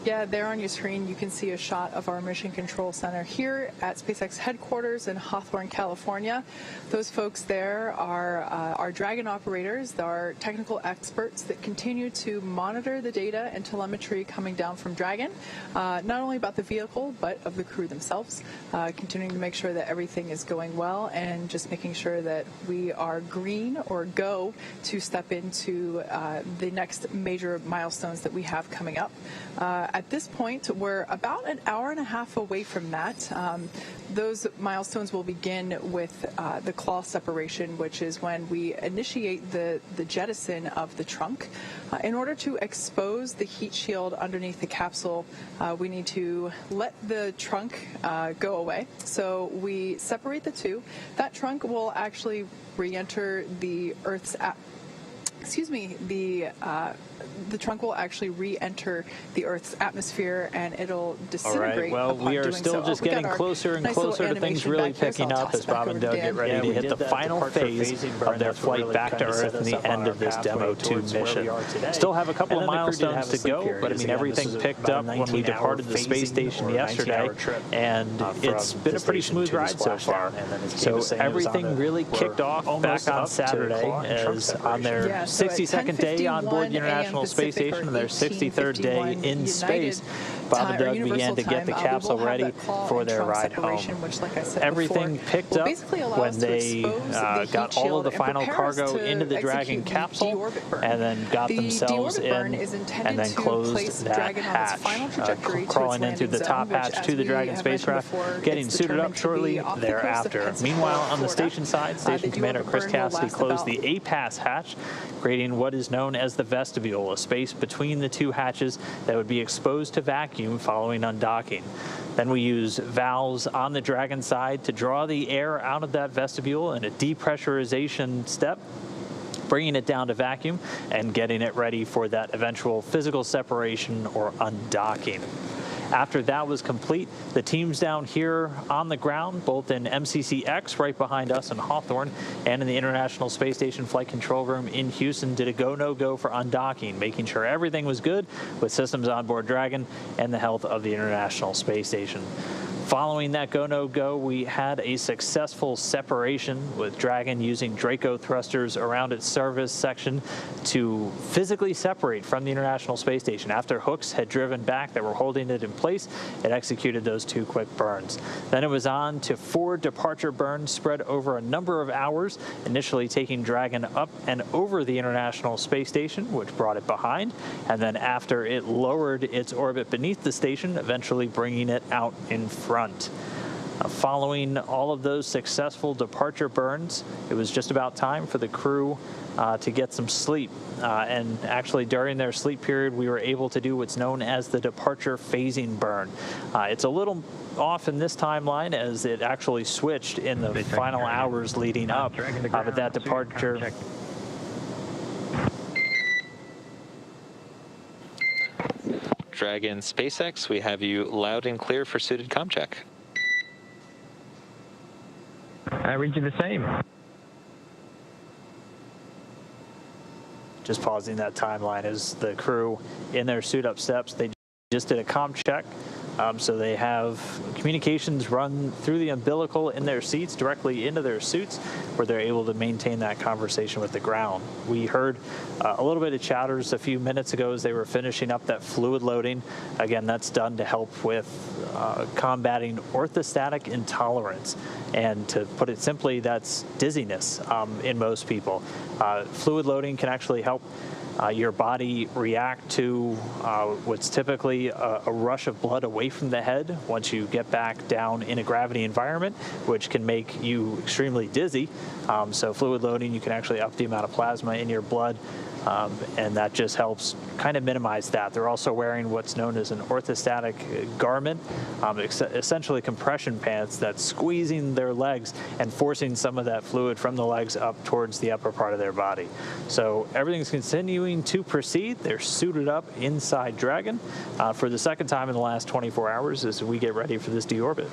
Yeah, there on your screen, you can see a shot of our Mission Control Center here at SpaceX headquarters in Hawthorne, California. Those folks there are our Dragon operators, our technical experts that continue to monitor the data and telemetry coming down from Dragon, not only about the vehicle, but of the crew themselves, continuing to make sure that everything is going well and just making sure that we are green or go to step into the next major milestones that we have coming up. At this point, we're about an hour and a half away from that. Those milestones will begin with the claw separation, which is when we initiate the jettison of the trunk. In order to expose the heat shield underneath the capsule, we need to let the trunk go away. So we separate the two. That trunk will actually re-enter the Earth's the trunk will actually re-enter the Earth's atmosphere, and it'll disintegrate. All right. Well, we are still just getting closer and closer to things really picking up as Bob and Doug get ready to hit the final phase of their flight back to Earth and the end of this Demo 2 mission. Still have a couple of milestones to go, but I mean, everything picked up when we departed the space station yesterday, and it's been a pretty smooth ride so far. So everything really kicked off back on Saturday as on their 62nd day on board the International Space Station and their 63rd day in space. Bob and Doug began to get the capsule ready for their ride home. Everything picked up when they got all of the final cargo into the Dragon capsule and then got themselves in and then closed that hatch, crawling in through the top hatch to the Dragon spacecraft, getting suited up shortly thereafter. Meanwhile, on the station side, Station Commander Chris Cassidy closed the A-Pass hatch, creating what is known as the vestibule, a space between the two hatches that would be exposed to vacuum following undocking. Then we use valves on the Dragon side to draw the air out of that vestibule in a depressurization step, bringing it down to vacuum and getting it ready for that eventual physical separation or undocking. After that was complete, the teams down here on the ground, both in MCCX right behind us in Hawthorne and in the International Space Station Flight Control Room in Houston, did a go-no-go for undocking, making sure everything was good with systems on board Dragon and the health of the International Space Station. Following that go-no-go, we had a successful separation with Dragon using Draco thrusters around its service section to physically separate from the International Space Station. After hooks had driven back that were holding it in place, it executed those 2 quick burns. Then it was on to 4 departure burns spread over a number of hours, initially taking Dragon up and over the International Space Station, which brought it behind, and then after it lowered its orbit beneath the station, eventually bringing it out in front. Following all of those successful departure burns, it was just about time for the crew to get some sleep. And actually, during their sleep period, we were able to do what's known as the departure phasing burn. It's a little off in this timeline as it actually switched in the final hours leading up, but that departure... Dragon SpaceX, we have you loud and clear for suited comm check. I read you the same. Just pausing that timeline as the crew in their suit-up steps, they just did a comm check. So they have communications run through the umbilical in their seats directly into their suits where they're able to maintain that conversation with the ground. We heard a little bit of chatters a few minutes ago as they were finishing up that fluid loading. Again, that's done to help with combating orthostatic intolerance. And to put it simply, that's dizziness in most people. Fluid loading can actually help your body react to what's typically a rush of blood away from the head once you get back down in a gravity environment, which can make you extremely dizzy. So fluid loading, you can actually up the amount of plasma in your blood, and that just helps kind of minimize that. They're also wearing what's known as an orthostatic garment, essentially compression pants that's squeezing their legs and forcing some of that fluid from the legs up towards the upper part of their body. So everything's continuing to proceed. They're suited up inside Dragon for the second time in the last 24 hours as we get ready for this deorbit.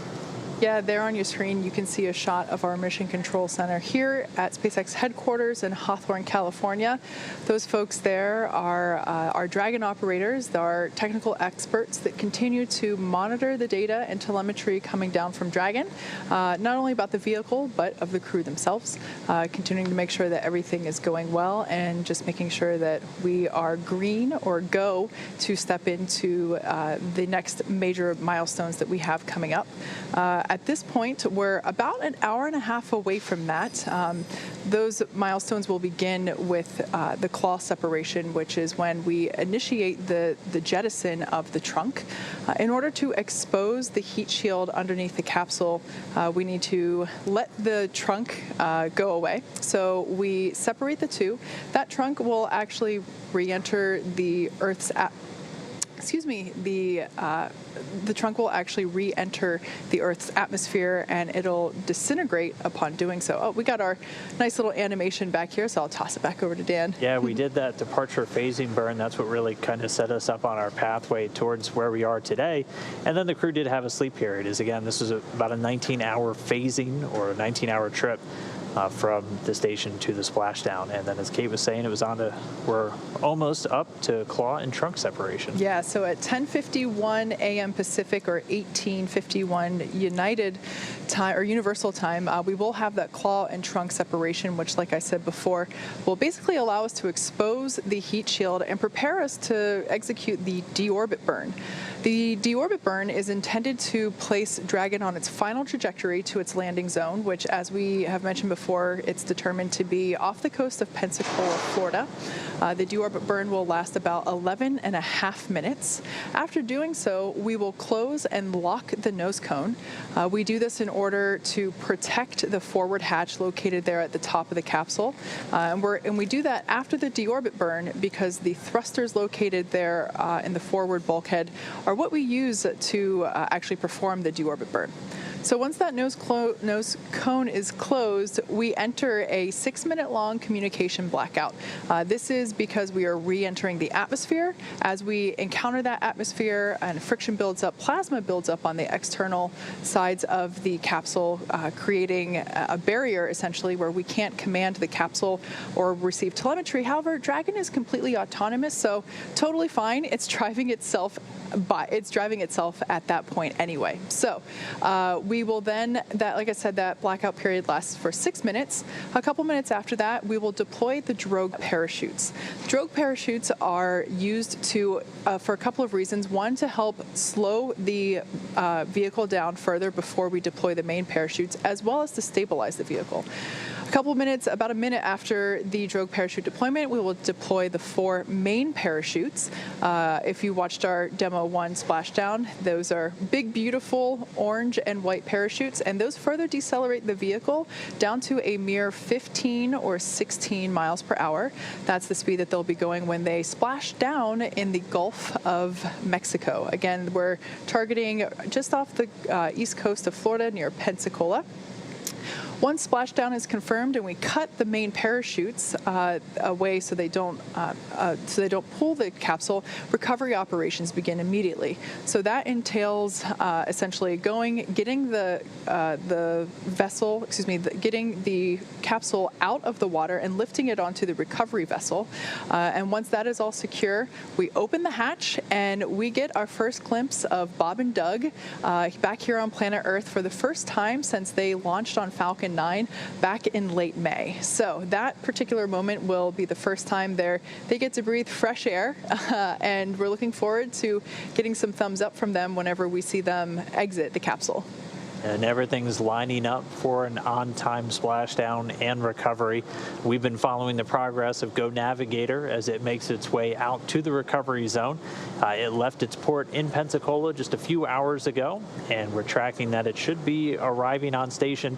Yeah, there on your screen, you can see a shot of our Mission Control Center here at SpaceX headquarters in Hawthorne, California. Those folks there are our Dragon operators, our technical experts that continue to monitor the data and telemetry coming down from Dragon, not only about the vehicle, but of the crew themselves, continuing to make sure that everything is going well and just making sure that we are green or go to step into the next major milestones that we have coming up. At this point, we're about an hour and a half away from that. Those milestones will begin with the claw separation, which is when we initiate the jettison of the trunk. In order to expose the heat shield underneath the capsule, we need to let the trunk go away. So we separate the two. That trunk will actually re-enter the Earth's the trunk will actually re-enter the Earth's atmosphere, and it'll disintegrate upon doing so. Oh, we got our nice little animation back here, so I'll toss it back over to Dan. Yeah, we did that departure phasing burn. That's what really kind of set us up on our pathway towards where we are today. And then the crew did have a sleep period. This was about a 19-hour phasing, or a 19-hour trip from the station to the splashdown. And then, as Kate was saying, we're almost up to claw and trunk separation. Yeah, so at 10:51 a.m. Pacific, or 18:51 United time or Universal time, we will have that claw and trunk separation, which, like I said before, will basically allow us to expose the heat shield and prepare us to execute the deorbit burn. The deorbit burn is intended to place Dragon on its final trajectory to its landing zone, which, as we have mentioned before, it's determined to be off the coast of Pensacola, Florida. The deorbit burn will last about 11 and a half minutes. After doing so, we will close and lock the nose cone. We do this in order to protect the forward hatch located there at the top of the capsule. And we do that after the deorbit burn because the thrusters located there in the forward bulkhead are what we use to actually perform the deorbit burn. So once that nose cone is closed, we enter a 6-minute long communication blackout. This is because we are re-entering the atmosphere. As we encounter that atmosphere and friction builds up, plasma builds up on the external sides of the capsule, creating a barrier essentially where we can't command the capsule or receive telemetry. However, Dragon is completely autonomous, so totally fine. It's driving itself at that point anyway. So we will then, like I said, that blackout period lasts for 6 minutes. A couple minutes after that, we will deploy the drogue parachutes. Drogue parachutes are used for a couple of reasons. One, to help slow the vehicle down further before we deploy the main parachutes, as well as to stabilize the vehicle. About a minute after the drogue parachute deployment, we will deploy the 4 main parachutes. If you watched our Demo 1 splashdown, those are big, beautiful orange and white parachutes, and those further decelerate the vehicle down to a mere 15 or 16 miles per hour. That's the speed that they'll be going when they splash down in the Gulf of Mexico. Again, we're targeting just off the east coast of Florida near Pensacola. Once splashdown is confirmed and we cut the main parachutes away so they don't pull the capsule, recovery operations begin immediately. So that entails essentially getting the capsule out of the water and lifting it onto the recovery vessel. And once that is all secure, we open the hatch and we get our first glimpse of Bob and Doug back here on planet Earth for the first time since they launched on Falcon 9 back in late May. So that particular moment will be the first time they get to breathe fresh air, and we're looking forward to getting some thumbs up from them whenever we see them exit the capsule. And everything's lining up for an on-time splashdown and recovery. We've been following the progress of Go Navigator as it makes its way out to the recovery zone. It left its port in Pensacola just a few hours ago, and we're tracking that it should be arriving on station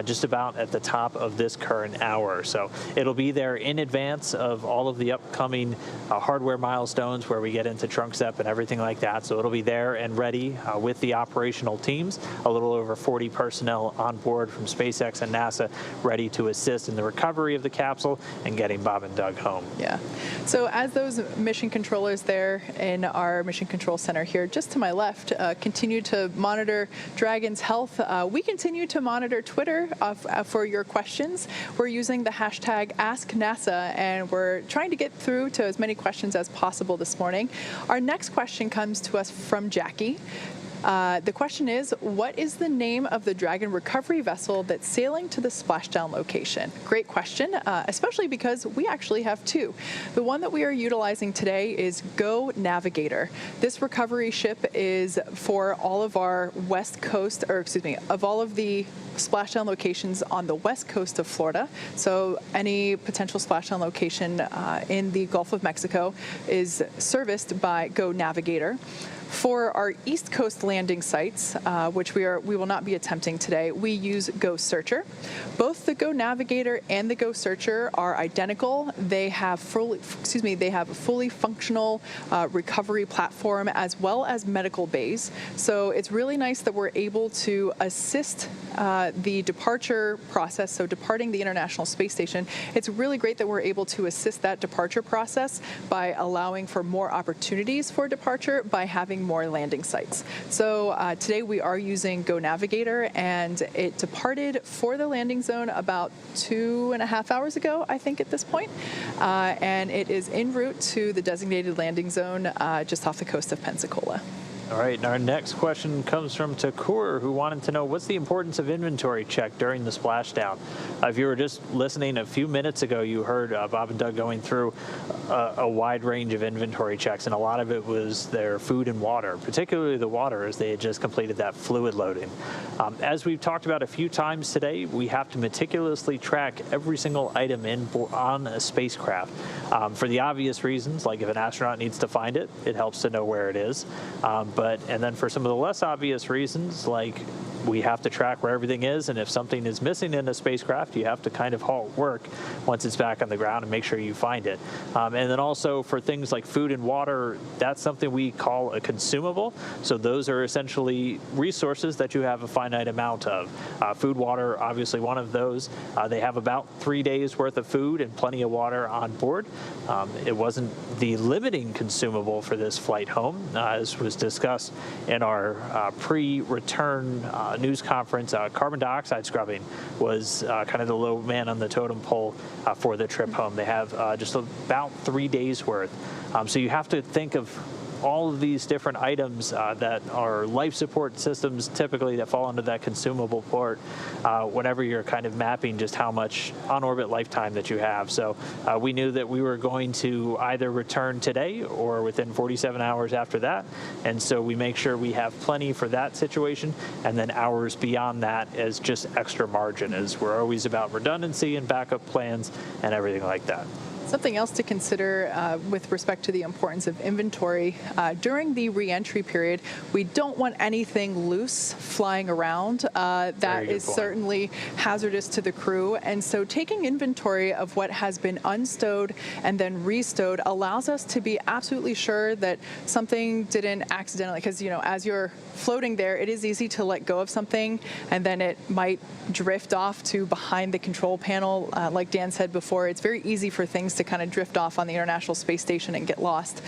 just about at the top of this current hour. So it'll be there in advance of all of the upcoming hardware milestones where we get into trunk step and everything like that. So it'll be there and ready with the operational teams, a little over 40 personnel on board from SpaceX and NASA, ready to assist in the recovery of the capsule and getting Bob and Doug home. Yeah. So as those mission controllers there in our mission control center here, just to my left, continue to monitor Dragon's health, we continue to monitor Twitter for your questions. We're using the hashtag AskNASA, and we're trying to get through to as many questions as possible this morning. Our next question comes to us from Jackie. The question is, what is the name of the Dragon recovery vessel that's sailing to the splashdown location? Great question, especially because we actually have 2. The one that we are utilizing today is Go Navigator. This recovery ship is for all of our west coast, of all of the splashdown locations on the west coast of Florida. So any potential splashdown location in the Gulf of Mexico is serviced by Go Navigator. For our East Coast landing sites, which we will not be attempting today, we use Go Searcher. Both the Go Navigator and the Go Searcher are identical. They have a fully functional recovery platform as well as medical bays. So it's really nice that we're able to assist the departure process. So departing the International Space Station, it's really great that we're able to assist that departure process by allowing for more opportunities for departure by having more landing sites. So today we are using Go Navigator, and it departed for the landing zone about 2.5 hours ago, I think, at this point. And it is en route to the designated landing zone just off the coast of Pensacola. All right, and our next question comes from Takur, who wanted to know what's the importance of inventory check during the splashdown. If you were just listening a few minutes ago, you heard Bob and Doug going through a wide range of inventory checks, and a lot of it was their food and water, particularly the water, as they had just completed that fluid loading. As we've talked about a few times today, we have to meticulously track every single item on a spacecraft for the obvious reasons, like if an astronaut needs to find it, it helps to know where it is. And then for some of the less obvious reasons, like we have to track where everything is, and if something is missing in a spacecraft, you have to kind of halt work once it's back on the ground and make sure you find it. And then also for things like food and water, that's something we call a consumable. So those are essentially resources that you have a finite amount of. Food, water, obviously one of those. They have about 3 days worth of food and plenty of water on board. It wasn't the limiting consumable for this flight home, as was discussed in our pre-return news conference. Carbon dioxide scrubbing was kind of the low man on the totem pole for the trip home. They have just about 3 days worth. So you have to think of all of these different items that are life support systems typically that fall under that consumable port whenever you're kind of mapping just how much on-orbit lifetime that you have. So we knew that we were going to either return today or within 47 hours after that. And so we make sure we have plenty for that situation, and then hours beyond that as just extra margin, as we're always about redundancy and backup plans and everything like that. Something else to consider with respect to the importance of inventory, during the re-entry period, we don't want anything loose flying around. That is certainly hazardous to the crew. And so taking inventory of what has been unstowed and then restowed allows us to be absolutely sure that something didn't accidentally, because, you know, as you're floating there, it is easy to let go of something and then it might drift off to behind the control panel. Like Dan said before, it's very easy for things to kind of drift off on the International Space Station and get lost.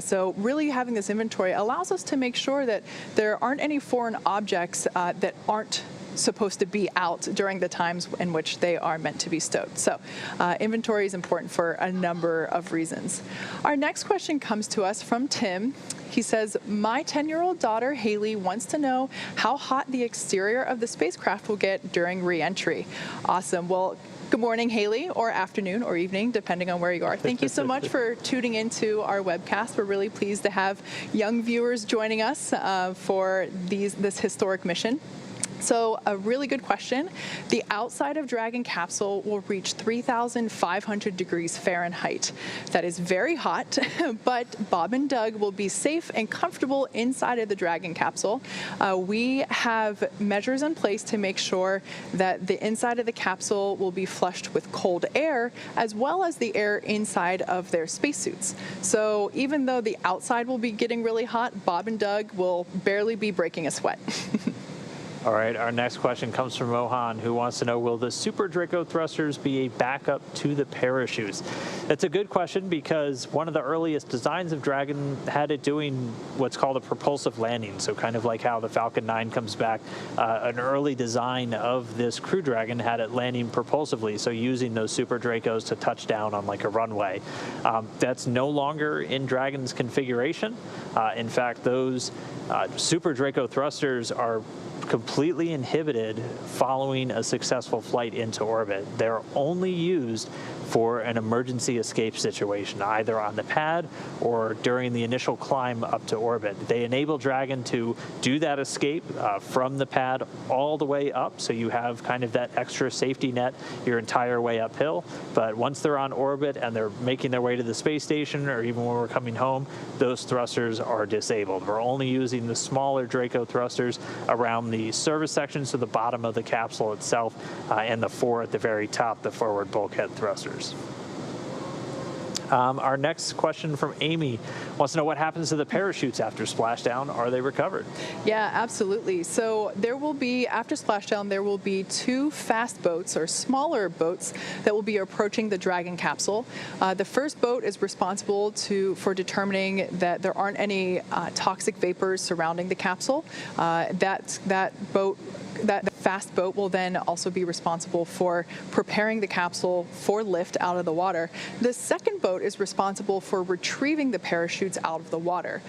So really having this inventory allows us to make sure that there aren't any foreign objects that aren't supposed to be out during the times in which they are meant to be stowed. So inventory is important for a number of reasons. Our next question comes to us from Tim. He says, my 10-year-old daughter, Haley, wants to know how hot the exterior of the spacecraft will get during re-entry. Awesome. Well, good morning, Haley, or afternoon or evening, depending on where you are. Thank you so much for tuning into our webcast. We're really pleased to have young viewers joining us for this historic mission. So a really good question. The outside of Dragon capsule will reach 3,500 degrees Fahrenheit. That is very hot, but Bob and Doug will be safe and comfortable inside of the Dragon capsule. We have measures in place to make sure that the inside of the capsule will be flushed with cold air, as well as the air inside of their spacesuits. So even though the outside will be getting really hot, Bob and Doug will barely be breaking a sweat. All right, our next question comes from Mohan, who wants to know, will the Super Draco thrusters be a backup to the parachutes? That's a good question, because one of the earliest designs of Dragon had it doing what's called a propulsive landing. So kind of like how the Falcon 9 comes back, an early design of this Crew Dragon had it landing propulsively, so using those Super Dracos to touch down on like a runway. That's no longer in Dragon's configuration. In fact, those Super Draco thrusters are completely inhibited following a successful flight into orbit. They're only used for an emergency escape situation, either on the pad or during the initial climb up to orbit. They enable Dragon to do that escape from the pad all the way up, so you have kind of that extra safety net your entire way uphill. But once they're on orbit and they're making their way to the space station, or even when we're coming home, those thrusters are disabled. We're only using the smaller Draco thrusters around the service section, so the bottom of the capsule itself, and the four at the very top, the forward bulkhead thrusters. Our next question from Amy wants to know what happens to the parachutes after splashdown. Are they recovered? Yeah, absolutely. So there will be, after splashdown, there will be 2 fast boats or smaller boats that will be approaching the Dragon capsule. The first boat is responsible for determining that there aren't any toxic vapors surrounding the capsule. That fast boat will then also be responsible for preparing the capsule for lift out of the water. The second boat is responsible for retrieving the parachutes out of the water.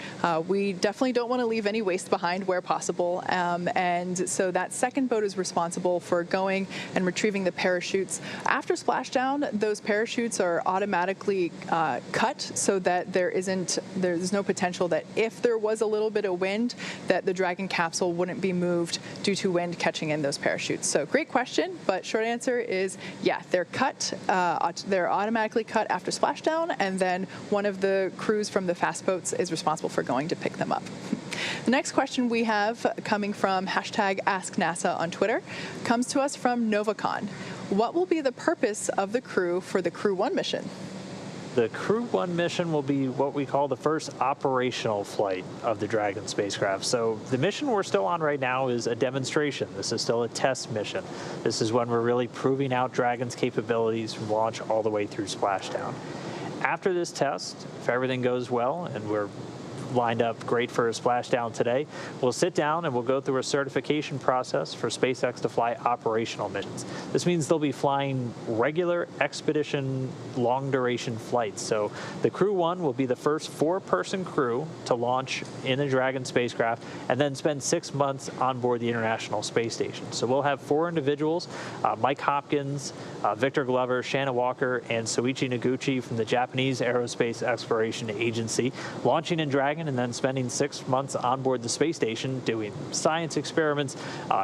We definitely don't want to leave any waste behind where possible, and so that second boat is responsible for going and retrieving the parachutes. After splashdown, those parachutes are automatically cut so that there's no potential that if there was a little bit of wind, that the Dragon capsule wouldn't be moved due to wind catching in those parachutes. So great question, but short answer is yeah, they're cut. They're automatically cut after splashdown, and then one of the crews from the fast boats is responsible for going to pick them up. The next question we have coming from #AskNASA on Twitter comes to us from Novacon. What will be the purpose of the crew for the Crew 1 mission? The Crew 1 mission will be what we call the first operational flight of the Dragon spacecraft. So the mission we're still on right now is a demonstration. This is still a test mission. This is when we're really proving out Dragon's capabilities from launch all the way through splashdown. After this test, if everything goes well and we're lined up great for a splashdown today, we'll sit down and we'll go through a certification process for SpaceX to fly operational missions. This means they'll be flying regular expedition long-duration flights. So the Crew 1 will be the first 4-person crew to launch in a Dragon spacecraft and then spend 6 months on board the International Space Station. So we'll have 4 individuals, Mike Hopkins, Victor Glover, Shanna Walker, and Soichi Noguchi from the Japanese Aerospace Exploration Agency, launching in Dragon and then spending 6 months on board the space station doing science experiments,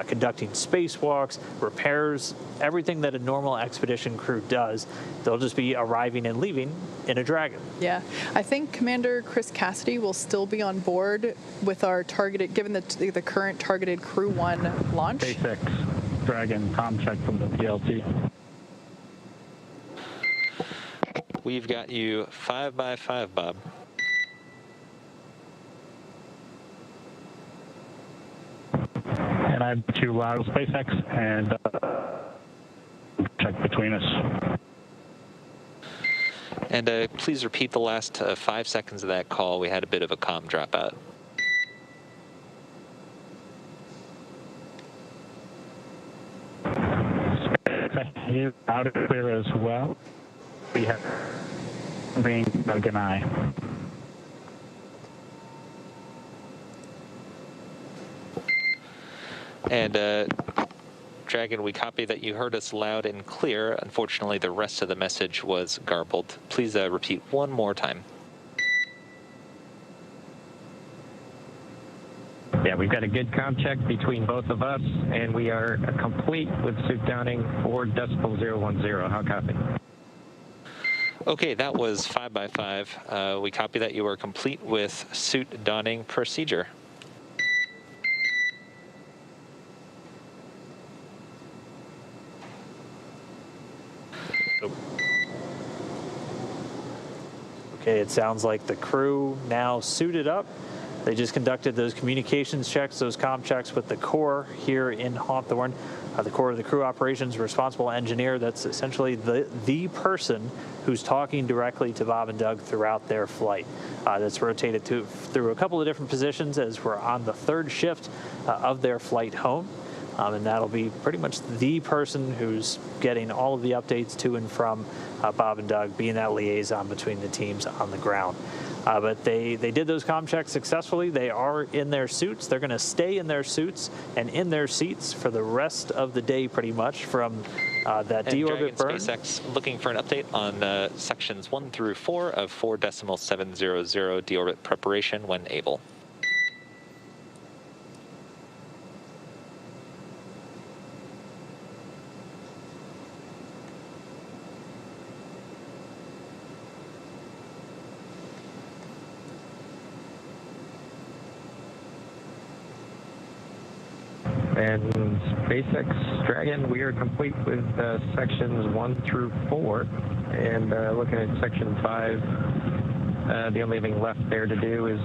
conducting spacewalks, repairs, everything that a normal expedition crew does. They'll just be arriving and leaving in a Dragon. Yeah, I think Commander Chris Cassidy will still be on board with our targeted, given the current targeted Crew 1 launch. SpaceX Dragon comm check from the PLT. We've got you 5 by 5, Bob. And I have to SpaceX and check between us. And please repeat the last 5 seconds of that call. We had a bit of a comm dropout. SpaceX is out of clear as well. We have being Doug and I. And Dragon, we copy that you heard us loud and clear. Unfortunately, the rest of the message was garbled. Please repeat one more time. Yeah, we've got a good comm check between both of us, and we are complete with suit downing 4.010. How copy? Okay, that was 5 by 5. We copy that you are complete with suit donning procedure. Okay, it sounds like the crew now suited up. They just conducted those communications checks, those comm checks with the core here in Hawthorne. The core of the crew operations responsible engineer, that's essentially the person who's talking directly to Bob and Doug throughout their flight. That's rotated through a couple of different positions as we're on the 3rd shift of their flight home. And that'll be pretty much the person who's getting all of the updates to and from Bob and Doug, being that liaison between the teams on the ground. But they did those comm checks successfully. They are in their suits. They're going to stay in their suits and in their seats for the rest of the day, pretty much, from that deorbit burn. SpaceX looking for an update on sections 1 through 4 of 4.700 deorbit preparation when able. And SpaceX Dragon, we are complete with sections 1 through 4. And looking at section 5, the only thing left there to do is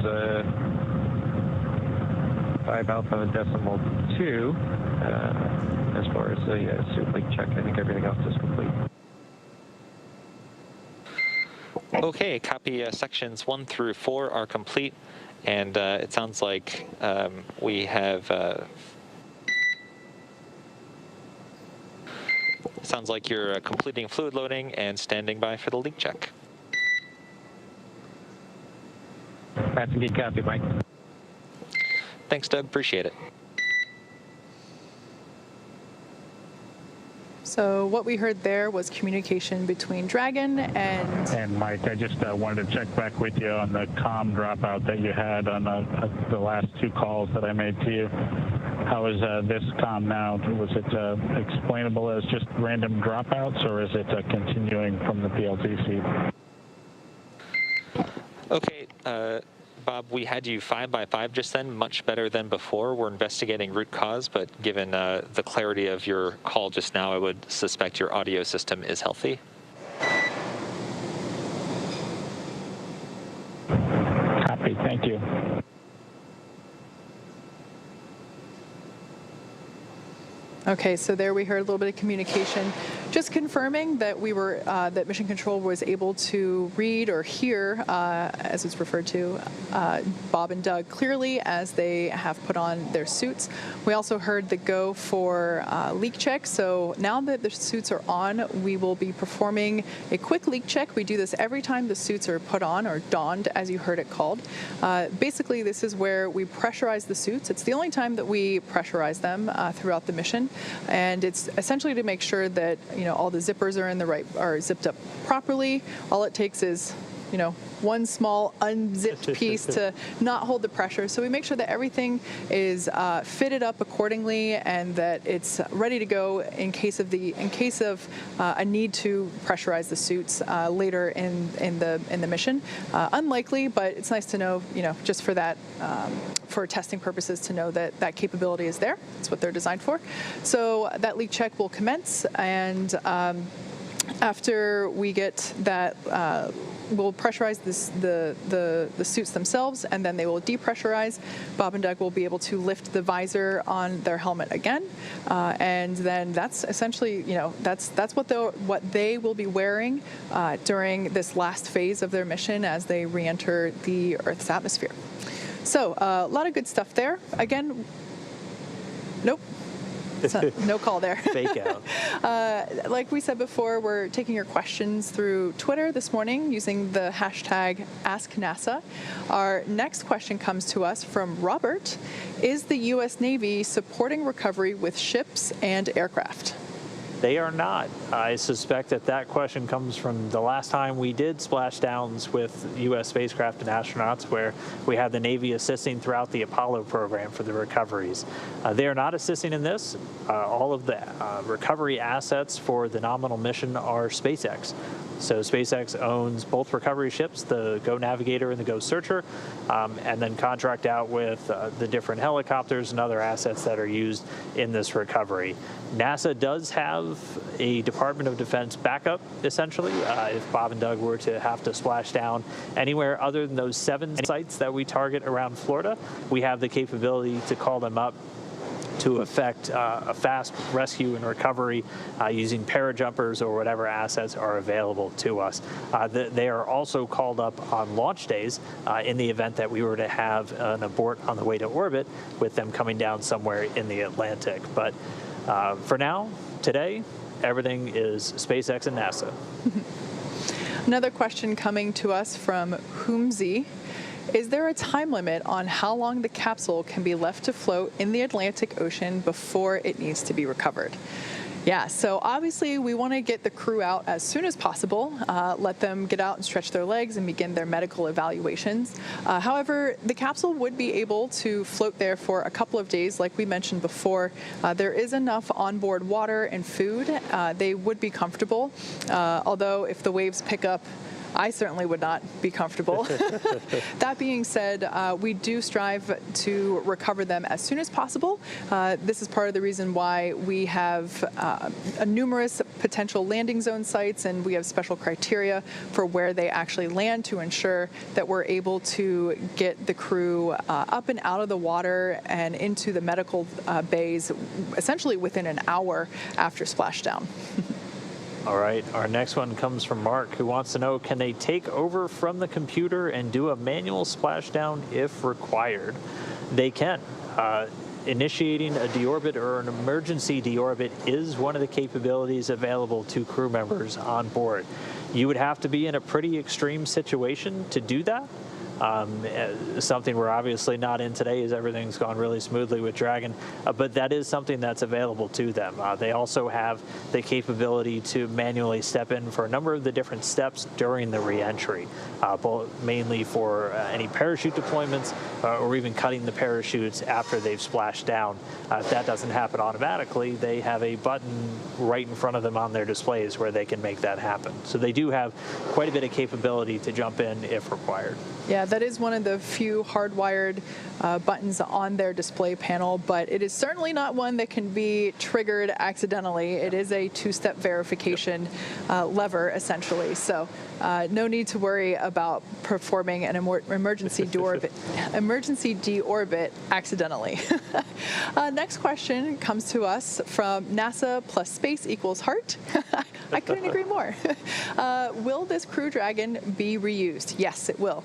5 alpha decimal 2. As far as the suit leak check, I think everything else is complete. Okay, copy. Sections 1 through 4 are complete. And it sounds like we have... Sounds like you're completing fluid loading and standing by for the leak check. That's a good copy, Mike. Thanks, Doug. Appreciate it. So what we heard there was communication between Dragon and Mike, I just wanted to check back with you on the comm dropout that you had on the last 2 calls that I made to you. How is this comm now? Was it explainable as just random dropouts, or is it continuing from the PLTC? Okay, Bob, we had you 5 by 5 just then, much better than before. We're investigating root cause, but given the clarity of your call just now, I would suspect your audio system is healthy. Copy, thank you. Okay, so there we heard a little bit of communication, just confirming that we were that Mission Control was able to read or hear, as it's referred to, Bob and Doug clearly as they have put on their suits. We also heard the go for leak check. So now that the suits are on, we will be performing a quick leak check. We do this every time the suits are put on, or donned, as you heard it called. Basically, this is where we pressurize the suits. It's the only time that we pressurize them throughout the mission. And it's essentially to make sure that, all the zippers are zipped up properly. All it takes is, one small unzipped piece to not hold the pressure. So we make sure that everything is fitted up accordingly and that it's ready to go in case of a need to pressurize the suits later in the mission. Unlikely, but it's nice to know, just for that, for testing purposes, to know that that capability is there. That's what they're designed for. So that leak check will commence, and after we get that, we'll pressurize the suits themselves, and then they will depressurize. Bob and Doug will be able to lift the visor on their helmet again, and then that's essentially, that's what they will be wearing during this last phase of their mission as they re-enter the Earth's atmosphere. So a lot of good stuff there. Again, nope. No call there. Fake out. Like we said before, we're taking your questions through Twitter this morning using the hashtag AskNASA. Our next question comes to us from Robert. Is the U.S. Navy supporting recovery with ships and aircraft? They are not. I suspect that question comes from the last time we did splashdowns with U.S. spacecraft and astronauts, where we had the Navy assisting throughout the Apollo program for the recoveries. They are not assisting in this. All of the recovery assets for the nominal mission are SpaceX. So SpaceX owns both recovery ships, the Go Navigator and the Go Searcher, and then contract out with the different helicopters and other assets that are used in this recovery. NASA does have a Department of Defense backup, essentially. If Bob and Doug were to have to splash down anywhere other than those 7 sites that we target around Florida, we have the capability to call them up to effect a fast rescue and recovery using parajumpers or whatever assets are available to us. They are also called up on launch days in the event that we were to have an abort on the way to orbit, with them coming down somewhere in the Atlantic. But for now, today, everything is SpaceX and NASA. Another question coming to us from Humzi. Is there a time limit on how long the capsule can be left to float in the Atlantic Ocean before it needs to be recovered? Yeah, so obviously we want to get the crew out as soon as possible, let them get out and stretch their legs and begin their medical evaluations. However, the capsule would be able to float there for a couple of days, like we mentioned before. There is enough onboard water and food. They would be comfortable, although if the waves pick up, I certainly would not be comfortable. That being said, we do strive to recover them as soon as possible. This is part of the reason why we have numerous potential landing zone sites, and we have special criteria for where they actually land to ensure that we're able to get the crew up and out of the water and into the medical bays essentially within an hour after splashdown. All right, our next one comes from Mark, who wants to know, can they take over from the computer and do a manual splashdown if required? They can. Initiating a deorbit or an emergency deorbit is one of the capabilities available to crew members on board. You would have to be in a pretty extreme situation to do that. Something we're obviously not in today, as everything's gone really smoothly with Dragon, but that is something that's available to them. They also have the capability to manually step in for a number of the different steps during the re-entry, mainly for any parachute deployments or even cutting the parachutes after they've splashed down. If that doesn't happen automatically, they have a button right in front of them on their displays where they can make that happen. So they do have quite a bit of capability to jump in if required. Yeah, that is one of the few hardwired buttons on their display panel, but it is certainly not one that can be triggered accidentally. It is a two-step verification lever, essentially. So no need to worry about performing an emergency deorbit accidentally. Next question comes to us from NASA plus space equals heart. I couldn't agree more. Will this Crew Dragon be reused? Yes, it will.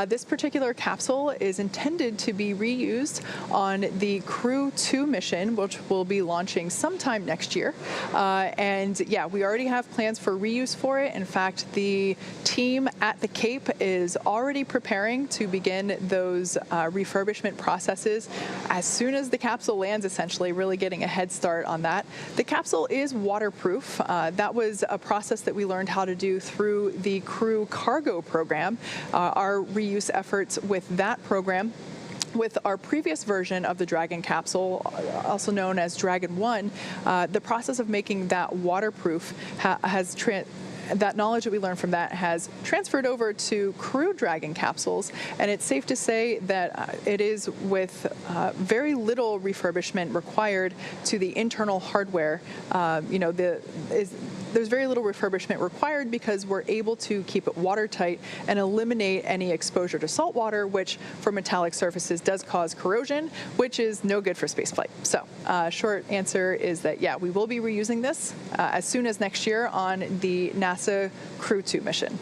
This particular capsule is intended to be reused on the Crew 2 mission, which will be launching sometime next year. And yeah, we already have plans for reuse for it. In fact, the team at the Cape is already preparing to begin those refurbishment processes as soon as the capsule lands, essentially, really getting a head start on that. The capsule is waterproof. That was a process that we learned how to do through the Crew Cargo program. Our reuse efforts with that program, with our previous version of the Dragon capsule, also known as Dragon-1, the process of making that waterproof that knowledge that we learned from that has transferred over to Crew Dragon capsules, and it's safe to say that it is with very little refurbishment required to the internal hardware. There's very little refurbishment required because we're able to keep it watertight and eliminate any exposure to salt water, which for metallic surfaces does cause corrosion, which is no good for spaceflight. So short answer is that, yeah, we will be reusing this as soon as next year on the NASA Crew 2 mission.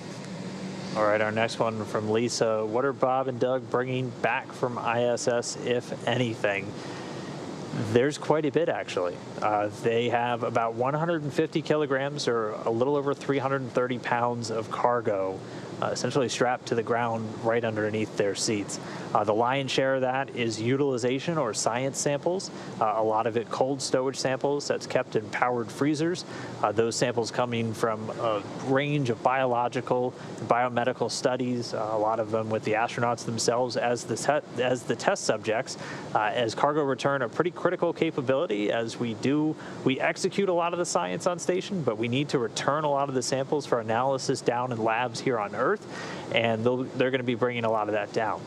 All right, our next one from Lisa. What are Bob and Doug bringing back from ISS, if anything? There's quite a bit, actually. They have about 150 kilograms, or a little over 330 pounds of cargo, essentially strapped to the ground right underneath their seats. The lion's share of that is utilization or science samples. A lot of it cold stowage samples that's kept in powered freezers. Those samples coming from a range of biological and biomedical studies, a lot of them with the astronauts themselves as the test subjects. As cargo return, a pretty critical capability, as we execute a lot of the science on station, but we need to return a lot of the samples for analysis down in labs here on Earth, and they're going to be bringing a lot of that down.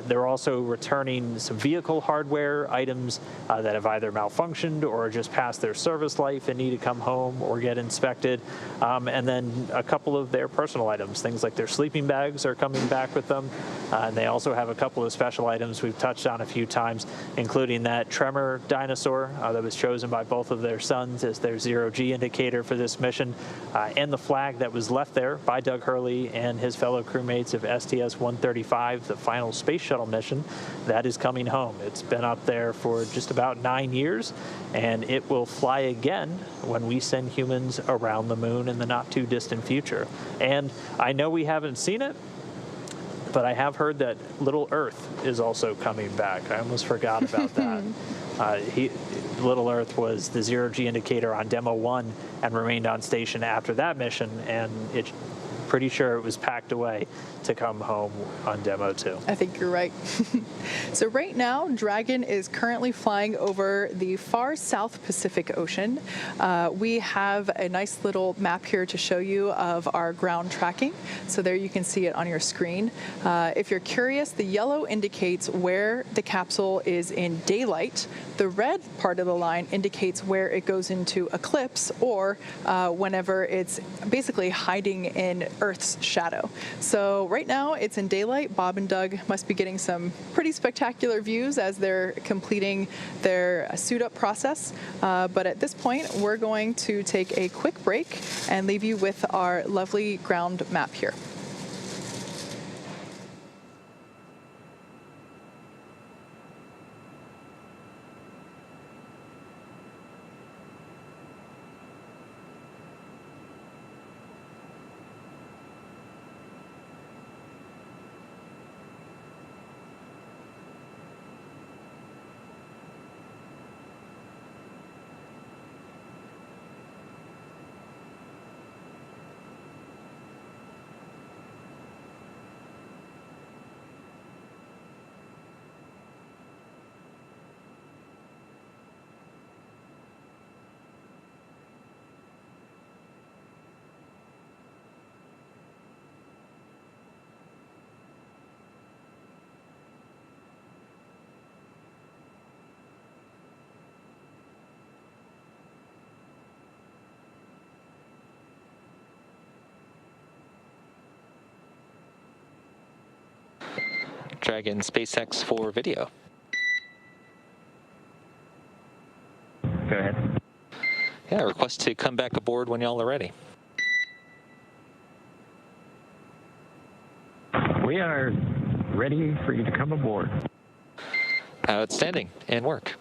They're also returning some vehicle hardware items that have either malfunctioned or just passed their service life and need to come home or get inspected. And then a couple of their personal items, things like their sleeping bags are coming back with them. And they also have a couple of special items we've touched on a few times, including that tremor dinosaur that was chosen by both of their sons as their zero-G indicator for this mission, and the flag that was left there by Doug Hurley and his fellow crewmates of STS-135, the final space shuttle mission that is coming home. It's been up there for just about 9 years, and it will fly again when we send humans around the moon in the not too distant future. And I know we haven't seen it, but I have heard that Little Earth is also coming back. I almost forgot about that. Little Earth was the zero-G indicator on Demo 1 and remained on station after that mission, and it's pretty sure it was packed away to come home on Demo 2. I think you're right. So right now, Dragon is currently flying over the far South Pacific Ocean. We have a nice little map here to show you of our ground tracking. So there you can see it on your screen. If you're curious, the yellow indicates where the capsule is in daylight. The red part of the line indicates where it goes into eclipse, or whenever it's basically hiding in Earth's shadow. So right now it's in daylight. Bob and Doug must be getting some pretty spectacular views as they're completing their suit-up process. But at this point, we're going to take a quick break and leave you with our lovely ground map here. Dragon SpaceX for video. Go ahead. Yeah, request to come back aboard when y'all are ready. We are ready for you to come aboard. Outstanding, and work.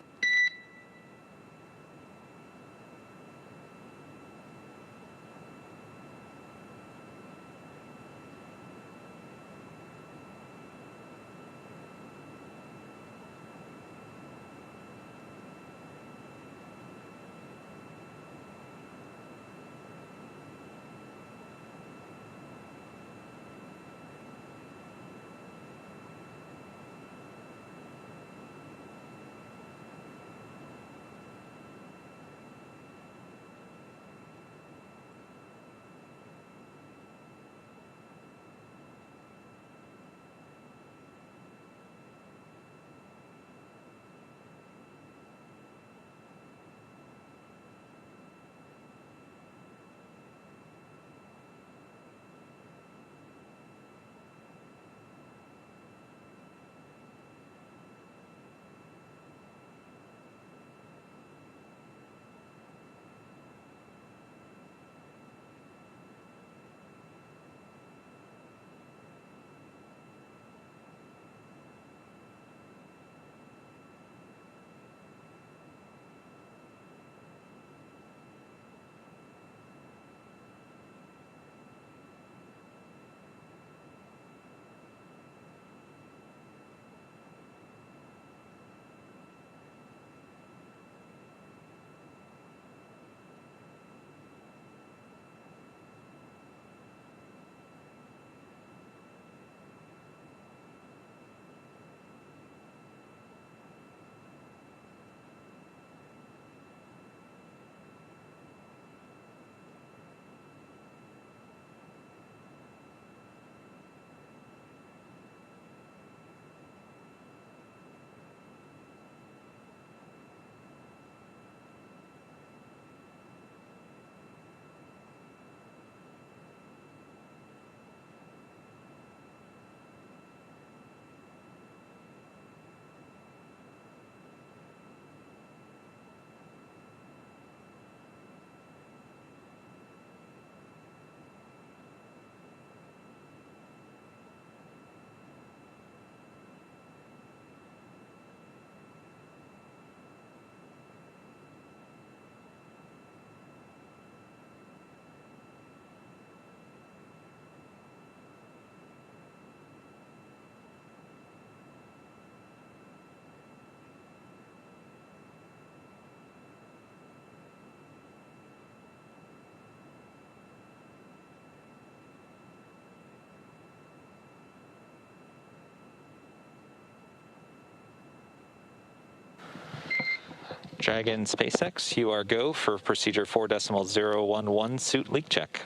Dragon SpaceX, you are go for procedure 4.011 suit leak check.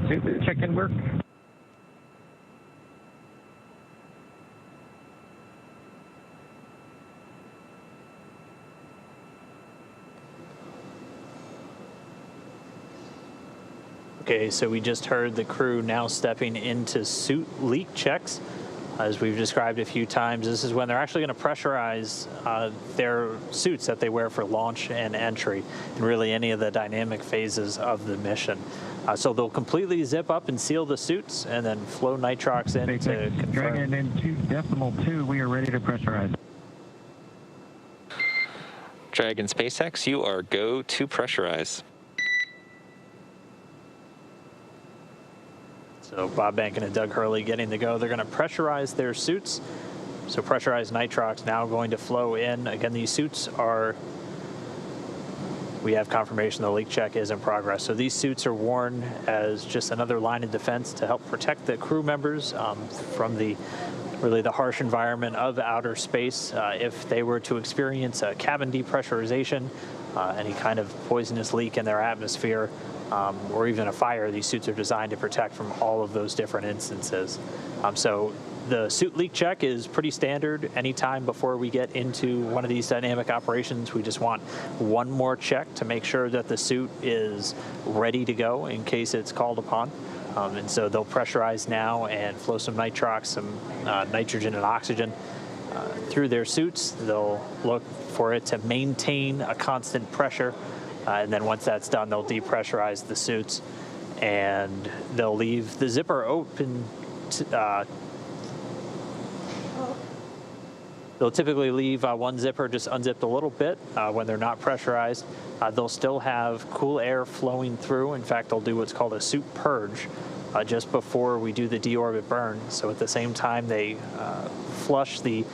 Suit check can work. Okay, so we just heard the crew now stepping into suit leak checks. As we've described a few times, this is when they're actually going to pressurize their suits that they wear for launch and entry, and really any of the dynamic phases of the mission. So they'll completely zip up and seal the suits, and then flow nitrox in to confirm. Dragon in 2.2, we are ready to pressurize. Dragon SpaceX, you are go to pressurize. So Bob Bankin and Doug Hurley getting the go. They're going to pressurize their suits. So pressurized nitrox now going to flow in. Again, these suits are, we have confirmation the leak check is in progress. So these suits are worn as just another line of defense to help protect the crew members from the harsh environment of outer space. If they were to experience a cabin depressurization, any kind of poisonous leak in their atmosphere, or even a fire, these suits are designed to protect from all of those different instances. So the suit leak check is pretty standard. Anytime before we get into one of these dynamic operations, we just want one more check to make sure that the suit is ready to go in case it's called upon. And so they'll pressurize now and flow some nitrox, some nitrogen and oxygen through their suits. They'll look for it to maintain a constant pressure. And then once that's done, they'll depressurize the suits, and they'll leave the zipper open. They'll typically leave one zipper just unzipped a little bit when they're not pressurized. They'll still have cool air flowing through. In fact, they'll do what's called a suit purge just before we do the deorbit burn. So at the same time, they flush the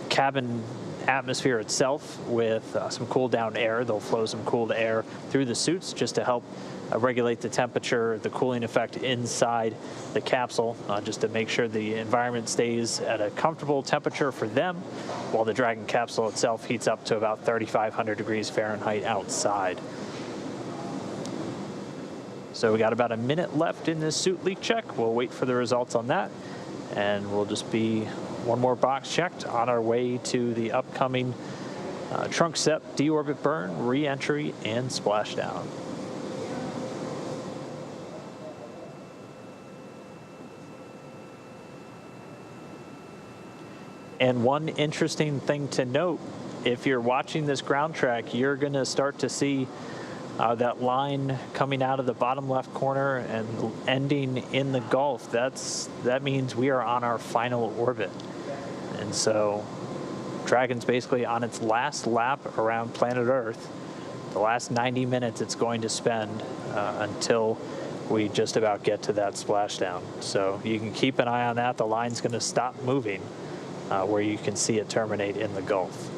cabin atmosphere itself with some cool down air. They'll flow some cooled air through the suits just to help regulate the temperature, the cooling effect inside the capsule, just to make sure the environment stays at a comfortable temperature for them, while the Dragon capsule itself heats up to about 3,500 degrees Fahrenheit outside. So we got about a minute left in this suit leak check. We'll wait for the results on that, and we'll just be one more box checked on our way to the upcoming trunk set, deorbit burn, re-entry, and splashdown. And one interesting thing to note, if you're watching this ground track, you're going to start to see that line coming out of the bottom left corner and ending in the Gulf. That means we are on our final orbit. And so Dragon's basically on its last lap around planet Earth. The last 90 minutes it's going to spend until we just about get to that splashdown. So you can keep an eye on that. The line's going to stop moving where you can see it terminate in the Gulf.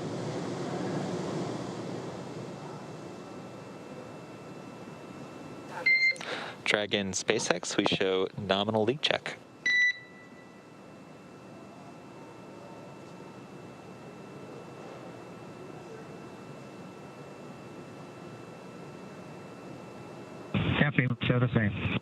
Dragon SpaceX, we show nominal leak check. Copy, show the same.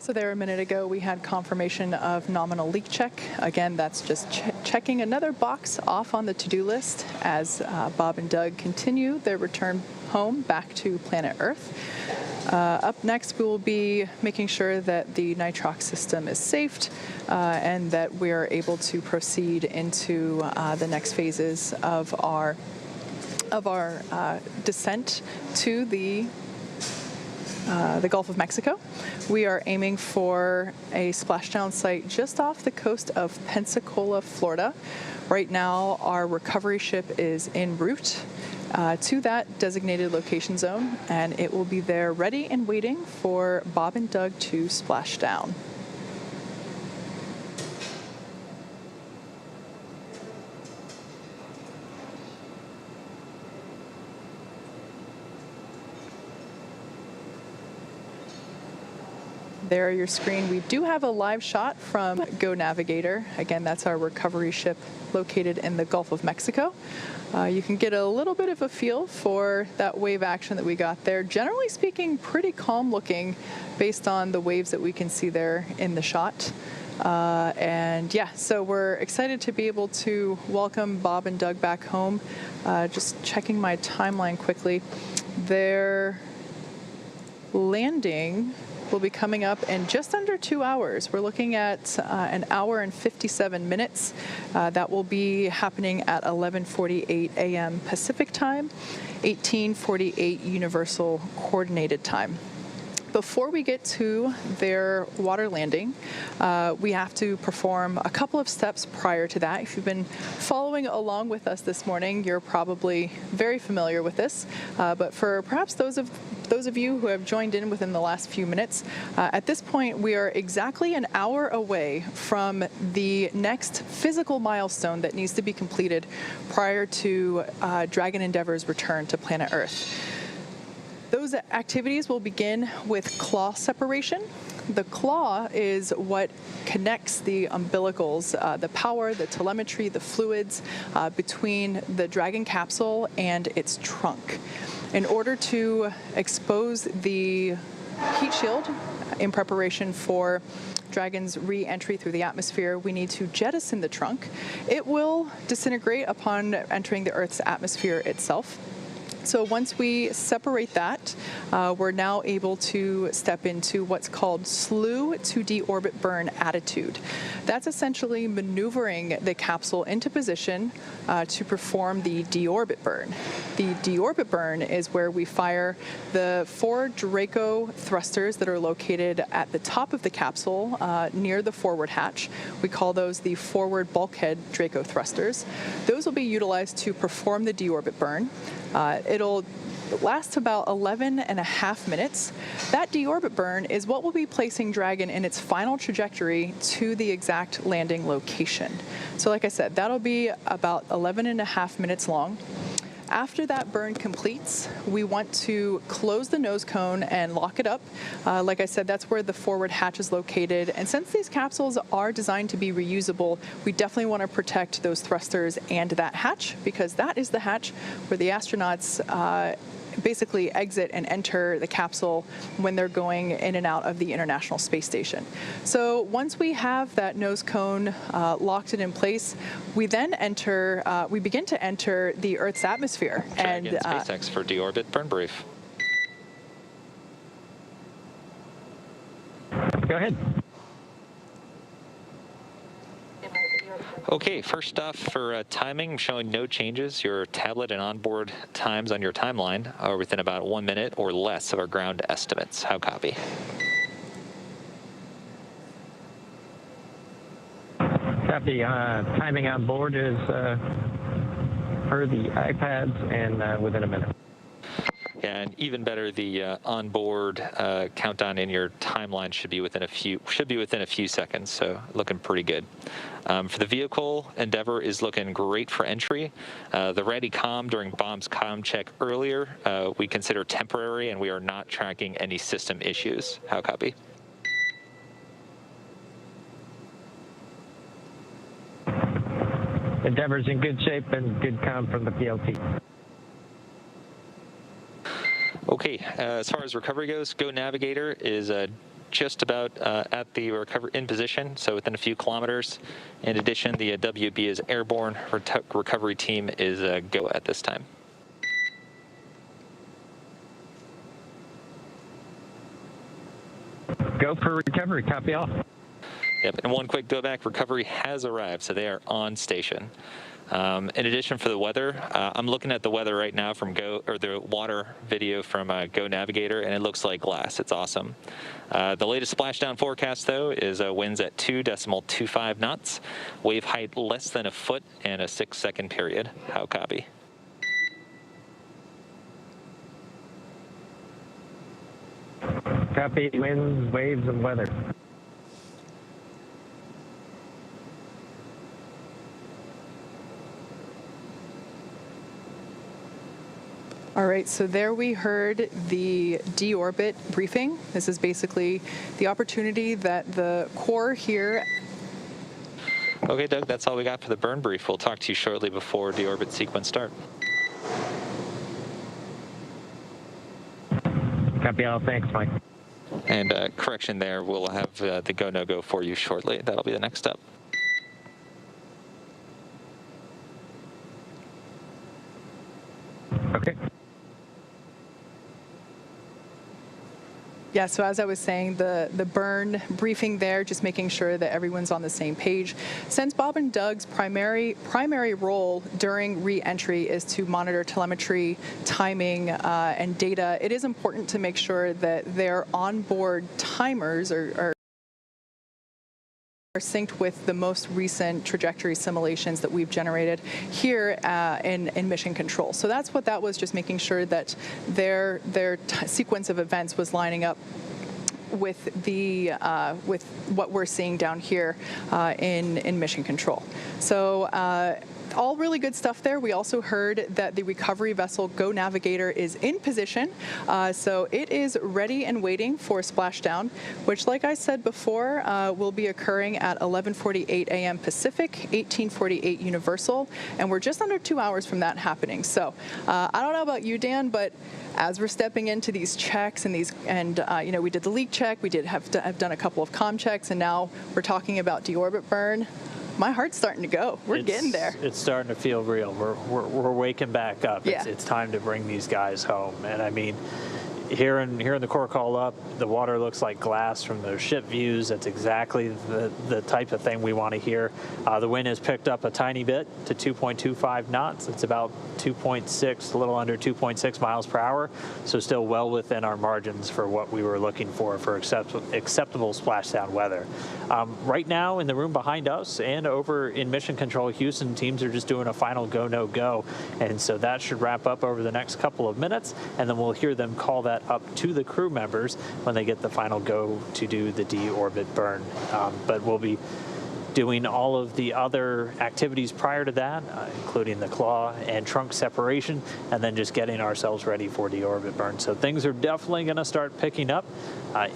So there a minute ago, we had confirmation of nominal leak check. Again, that's just checking another box off on the to-do list as Bob and Doug continue their return home back to planet Earth. Up next, we will be making sure that the nitrox system is safed and that we are able to proceed into the next phases of our descent to the Gulf of Mexico. We are aiming for a splashdown site just off the coast of Pensacola, Florida. Right now, our recovery ship is en route to that designated location zone, and it will be there ready and waiting for Bob and Doug to splash down. There on your screen, we do have a live shot from Go Navigator. Again, that's our recovery ship located in the Gulf of Mexico. You can get a little bit of a feel for that wave action that we got there. Generally speaking, pretty calm looking based on the waves that we can see there in the shot. And yeah, so we're excited to be able to welcome Bob and Doug back home. Just checking my timeline quickly. Their landing will be coming up in just under 2 hours. We're looking at an hour and 57 minutes. That will be happening at 11:48 a.m. Pacific time, 18:48 Universal Coordinated Time. Before we get to their water landing, we have to perform a couple of steps prior to that. If you've been following along with us this morning, you're probably very familiar with this. But for perhaps those of you who have joined in within the last few minutes, at this point we are exactly an hour away from the next physical milestone that needs to be completed prior to Dragon Endeavor's return to planet Earth. Those activities will begin with claw separation. The claw is what connects the umbilicals, the power, the telemetry, the fluids between the Dragon capsule and its trunk. In order to expose the heat shield in preparation for Dragon's re-entry through the atmosphere, we need to jettison the trunk. It will disintegrate upon entering the Earth's atmosphere itself. So once we separate that, we're now able to step into what's called slew to deorbit burn attitude. That's essentially maneuvering the capsule into position to perform the deorbit burn. The deorbit burn is where we fire the 4 Draco thrusters that are located at the top of the capsule near the forward hatch. We call those the forward bulkhead Draco thrusters. Those will be utilized to perform the deorbit burn. It'll last about 11.5 minutes. That deorbit burn is what will be placing Dragon in its final trajectory to the exact landing location. So like I said, that'll be about 11.5 minutes long. After that burn completes, we want to close the nose cone and lock it up. Like I said, that's where the forward hatch is located. And since these capsules are designed to be reusable, we definitely want to protect those thrusters and that hatch, because that is the hatch where the astronauts basically exit and enter the capsule when they're going in and out of the International Space Station. So once we have that nose cone locked in place, we then begin to enter the Earth's atmosphere. And SpaceX for deorbit burn brief. Go ahead. Okay, first off, for timing, I'm showing no changes. Your tablet and onboard times on your timeline are within about 1 minute or less of our ground estimates. How copy? Copy. Timing on board is per the iPads and within a minute. And even better, the onboard countdown in your timeline should be within a few seconds. So looking pretty good. For the vehicle, Endeavor is looking great for entry. The ready comm during Bob's comm check earlier we consider temporary, and we are not tracking any system issues. How copy? Endeavor's in good shape and good comm from the PLT. Okay, as far as recovery goes, Go Navigator is just about at the recovery in position, so within a few kilometers. In addition, the WB is airborne. Recovery team is go at this time. Go for recovery. Copy all. Yep, and one quick go back. Recovery has arrived, so they are on station. In addition, for the weather, I'm looking at the weather right now from the water video from Go Navigator, and it looks like glass. It's awesome. The latest splashdown forecast, though, is winds at 2.25 knots, wave height less than a foot, and a 6-second period. How copy? Copy. Winds, waves, and weather. All right, so there we heard the deorbit briefing. This is basically the opportunity that the core here. Okay, Doug, that's all we got for the burn brief. We'll talk to you shortly before deorbit sequence start. Copy all. Thanks, Mike. And correction there, we'll have the go, no-go for you shortly. That'll be the next step. Okay. Yeah, so as I was saying, the burn briefing there, just making sure that everyone's on the same page. Since Bob and Doug's primary role during re-entry is to monitor telemetry, timing, and data, it is important to make sure that their onboard timers are synced with the most recent trajectory simulations that we've generated here in mission control. So that's what that was, just making sure that their sequence of events was lining up with with what we're seeing down here in mission control. So all really good stuff there. We also heard that the recovery vessel Go Navigator is in position. So it is ready and waiting for splashdown, which, like I said before, will be occurring at 11:48 a.m. Pacific, 18:48 Universal, and we're just under 2 hours from that happening. So I don't know about you, Dan, but as we're stepping into these checks and we did the leak check, we did have done a couple of comm checks, and now we're talking about deorbit burn. My heart's starting to go. We're getting there. It's starting to feel real. We're waking back up. Yeah. It's time to bring these guys home. And I mean, here in the core call up, the water looks like glass from those ship views. That's exactly the type of thing we want to hear. The wind has picked up a tiny bit to 2.25 knots. It's about 2.6, a little under 2.6 miles per hour. So still well within our margins for what we were looking for acceptable splashdown weather. Right now in the room behind us and over in Mission Control Houston, teams are just doing a final go, no go. And so that should wrap up over the next couple of minutes. And then we'll hear them call that up to the crew members when they get the final go to do the deorbit burn. But we'll be doing all of the other activities prior to that, including the claw and trunk separation, and then just getting ourselves ready for deorbit burn. So things are definitely going to start picking up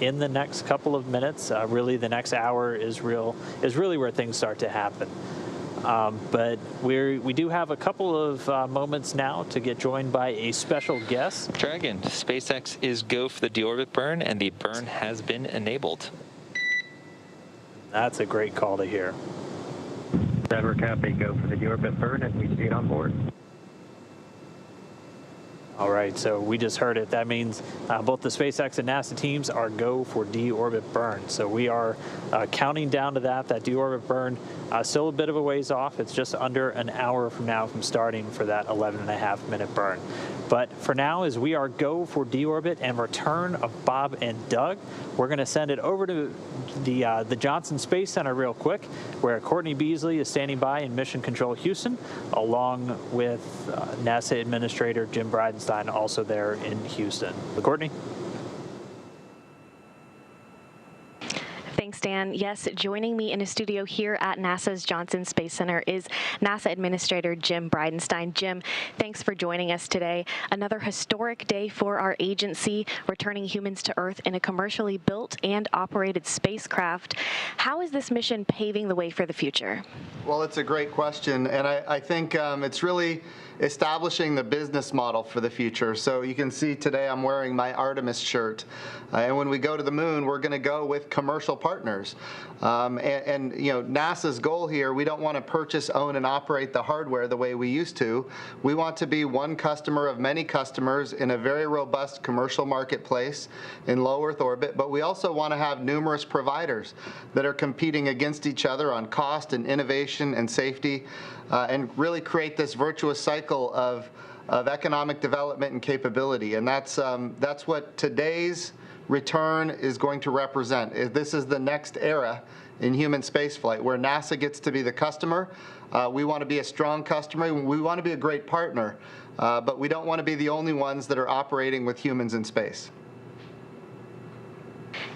in the next couple of minutes. Really, the next hour is really where things start to happen. But we do have a couple of moments now to get joined by a special guest. Dragon, SpaceX is go for the deorbit burn, and the burn has been enabled. That's a great call to hear. Denver copy. Go for the deorbit burn, and we see it on board. All right, so we just heard it. That means both the SpaceX and NASA teams are go for deorbit burn. So we are counting down to that deorbit burn. Still a bit of a ways off. It's just under an hour from now from starting for that 11.5-minute burn. But for now, as we are go for deorbit and return of Bob and Doug, we're going to send it over to the Johnson Space Center real quick, where Courtney Beasley is standing by in Mission Control Houston, along with NASA Administrator Jim Bridenstine, also there in Houston. Courtney? Thanks, Dan. Yes, joining me in a studio here at NASA's Johnson Space Center is NASA Administrator Jim Bridenstine. Jim, thanks for joining us today. Another historic day for our agency, returning humans to Earth in a commercially built and operated spacecraft. How is this mission paving the way for the future? Well, it's a great question, and I think it's really establishing the business model for the future. So you can see today I'm wearing my Artemis shirt. And when we go to the moon, we're going to go with commercial partners. And you know, NASA's goal here, we don't want to purchase, own, and operate the hardware the way we used to. We want to be one customer of many customers in a very robust commercial marketplace in low Earth orbit, but we also want to have numerous providers that are competing against each other on cost and innovation and safety, and really create this virtuous cycle of economic development and capability. And that's what today's return is going to represent. This is the next era in human spaceflight, where NASA gets to be the customer. We want to be a strong customer. We want to be a great partner, but we don't want to be the only ones that are operating with humans in space.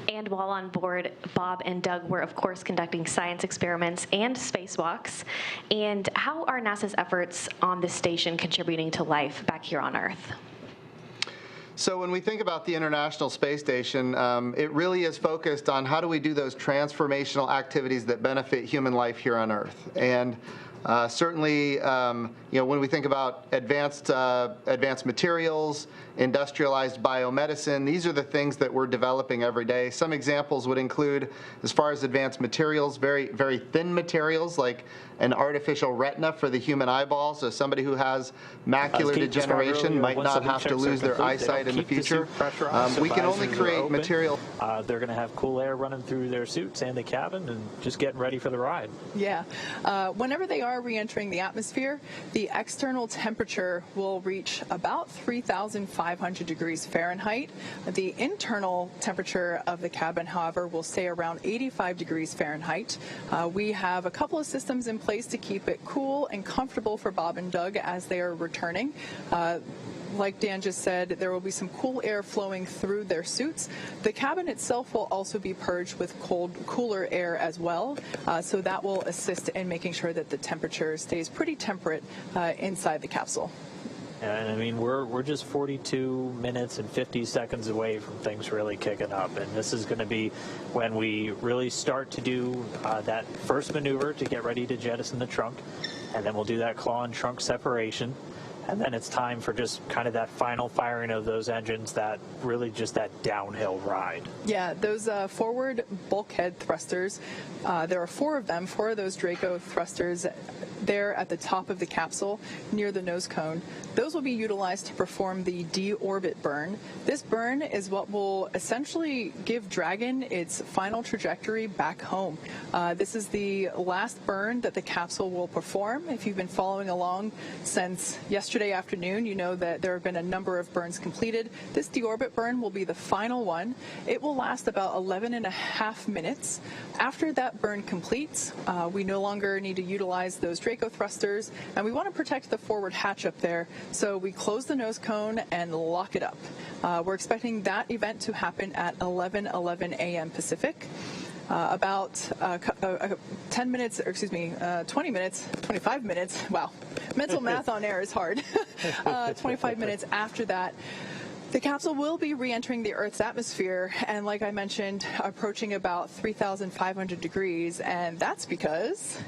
And while on board, Bob and Doug were, of course, conducting science experiments and spacewalks. And how are NASA's efforts on this station contributing to life back here on Earth? So when we think about the International Space Station, it really is focused on how do we do those transformational activities that benefit human life here on Earth. And certainly, you know, when we think about advanced materials, industrialized biomedicine, these are the things that we're developing every day. Some examples would include, as far as advanced materials, very, very thin materials like an artificial retina for the human eyeball, so somebody who has macular degeneration might not have to lose their eyesight in the future. We can only create material. They're going to have cool air running through their suits and the cabin and just getting ready for the ride. Yeah. Whenever they are re-entering the atmosphere, the external temperature will reach about 3,500 degrees Fahrenheit. The internal temperature of the cabin, however, will stay around 85 degrees Fahrenheit. We have a couple of systems in place to keep it cool and comfortable for Bob and Doug as they are returning. Like Dan just said, there will be some cool air flowing through their suits. The cabin itself will also be purged with cooler air as well, so that will assist in making sure that the temperature stays pretty temperate inside the capsule. And I mean, we're just 42 minutes and 50 seconds away from things really kicking up. And this is going to be when we really start to do that first maneuver to get ready to jettison the trunk. And then we'll do that claw and trunk separation. And then it's time for just kind of that final firing of those engines, that really just that downhill ride. Yeah, those forward bulkhead thrusters, there are four of them, four of those Draco thrusters there at the top of the capsule near the nose cone. Those will be utilized to perform the deorbit burn. This burn is what will essentially give Dragon its final trajectory back home. This is the last burn that the capsule will perform. If you've been following along since yesterday afternoon, you know that there have been a number of burns completed. This deorbit burn will be the final one. It will last about 11.5 minutes. After that burn completes, we no longer need to utilize those Draco thrusters, and we want to protect the forward hatch up there, so we close the nose cone and lock it up. We're expecting that event to happen at 11:11 a.m. Pacific. About 10 minutes, or excuse me, 20 minutes, 25 minutes, wow, mental math on air is hard. 25 minutes after that, the capsule will be re-entering the Earth's atmosphere, and like I mentioned, approaching about 3,500 degrees, and that's because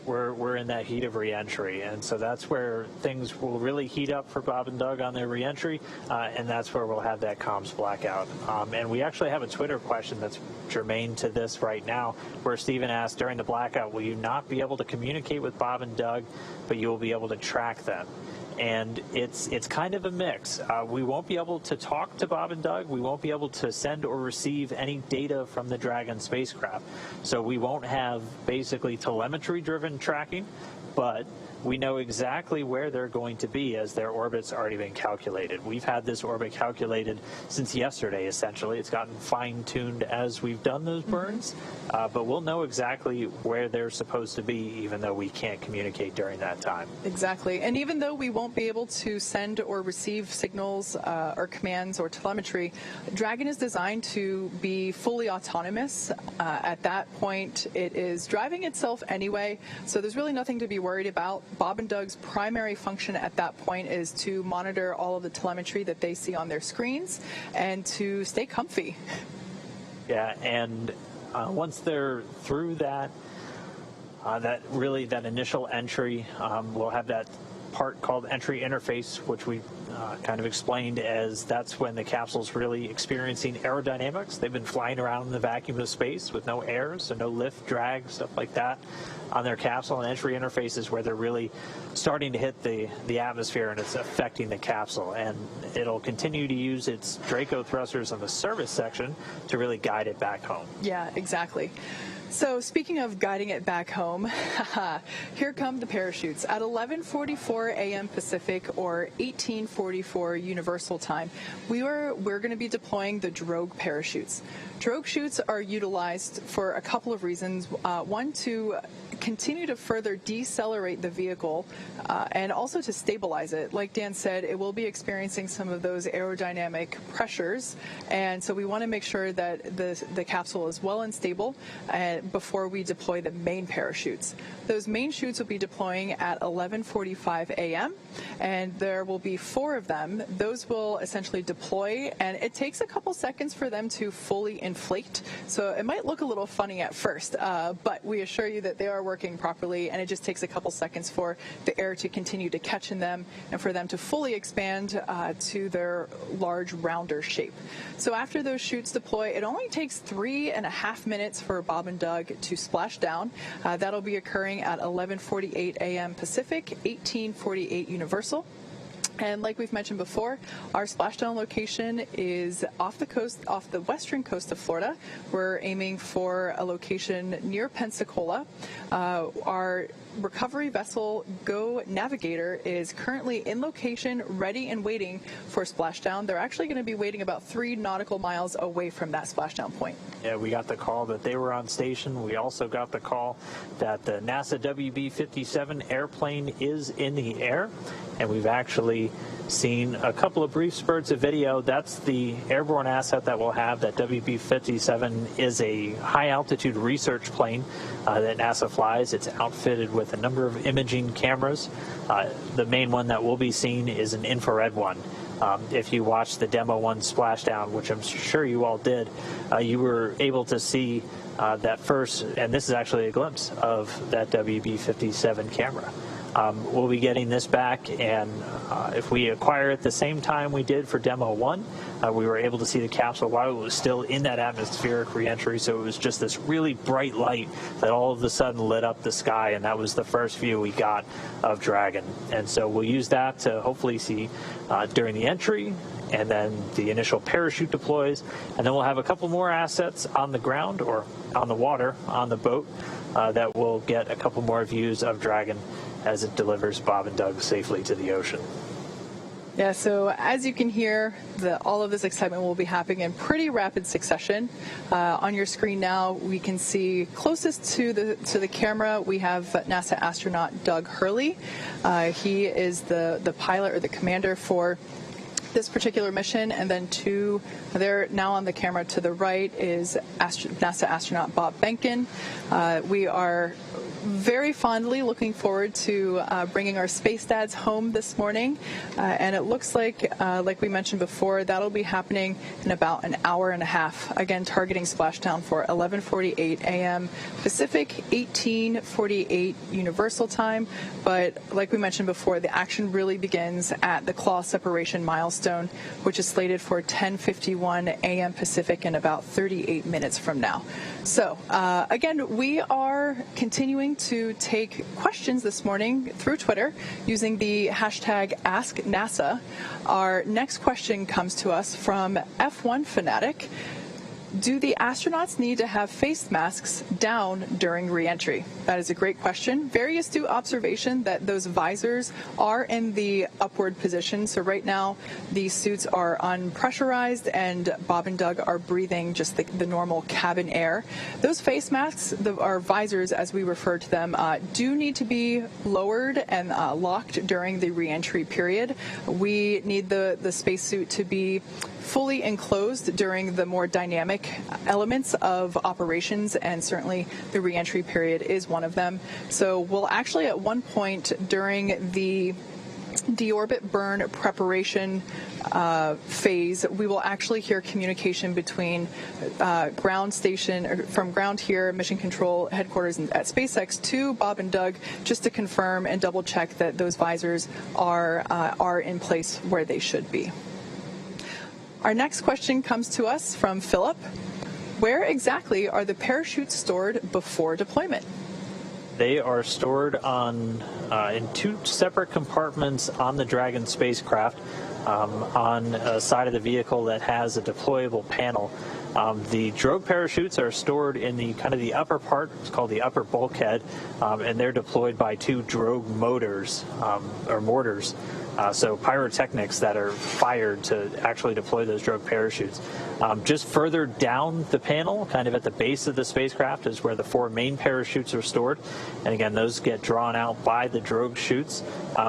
we're in that heat of re-entry, and so that's where things will really heat up for Bob and Doug on their re-entry, and that's where we'll have that comms blackout. And we actually have a Twitter question that's germane to this right now, where Stephen asked, during the blackout, will you not be able to communicate with Bob and Doug, but you will be able to track them? And it's kind of a mix. We won't be able to talk to Bob and Doug. We won't be able to send or receive any data from the Dragon spacecraft. So we won't have basically telemetry-driven tracking, but we know exactly where they're going to be as their orbit's already been calculated. We've had this orbit calculated since yesterday, essentially. It's gotten fine-tuned as we've done those burns, but we'll know exactly where they're supposed to be, even though we can't communicate during that time. Exactly. And even though we won't won't be able to send or receive signals or commands or telemetry. Dragon is designed to be fully autonomous. At that point, it is driving itself anyway, so there's really nothing to be worried about. Bob and Doug's primary function at that point is to monitor all of the telemetry that they see on their screens and to stay comfy. Yeah, and once they're through that, that initial entry, we'll have that part called entry interface, which we kind of explained as that's when the capsule's really experiencing aerodynamics. They've been flying around in the vacuum of space with no air, so no lift, drag, stuff like that on their capsule. And entry interface is where they're really starting to hit the atmosphere, and it's affecting the capsule. And it'll continue to use its Draco thrusters on the service section to really guide it back home. Yeah, exactly. So speaking of guiding it back home, here come the parachutes. At 11:44 a.m. Pacific or 18:44 Universal Time, we're going to be deploying the drogue parachutes. Drogue chutes are utilized for a couple of reasons. One, to continue to further decelerate the vehicle and also to stabilize it. Like Dan said, it will be experiencing some of those aerodynamic pressures, and so we want to make sure that the capsule is well and stable before we deploy the main parachutes. Those main chutes will be deploying at 11:45 a.m. and there will be 4 of them. Those will essentially deploy, and it takes a couple seconds for them to fully inflate, so it might look a little funny at first, but we assure you that they are working properly, and it just takes a couple seconds for the air to continue to catch in them and for them to fully expand to their large, rounder shape. So after those chutes deploy, it only takes 3.5 minutes for Bob and Doug to splash down. That'll be occurring at 11:48 a.m. Pacific, 18:48 Universal. And like we've mentioned before, our splashdown location is off the western coast of Florida. We're aiming for a location near Pensacola. Our recovery vessel Go Navigator is currently in location, ready and waiting for splashdown. They're actually going to be waiting about 3 nautical miles away from that splashdown point. Yeah, we got the call that they were on station. We also got the call that the NASA WB-57 airplane is in the air, and we've actually seen a couple of brief spurts of video. That's the airborne asset that we'll have. That WB-57 is a high-altitude research plane that NASA flies. It's outfitted with a number of imaging cameras. The main one that we'll be seeing is an infrared one. If you watched the Demo 1 splashdown, which I'm sure you all did, you were able to see that first, and this is actually a glimpse of that WB-57 camera. We'll be getting this back, and if we acquire it the same time we did for Demo 1, we were able to see the capsule while it was still in that atmospheric reentry, so it was just this really bright light that all of a sudden lit up the sky, and that was the first view we got of Dragon. And so we'll use that to hopefully see during the entry, and then the initial parachute deploys, and then we'll have a couple more assets on the ground or on the water, on the boat, that will get a couple more views of Dragon as it delivers Bob and Doug safely to the ocean. Yeah, so as you can hear, all of this excitement will be happening in pretty rapid succession. On your screen now, we can see closest to the camera, we have NASA astronaut Doug Hurley. He is the pilot or the commander for this particular mission, and then there now on the camera to the right is NASA astronaut Bob Behnken. We are very fondly looking forward to bringing our space dads home this morning, and it looks like we mentioned before, that'll be happening in about an hour and a half, again targeting splashdown for 11:48 a.m. Pacific, 18:48 Universal Time. But like we mentioned before, the action really begins at the claw separation milestone, which is slated for 10:51 a.m. Pacific in about 38 minutes from now. So again, we are continuing to take questions this morning through Twitter using the hashtag AskNASA. Our next question comes to us from F1 Fanatic. Do the astronauts need to have face masks down during reentry? That is a great question. Very astute observation that those visors are in the upward position. So right now, these suits are unpressurized, and Bob and Doug are breathing just the normal cabin air. Those face masks, or visors as we refer to them, do need to be lowered and locked during the reentry period. We need the spacesuit to be fully enclosed during the more dynamic elements of operations, and certainly the reentry period is one of them. So we'll actually at one point during the deorbit burn preparation phase, we will actually hear communication between ground station, or from ground here, Mission Control Headquarters at SpaceX, to Bob and Doug, just to confirm and double check that those visors are in place where they should be. Our next question comes to us from Philip. Where exactly are the parachutes stored before deployment? They are stored in two separate compartments on the Dragon spacecraft, on a side of the vehicle that has a deployable panel. The drogue parachutes are stored in the the upper part. It's called the upper bulkhead, and they're deployed by two drogue motors or mortars. So pyrotechnics that are fired to actually deploy those drogue parachutes. Just further down the panel, kind of at the base of the spacecraft, is where the four main parachutes are stored. And again, those get drawn out by the drogue chutes.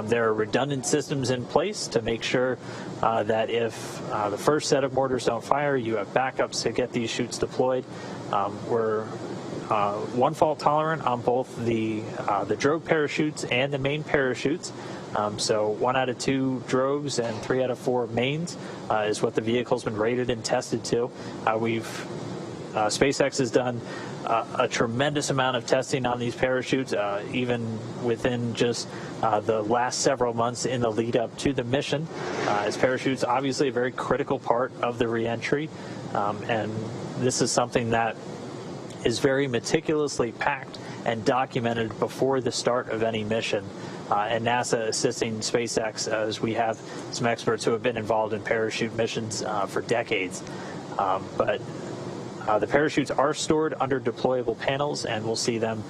There are redundant systems in place to make sure that if the first set of mortars don't fire, you have backups to get these chutes deployed. We're one fault tolerant on both the drogue parachutes and the main parachutes. So 1 out of 2 drogues and 3 out of 4 mains is what the vehicle's been rated and tested to. SpaceX has done a tremendous amount of testing on these parachutes, even within just the last several months in the lead up to the mission. As parachutes, obviously a very critical part of the reentry, and this is something that is very meticulously packed and documented before the start of any mission. And NASA assisting SpaceX, as we have some experts who have been involved in parachute missions for decades. But the parachutes are stored under deployable panels, and we'll see them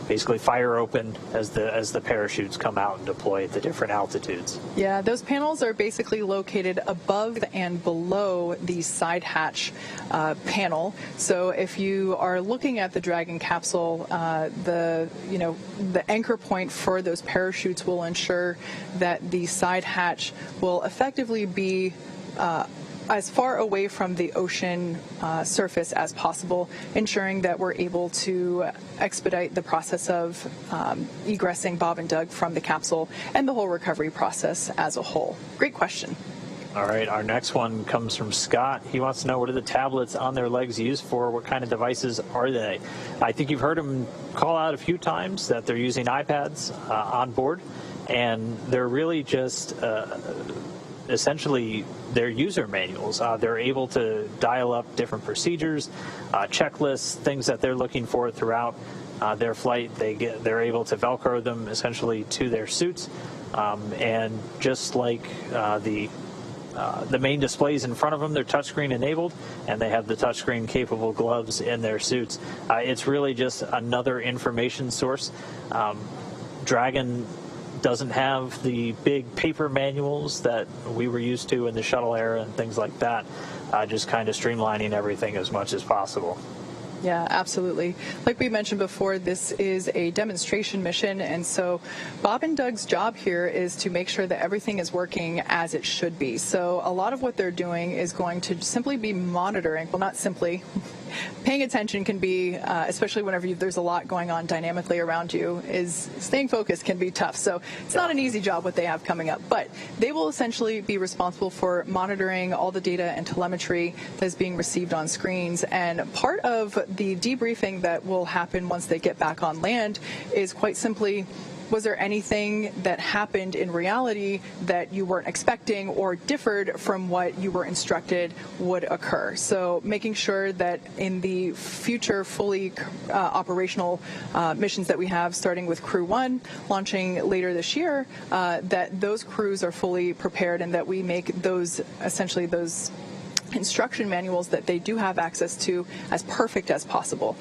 basically fire open as the parachutes come out and deploy at the different altitudes. Yeah, those panels are basically located above and below the side hatch panel. So if you are looking at the Dragon capsule, the anchor point for those parachutes will ensure that the side hatch will effectively be as far away from the ocean surface as possible, ensuring that we're able to expedite the process of egressing Bob and Doug from the capsule and the whole recovery process as a whole. Great question. All right, our next one comes from Scott. He wants to know, what are the tablets on their legs used for? What kind of devices are they? I think you've heard him call out a few times that they're using iPads on board, and they're really just essentially their user manuals. They're able to dial up different procedures, checklists, things that they're looking for throughout their flight. They're able to Velcro them essentially to their suits, and just like the main displays in front of them, they're touchscreen enabled, and they have the touchscreen capable gloves in their suits. It's really just another information source. Dragon doesn't have the big paper manuals that we were used to in the shuttle era and things like that, just kind of streamlining everything as much as possible. Yeah, absolutely. Like we mentioned before, this is a demonstration mission, and so Bob and Doug's job here is to make sure that everything is working as it should be. So a lot of what they're doing is going to simply be monitoring, well, not simply, paying attention can be, especially whenever there's a lot going on dynamically around you, is staying focused can be tough. So it's not an easy job what they have coming up, but they will essentially be responsible for monitoring all the data and telemetry that is being received on screens. And part of the debriefing that will happen once they get back on land is quite simply, was there anything that happened in reality that you weren't expecting or differed from what you were instructed would occur? So making sure that in the future fully operational missions that we have, starting with Crew 1, launching later this year, that those crews are fully prepared and that we make those, essentially those instruction manuals that they do have access to as perfect as possible,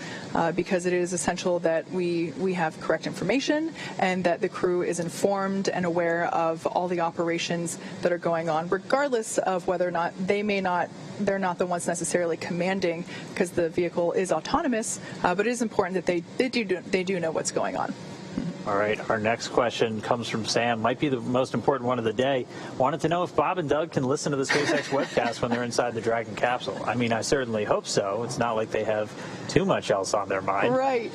because it is essential that we have correct information and that the crew is informed and aware of all the operations that are going on, regardless of whether or not they're not the ones necessarily commanding, because the vehicle is autonomous, but it is important that they do know what's going on. All right, our next question comes from Sam. Might be the most important one of the day. Wanted to know if Bob and Doug can listen to the SpaceX webcast when they're inside the Dragon capsule. I mean, I certainly hope so. It's not like they have too much else on their mind. Right.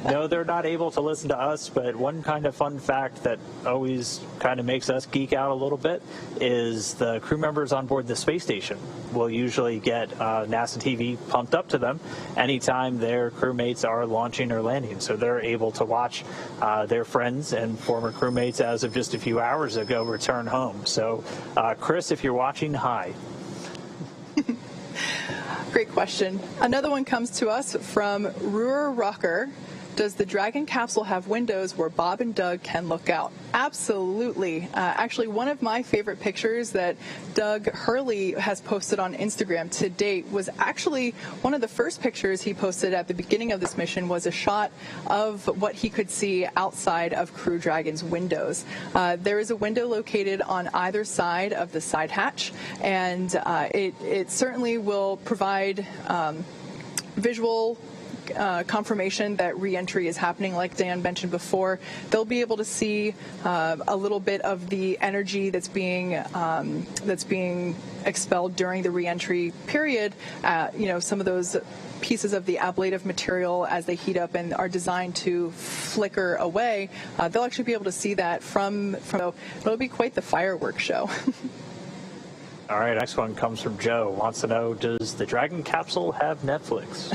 No, they're not able to listen to us, but one kind of fun fact that always kind of makes us geek out a little bit is the crew members on board the space station will usually get NASA TV pumped up to them anytime their crewmates are launching or landing. So they're able to watch their friends and former crewmates as of just a few hours ago return home. So, Chris, if you're watching, hi. Great question. Another one comes to us from Ruhr Rocker. Does the Dragon capsule have windows where Bob and Doug can look out? Absolutely. Actually, one of my favorite pictures that Doug Hurley has posted on Instagram to date was actually one of the first pictures he posted at the beginning of this mission was a shot of what he could see outside of Crew Dragon's windows. There is a window located on either side of the side hatch, and it certainly will provide visual confirmation that re-entry is happening. Like Dan mentioned before, they'll be able to see a little bit of the energy that's being expelled during the re-entry period. Some of those pieces of the ablative material, as they heat up and are designed to flicker away, they'll actually be able to see that from it'll be quite the fireworks show. All right, next one comes from Joe. Wants to know, does the Dragon capsule have Netflix?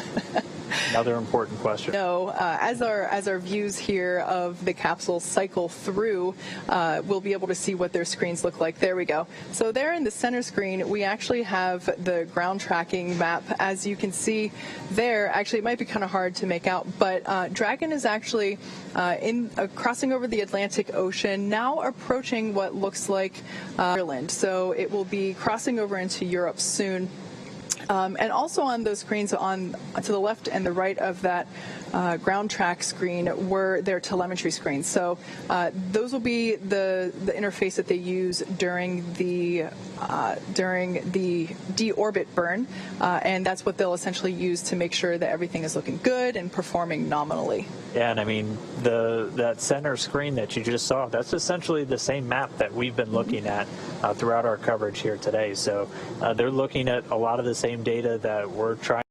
Another important question. No, as our views here of the capsule cycle through, we'll be able to see what their screens look like. There we go. So there in the center screen, we actually have the ground tracking map. As you can see there, actually it might be kind of hard to make out, but Dragon is actually crossing over the Atlantic Ocean, now approaching what looks like Ireland. So it will be crossing over into Europe soon. And also on those screens to the left and the right of that ground track screen were their telemetry screens. So those will be the interface that they use during the deorbit burn, and that's what they'll essentially use to make sure that everything is looking good and performing nominally. Yeah, and I mean, that center screen that you just saw, that's essentially the same map that we've been looking at throughout our coverage here today. So they're looking at a lot of the same data that we're trying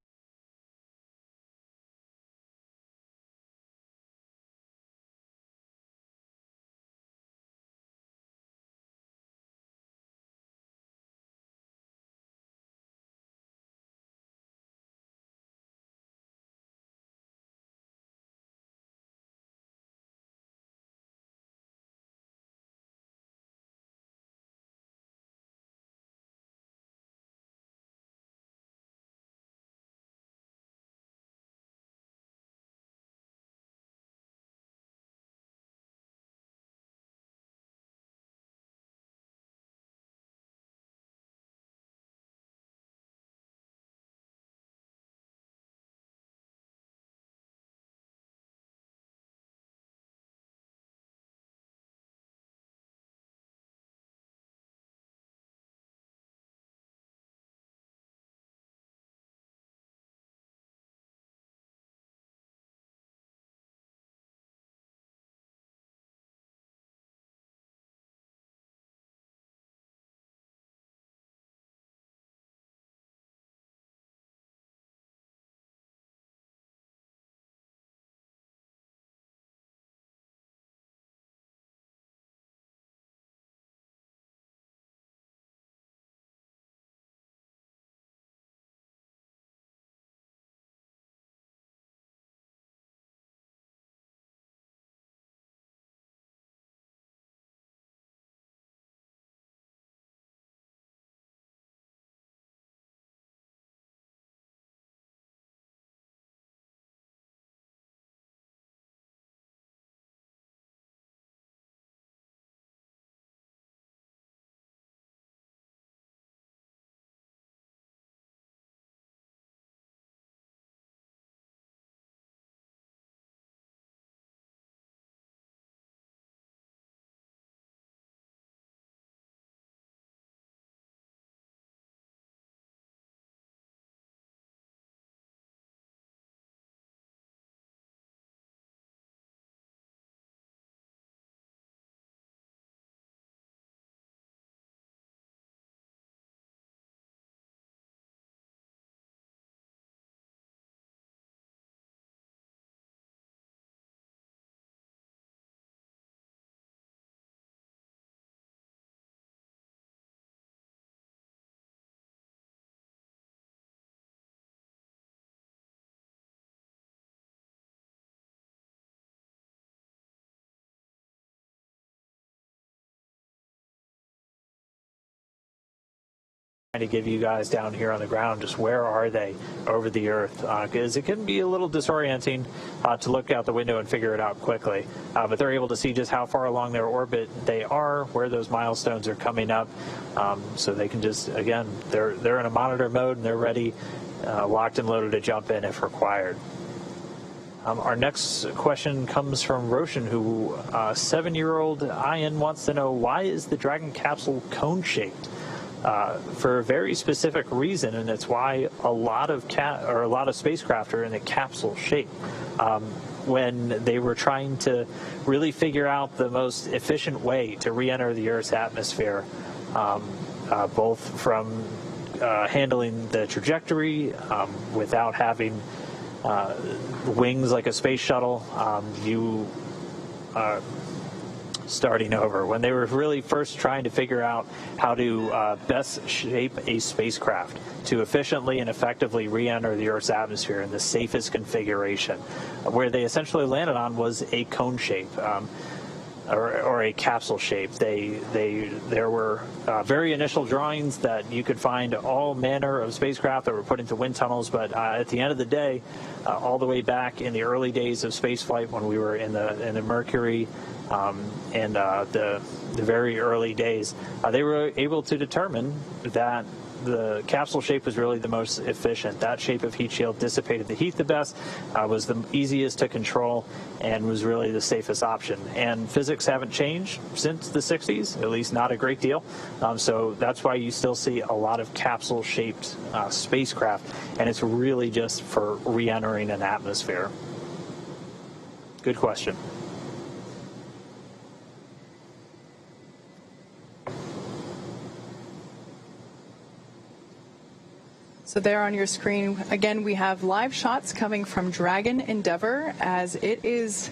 to give you guys down here on the ground just where are they over the Earth, because it can be a little disorienting to look out the window and figure it out quickly. But they're able to see just how far along their orbit they are, where those milestones are coming up, so they can just, again, they're in a monitor mode and they're ready, locked and loaded to jump in if required. Our next question comes from Roshan, who 7-year-old Ian wants to know, why is the Dragon capsule cone-shaped? For a very specific reason, and it's why a lot of spacecraft are in a capsule shape. When they were trying to really figure out the most efficient way to re-enter the Earth's atmosphere, both from handling the trajectory without having wings like a space shuttle, starting over. When they were really first trying to figure out how to best shape a spacecraft to efficiently and effectively re-enter the Earth's atmosphere in the safest configuration, where they essentially landed on was a cone shape. Or a capsule shape. There were very initial drawings that you could find all manner of spacecraft that were put into wind tunnels, but at the end of the day, all the way back in the early days of spaceflight, when we were in the Mercury and the very early days, they were able to determine that the capsule shape was really the most efficient. That shape of heat shield dissipated the heat the best, was the easiest to control, and was really the safest option. And physics haven't changed since the 60s, at least not a great deal. So that's why you still see a lot of capsule-shaped spacecraft, and it's really just for re-entering an atmosphere. Good question. So there on your screen, again, we have live shots coming from Dragon Endeavour as it is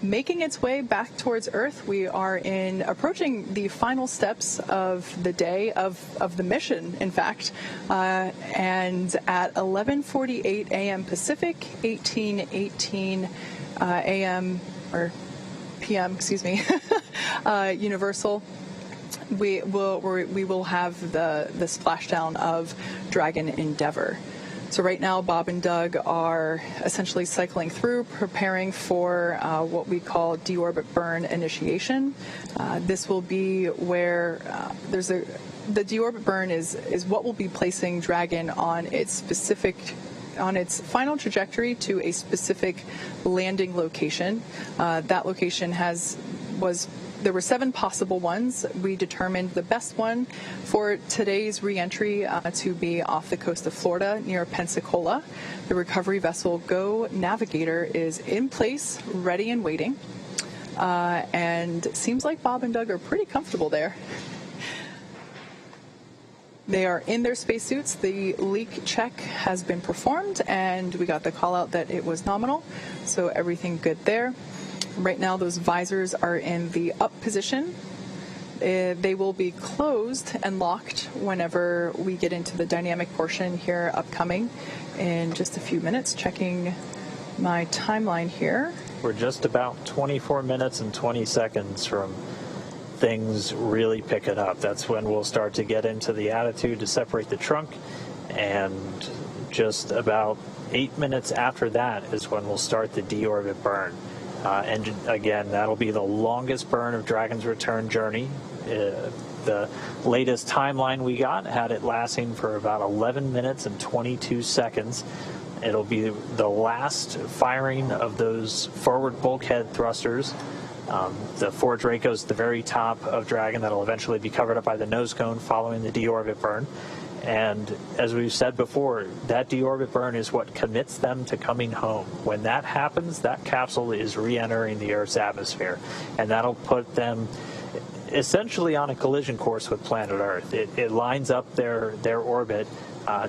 making its way back towards Earth. We are approaching the final steps of the day of the mission, in fact, and at 11:48 a.m. Pacific, 18:18 a.m. or p.m. Excuse me, Universal. We will have the splashdown of Dragon Endeavour. So right now, Bob and Doug are essentially cycling through, preparing for what we call deorbit burn initiation. This will be where the deorbit burn is what will be placing Dragon on its final trajectory to a specific landing location. That location there were 7 possible ones. We determined the best one for today's re-entry to be off the coast of Florida near Pensacola. The recovery vessel Go Navigator is in place, ready and waiting. And it seems like Bob and Doug are pretty comfortable there. They are in their spacesuits. The leak check has been performed, and we got the call out that it was nominal, so everything good there. Right now, those visors are in the up position. They will be closed and locked whenever we get into the dynamic portion here upcoming in just a few minutes. Checking my timeline here. We're just about 24 minutes and 20 seconds from things really picking up. That's when we'll start to get into the attitude to separate the trunk, and just about 8 minutes after that is when we'll start the deorbit burn. And again, that'll be the longest burn of Dragon's return journey. The latest timeline we got had it lasting for about 11 minutes and 22 seconds. It'll be the last firing of those forward bulkhead thrusters. The 4 Dracos at the very top of Dragon that'll eventually be covered up by the nose cone following the deorbit burn. And as we've said before, that deorbit burn is what commits them to coming home. When that happens, that capsule is re-entering the Earth's atmosphere, and that'll put them essentially on a collision course with planet Earth. It lines up their orbit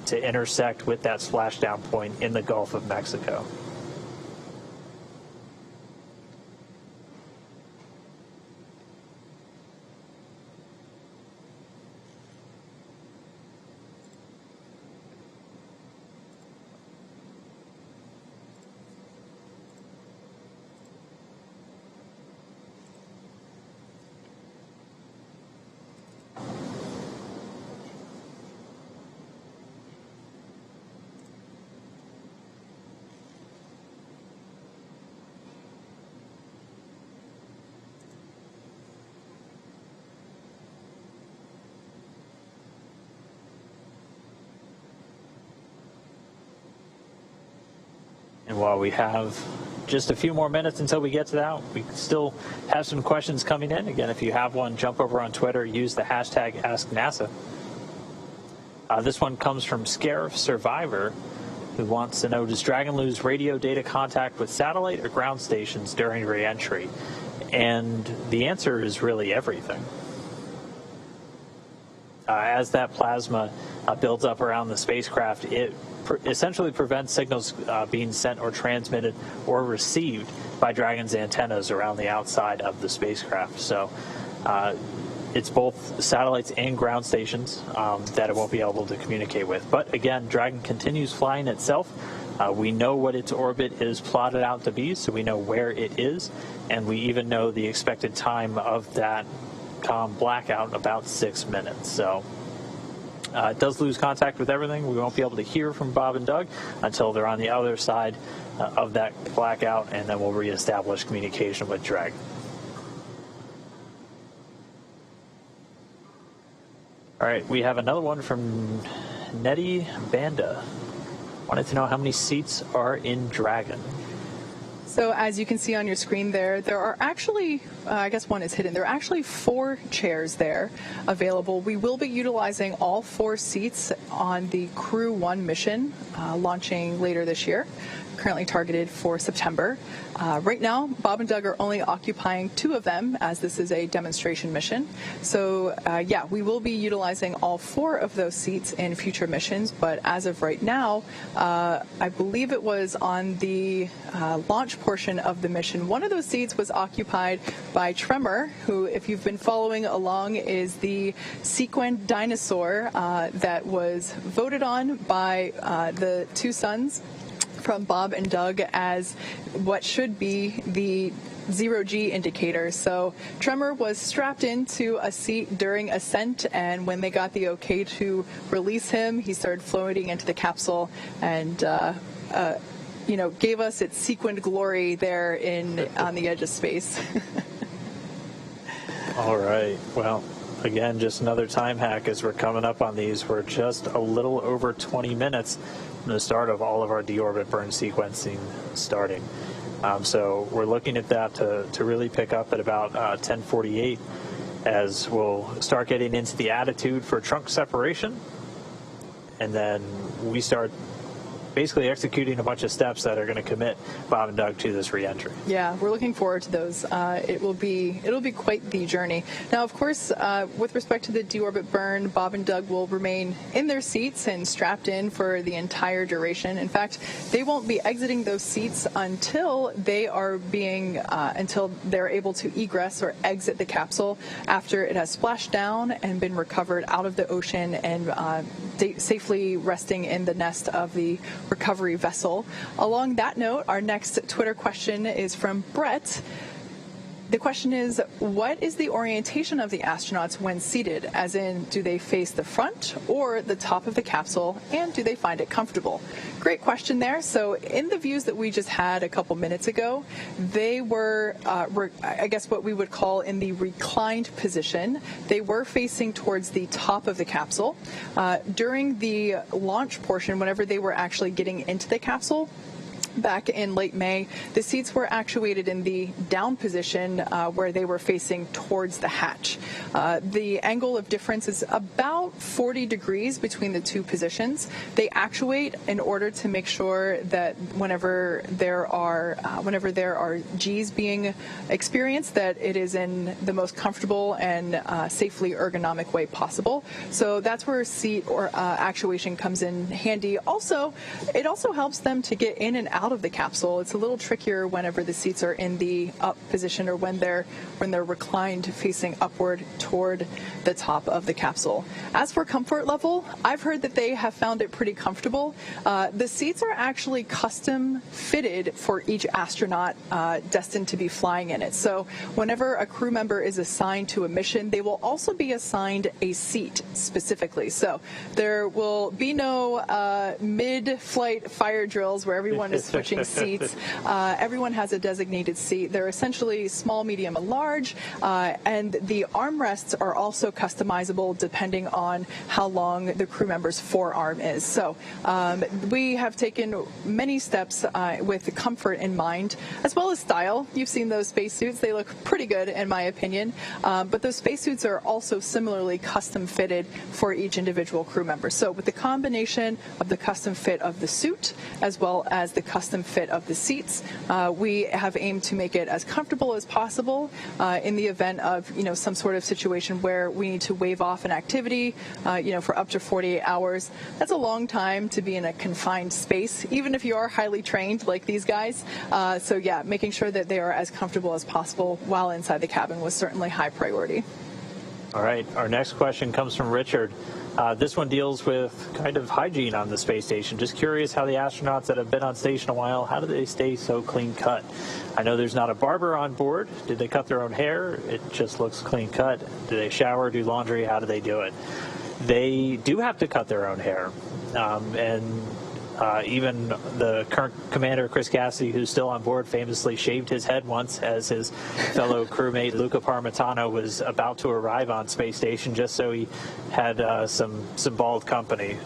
to intersect with that splashdown point in the Gulf of Mexico. And while we have just a few more minutes until we get to that, we still have some questions coming in. Again, if you have one, jump over on Twitter, use the hashtag AskNASA. This one comes from Scare Survivor, who wants to know, does Dragon lose radio data contact with satellite or ground stations during re-entry? And the answer is really everything. As that plasma builds up around the spacecraft, it essentially prevents signals being sent or transmitted or received by Dragon's antennas around the outside of the spacecraft. So it's both satellites and ground stations that it won't be able to communicate with. But again, Dragon continues flying itself. We know what its orbit is plotted out to be, so we know where it is, and we even know the expected time of that blackout, about 6 minutes. So it does lose contact with everything. We won't be able to hear from Bob and Doug until they're on the other side of that blackout, and then we'll reestablish communication with Dragon. All right, we have another one from Nettie Banda. Wanted to know how many seats are in Dragon. So as you can see on your screen there are actually, I guess one is hidden, there are actually 4 chairs there available. We will be utilizing all 4 seats on the Crew 1 mission launching later this year, currently targeted for September. Right now, Bob and Doug are only occupying 2 of them, as this is a demonstration mission. So yeah, we will be utilizing all 4 of those seats in future missions, but as of right now, I believe it was on the launch portion of the mission, one of those seats was occupied by Tremor, who, if you've been following along, is the sequined dinosaur that was voted on by the 2 sons from Bob and Doug as what should be the zero-G indicator. So Tremor was strapped into a seat during ascent, and when they got the okay to release him, he started floating into the capsule and gave us its sequined glory there on the edge of space. All right. Well, again, just another time hack as we're coming up on these. We're just a little over 20 minutes from the start of all of our deorbit burn sequencing starting. So we're looking at that to really pick up at about 10:48 as we'll start getting into the attitude for trunk separation. And then we start basically executing a bunch of steps that are going to commit Bob and Doug to this reentry. Yeah, we're looking forward to those. It'll be quite the journey. Now, of course, with respect to the deorbit burn, Bob and Doug will remain in their seats and strapped in for the entire duration. In fact, they won't be exiting those seats until they're able to egress or exit the capsule after it has splashed down and been recovered out of the ocean and safely resting in the nest of the recovery vessel. Along that note, our next Twitter question is from Brett. The question is, what is the orientation of the astronauts when seated? As in, do they face the front or the top of the capsule, and do they find it comfortable? Great question there. So in the views that we just had a couple minutes ago, they were, I guess what we would call in the reclined position. They were facing towards the top of the capsule. During the launch portion, whenever they were actually getting into the capsule, back in late May, the seats were actuated in the down position where they were facing towards the hatch. The angle of difference is about 40 degrees between the 2 positions. They actuate in order to make sure that whenever there are G's being experienced, that it is in the most comfortable and safely ergonomic way possible. So that's where seat or actuation comes in handy. Also, it also helps them to get in and out of the capsule. It's a little trickier whenever the seats are in the up position or when they're reclined facing upward toward the top of the capsule. As for comfort level, I've heard that they have found it pretty comfortable. The seats are actually custom fitted for each astronaut destined to be flying in it. So whenever a crew member is assigned to a mission, they will also be assigned a seat specifically. So there will be no mid-flight fire drills where everyone is switching seats. Everyone has a designated seat. They're essentially small, medium, and large, and the armrests are also customizable depending on how long the crew member's forearm is. So we have taken many steps with comfort in mind, as well as style. You've seen those spacesuits. They look pretty good, in my opinion. But those spacesuits are also similarly custom fitted for each individual crew member. So with the combination of the custom fit of the suit as well as the custom fit of the seats, we have aimed to make it as comfortable as possible in the event of some sort of situation where we need to wave off an activity for up to 48 hours. That's a long time to be in a confined space, even if you are highly trained like these guys. So yeah, making sure that they are as comfortable as possible while inside the cabin was certainly high priority. All right, our next question comes from Richard. This one deals with kind of hygiene on the space station. Just curious how the astronauts that have been on station a while, how do they stay so clean cut? I know there's not a barber on board. Did they cut their own hair? It just looks clean cut. Do they shower, do laundry? How do they do it? They do have to cut their own hair. Even the current commander, Chris Cassidy, who's still on board, famously shaved his head once as his fellow crewmate Luca Parmitano was about to arrive on space station, just so he had some bald company.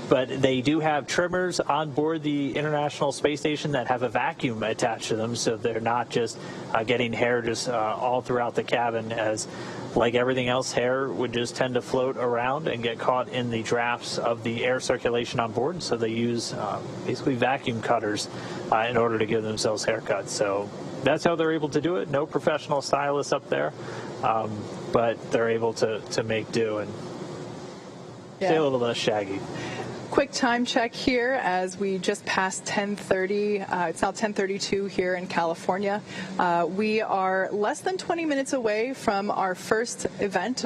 But they do have trimmers on board the International Space Station that have a vacuum attached to them, so they're not just getting hair just all throughout the cabin, as like everything else, hair would just tend to float around and get caught in the drafts of the air circulation on board. So they use basically vacuum cutters in order to give themselves haircuts. So that's how they're able to do it. No professional stylists up there, but they're able to make do and stay a little less shaggy. Quick time check here as we just passed 10:30. It's now 10:32 here in California. We are less than 20 minutes away from our first event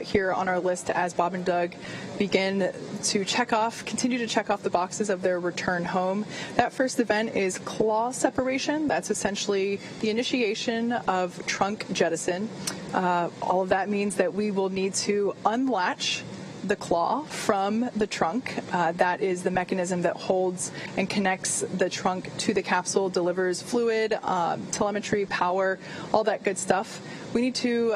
here on our list as Bob and Doug begin to continue to check off the boxes of their return home. That first event is claw separation. That's essentially the initiation of trunk jettison. All of that means that we will need to unlatch the claw from the trunk. That is the mechanism that holds and connects the trunk to the capsule, delivers fluid, telemetry, power, all that good stuff. We need to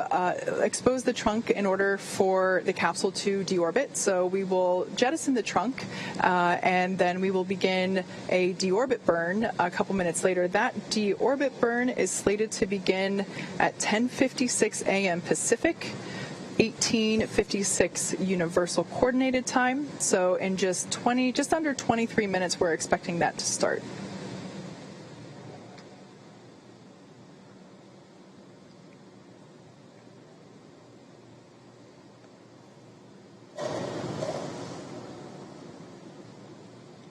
expose the trunk in order for the capsule to deorbit. So we will jettison the trunk and then we will begin a deorbit burn a couple minutes later. That deorbit burn is slated to begin at 10:56 a.m. Pacific, 18:56 Universal Coordinated Time. So in just under 23 minutes, we're expecting that to start.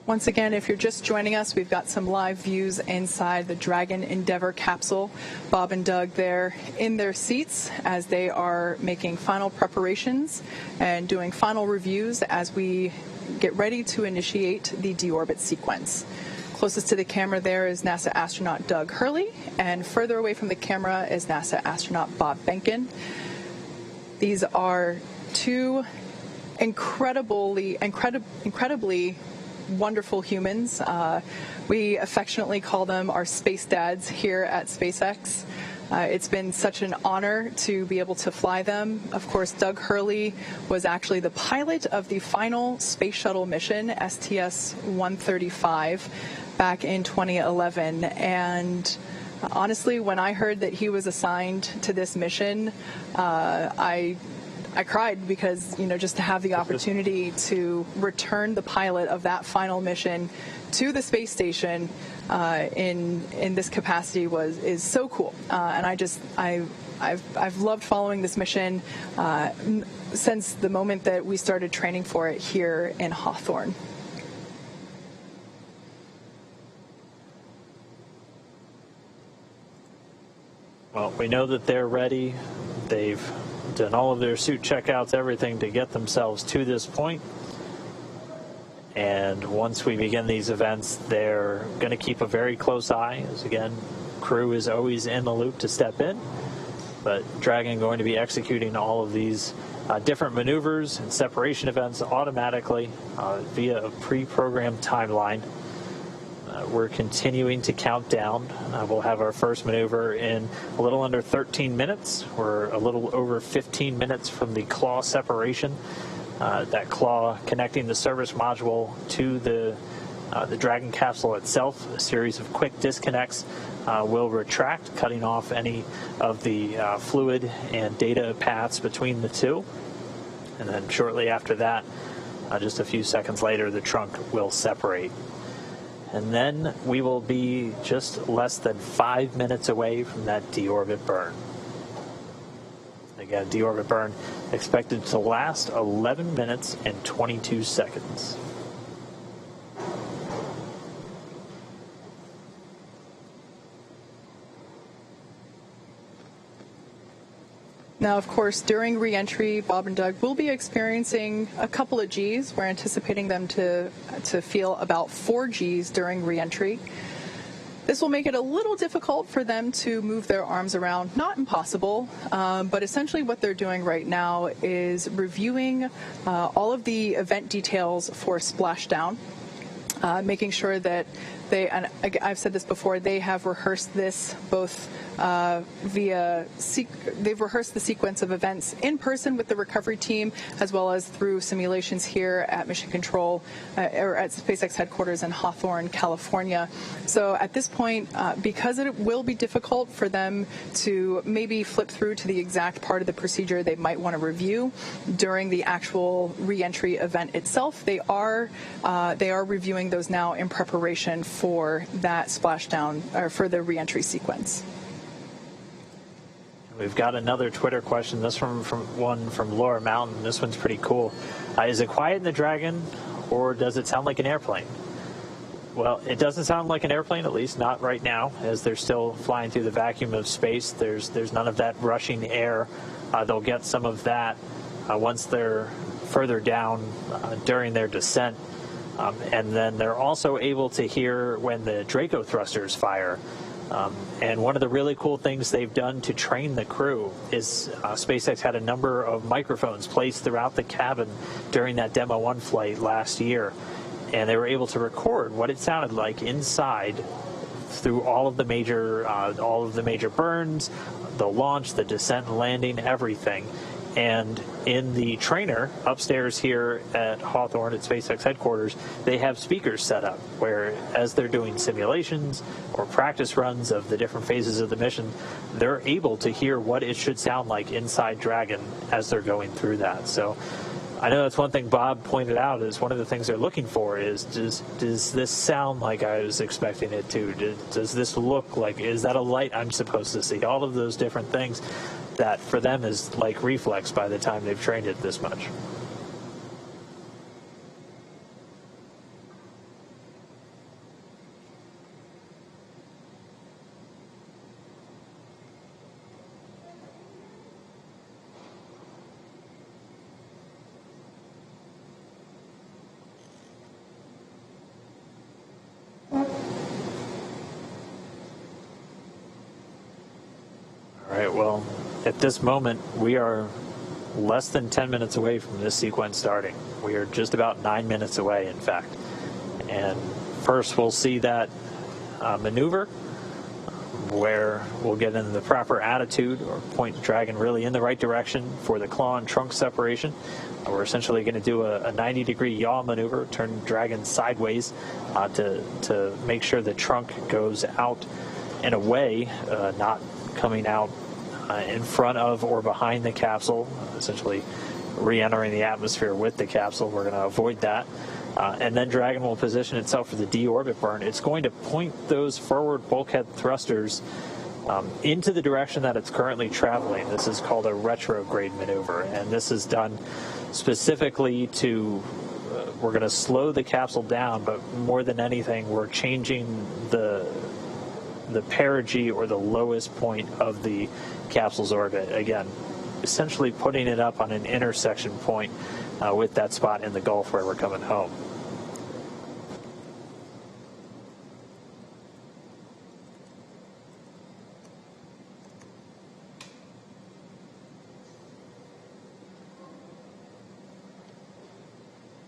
Once again, if you're just joining us, we've got some live views inside the Dragon Endeavour capsule. Bob and Doug there in their seats as they are making final preparations and doing final reviews as we get ready to initiate the deorbit sequence. Closest to the camera there is NASA astronaut Doug Hurley, and further away from the camera is NASA astronaut Bob Behnken. These are two incredibly wonderful humans. We affectionately call them our space dads here at SpaceX. It's been such an honor to be able to fly them. Of course, Doug Hurley was actually the pilot of the final space shuttle mission, STS-135, back in 2011. And honestly, when I heard that he was assigned to this mission, I cried because, just to have the opportunity to return the pilot of that final mission to the space station in this capacity is so cool. And I've loved following this mission since the moment that we started training for it here in Hawthorne. Well, we know that they're ready. They've done all of their suit checkouts, everything to get themselves to this point. And once we begin these events, they're going to keep a very close eye, as again, crew is always in the loop to step in. But Dragon going to be executing all of these different maneuvers and separation events automatically via a pre-programmed timeline. We're continuing to count down. We'll have our first maneuver in a little under 13 minutes. We're a little over 15 minutes from the claw separation. That claw connecting the service module to the Dragon capsule itself. A series of quick disconnects will retract, cutting off any of the fluid and data paths between the two. And then shortly after that, just a few seconds later, the trunk will separate. And then we will be just less than 5 minutes away from that deorbit burn. Again, deorbit burn expected to last 11 minutes and 22 seconds. Now, of course, during re-entry, Bob and Doug will be experiencing a couple of Gs. We're anticipating them to feel about 4 Gs during re-entry. This will make it a little difficult for them to move their arms around. Not impossible, but essentially what they're doing right now is reviewing all of the event details for splashdown, making sure that they, and I've said this before, they have rehearsed this both they've rehearsed the sequence of events in person with the recovery team, as well as through simulations here at Mission Control or at SpaceX headquarters in Hawthorne, California. So at this point, because it will be difficult for them to maybe flip through to the exact part of the procedure they might want to review during the actual re-entry event itself, they are reviewing those now in preparation for that splashdown or for the re-entry sequence. We've got another Twitter question. This one from Laura Mountain. This one's pretty cool. Is it quiet in the Dragon, or does it sound like an airplane? Well, it doesn't sound like an airplane, at least not right now, as they're still flying through the vacuum of space. There's none of that rushing air. They'll get some of that once they're further down during their descent. And then they're also able to hear when the Draco thrusters fire. And one of the really cool things they've done to train the crew is SpaceX had a number of microphones placed throughout the cabin during that Demo 1 flight last year. And they were able to record what it sounded like inside through all of the major burns, the launch, the descent and landing, everything. And in the trainer upstairs here at Hawthorne at SpaceX headquarters, they have speakers set up where, as they're doing simulations or practice runs of the different phases of the mission, they're able to hear what it should sound like inside Dragon as they're going through that. So I know that's one thing Bob pointed out is one of the things they're looking for is, does this sound like I was expecting it to? Does this look like, is that a light I'm supposed to see? All of those different things that for them is like reflex by the time they've trained it this much. All right, well, at this moment, we are less than 10 minutes away from this sequence starting. We are just about 9 minutes away, in fact. And first, we'll see that maneuver where we'll get in the proper attitude or point Dragon really in the right direction for the claw and trunk separation. We're essentially going to do a 90-degree yaw maneuver, turn Dragon sideways to make sure the trunk goes out and away, not coming out in front of or behind the capsule, essentially re-entering the atmosphere with the capsule. We're going to avoid that. And then Dragon will position itself for the deorbit burn. It's going to point those forward bulkhead thrusters into the direction that it's currently traveling. This is called a retrograde maneuver, and this is done specifically to, we're going to slow the capsule down, but more than anything, we're changing the perigee or the lowest point of the capsule's orbit. Again, essentially putting it up on an intersection point with that spot in the Gulf where we're coming home.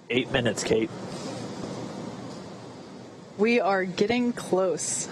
Eight minutes, Kate. We are getting close.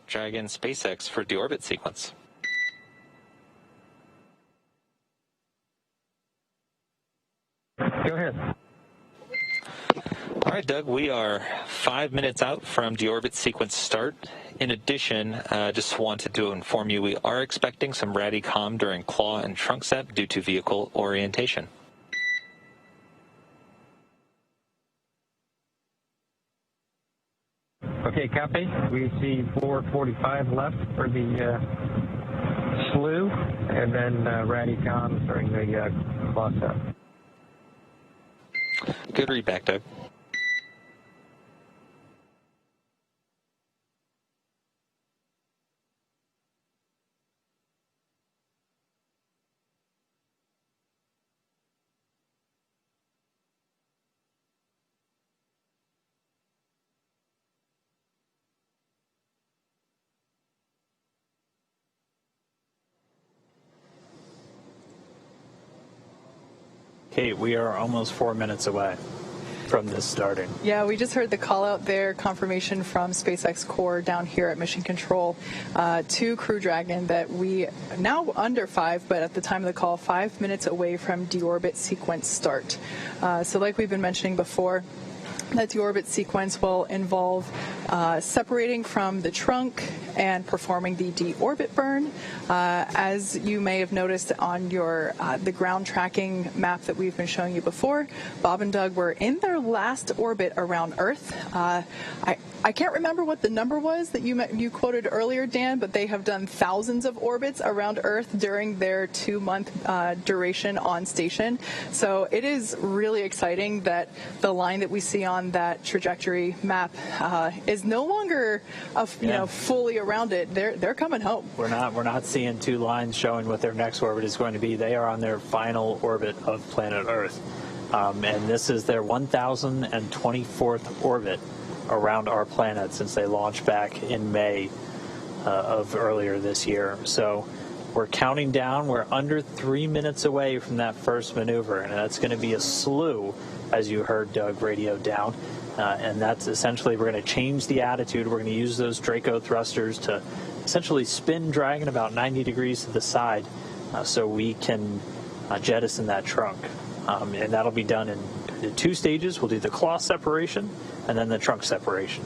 Dragon SpaceX for deorbit sequence. Go ahead. All right, Doug, we are 5 minutes out from deorbit sequence start. In addition, just wanted to inform you we are expecting some Radicom during claw and trunk set due to vehicle orientation. Okay, copy. We see 445 left for the slew, and then Radicom during the claw set. Good read back, Doug. Kate, we are almost 4 minutes away from this starting. Yeah, we just heard the call out there, confirmation from SpaceX Core down here at Mission Control to Crew Dragon that we now under 5, but at the time of the call, 5 minutes away from deorbit sequence start. So like we've been mentioning before, that deorbit sequence will involve separating from the trunk and performing the deorbit burn. As you may have noticed on your the ground tracking map that we've been showing you before, Bob and Doug were in their last orbit around Earth. I can't remember what the number was that you quoted earlier, Dan, but they have done thousands of orbits around Earth during their 2-month duration on station. So it is really exciting that the line that we see on that trajectory map is no longer fully around it. They're coming home. We're not seeing two lines showing what their next orbit is going to be. They are on their final orbit of planet Earth, and this is their 1,024th orbit around our planet since they launched back in May of earlier this year. So We're counting down. We're under 3 minutes away from that first maneuver, and that's going to be a slew, as you heard Doug radio down. And that's essentially, we're going to change the attitude. We're going to use those Draco thrusters to essentially spin Dragon about 90 degrees to the side so we can jettison that trunk. And that'll be done in 2 stages. We'll do the claw separation and then the trunk separation.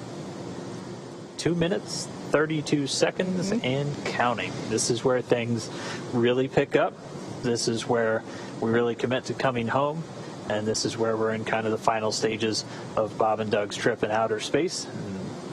2 minutes, 32 seconds, and counting. This is where things really pick up. This is where we really commit to coming home. And this is where we're in kind of the final stages of Bob and Doug's trip in outer space.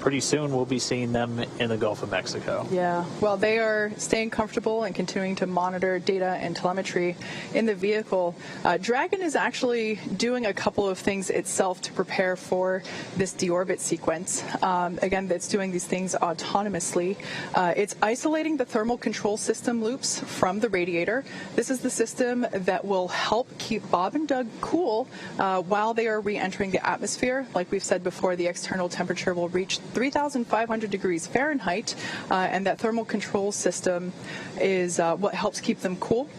Pretty soon we'll be seeing them in the Gulf of Mexico. Yeah, well, they are staying comfortable and continuing to monitor data and telemetry in the vehicle. Dragon is actually doing a couple of things itself to prepare for this deorbit sequence. Again, it's doing these things autonomously. It's isolating the thermal control system loops from the radiator. This is the system that will help keep Bob and Doug cool while they are re-entering the atmosphere. Like we've said before, the external temperature will reach 3,500 degrees Fahrenheit, and that thermal control system is what helps keep them cool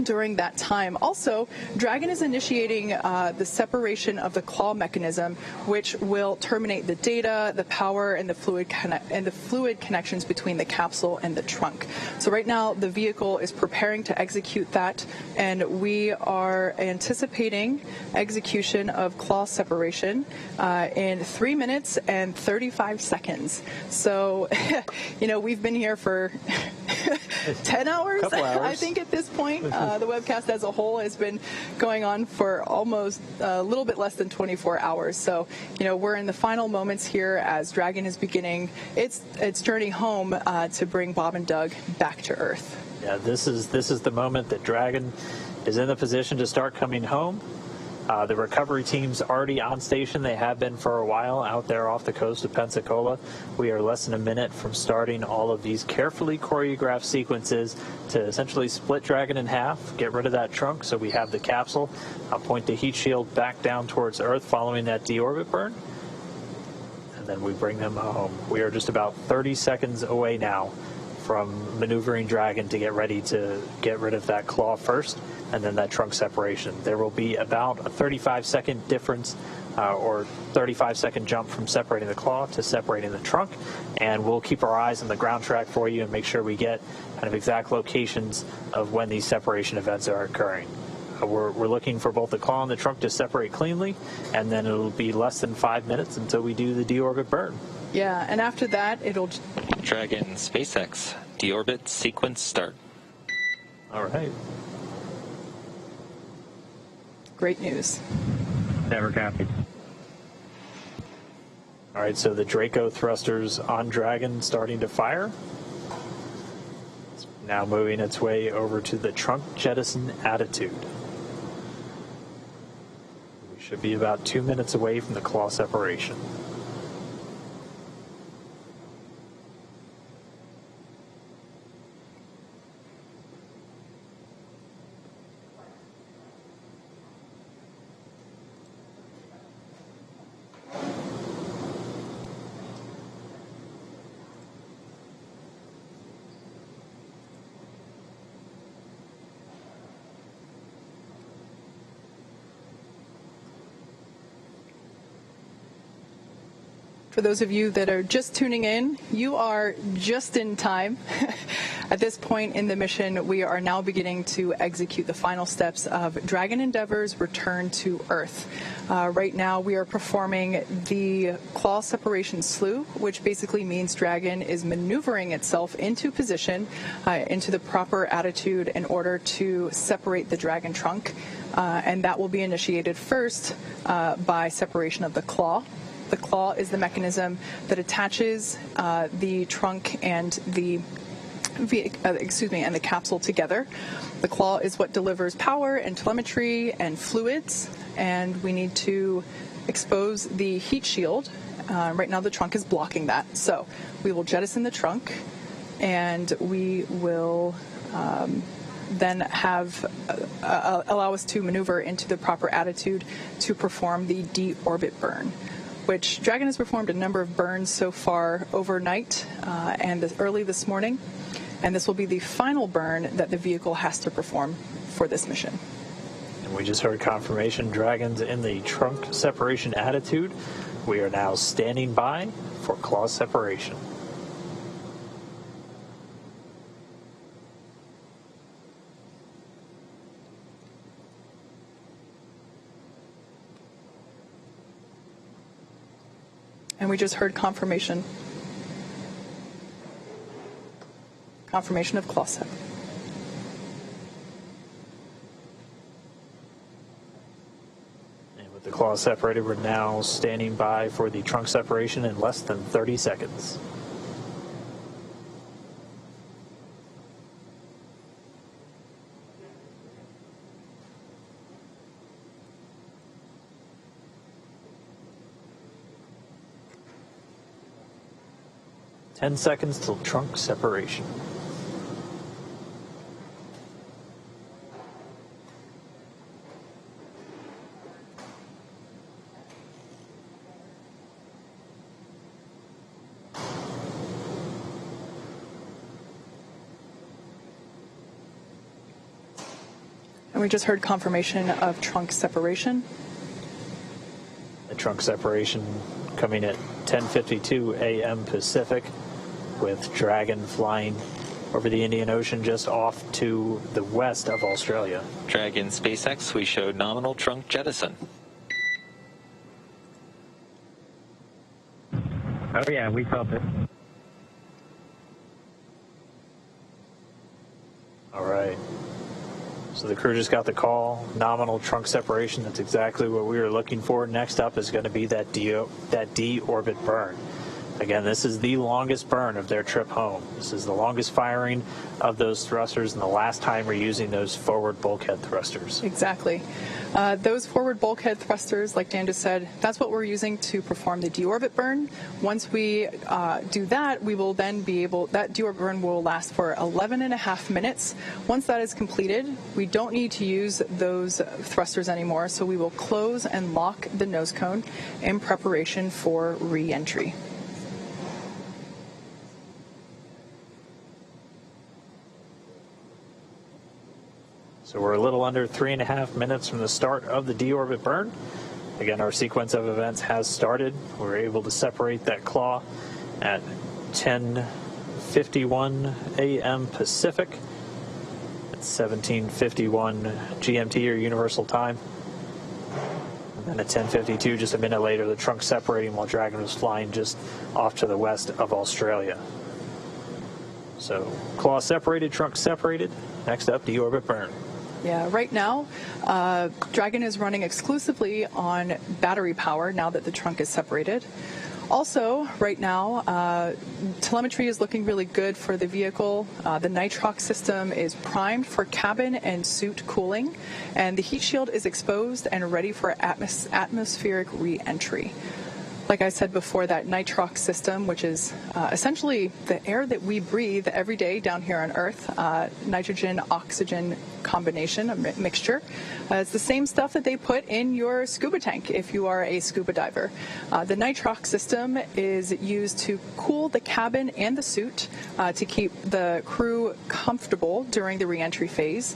during that time. Also, Dragon is initiating the separation of the claw mechanism, which will terminate the data, the power, and the fluid connections between the capsule and the trunk. So right now, the vehicle is preparing to execute that, and we are anticipating execution of claw separation in 3 minutes and 35 seconds. So, we've been here for 10 hours, I think, at this point. The webcast as a whole has been going on for almost a little bit less than 24 hours. So, we're in the final moments here as Dragon is beginning its journey home to bring Bob and Doug back to Earth. Yeah, this is the moment that Dragon is in the position to start coming home. The recovery team's already on station. They have been for a while out there off the coast of Pensacola. We are less than a minute from starting all of these carefully choreographed sequences to essentially split Dragon in half, get rid of that trunk so we have the capsule, point the heat shield back down towards Earth following that deorbit burn, and then we bring them home. We are just about 30 seconds away now from maneuvering Dragon to get ready to get rid of that claw first, and then that trunk separation. There will be about a 35-second difference or 35-second jump from separating the claw to separating the trunk, and we'll keep our eyes on the ground track for you and make sure we get kind of exact locations of when these separation events are occurring. We're looking for both the claw and the trunk to separate cleanly, and then it'll be less than 5 minutes until we do the deorbit burn. Yeah, and after that, it'll... Dragon SpaceX, deorbit sequence start. All right. Great news. Never copied. All right, so the Draco thrusters on Dragon starting to fire. It's now moving its way over to the trunk jettison attitude. We should be about 2 minutes away from the claw separation. For those of you that are just tuning in, you are just in time. At this point in the mission, we are now beginning to execute the final steps of Dragon Endeavor's return to Earth. Right now, we are performing the claw separation slew, which basically means Dragon is maneuvering itself into position, into the proper attitude in order to separate the Dragon trunk. And that will be initiated first by separation of the claw. The claw is the mechanism that attaches the trunk and the and the capsule together. The claw is what delivers power and telemetry and fluids, and we need to expose the heat shield. Right now the trunk is blocking that. So we will jettison the trunk, and we will then have allow us to maneuver into the proper attitude to perform the deorbit burn, which Dragon has performed a number of burns so far overnight and early this morning. and this will be the final burn that the vehicle has to perform for this mission. And we just heard confirmation Dragon's in the trunk separation attitude. We are now standing by for claw separation. And we just heard confirmation of claw set. And with the claws separated, we're now standing by for the trunk separation in less than 30 seconds. Ten seconds till trunk separation. And we just heard confirmation of trunk separation. The trunk separation coming at 10:52 a.m. Pacific, with Dragon flying over the Indian Ocean just off to the west of Australia. Dragon SpaceX, we showed nominal trunk jettison. Oh yeah, we felt it. All right. So the crew just got the call, nominal trunk separation. That's exactly what we were looking for. Next up is going to be that deorbit burn. Again, this is the longest burn of their trip home. This is the longest firing of those thrusters and the last time we're using those forward bulkhead thrusters. Exactly. Those forward bulkhead thrusters, like Dan just said, that's what we're using to perform the deorbit burn. Once we do that, we will then be able, that deorbit burn will last for 11.5 minutes. Once that is completed, we don't need to use those thrusters anymore, so we will close and lock the nose cone in preparation for re-entry. So we're a little under 3.5 minutes from the start of the deorbit burn. Again, our sequence of events has started. We're able to separate that claw at 10:51 a.m. Pacific. It's 17:51 GMT or Universal Time. And then at 10:52, just a minute later, the trunk separating while Dragon was flying just off to the west of Australia. So claw separated, trunk separated. Next up, deorbit burn. Yeah, right now, Dragon is running exclusively on battery power now that the trunk is separated. Also, right now, telemetry is looking really good for the vehicle. The nitrox system is primed for cabin and suit cooling, and the heat shield is exposed and ready for atmospheric re-entry. Like I said before, that nitrox system, which is essentially the air that we breathe every day down here on Earth, nitrogen-oxygen combination, a mixture. It's the same stuff that they put in your scuba tank if you are a scuba diver. The nitrox system is used to cool the cabin and the suit to keep the crew comfortable during the re-entry phase.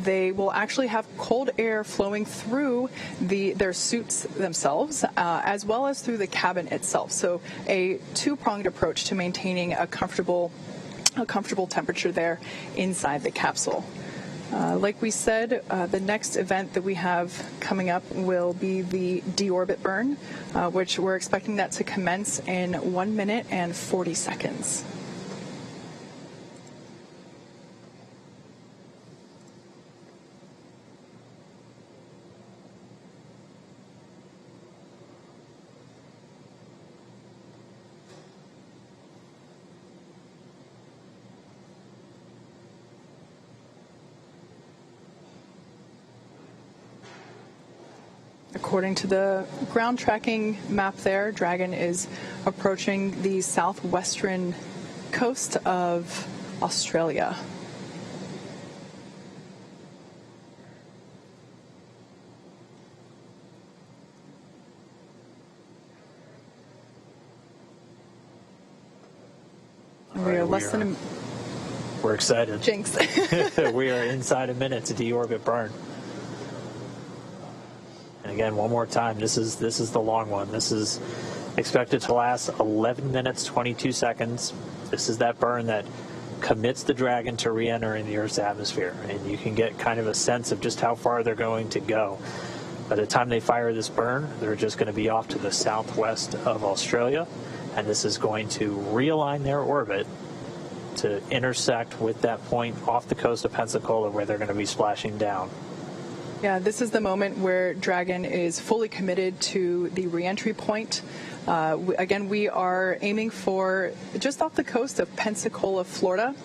They will actually have cold air flowing through their suits themselves, as well as through the cabin itself. So a two-pronged approach to maintaining a comfortable temperature there inside the capsule. Like we said, the next event that we have coming up will be the deorbit burn, which we're expecting that to commence in 1 minute and 40 seconds. According to the ground tracking map there, Dragon is approaching the southwestern coast of Australia. We are less than We're excited. Jinx. We are inside a minute to deorbit burn. And again, one more time, this is the long one. This is expected to last 11 minutes, 22 seconds. This is that burn that commits the Dragon to re-entering the Earth's atmosphere. And you can get kind of a sense of just how far they're going to go. By the time they fire this burn, they're just going to be off to the southwest of Australia. And this is going to realign their orbit to intersect with that point off the coast of Pensacola where they're going to be splashing down. Yeah, this is the moment where Dragon is fully committed to the re-entry point. Again, we are aiming for just off the coast of Pensacola, Florida.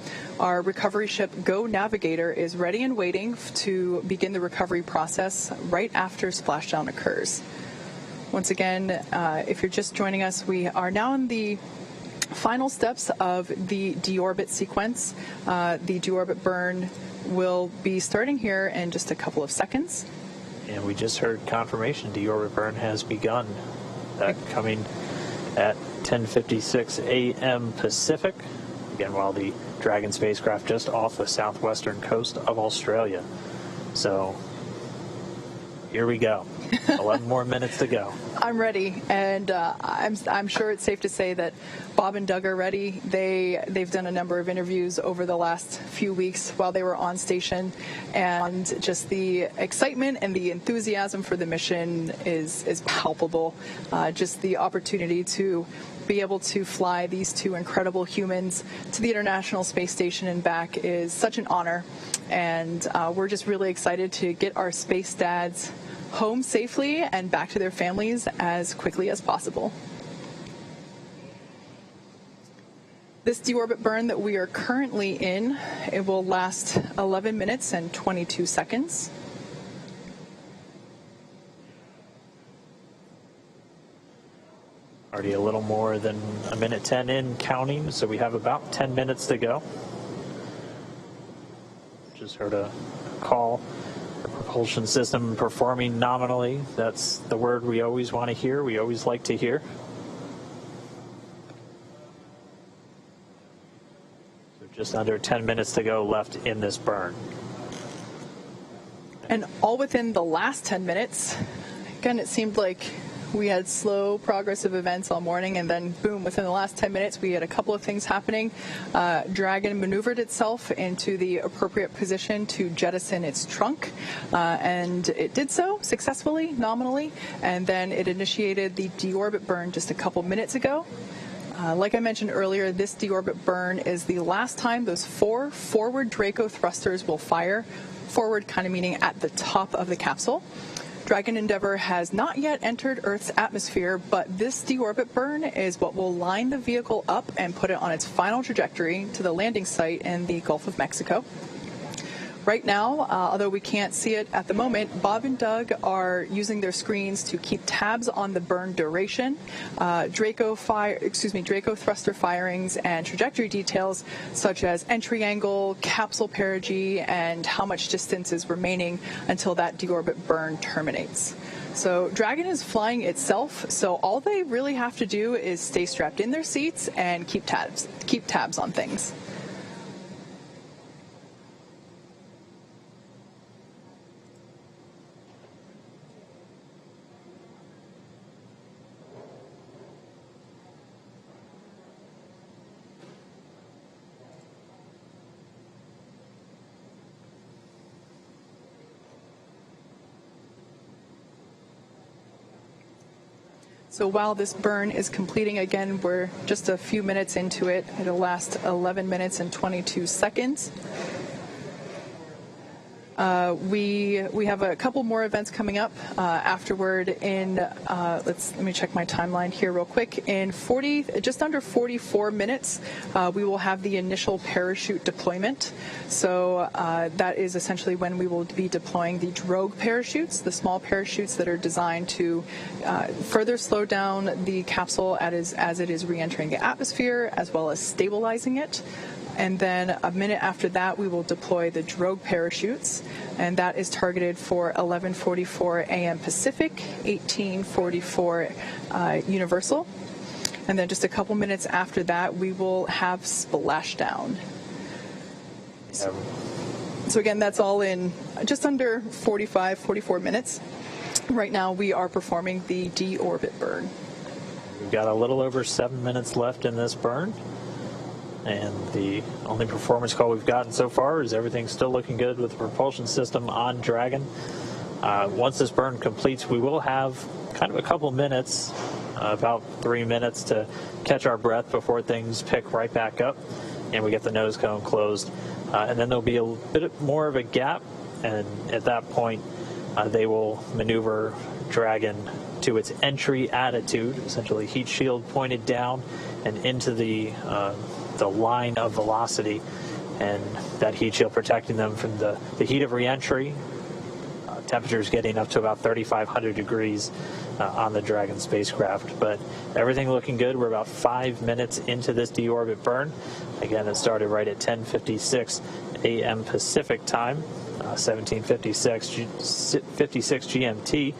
Our recovery ship Go Navigator is ready and waiting to begin the recovery process right after splashdown occurs. Once again, if you're just joining us, we are now in the final steps of the deorbit sequence. The deorbit burn will be starting here in just a couple of seconds. And we just heard confirmation deorbit burn has begun. That coming at 10:56 a.m. Pacific. Again, while the Dragon spacecraft just off the southwestern coast of Australia. So here we go. 11 more minutes to go. I'm ready, and I'm sure it's safe to say that Bob and Doug are ready. They've done a number of interviews over the last few weeks while they were on station, and just the excitement and the enthusiasm for the mission is palpable. Just the opportunity to be able to fly these two incredible humans to the International Space Station and back is such an honor, and we're just really excited to get our space dads home safely and back to their families as quickly as possible. This deorbit burn that we are currently in, it will last 11 minutes and 22 seconds. Already a little more than a minute 10 in counting, so we have about 10 minutes to go. Just heard a call. The propulsion system performing nominally. That's the word we always want to hear. We always like to hear. So just under 10 minutes to go left in this burn. And all within the last 10 minutes, again, it seemed like we had slow progress of events all morning, and then boom, within the last 10 minutes we had a couple of things happening. Dragon maneuvered itself into the appropriate position to jettison its trunk, and it did so successfully, nominally, and then it initiated the deorbit burn just a couple minutes ago. Like I mentioned earlier, this deorbit burn is the last time those 4 forward Draco thrusters will fire. Forward kind of meaning at the top of the capsule. Dragon Endeavour has not yet entered Earth's atmosphere, but this deorbit burn is what will line the vehicle up and put it on its final trajectory to the landing site in the Gulf of Mexico. Right now, although we can't see it at the moment, Bob and Doug are using their screens to keep tabs on the burn duration, Draco thruster firings, and trajectory details such as entry angle, capsule perigee, and how much distance is remaining until that deorbit burn terminates. So Dragon is flying itself, so all they really have to do is stay strapped in their seats and keep tabs on things. So while this burn is completing, again, we're just a few minutes into it. It'll last 11 minutes and 22 seconds. We have a couple more events coming up afterward. In let me check my timeline here real quick. In just under 44 minutes, we will have the initial parachute deployment. So that is essentially when we will be deploying the drogue parachutes, the small parachutes that are designed to further slow down the capsule as it is re-entering the atmosphere, as well as stabilizing it. And then a minute after that, we will deploy the drogue parachutes, and that is targeted for 11:44 a.m. Pacific, 18:44 Universal. And then just a couple minutes after that, we will have splashdown. So again, that's all in just under 44 minutes. Right now we are performing the deorbit burn. We've got a little over 7 minutes left in this burn. And the only performance call we've gotten so far is everything's still looking good with the propulsion system on Dragon. Once this burn completes, we will have kind of a couple minutes, about 3 minutes to catch our breath before things pick right back up and we get the nose cone closed. And then there'll be a bit more of a gap, and at that point they will maneuver Dragon to its entry attitude, essentially heat shield pointed down and into the line of velocity, and that heat shield protecting them from the heat of reentry. Temperatures getting up to about 3,500 degrees on the Dragon spacecraft. But everything looking good. We're about 5 minutes into this deorbit burn. Again, it started right at 10:56 a.m. Pacific time, 1756 GMT.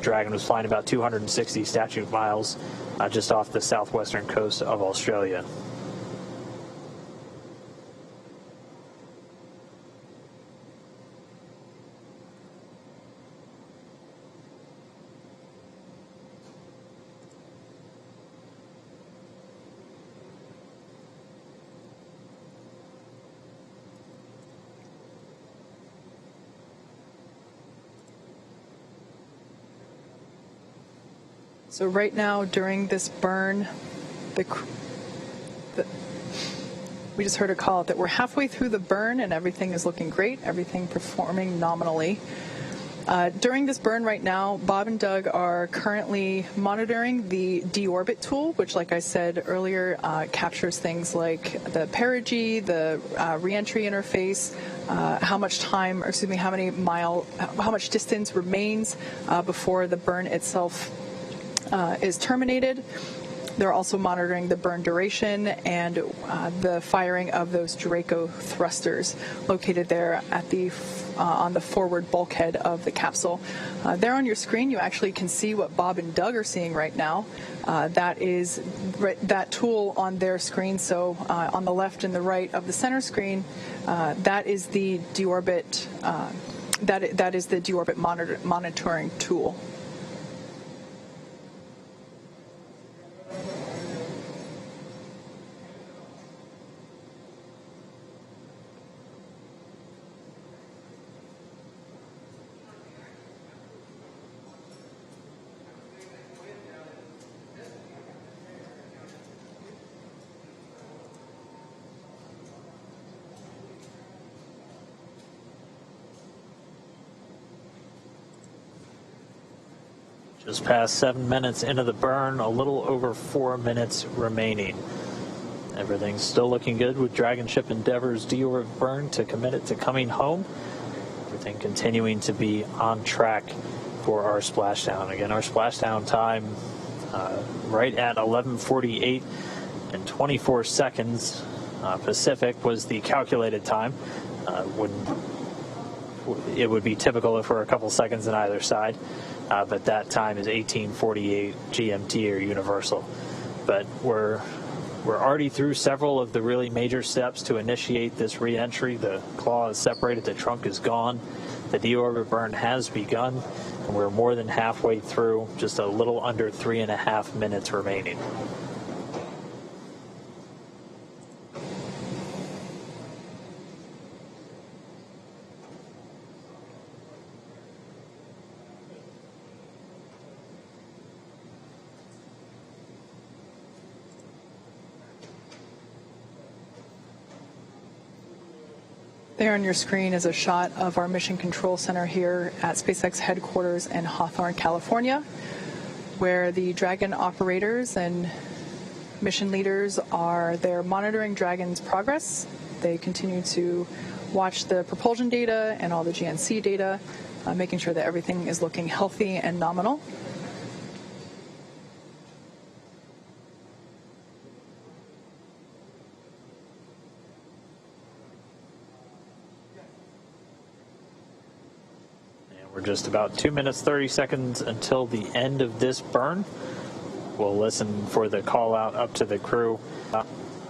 Dragon was flying about 260 statute miles just off the southwestern coast of Australia. So right now, during this burn, we just heard a call that we're halfway through the burn and everything is looking great, everything performing nominally. During this burn right now, Bob and Doug are currently monitoring the deorbit tool, which, like I said earlier, captures things like the perigee, the reentry interface, how much distance remains before the burn itself is terminated. They're also monitoring the burn duration and the firing of those Draco thrusters located there at on the forward bulkhead of the capsule. There on your screen, you actually can see what Bob and Doug are seeing right now. That is that tool on their screen. So on the left and the right of the center screen, that is the deorbit. That is the deorbit monitoring tool. Just past 7 minutes into the burn, a little over 4 minutes remaining. Everything's still looking good with Dragon Ship Endeavour's deorbit burn to commit it to coming home. Everything continuing to be on track for our splashdown. Again, our splashdown time right at 11:48 and 24 seconds Pacific was the calculated time. It would be typical for a couple seconds on either side. But that time is 18:48 GMT or universal. But we're already through several of the really major steps to initiate this re-entry. The claw is separated, the trunk is gone, the deorbit burn has begun, and we're more than halfway through, just a little under 3.5 minutes remaining. There on your screen is a shot of our Mission Control Center here at SpaceX headquarters in Hawthorne, California, where the Dragon operators and mission leaders they're monitoring Dragon's progress. They continue to watch the propulsion data and all the GNC data, making sure that everything is looking healthy and nominal. We're just about 2 minutes, 30 seconds until the end of this burn. We'll listen for the call out up to the crew.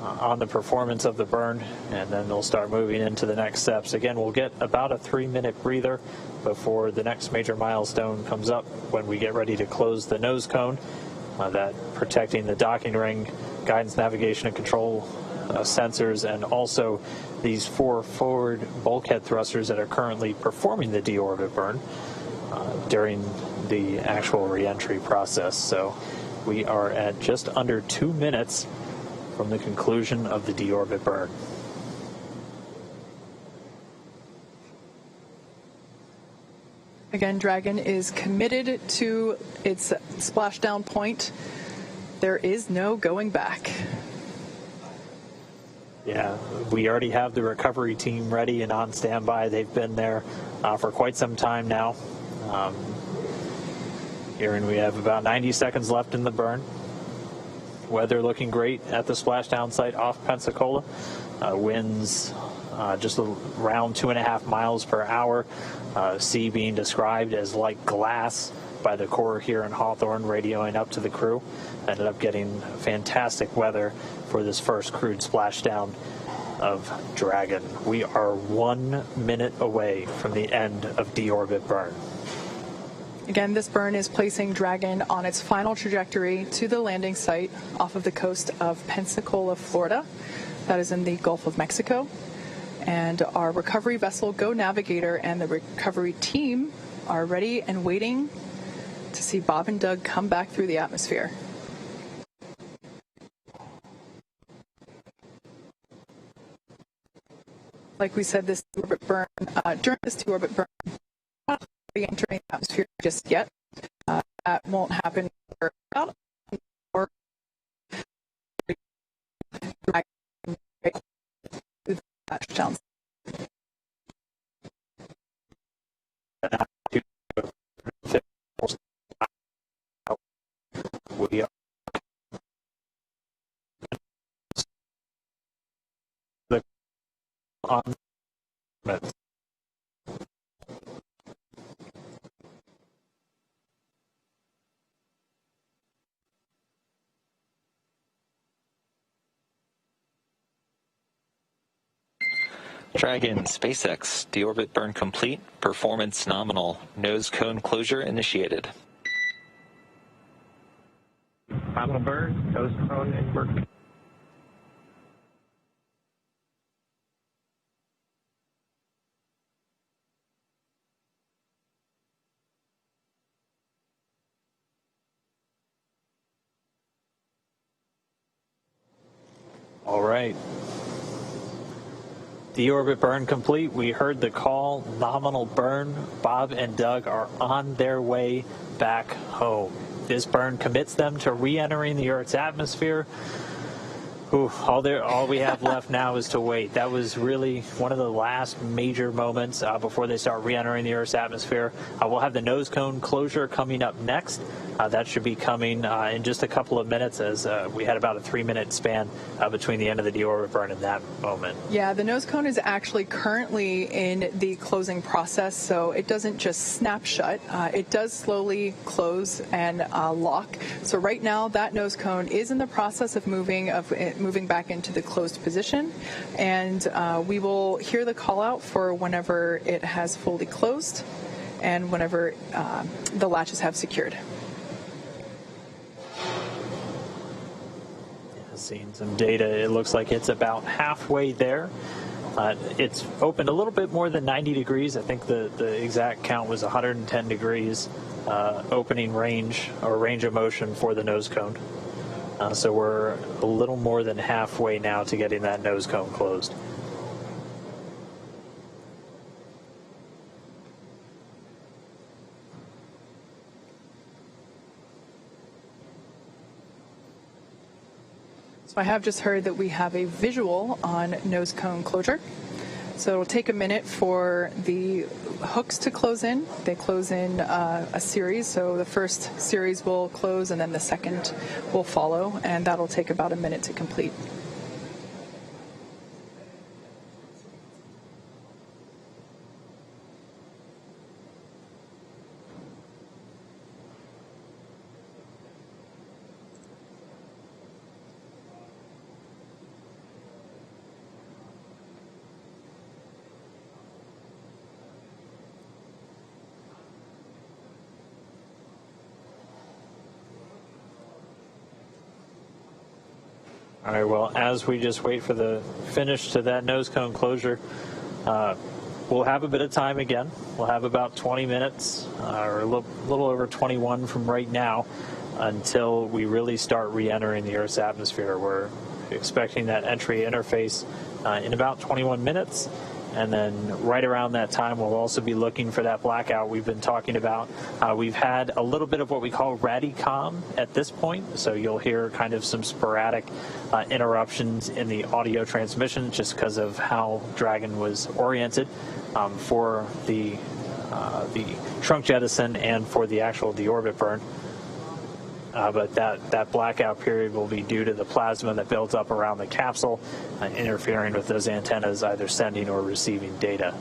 on the performance of the burn, and then they'll start moving into the next steps. Again, we'll get about a 3-minute breather before the next major milestone comes up when we get ready to close the nose cone. That protecting the docking ring, guidance, navigation, and control sensors, and also these 4 forward bulkhead thrusters that are currently performing the deorbit burn during the actual reentry process. So we are at just under 2 minutes from the conclusion of the deorbit burn. Again, Dragon is committed to its splashdown point. There is no going back. Yeah, we already have the recovery team ready and on standby. They've been there for quite some time now. Here, and we have about 90 seconds left in the burn. Weather looking great at the splashdown site off Pensacola. Winds just around 2.5 miles per hour. Sea being described as like glass by the Corps here in Hawthorne, radioing up to the crew. Ended up getting fantastic weather for this first crewed splashdown of Dragon. We are 1 minute away from the end of deorbit burn. Again, this burn is placing Dragon on its final trajectory to the landing site off of the coast of Pensacola, Florida. That is in the Gulf of Mexico. And our recovery vessel, Go Navigator, and the recovery team are ready and waiting to see Bob and Doug come back through the atmosphere. Like we said, this deorbit burn, during this deorbit burn, not entering the atmosphere just yet. That won't happen for about an hour. Touchdowns. We are on minutes. Dragon, SpaceX, deorbit burn complete, performance nominal, nose cone closure initiated. Nominal burn, nose cone in work. All right. Deorbit burn complete. We heard the call. Nominal burn. Bob and Doug are on their way back home. This burn commits them to re-entering the Earth's atmosphere. All we have left now is to wait. That was really one of the last major moments before they start re-entering the Earth's atmosphere. We'll have the nose cone closure coming up next. That should be coming in just a couple of minutes, as we had about a 3-minute span between the end of the deorbit burn and that moment. Yeah, the nose cone is actually currently in the closing process, so it doesn't just snap shut. It does slowly close and lock. So right now, that nose cone is in the process of moving back into the closed position, and we will hear the call out for whenever it has fully closed and whenever the latches have secured. Seeing some data, it looks like it's about halfway there. It's opened a little bit more than 90 degrees. I think the exact count was 110 degrees opening range or range of motion for the nose cone. So we're a little more than halfway now to getting that nose cone closed. So I have just heard that we have a visual on nose cone closure. So it'll take a minute for the hooks to close in. They close in a series. So the first series will close and then the second will follow, and that'll take about a minute to complete. All right, well, as we just wait for the finish to that nose cone closure, we'll have a bit of time again. We'll have about 20 minutes, or a little over 21 from right now, until we really start re-entering the Earth's atmosphere. We're expecting that entry interface in about 21 minutes. And then right around that time, we'll also be looking for that blackout we've been talking about. We've had a little bit of what we call radicom at this point, so you'll hear kind of some sporadic interruptions in the audio transmission just because of how Dragon was oriented for the trunk jettison and for the actual deorbit burn. But that blackout period will be due to the plasma that builds up around the capsule, interfering with those antennas either sending or receiving data.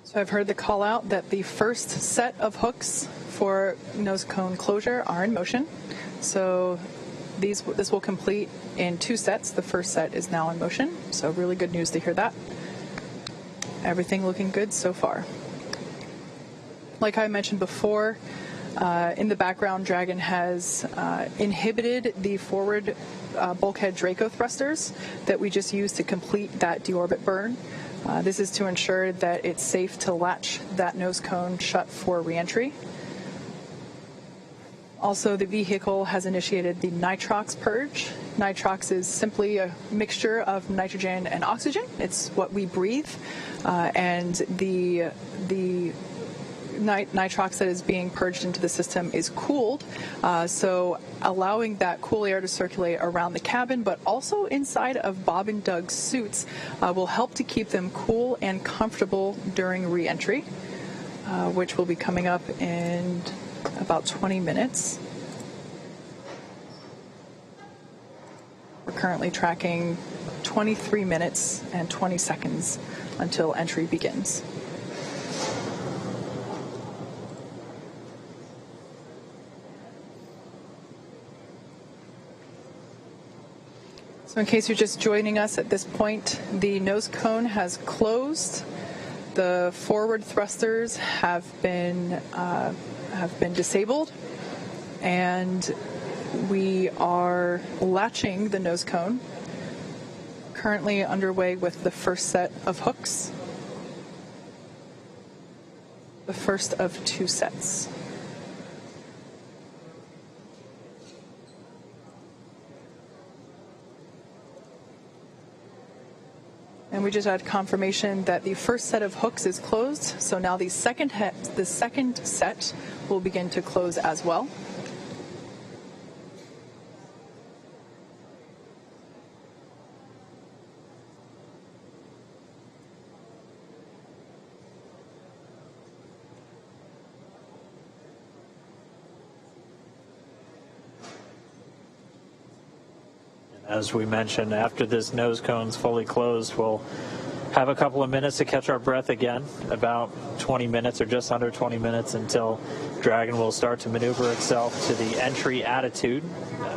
So I've heard the call out that the first set of hooks for nose cone closure are in motion. So this will complete in 2 sets. The first set is now in motion. So really good news to hear that. Everything looking good so far. Like I mentioned before, in the background, Dragon has inhibited the forward bulkhead Draco thrusters that we just used to complete that deorbit burn. This is to ensure that it's safe to latch that nose cone shut for reentry. Also, the vehicle has initiated the nitrox purge. Nitrox is simply a mixture of nitrogen and oxygen. It's what we breathe, and the nitrox that is being purged into the system is cooled, so allowing that cool air to circulate around the cabin, but also inside of Bob and Doug's suits will help to keep them cool and comfortable during re-entry, which will be coming up in about 20 minutes. We're currently tracking 23 minutes and 20 seconds until entry begins. So in case you're just joining us at this point, the nose cone has closed. The forward thrusters have been disabled, and we are latching the nose cone. Currently underway with the first set of hooks, the first of 2 sets. And we just had confirmation that the first set of hooks is closed, so now the second set will begin to close as well. As we mentioned, after this nose cone's fully closed, we'll have a couple of minutes to catch our breath again, about 20 minutes or just under 20 minutes until Dragon will start to maneuver itself to the entry attitude,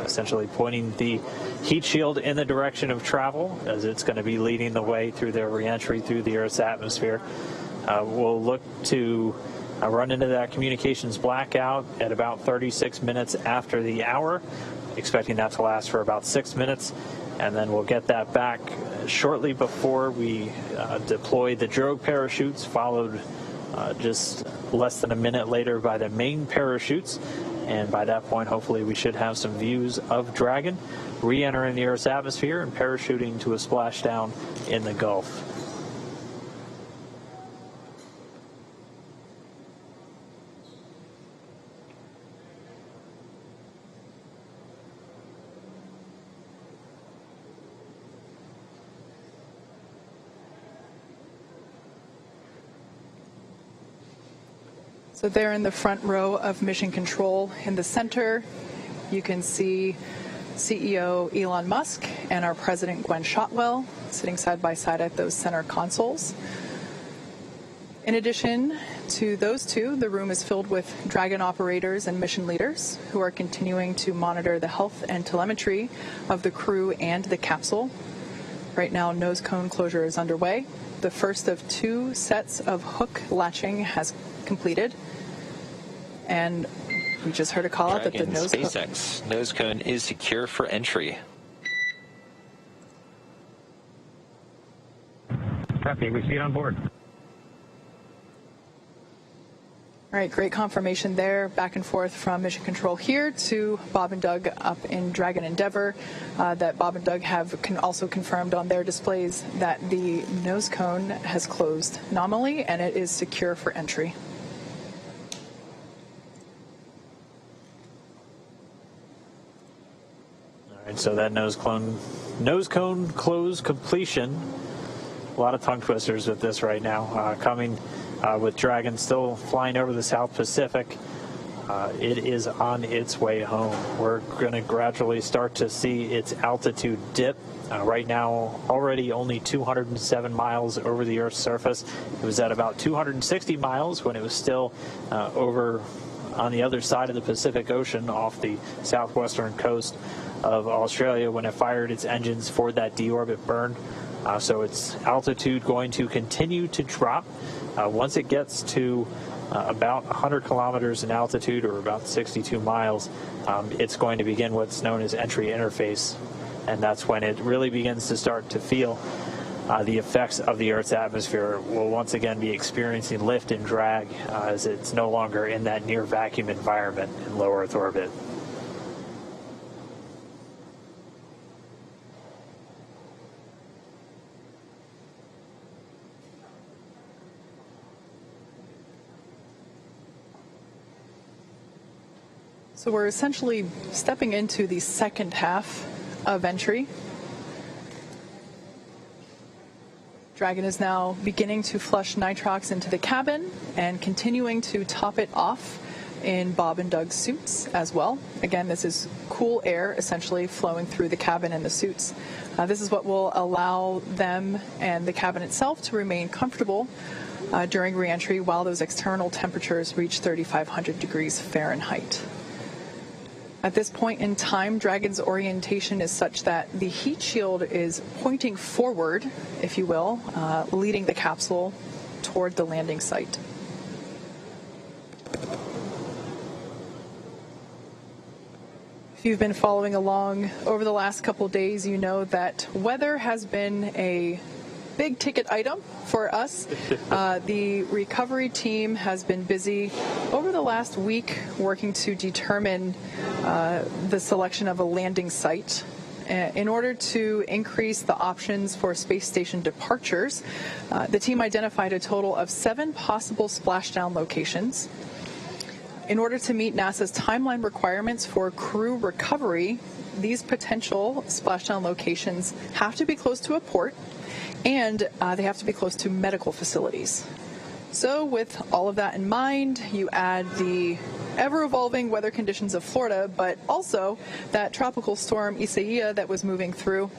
essentially pointing the heat shield in the direction of travel as it's going to be leading the way through their re-entry through the Earth's atmosphere. We'll look to run into that communications blackout at about 36 minutes after the hour, expecting that to last for about 6 minutes, and then we'll get that back shortly before we deploy the drogue parachutes, followed just less than a minute later by the main parachutes, and by that point hopefully we should have some views of Dragon re-entering the Earth's atmosphere and parachuting to a splashdown in the Gulf. So there in the front row of Mission Control in the center, you can see CEO Elon Musk and our President Gwen Shotwell sitting side by side at those center consoles. In addition to those two, the room is filled with Dragon operators and mission leaders who are continuing to monitor the health and telemetry of the crew and the capsule. Right now, nose cone closure is underway. The first of 2 sets of hook latching has completed. And we just heard a call out that the SpaceX nose cone is secure for entry. Copy. We see it on board. All right, great confirmation there. Back and forth from Mission Control here to Bob and Doug up in Dragon Endeavor. That Bob and Doug have also confirmed on their displays that the nose cone has closed nominally and it is secure for entry. All right, so that nose cone close completion. A lot of tongue twisters with this right now. Coming with Dragon still flying over the South Pacific. It is on its way home. We're going to gradually start to see its altitude dip. Right now, already only 207 miles over the Earth's surface. It was at about 260 miles when it was still over on the other side of the Pacific Ocean off the southwestern coast of Australia when it fired its engines for that deorbit burn. So its altitude going to continue to drop. Once it gets to about 100 kilometers in altitude, or about 62 miles, it's going to begin what's known as entry interface. And that's when it really begins to start to feel the effects of the Earth's atmosphere. Will once again be experiencing lift and drag as it's no longer in that near vacuum environment in low Earth orbit. So we're essentially stepping into the second half of entry. Dragon is now beginning to flush nitrox into the cabin and continuing to top it off in Bob and Doug's suits as well. Again, this is cool air essentially flowing through the cabin and the suits. This is what will allow them and the cabin itself to remain comfortable during reentry while those external temperatures reach 3,500 degrees Fahrenheit. At this point in time, Dragon's orientation is such that the heat shield is pointing forward, if you will, leading the capsule toward the landing site. If you've been following along over the last couple of days, you know that weather has been a big ticket item for us. The recovery team has been busy over the last week working to determine the selection of a landing site. In order to increase the options for space station departures, the team identified a total of 7 possible splashdown locations. In order to meet NASA's timeline requirements for crew recovery, these potential splashdown locations have to be close to a port, and they have to be close to medical facilities. So with all of that in mind, you add the ever-evolving weather conditions of Florida, but also that tropical storm Isaiah that was moving through.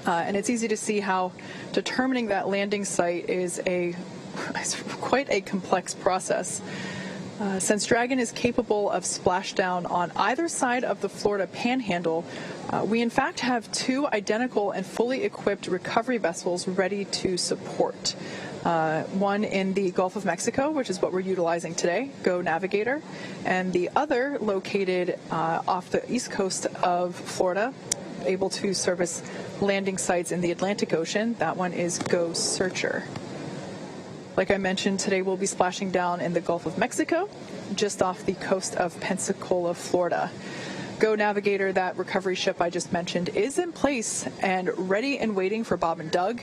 And it's easy to see how determining that landing site is quite a complex process. Since Dragon is capable of splashdown on either side of the Florida Panhandle, we in fact have 2 identical and fully equipped recovery vessels ready to support. One in the Gulf of Mexico, which is what we're utilizing today, Go Navigator, and the other located off the east coast of Florida, able to service landing sites in the Atlantic Ocean. That one is Go Searcher. Like I mentioned, today we'll be splashing down in the Gulf of Mexico, just off the coast of Pensacola, Florida. Go Navigator, that recovery ship I just mentioned, is in place and ready and waiting for Bob and Doug.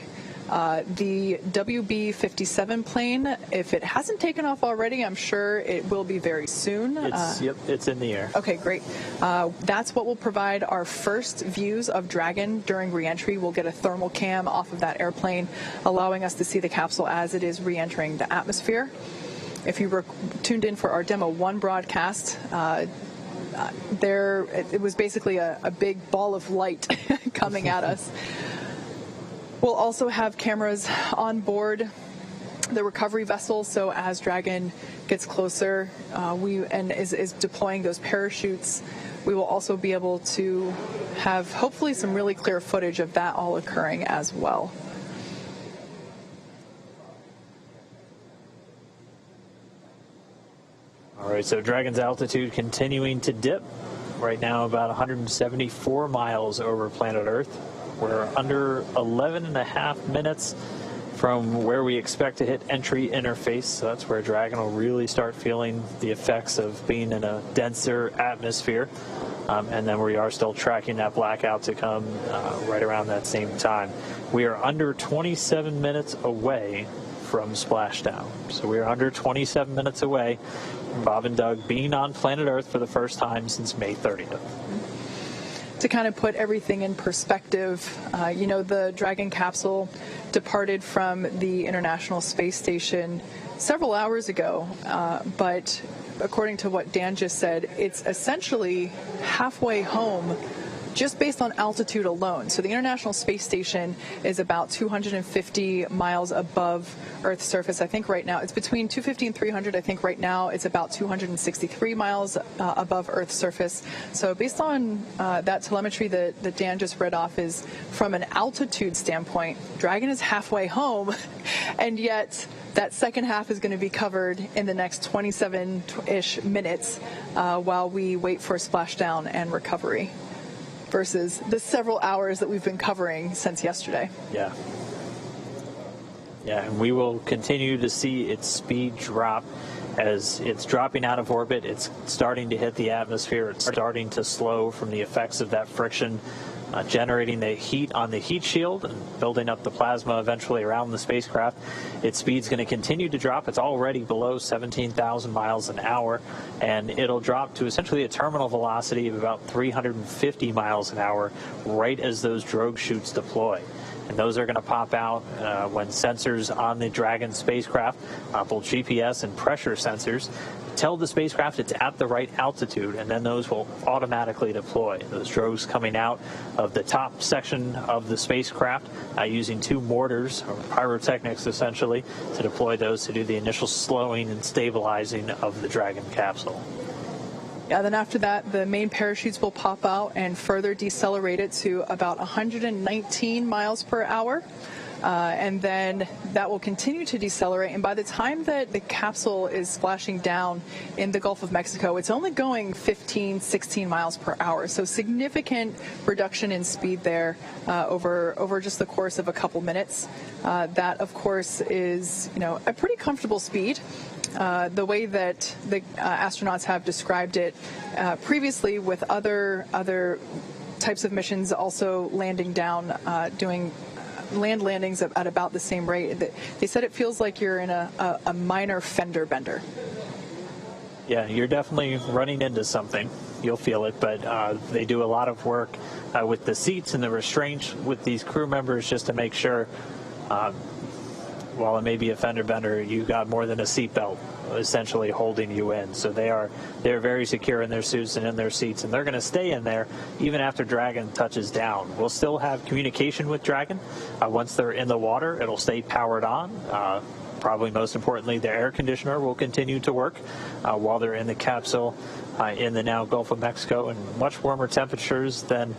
The WB-57 plane, if it hasn't taken off already, I'm sure it will be very soon. It's in the air. Okay, great. That's what will provide our first views of Dragon during reentry. We'll get a thermal cam off of that airplane, allowing us to see the capsule as it is reentering the atmosphere. If you were tuned in for our Demo 1 broadcast, it was basically a big ball of light coming at us. We'll also have cameras on board the recovery vessel, so as Dragon gets closer and is deploying those parachutes, we will also be able to have hopefully some really clear footage of that all occurring as well. All right, so Dragon's altitude continuing to dip. Right now about 174 miles over planet Earth. We're under 11 and a half minutes from where we expect to hit entry interface. So that's where Dragon will really start feeling the effects of being in a denser atmosphere. And then we are still tracking that blackout to come right around that same time. We are under 27 minutes away from splashdown. So we are under 27 minutes away from Bob and Doug being on planet Earth for the first time since May 30th. To kind of put everything in perspective, the Dragon capsule departed from the International Space Station several hours ago, but according to what Dan just said, it's essentially halfway home just based on altitude alone. So the International Space Station is about 250 miles above Earth's surface. I think right now it's between 250 and 300. I think right now it's about 263 miles above Earth's surface. So based on that telemetry that Dan just read off, is from an altitude standpoint, Dragon is halfway home, and yet that second half is going to be covered in the next 27-ish minutes while we wait for splashdown and recovery, versus the several hours that we've been covering since yesterday. Yeah. Yeah, and we will continue to see its speed drop as it's dropping out of orbit. It's starting to hit the atmosphere. It's starting to slow from the effects of that friction, generating the heat on the heat shield and building up the plasma eventually around the spacecraft. Its speed's going to continue to drop. It's already below 17,000 miles an hour, and it'll drop to essentially a terminal velocity of about 350 miles an hour right as those drogue chutes deploy. And those are going to pop out when sensors on the Dragon spacecraft, both GPS and pressure sensors, tell the spacecraft it's at the right altitude, and then those will automatically deploy. Those drogues coming out of the top section of the spacecraft using two mortars, or pyrotechnics essentially, to deploy those to do the initial slowing and stabilizing of the Dragon capsule. Yeah, then after that, the main parachutes will pop out and further decelerate it to about 119 miles per hour. And then that will continue to decelerate. And by the time that the capsule is splashing down in the Gulf of Mexico, it's only going 15, 16 miles per hour. So significant reduction in speed there over just the course of a couple minutes. That, of course, is a pretty comfortable speed. The way that the astronauts have described it previously with other types of missions also landing down, doing land landings at about the same rate. They said it feels like you're in a minor fender bender. Yeah, you're definitely running into something. You'll feel it, but they do a lot of work with the seats and the restraints with these crew members just to make sure, while it may be a fender bender, you got more than a seatbelt essentially holding you in. So they're very secure in their suits and in their seats, and they're going to stay in there even after Dragon touches down. We'll still have communication with Dragon. Once they're in the water, it'll stay powered on. Probably most importantly, the air conditioner will continue to work while they're in the capsule in the now Gulf of Mexico, and much warmer temperatures than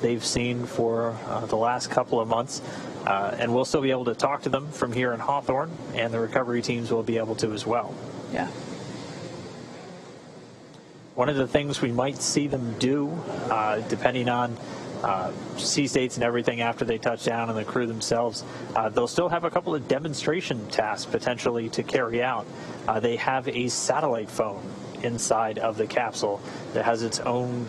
they've seen for the last couple of months. And we'll still be able to talk to them from here in Hawthorne, and the recovery teams will be able to as well. Yeah. One of the things we might see them do, depending on sea states and everything after they touch down and the crew themselves, they'll still have a couple of demonstration tasks potentially to carry out. They have a satellite phone inside of the capsule that has its own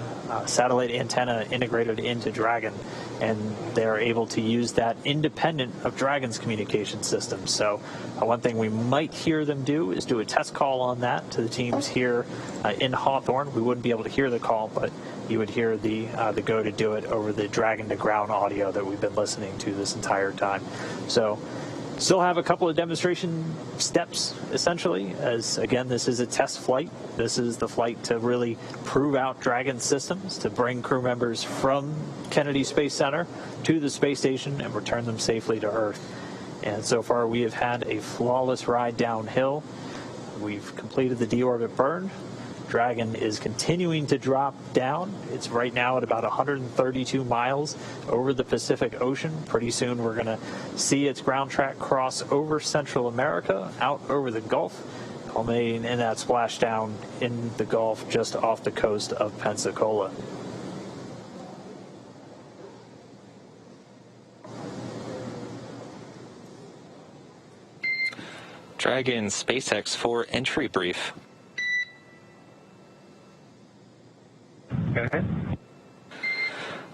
satellite antenna integrated into Dragon, and they're able to use that independent of Dragon's communication system. So one thing we might hear them do is do a test call on that to the teams here in Hawthorne. We wouldn't be able to hear the call, but you would hear the go to do it over the Dragon to ground audio that we've been listening to this entire time. So still have a couple of demonstration steps, essentially, as, again, this is a test flight. This is the flight to really prove out Dragon systems, to bring crew members from Kennedy Space Center to the space station and return them safely to Earth. And so far, we have had a flawless ride downhill. We've completed the deorbit burn. Dragon is continuing to drop down. It's right now at about 132 miles over the Pacific Ocean. Pretty soon we're going to see its ground track cross over Central America, out over the Gulf, culminating in that splashdown in the Gulf just off the coast of Pensacola. Dragon SpaceX for entry brief. Go ahead.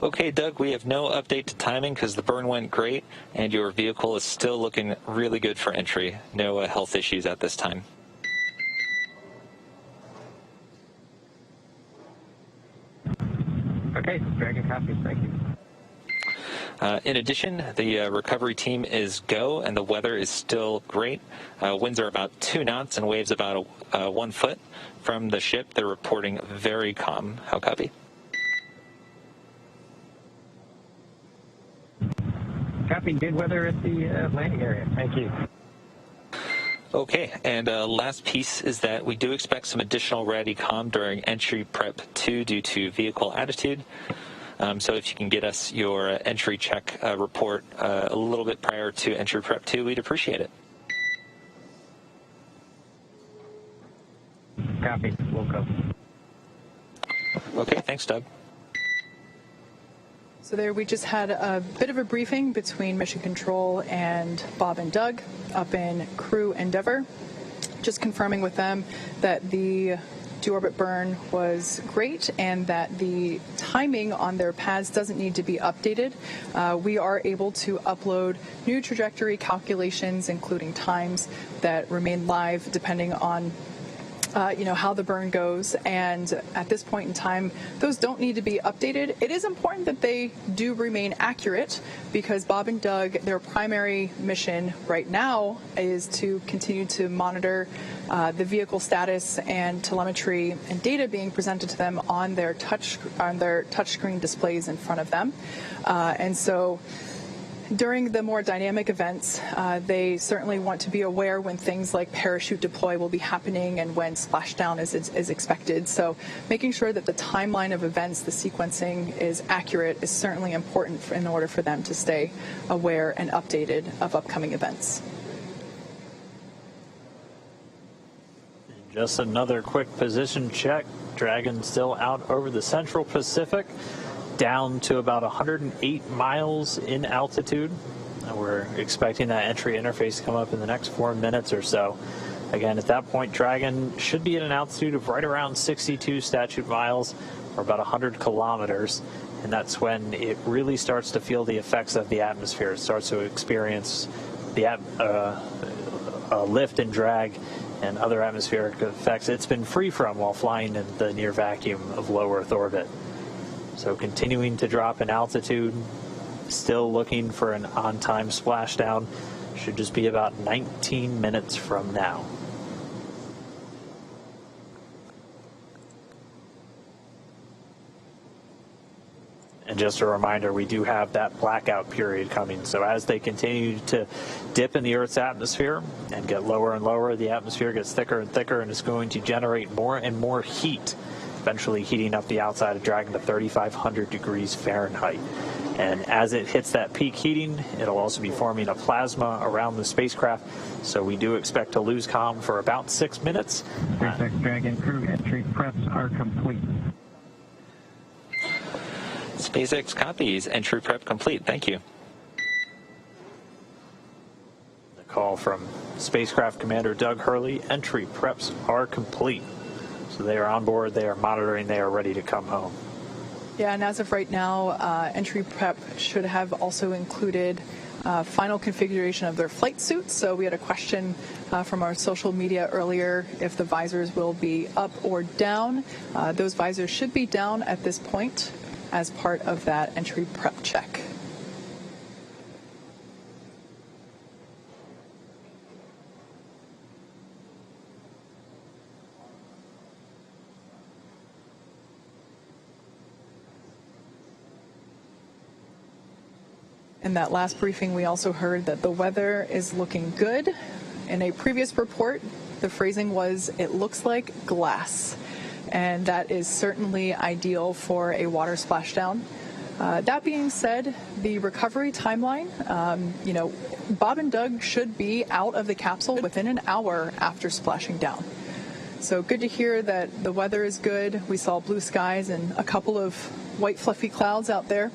Okay, Doug, we have no update to timing because the burn went great and your vehicle is still looking really good for entry. No health issues at this time. Okay, Dragon copies. Thank you. In addition, the recovery team is go, and the weather is still great. Winds are about 2 knots and waves about 1 foot. From the ship, they're reporting very calm. How copy? Copy. Good weather at the landing area. Thank you. Okay, and last piece is that we do expect some additional Radicom during entry prep 2 due to vehicle attitude. So if you can get us your entry check report a little bit prior to entry prep 2, we'd appreciate it. Copy. We'll go. Okay, thanks, Doug. So there we just had a bit of a briefing between Mission Control and Bob and Doug up in Crew Endeavor, just confirming with them that the deorbit burn was great and that the timing on their pads doesn't need to be updated. We are able to upload new trajectory calculations, including times that remain live depending on how the burn goes, and at this point in time, those don't need to be updated. It is important that they do remain accurate because Bob and Doug, their primary mission right now is to continue to monitor the vehicle status and telemetry and data being presented to them on their touchscreen displays in front of them, and so during the more dynamic events, they certainly want to be aware when things like parachute deploy will be happening and when splashdown is expected. So making sure that the timeline of events, the sequencing is accurate is certainly important in order for them to stay aware and updated of upcoming events. Just another quick position check. Dragon still out over the Central Pacific, down to about 108 miles in altitude. We're expecting that entry interface to come up in the next 4 minutes or so. Again, at that point, Dragon should be at an altitude of right around 62 statute miles, or about 100 kilometers, and that's when it really starts to feel the effects of the atmosphere. It starts to experience the lift and drag and other atmospheric effects it's been free from while flying in the near vacuum of low Earth orbit. So continuing to drop in altitude, still looking for an on-time splashdown. Should just be about 19 minutes from now. And just a reminder, we do have that blackout period coming. So as they continue to dip in the Earth's atmosphere and get lower and lower, the atmosphere gets thicker and thicker and is going to generate more and more heat, eventually heating up the outside of Dragon to 3,500 degrees Fahrenheit. And as it hits that peak heating, it'll also be forming a plasma around the spacecraft. So we do expect to lose comm for about 6 minutes. SpaceX Dragon crew entry preps are complete. SpaceX copies. Entry prep complete. Thank you. The call from Spacecraft Commander Doug Hurley. Entry preps are complete. So they are on board, they are monitoring, they are ready to come home. Yeah, and as of right now, entry prep should have also included final configuration of their flight suits. So we had a question from our social media earlier if the visors will be up or down. Those visors should be down at this point as part of that entry prep check. In that last briefing, we also heard that the weather is looking good. In a previous report, the phrasing was, "It looks like glass." and that is certainly ideal for a water splashdown. That being said, the recovery timeline, Bob and Doug should be out of the capsule within an hour after splashing down. So good to hear that the weather is good. We saw blue skies and a couple of white fluffy clouds out there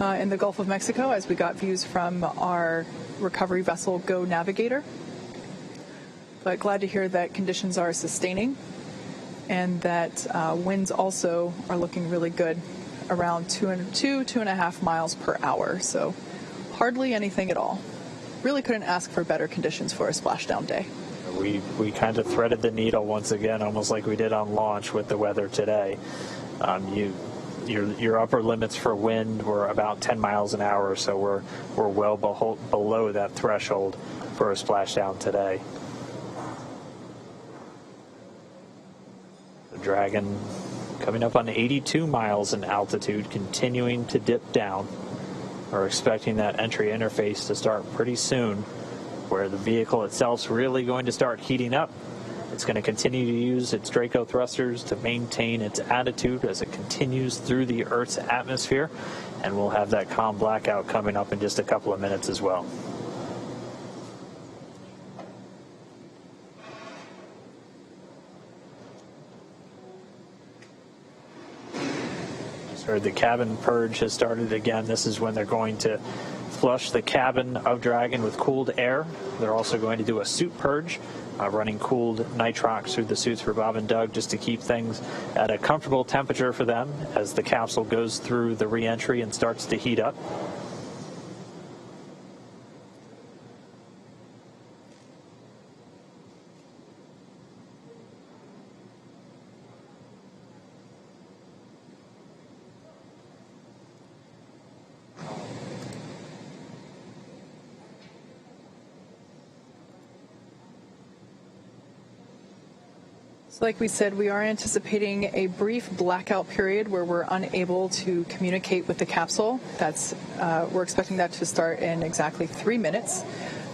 in the Gulf of Mexico as we got views from our recovery vessel Go Navigator. But glad to hear that conditions are sustaining and that winds also are looking really good, around 2.5 miles per hour. So hardly anything at all. Really couldn't ask for better conditions for a splashdown day. We kind of threaded the needle once again, almost like we did on launch with the weather today. Your upper limits for wind were about 10 miles an hour, so we're well below that threshold for a splashdown today. The Dragon coming up on 82 miles in altitude, continuing to dip down. We're expecting that entry interface to start pretty soon, where the vehicle itself is really going to start heating up. It's going to continue to use its Draco thrusters to maintain its attitude as it continues through the Earth's atmosphere, and we'll have that calm blackout coming up in just a couple of minutes as well. The cabin purge has started again. This is when they're going to flush the cabin of Dragon with cooled air. They're also going to do a suit purge, running cooled nitrox through the suits for Bob and Doug just to keep things at a comfortable temperature for them as the capsule goes through the re-entry and starts to heat up. So like we said, we are anticipating a brief blackout period where we're unable to communicate with the capsule. We're expecting that to start in exactly 3 minutes.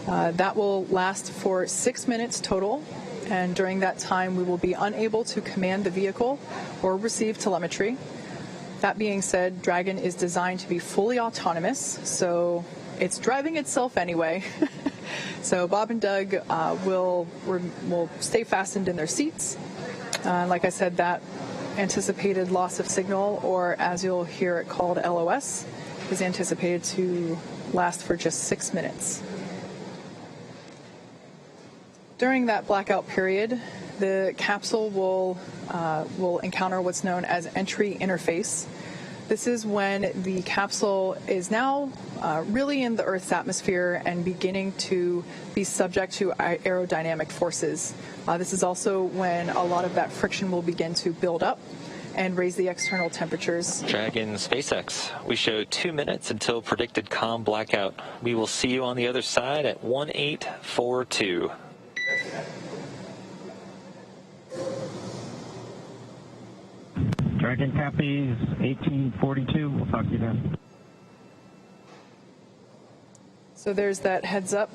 That will last for 6 minutes total, and during that time we will be unable to command the vehicle or receive telemetry. That being said, Dragon is designed to be fully autonomous, so it's driving itself anyway. So Bob and Doug will stay fastened in their seats. Like I said, that anticipated loss of signal, or as you'll hear it called LOS, is anticipated to last for just 6 minutes. During that blackout period, the capsule will encounter what's known as entry interface. This is when the capsule is now really in the Earth's atmosphere and beginning to be subject to aerodynamic forces. This is also when a lot of that friction will begin to build up and raise the external temperatures. Dragon SpaceX, we show 2 minutes until predicted calm blackout. We will see you on the other side at 1842. Dragon copies 1842. We'll talk to you then. So there's that heads up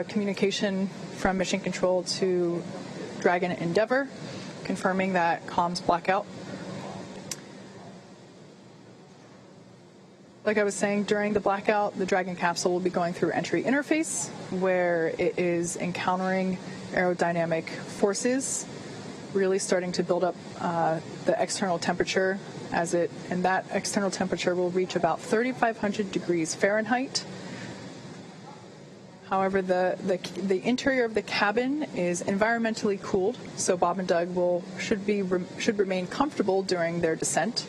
communication from Mission Control to Dragon Endeavour, confirming that comms blackout. Like I was saying, during the blackout, the Dragon capsule will be going through entry interface, where it is encountering aerodynamic forces, really starting to build up the external temperature and that external temperature will reach about 3,500 degrees Fahrenheit. However, the interior of the cabin is environmentally cooled, so Bob and Doug should remain comfortable during their descent.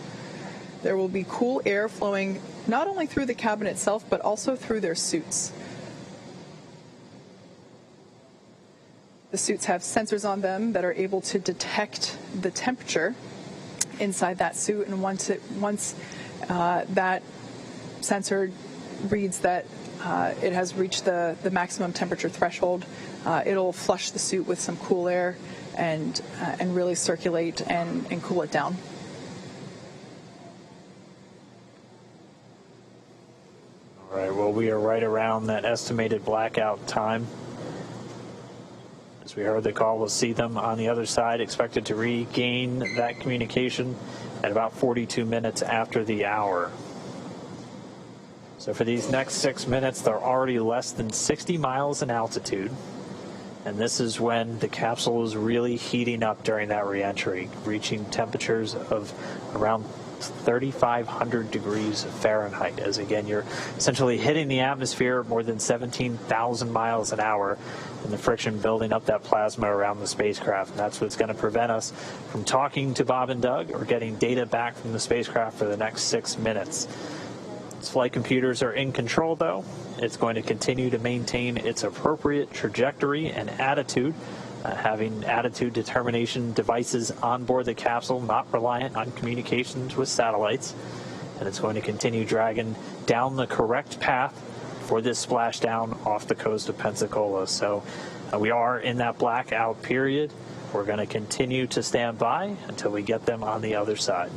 There will be cool air flowing not only through the cabin itself, but also through their suits. The suits have sensors on them that are able to detect the temperature inside that suit, and once that sensor reads that it has reached the maximum temperature threshold, it'll flush the suit with some cool air and really circulate and cool it down. All right, well, we are right around that estimated blackout time. As we heard the call, we'll see them on the other side, expected to regain that communication at about 42 minutes after the hour. So for these next 6 minutes, they're already less than 60 miles in altitude. And this is when the capsule is really heating up during that reentry, reaching temperatures of around 3,500 degrees Fahrenheit. As again, you're essentially hitting the atmosphere more than 17,000 miles an hour, and the friction building up that plasma around the spacecraft. And that's what's going to prevent us from talking to Bob and Doug or getting data back from the spacecraft for the next 6 minutes. Its flight computers are in control, though. It's going to continue to maintain its appropriate trajectory and attitude, having attitude determination devices on board the capsule, not reliant on communications with satellites. And it's going to continue dragging down the correct path for this splashdown off the coast of Pensacola. So we are in that blackout period. We're going to continue to stand by until we get them on the other side.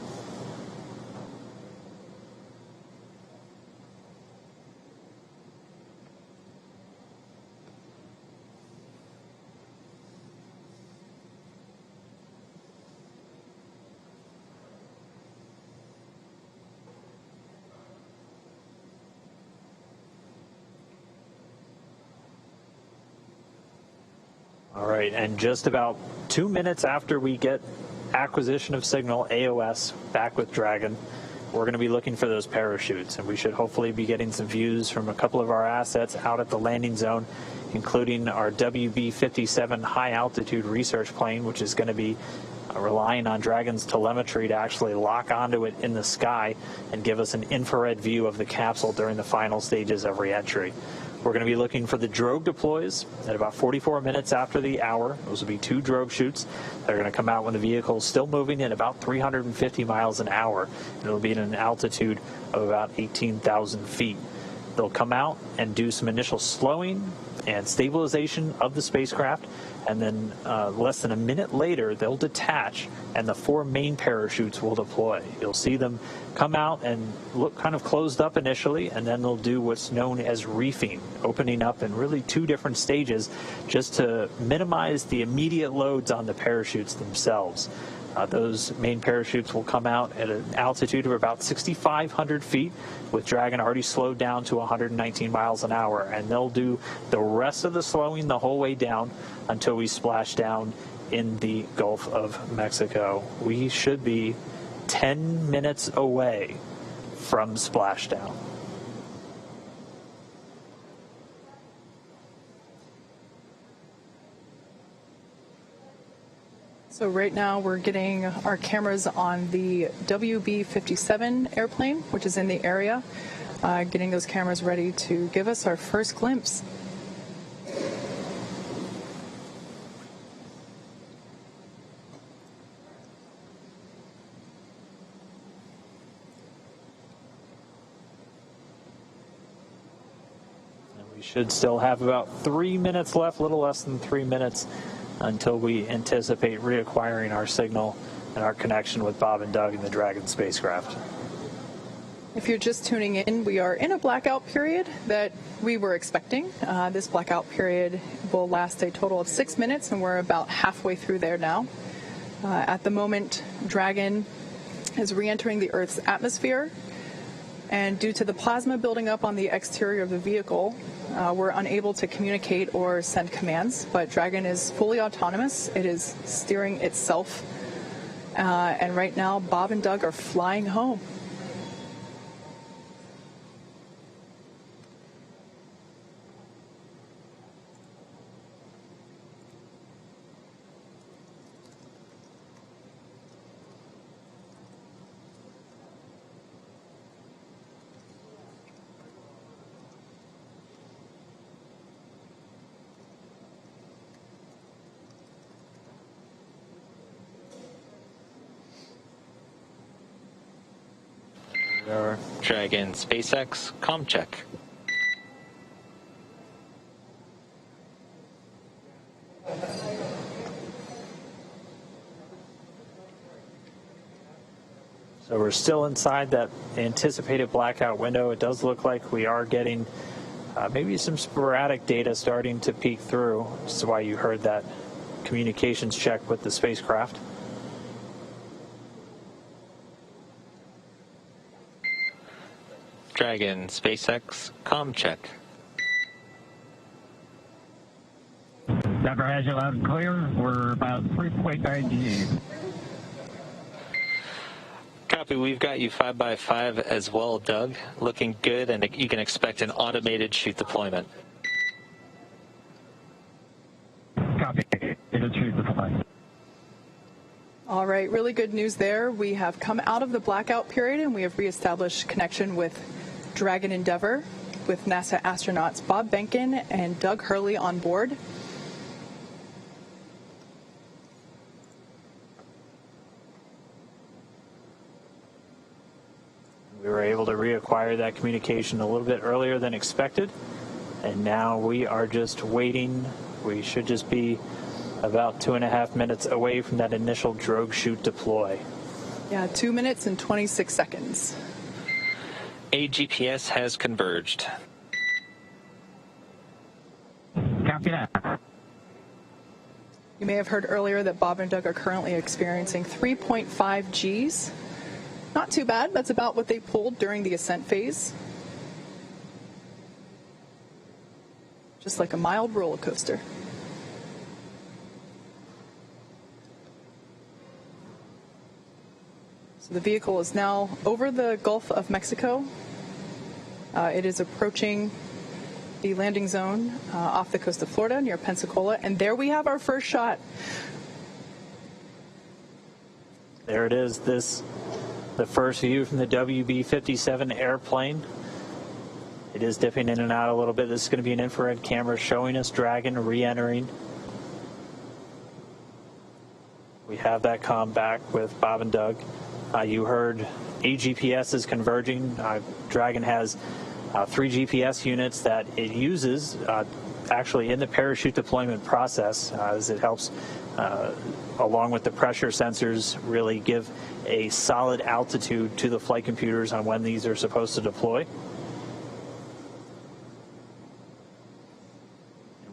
All right, and just about 2 minutes after we get acquisition of signal, AOS, back with Dragon, we're going to be looking for those parachutes, and we should hopefully be getting some views from a couple of our assets out at the landing zone, including our WB-57 high-altitude research plane, which is going to be relying on Dragon's telemetry to actually lock onto it in the sky and give us an infrared view of the capsule during the final stages of reentry. We're going to be looking for the drogue deploys at about 44 minutes after the hour. Those will be 2 drogue shoots. They're going to come out when the vehicle is still moving at about 350 miles an hour. It'll be at an altitude of about 18,000 feet. They'll come out and do some initial slowing and stabilization of the spacecraft, and then less than a minute later, they'll detach, and the 4 main parachutes will deploy. You'll see them come out and look kind of closed up initially, and then they'll do what's known as reefing, opening up in really 2 different stages just to minimize the immediate loads on the parachutes themselves. Those main parachutes will come out at an altitude of about 6,500 feet, with Dragon already slowed down to 119 miles an hour, and they'll do the rest of the slowing the whole way down until we splash down in the Gulf of Mexico. We should be 10 minutes away from splashdown. So right now we're getting our cameras on the WB-57 airplane, which is in the area, getting those cameras ready to give us our first glimpse. We should still have about 3 minutes left, a little less than 3 minutes, until we anticipate reacquiring our signal and our connection with Bob and Doug in the Dragon spacecraft. If you're just tuning in, we are in a blackout period that we were expecting. This blackout period will last a total of 6 minutes, and we're about halfway through there now. At the moment, Dragon is re-entering the Earth's atmosphere, and due to the plasma building up on the exterior of the vehicle, we're unable to communicate or send commands, but Dragon is fully autonomous. It is steering itself, and right now Bob and Doug are flying home. Dragon SpaceX comm check. So we're still inside that anticipated blackout window. It does look like we are getting maybe some sporadic data starting to peek through. This is why you heard that communications check with the spacecraft. Dragon, SpaceX, comm check. Denver has you loud and clear. We're about 3.9 Gs. Copy, we've got you 5x5 as well, Doug. Looking good, and you can expect an automated chute deployment. Copy. It'll chute deployment. All right, really good news there. We have come out of the blackout period and we have reestablished connection with Dragon Endeavour with NASA astronauts Bob Behnken and Doug Hurley on board. We were able to reacquire that communication a little bit earlier than expected, and now we are just waiting. We should just be about 2.5 minutes away from that initial drogue chute deploy. Yeah, 2 minutes and 26 seconds. AGPS has converged. Copy that. You may have heard earlier that Bob and Doug are currently experiencing 3.5 Gs. Not too bad. That's about what they pulled during the ascent phase. Just like a mild roller coaster. So the vehicle is now over the Gulf of Mexico. It is approaching the landing zone off the coast of Florida near Pensacola. And there we have our first shot. There it is. The first view from the WB-57 airplane. It is dipping in and out a little bit. This is going to be an infrared camera showing us Dragon re-entering. We have that comm back with Bob and Doug. You heard AGPS is converging. Dragon has 3 GPS units that it uses actually in the parachute deployment process as it helps, along with the pressure sensors, really give a solid altitude to the flight computers on when these are supposed to deploy.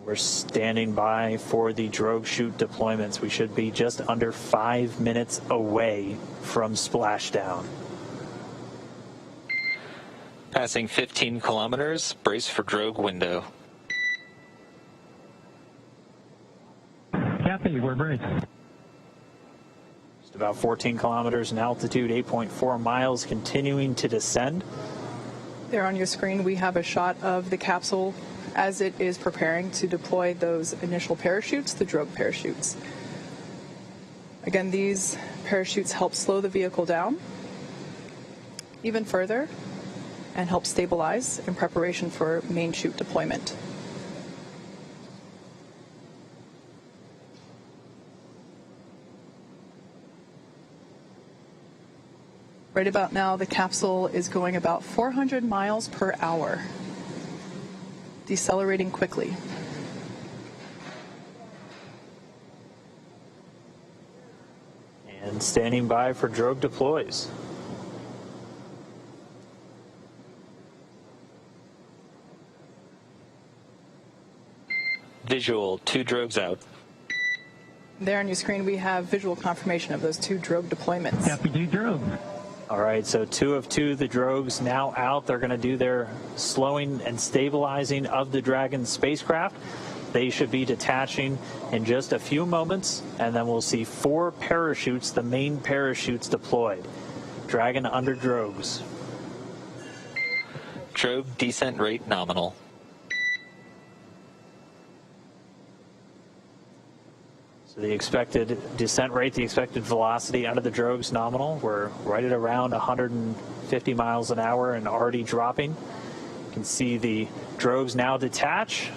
We're standing by for the drogue chute deployments. We should be just under 5 minutes away from splashdown. Passing 15 kilometers, brace for drogue window. Copy, we're braced. Just about 14 kilometers in altitude, 8.4 miles, continuing to descend. There on your screen, we have a shot of the capsule as it is preparing to deploy those initial parachutes, the drogue parachutes. Again, these parachutes help slow the vehicle down even further and help stabilize in preparation for main chute deployment. Right about now, the capsule is going about 400 miles per hour, decelerating quickly. And standing by for drogue deploys. Visual, 2 drogues out. There on your screen, we have visual confirmation of those 2 drogue deployments. Copy, 2 drogue. All right, so 2 of 2, the drogues now out. They're going to do their slowing and stabilizing of the Dragon spacecraft. They should be detaching in just a few moments, and then we'll see 4 parachutes, the main parachutes deployed. Dragon under drogues. Drogue descent rate nominal. So the expected descent rate, the expected velocity out of the drogues nominal. We're right at around 150 miles an hour and already dropping. You can see the drogues now detach.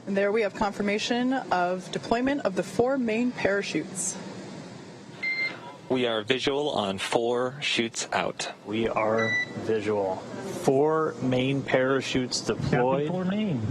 And there we have confirmation of deployment of the 4 main parachutes. We are visual on 4 chutes out. We are visual. 4 main parachutes deployed. Copy, 4 main.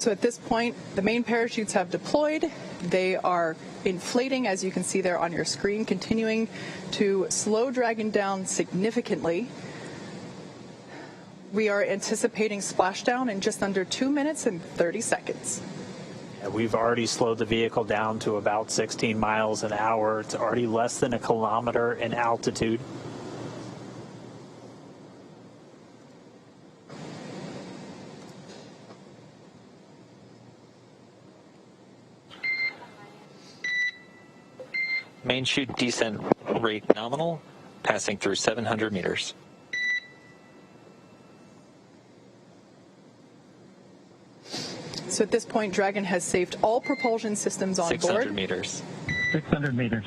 So at this point, the main parachutes have deployed. They are inflating, as you can see there on your screen, continuing to slow Dragon down significantly. We are anticipating splashdown in just under 2 minutes and 30 seconds. We've already slowed the vehicle down to about 16 miles an hour. It's already less than 1 kilometer in altitude. Main chute descent rate nominal, passing through 700 meters. So at this point, Dragon has saved all propulsion systems on 600 board. meters. 600 meters.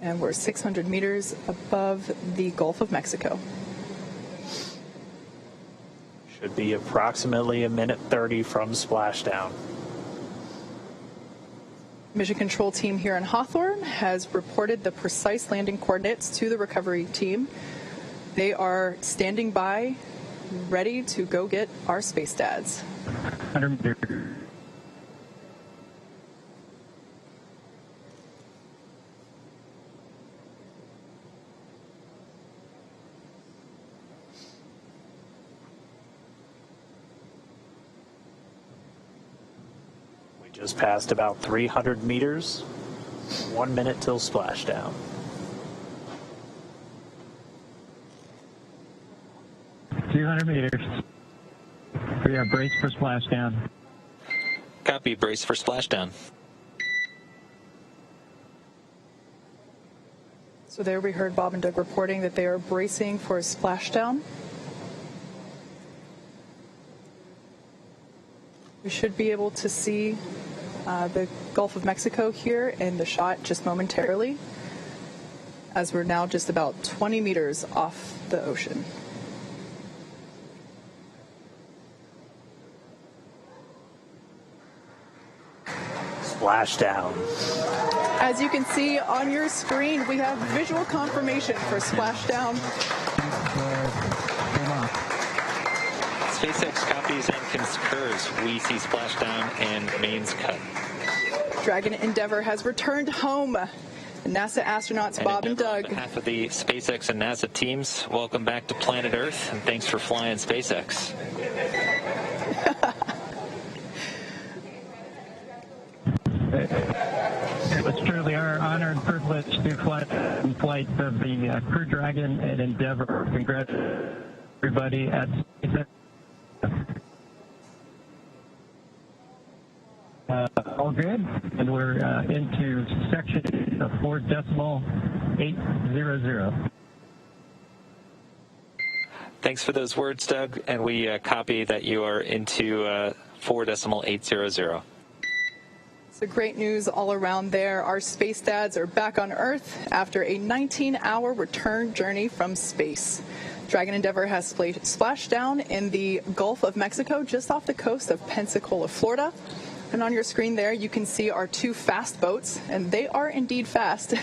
And we're 600 meters above the Gulf of Mexico. Should be approximately 1:30 from splashdown. Mission control team here in Hawthorne has reported the precise landing coordinates to the recovery team. They are standing by, ready to go get our space dads. 100 meters. Just passed about 300 meters. 1 minute till splashdown. meters. We are braced for splashdown. Copy, brace for splashdown. So there we heard Bob and Doug reporting that they are bracing for a splashdown. We should be able to see the Gulf of Mexico here in the shot just momentarily, as we're now just about 20 meters off the ocean. Splashdown. As you can see on your screen, we have visual confirmation for splashdown. SpaceX copies and concurs. We see splashdown and mains cut. Dragon Endeavour has returned home. NASA astronauts Bob and Doug. On behalf of the SpaceX and NASA teams, welcome back to planet Earth, and thanks for flying SpaceX. It was truly our honor and privilege to fly in flight of the Crew Dragon and Endeavour. Congratulations, everybody at SpaceX. All good, and we're into section of 4.800. Thanks for those words, Doug, and we copy that you are into 4.800. So great news all around there. Our space dads are back on Earth after a 19-hour return journey from space. Dragon Endeavour has splashed down in the Gulf of Mexico, just off the coast of Pensacola, Florida. And on your screen there, you can see our two fast boats, and they are indeed fast,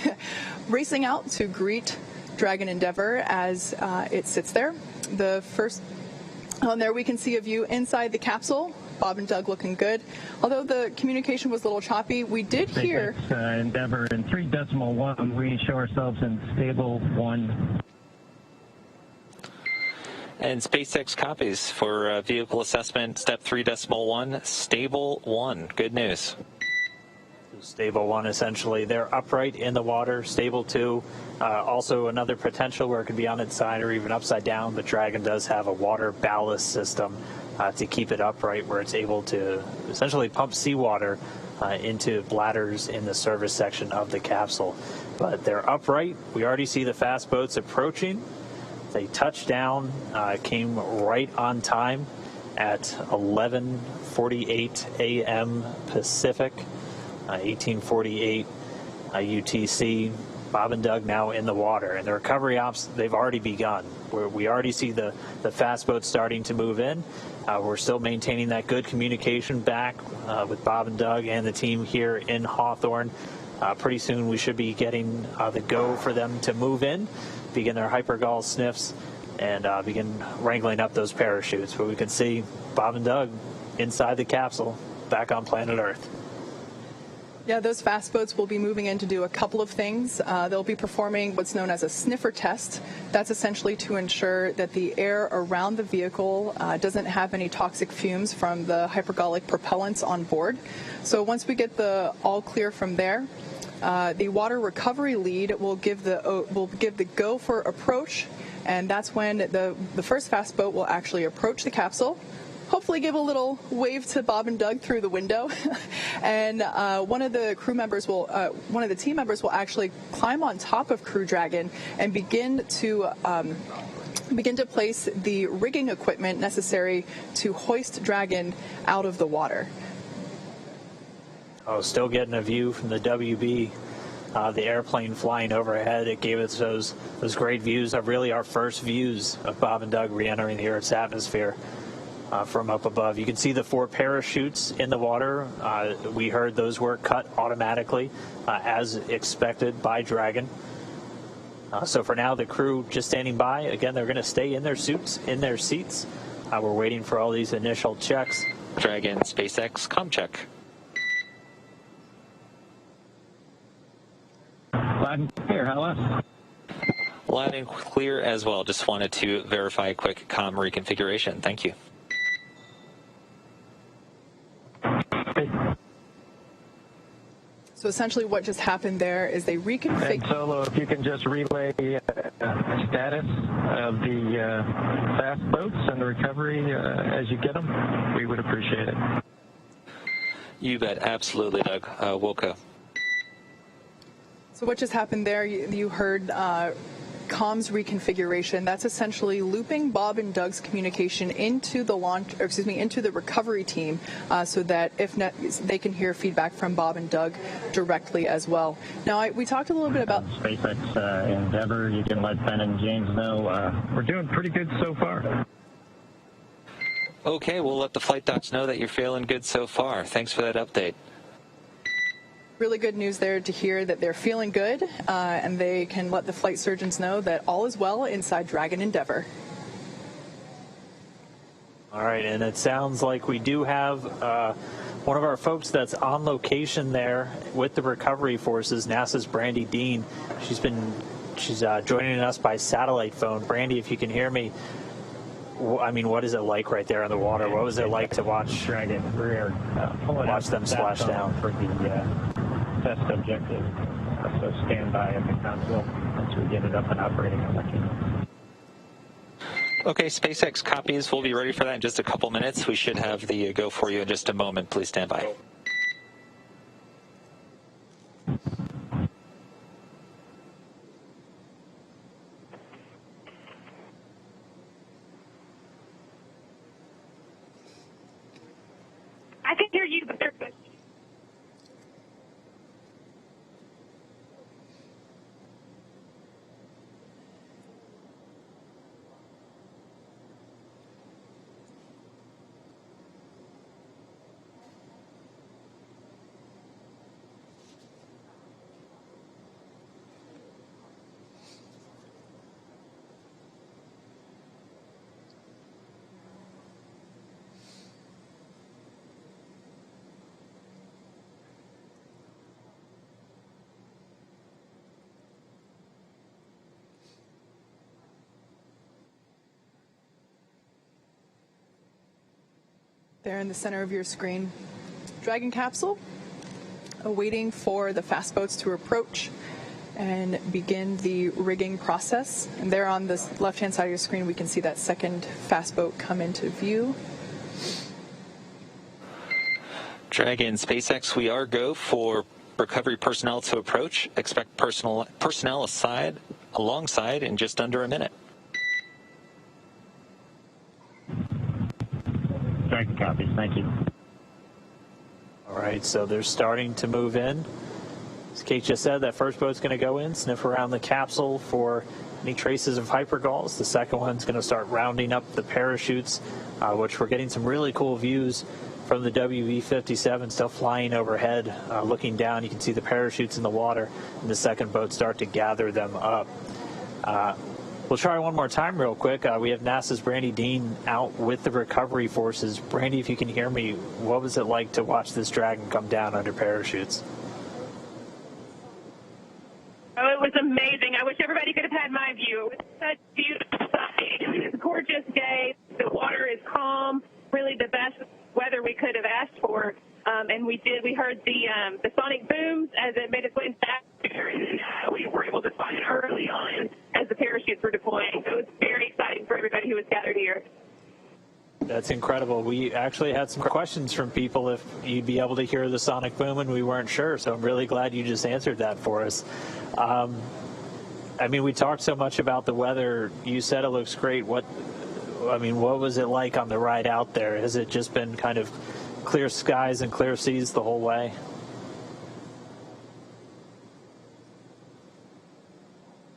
racing out to greet Dragon Endeavour as it sits there. The first on there, we can see a view inside the capsule. Bob and Doug looking good. Although the communication was a little choppy, we did hear... Endeavour in 3.1, we show ourselves in stable 1. And SpaceX copies for vehicle assessment, step 3.1, stable 1. Good news. Stable 1, essentially, they're upright in the water. Stable 2, also another potential where it could be on its side or even upside down, but Dragon does have a water ballast system to keep it upright, where it's able to essentially pump seawater into bladders in the service section of the capsule. But they're upright. We already see the fast boats approaching. They touched down, came right on time at 11:48 a.m. Pacific, 18:48 UTC. Bob and Doug now in the water, and the recovery ops, they've already begun. We already see the fast boats starting to move in. We're still maintaining that good communication back with Bob and Doug and the team here in Hawthorne. Pretty soon we should be getting the go for them to move in, begin their hypergol sniffs. and begin wrangling up those parachutes. But we can see Bob and Doug inside the capsule back on planet Earth. Yeah, those fast boats will be moving in to do a couple of things. They'll be performing what's known as a sniffer test. That's essentially to ensure that the air around the vehicle doesn't have any toxic fumes from the hypergolic propellants on board. So once we get the all clear from there, the water recovery lead will give the go for approach, and that's when the first fast boat will actually approach the capsule. Hopefully give a little wave to Bob and Doug through the window. And one of the team members will actually climb on top of Crew Dragon and begin to place the rigging equipment necessary to hoist Dragon out of the water. Oh, still getting a view from the WB. The airplane flying overhead, it gave us those great views of really our first views of Bob and Doug re-entering the Earth's atmosphere. From up above. You can see the 4 parachutes in the water. We heard those were cut automatically as expected by Dragon. So for now, the crew just standing by. Again, they're going to stay in their suits, in their seats. We're waiting for all these initial checks. Dragon, SpaceX, comm check. Loud and clear, how else? Loud and clear as well. Just wanted to verify a quick comm reconfiguration. Thank you. So essentially what just happened there is they reconfigured. And Solo, if you can just relay status of the fast boats and the recovery as you get them, we would appreciate it. You bet. Absolutely, Doug. Wilco. So what just happened there, you heard comms reconfiguration. That's essentially looping Bob and Doug's communication into the into the recovery team, so that they can hear feedback from Bob and Doug directly as well. Now, we talked a little bit about SpaceX Endeavor. You can let Ben and James know we're doing pretty good so far. Okay, we'll let the flight docs know that you're feeling good so far. Thanks for that update. Really good news there to hear that they're feeling good, and they can let the flight surgeons know that all is well inside Dragon Endeavor. All right, and it sounds like we do have one of our folks that's on location there with the recovery forces, NASA's Brandy Dean. She's joining us by satellite phone. Brandy, if you can hear me, I mean, what is it like right there in the water? What was it like to watch Dragon? Watch them splash down for the test objective. So stand by at the console once we get it up and operating. I'll let you know. Okay, SpaceX copies. We'll be ready for that in just a couple minutes. We should have the go for you in just a moment. Please stand by. I can hear you, but they're good. There in the center of your screen, Dragon capsule, waiting for the fast boats to approach and begin the rigging process. And there on the left-hand side of your screen, we can see that second fast boat come into view. Dragon, SpaceX, we are go for recovery personnel to approach. Expect personnel alongside in just under a minute. Dragon copies. Thank you. All right, so they're starting to move in. As Kate just said, that first boat's going to go in, sniff around the capsule for any traces of hypergalls. The second one's going to start rounding up the parachutes, which we're getting some really cool views from the WB-57 still flying overhead. Looking down, you can see the parachutes in the water, and the second boat start to gather them up. We'll try one more time real quick. We have NASA's Brandy Dean out with the recovery forces. Brandy, if you can hear me, what was it like to watch this Dragon come down under parachutes? Oh, it was amazing. I wish everybody could have had my view. It was such a beautiful sight. It was a gorgeous day. The water is calm, really the best weather we could have asked for. And we heard the sonic booms as it made its way back there, and we were able to find it early on as the parachutes were deploying. So it was very exciting for everybody who was gathered here. That's incredible. We actually had some questions from people if you'd be able to hear the sonic boom, and we weren't sure. So I'm really glad you just answered that for us. I mean, we talked so much about the weather. You said it looks great. What was it like on the ride out there? Has it just been kind of clear skies and clear seas the whole way?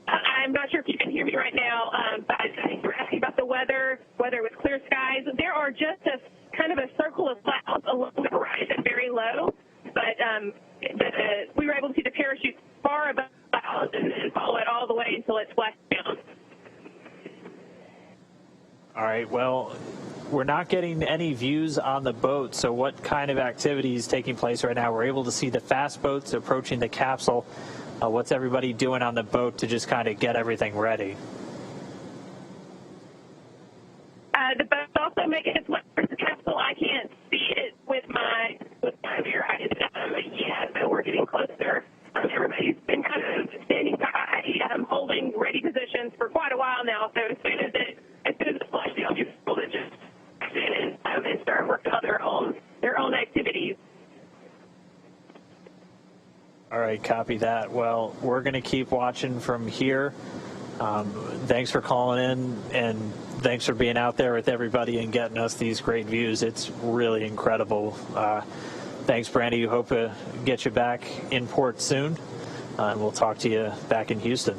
I'm not sure if you can hear me right now, but I think you're asking about the weather, whether it was clear skies. There are just a kind of a circle of clouds along the horizon, very low, but we were able to see the parachute far above the clouds and follow it all the way until it splashed down. All right, well, we're not getting any views on the boat, so what kind of activity is taking place right now? We're able to see the fast boats approaching the capsule. What's everybody doing on the boat to just kind of get everything ready? The boat's also making its way towards the capsule. I can't see it with my mirror. But we're getting closer. Everybody's been kind of standing by, holding ready positions for quite a while now. So as soon as it flushed down, you're able to just sit and start working on their own activities. All right, copy that. Well, we're going to keep watching from here. Thanks for calling in, and thanks for being out there with everybody and getting us these great views. It's really incredible. Thanks, Brandy. Hope to get you back in port soon, and we'll talk to you back in Houston.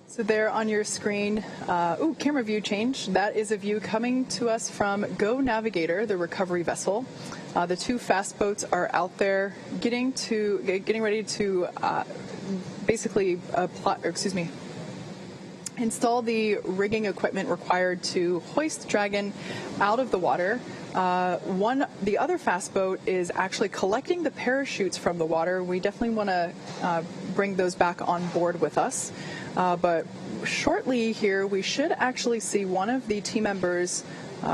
So there on your screen, camera view change. That is a view coming to us from Go Navigator, the recovery vessel. The two fast boats are out there getting ready to install the rigging equipment required to hoist Dragon out of the water. The other fast boat is actually collecting the parachutes from the water. We definitely want to bring those back on board with us. But shortly here, we should actually see one of the team members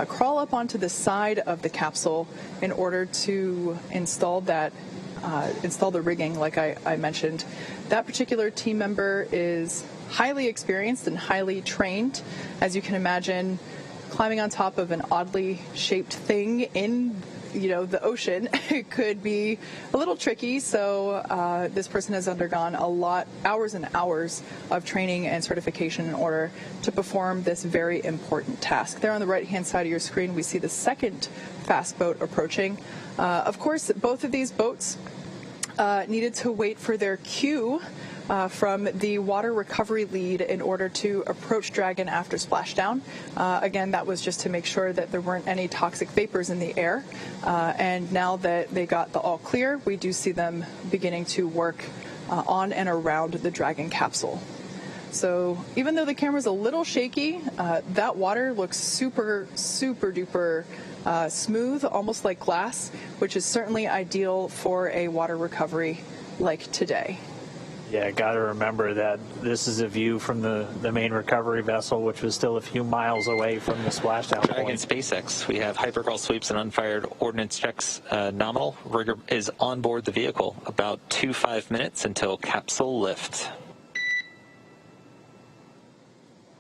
crawl up onto the side of the capsule in order to install the rigging, like I mentioned. That particular team member is highly experienced and highly trained. As you can imagine, climbing on top of an oddly shaped thing in the ocean, it could be a little tricky. So this person has undergone hours and hours of training and certification in order to perform this very important task. There on the right-hand side of your screen, we see the second fast boat approaching. Of course, both of these boats needed to wait for their cue from the water recovery lead in order to approach Dragon after splashdown. Again, that was just to make sure that there weren't any toxic vapors in the air. And now that they got the all clear, we do see them beginning to work on and around the Dragon capsule. So even though the camera's a little shaky, that water looks super, super duper smooth, almost like glass, which is certainly ideal for a water recovery like today. Yeah, got to remember that this is a view from the main recovery vessel, which was still a few miles away from the splashdown Dragon point. SpaceX. We have hypercrawl sweeps and unfired ordnance checks nominal. Rigger is on board the vehicle. About 5 minutes until capsule lift.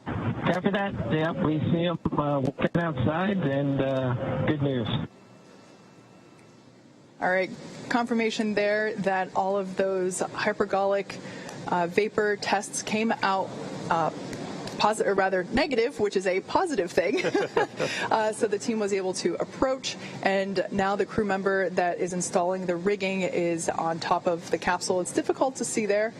After that, yeah, we see them walking outside, and good news. All right, confirmation there that all of those hypergolic vapor tests came out positive, or rather negative, which is a positive thing. So the team was able to approach, and now the crew member that is installing the rigging is on top of the capsule. It's difficult to see there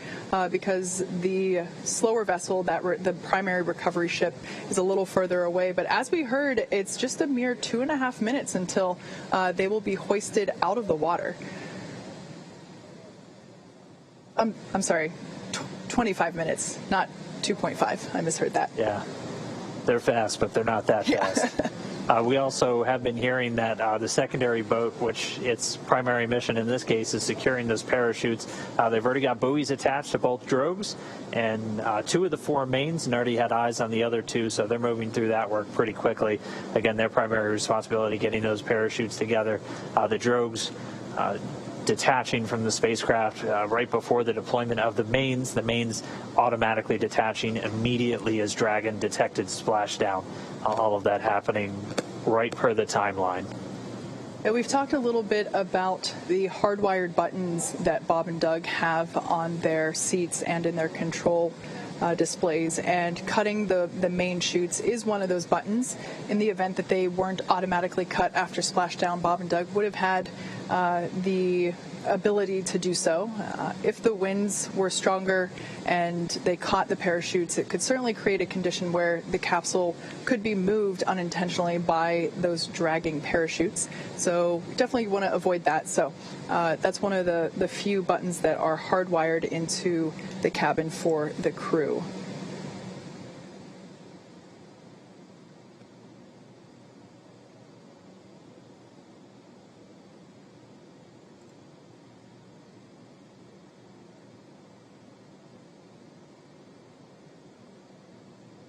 because the slower vessel, the primary recovery ship, is a little further away. But as we heard, it's just a mere 2.5 minutes until they will be hoisted out of the water. I'm sorry, 25 minutes, not 2.5. I misheard that. Yeah, they're fast, but they're not that fast. We also have been hearing that the secondary boat, which its primary mission in this case is securing those parachutes, they've already got buoys attached to both drogues, and 2 of the 4 mains and already had eyes on the other 2, so they're moving through that work pretty quickly. Again, their primary responsibility getting those parachutes together. The drogues detaching from the spacecraft right before the deployment of the mains automatically detaching immediately as Dragon detected splashdown. All of that happening right per the timeline. Yeah, we've talked a little bit about the hardwired buttons that Bob and Doug have on their seats and in their control displays, and cutting the main chutes is one of those buttons. In the event that they weren't automatically cut after splashdown, Bob and Doug would have had the ability to do so. If the winds were stronger and they caught the parachutes, it could certainly create a condition where the capsule could be moved unintentionally by those dragging parachutes. So definitely want to avoid that. So that's one of the few buttons that are hardwired into the cabin for the crew.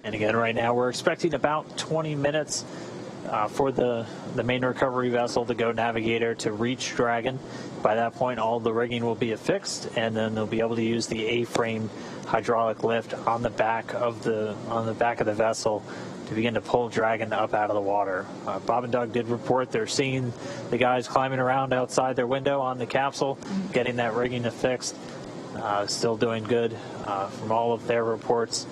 And again, right now we're expecting about 20 minutes for the main recovery vessel, the Go Navigator, to reach Dragon. By that point, all the rigging will be affixed, and then they'll be able to use the A-frame hydraulic lift on the back of the vessel to begin to pull Dragon up out of the water. Bob and Doug did report they're seeing the guys climbing around outside their window on the capsule, getting that rigging affixed. Still doing good from all of their reports.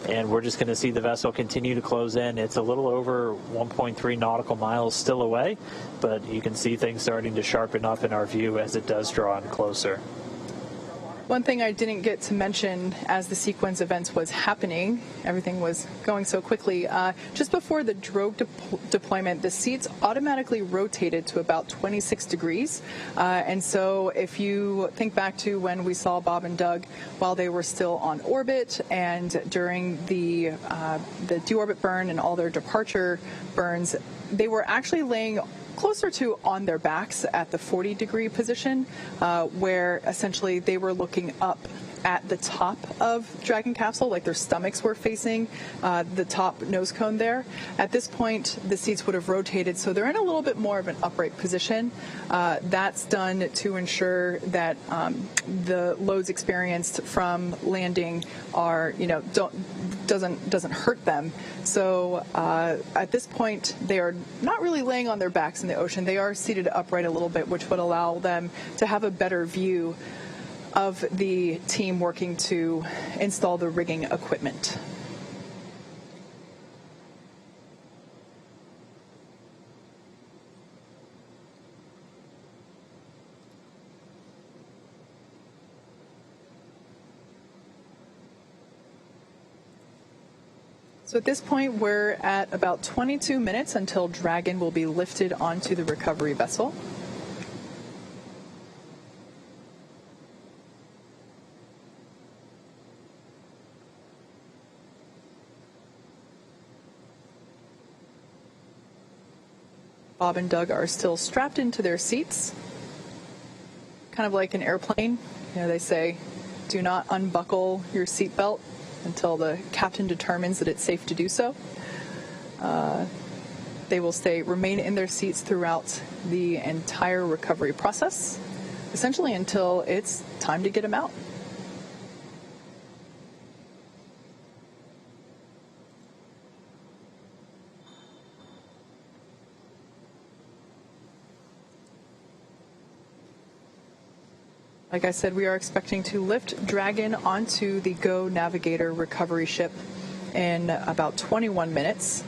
And we're just going to see the vessel continue to close in. It's a little over 1.3 nautical miles still away, but you can see things starting to sharpen up in our view as it does draw in closer. One thing I didn't get to mention as the sequence events was happening, everything was going so quickly, just before the drogue deployment, the seats automatically rotated to about 26 degrees. And so if you think back to when we saw Bob and Doug while they were still on orbit and during the deorbit burn and all their departure burns, they were actually laying closer to on their backs at the 40-degree position, where essentially they were looking up at the top of Dragon capsule, like their stomachs were facing the top nose cone there. At this point, the seats would have rotated, so they're in a little bit more of an upright position. That's done to ensure that the loads experienced from landing are, doesn't hurt them. So at this point, they are not really laying on their backs in the ocean. They are seated upright a little bit, which would allow them to have a better view of the team working to install the rigging equipment. So at this point, we're at about 22 minutes until Dragon will be lifted onto the recovery vessel. Bob and Doug are still strapped into their seats, kind of like an airplane. They say, do not unbuckle your seatbelt until the captain determines that it's safe to do so. They will remain in their seats throughout the entire recovery process, essentially until it's time to get them out. Like I said, we are expecting to lift Dragon onto the Go Navigator recovery ship in about 21 minutes.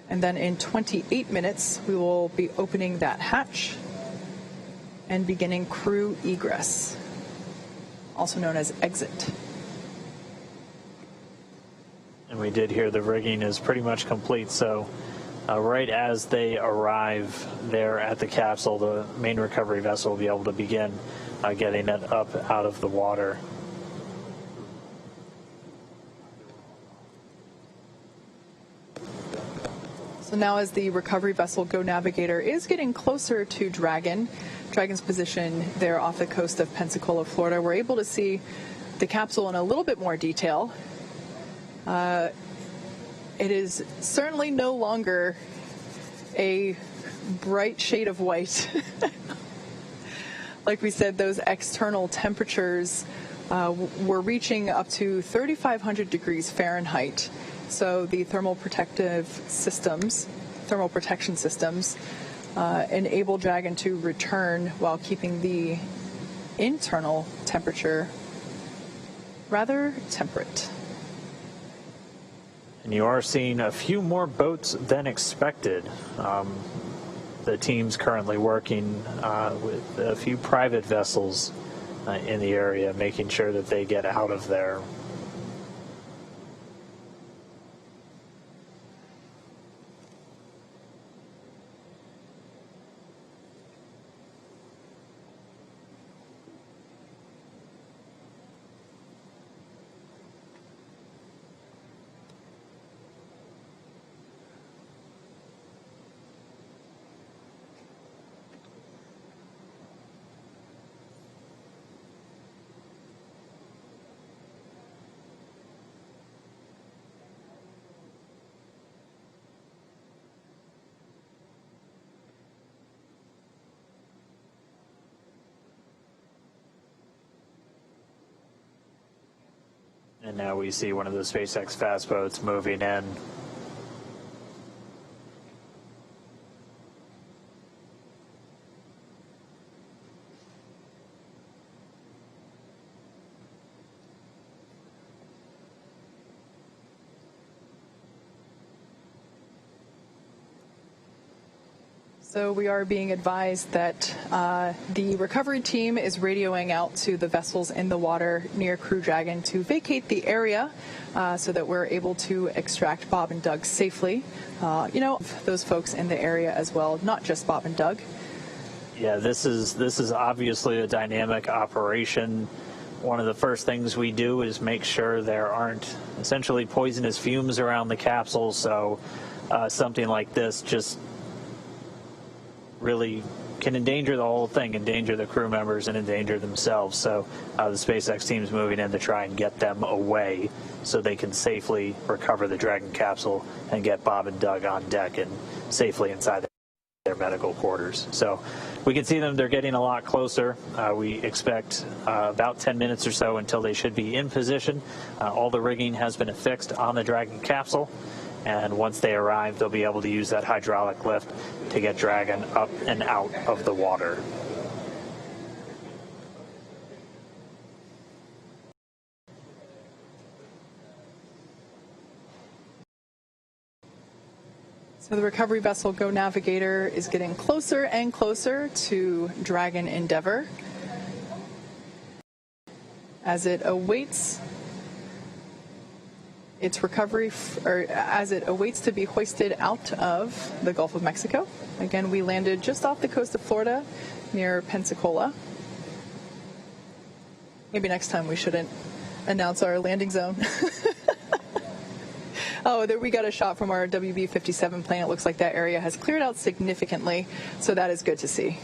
And then in 28 minutes, we will be opening that hatch and beginning crew egress, also known as exit. And we did hear the rigging is pretty much complete, so right as they arrive there at the capsule, the main recovery vessel will be able to begin getting it up out of the water. So now as the recovery vessel Go Navigator is getting closer to Dragon's position there off the coast of Pensacola, Florida, we're able to see the capsule in a little bit more detail. It is certainly no longer a bright shade of white. Like we said, those external temperatures were reaching up to 3,500 degrees Fahrenheit. So the thermal protection systems enable Dragon to return while keeping the internal temperature rather temperate. And you are seeing a few more boats than expected. The team's currently working with a few private vessels in the area, making sure that they get out of there. And now we see one of the SpaceX fast boats moving in. So we are being advised that the recovery team is radioing out to the vessels in the water near Crew Dragon to vacate the area so that we're able to extract Bob and Doug safely. Those folks in the area as well, not just Bob and Doug. Yeah, this is obviously a dynamic operation. One of the first things we do is make sure there aren't essentially poisonous fumes around the capsule, so something like this just really can endanger the whole thing, endanger the crew members and endanger themselves. So the SpaceX team's moving in to try and get them away so they can safely recover the Dragon capsule and get Bob and Doug on deck and safely inside their medical quarters. So we can see them, they're getting a lot closer. We expect about 10 minutes or so until they should be in position. All the rigging has been affixed on the Dragon capsule. And once they arrive, they'll be able to use that hydraulic lift to get Dragon up and out of the water. So the recovery vessel Go Navigator is getting closer and closer to Dragon Endeavor as it awaits its recovery, as it awaits to be hoisted out of the Gulf of Mexico. Again, we landed just off the coast of Florida near Pensacola. Maybe next time we shouldn't announce our landing zone. Oh, there we got a shot from our WB-57 plane. It looks like that area has cleared out significantly, so that is good to see.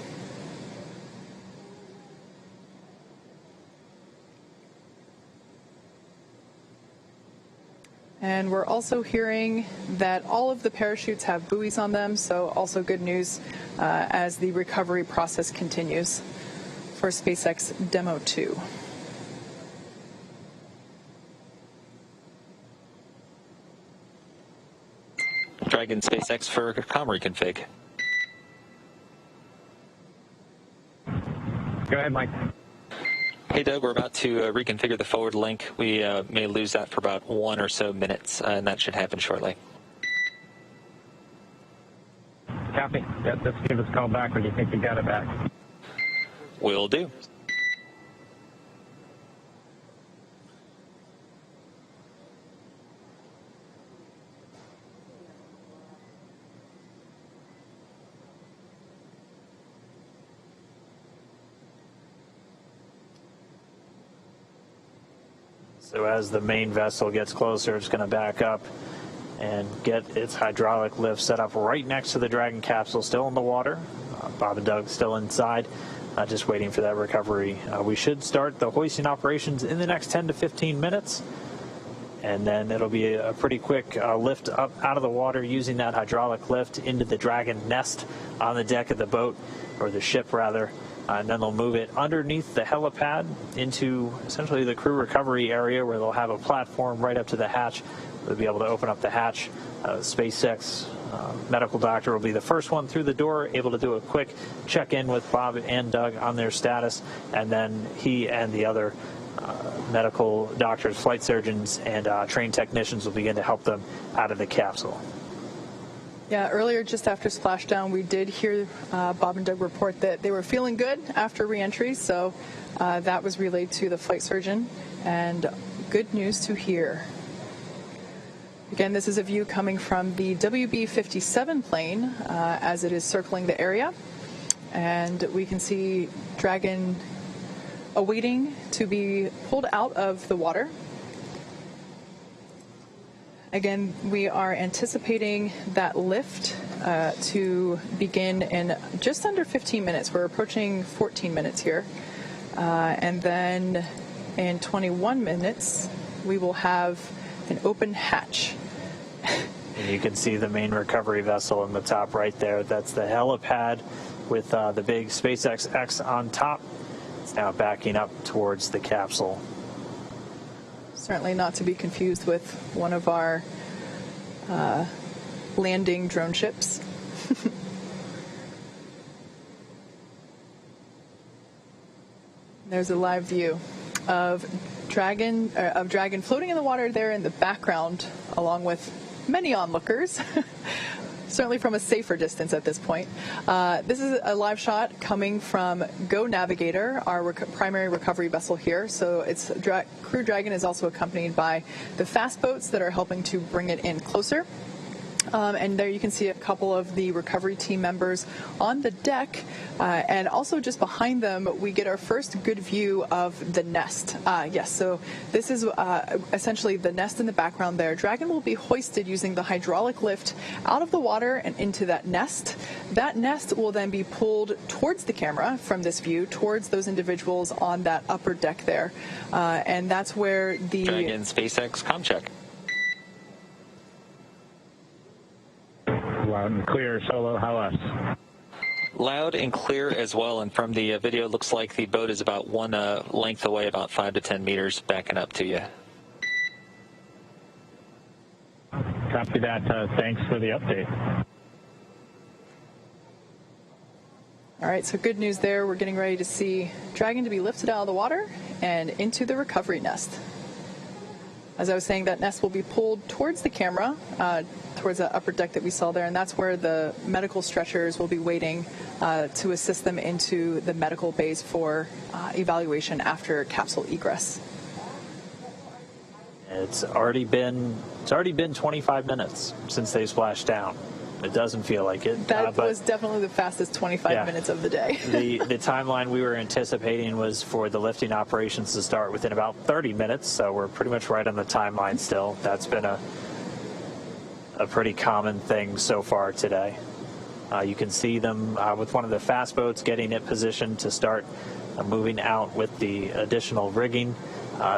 And we're also hearing that all of the parachutes have buoys on them, so also good news as the recovery process continues for SpaceX Demo 2. Dragon SpaceX for comm reconfig. Go ahead, Mike. Hey, Doug, we're about to reconfigure the forward link. We may lose that for about 1 or so minutes, and that should happen shortly. Copy. Yeah, just give us a call back when you think you got it back. Will do. So as the main vessel gets closer, it's going to back up and get its hydraulic lift set up right next to the Dragon capsule, still in the water. Bob and Doug still inside, just waiting for that recovery. We should start the hoisting operations in the next 10 to 15 minutes. And then it'll be a pretty quick lift up out of the water using that hydraulic lift into the Dragon nest on the deck of the boat, or the ship rather. And then they'll move it underneath the helipad into essentially the crew recovery area, where they'll have a platform right up to the hatch. They'll be able to open up the hatch. SpaceX medical doctor will be the first one through the door, able to do a quick check-in with Bob and Doug on their status, and then he and the other medical doctors, flight surgeons, and trained technicians will begin to help them out of the capsule. Yeah, earlier, just after splashdown, we did hear Bob and Doug report that they were feeling good after reentry, so that was relayed to the flight surgeon, and good news to hear. Again, this is a view coming from the WB-57 plane as it is circling the area, and we can see Dragon awaiting to be pulled out of the water. Again, we are anticipating that lift to begin in just under 15 minutes. We're approaching 14 minutes here. And then in 21 minutes, we will have an open hatch. And you can see the main recovery vessel in the top right there. That's the helipad with the big SpaceX X on top. It's now backing up towards the capsule. Certainly not to be confused with one of our landing drone ships. There's a live view of Dragon floating in the water there in the background, along with many onlookers. Certainly from a safer distance at this point. This is a live shot coming from Go Navigator, our primary recovery vessel here. So it's Crew Dragon is also accompanied by the fast boats that are helping to bring it in closer. And there you can see a couple of the recovery team members on the deck. And also just behind them, we get our first good view of the nest. Yes, so this is essentially the nest in the background there. Dragon will be hoisted using the hydraulic lift out of the water and into that nest. That nest will then be pulled towards the camera from this view, towards those individuals on that upper deck there. And that's where the Dragon SpaceX comm check. Loud and clear, Solo. How us? Loud and clear as well. And from the video, it looks like the boat is about one length away, about 5 to 10 meters, backing up to you. Copy that. Thanks for the update. All right, so good news there. We're getting ready to see Dragon to be lifted out of the water and into the recovery nest. As I was saying, that nest will be pulled towards the camera, towards that upper deck that we saw there, and that's where the medical stretchers will be waiting to assist them into the medical bays for evaluation after capsule egress. It's already been 25 minutes since they splashed down. It doesn't feel like it. That was definitely the fastest 25 minutes of the day. The timeline we were anticipating was for the lifting operations to start within about 30 minutes, so we're pretty much right on the timeline still. That's been a pretty common thing so far today. You can see them with one of the fast boats getting it positioned to start moving out with the additional rigging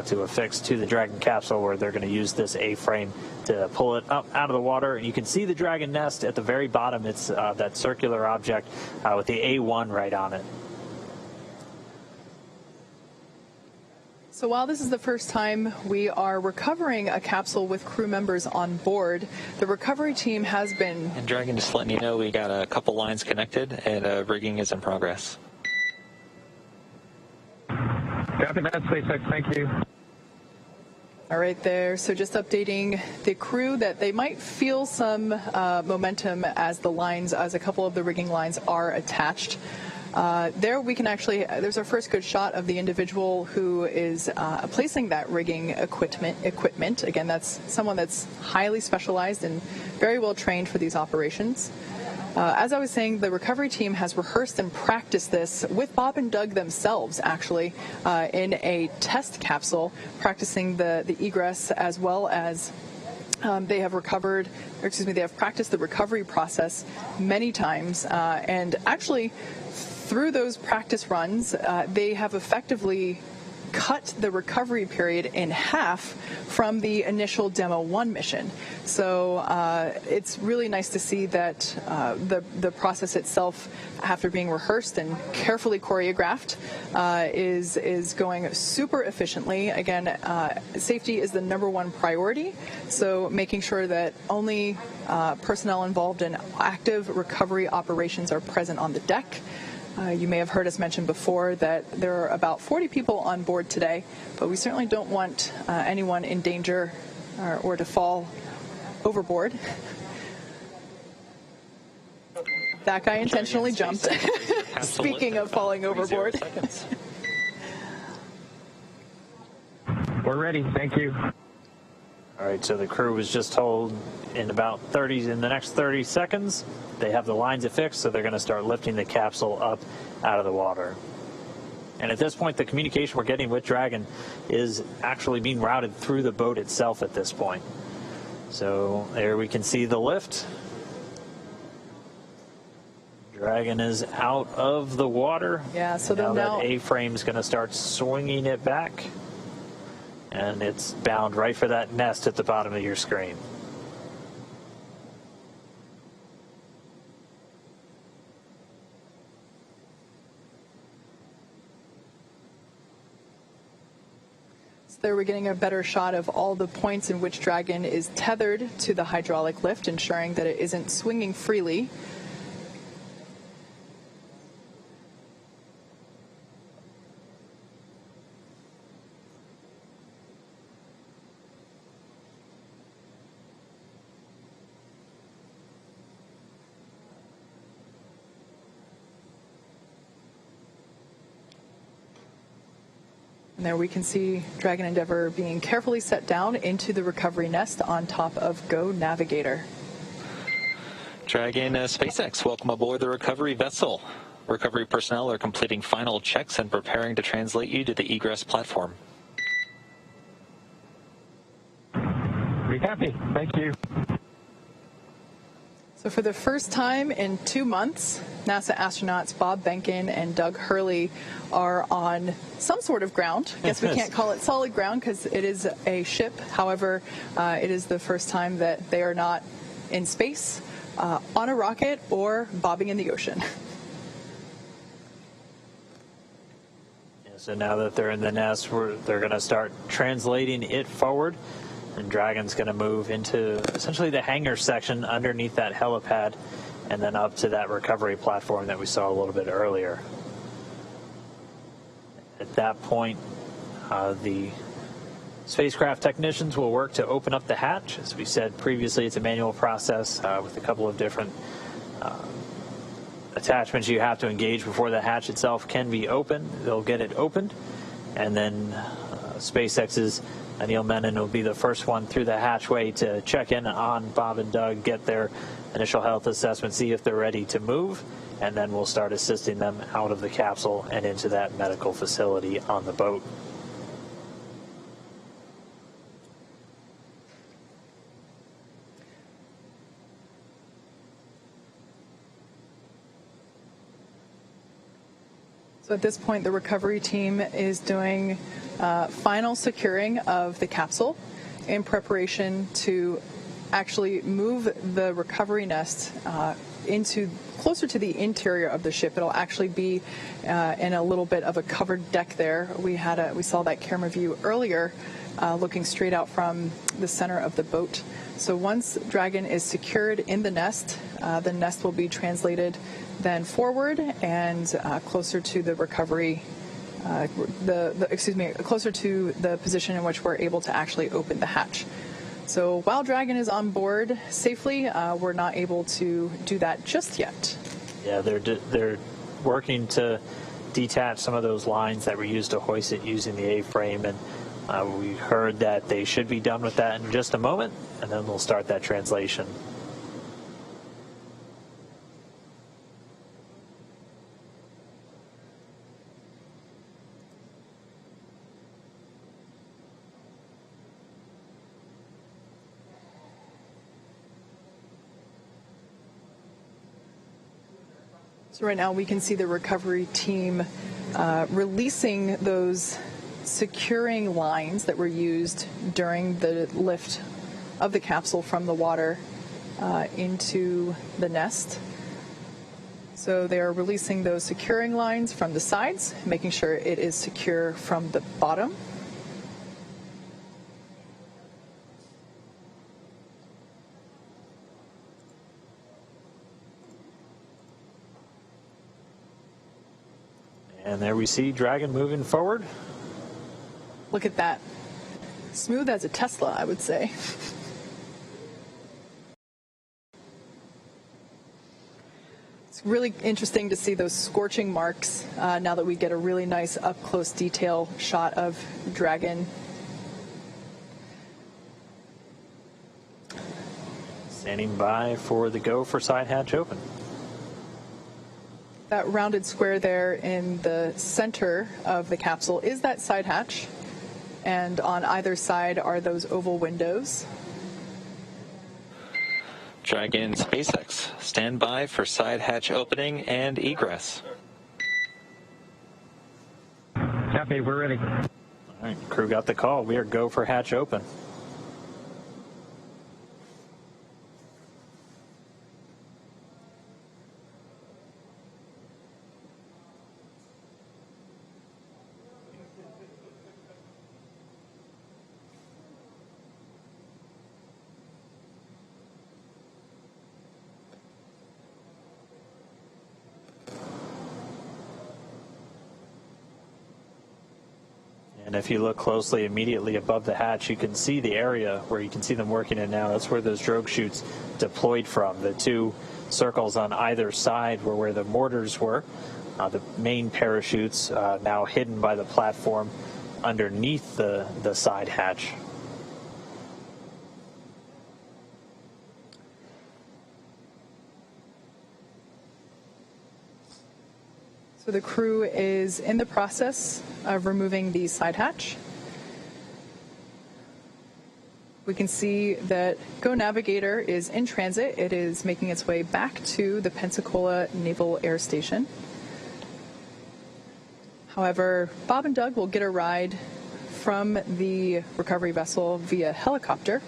to affix to the Dragon capsule, where they're going to use this A-frame to pull it up out of the water. And you can see the Dragon nest at the very bottom. It's that circular object with the A1 right on it. So while this is the first time we are recovering a capsule with crew members on board, the recovery team has been... And Dragon, just letting you know, we got a couple lines connected and rigging is in progress. Copy that, SpaceX. Thank you. All right there. So just updating the crew that they might feel some momentum as a couple of the rigging lines are attached. There we can actually, there's our first good shot of the individual who is placing that rigging equipment. Again, that's someone that's highly specialized and very well trained for these operations. As I was saying, the recovery team has rehearsed and practiced this with Bob and Doug themselves, actually, in a test capsule, practicing the egress as well as they have practiced the recovery process many times, and actually through those practice runs, they have effectively cut the recovery period in half from the initial Demo 1 mission. So it's really nice to see that the process itself, after being rehearsed and carefully choreographed, is going super efficiently. Again, safety is the #1 priority, so making sure that only personnel involved in active recovery operations are present on the deck. You may have heard us mention before that there are about 40 people on board today, but we certainly don't want anyone in danger or to fall overboard. That guy intentionally jumped. Speaking of falling overboard. We're ready. Thank you. All right, so the crew was just told in the next 30 seconds, they have the lines affixed, so they're going to start lifting the capsule up out of the water. And at this point, the communication we're getting with Dragon is actually being routed through the boat itself at this point. So there we can see the lift. Dragon is out of the water. Yeah, so now now that A-frame is going to start swinging it back. And it's bound right for that nest at the bottom of your screen. So there we're getting a better shot of all the points in which Dragon is tethered to the hydraulic lift, ensuring that it isn't swinging freely. And there we can see Dragon Endeavour being carefully set down into the recovery nest on top of Go Navigator. Dragon SpaceX, welcome aboard the recovery vessel. Recovery personnel are completing final checks and preparing to translate you to the egress platform. Be happy. Thank you. So for the first time in 2 months, NASA astronauts Bob Behnken and Doug Hurley are on some sort of ground. I guess we can't call it solid ground because it is a ship. However, it is the first time that they are not in space, on a rocket, or bobbing in the ocean. So now that they're in the nest, they're going to start translating it forward. And Dragon's going to move into essentially the hangar section underneath that helipad and then up to that recovery platform that we saw a little bit earlier. At that point, the spacecraft technicians will work to open up the hatch. As we said previously, it's a manual process with a couple of different attachments you have to engage before the hatch itself can be opened. They'll get it opened, and then SpaceX's Neil Menon will be the first one through the hatchway to check in on Bob and Doug, get their initial health assessment, see if they're ready to move, and then we'll start assisting them out of the capsule and into that medical facility on the boat. So at this point, the recovery team is doing final securing of the capsule in preparation to actually move the recovery nest into closer to the interior of the ship. It'll actually be in a little bit of a covered deck there. We saw that camera view earlier, looking straight out from the center of the boat. So once Dragon is secured in the nest will be translated then forward and closer to the recovery, closer to the position in which we're able to actually open the hatch. So while Dragon is on board safely, we're not able to do that just yet. Yeah, they're working to detach some of those lines that were used to hoist it using the A-frame, and we heard that they should be done with that in just a moment, and then we'll start that translation. So right now we can see the recovery team releasing those securing lines that were used during the lift of the capsule from the water into the nest. So they are releasing those securing lines from the sides, making sure it is secure from the bottom. And there we see Dragon moving forward. Look at that. Smooth as a Tesla, I would say. It's really interesting to see those scorching marks now that we get a really nice up-close detail shot of Dragon. Standing by for the go for side hatch open. That rounded square there in the center of the capsule is that side hatch, and on either side are those oval windows. Dragon SpaceX, stand by for side hatch opening and egress. Copy, we're ready. All right, crew got the call. We are go for hatch open. And if you look closely, immediately above the hatch, you can see the area where you can see them working in now. That's where those drogue chutes deployed from. The two circles on either side were where the mortars were. The main parachutes now hidden by the platform underneath the side hatch. So the crew is in the process of removing the side hatch. We can see that Go Navigator is in transit. It is making its way back to the Pensacola Naval Air Station. However, Bob and Doug will get a ride from the recovery vessel via helicopter.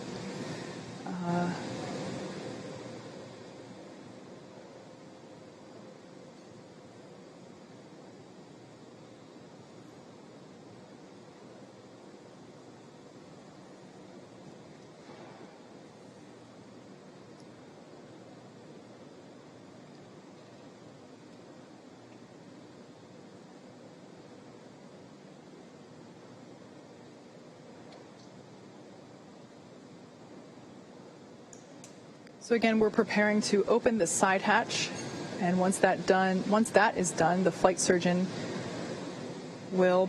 So again, we're preparing to open the side hatch, and once that is done, the flight surgeon will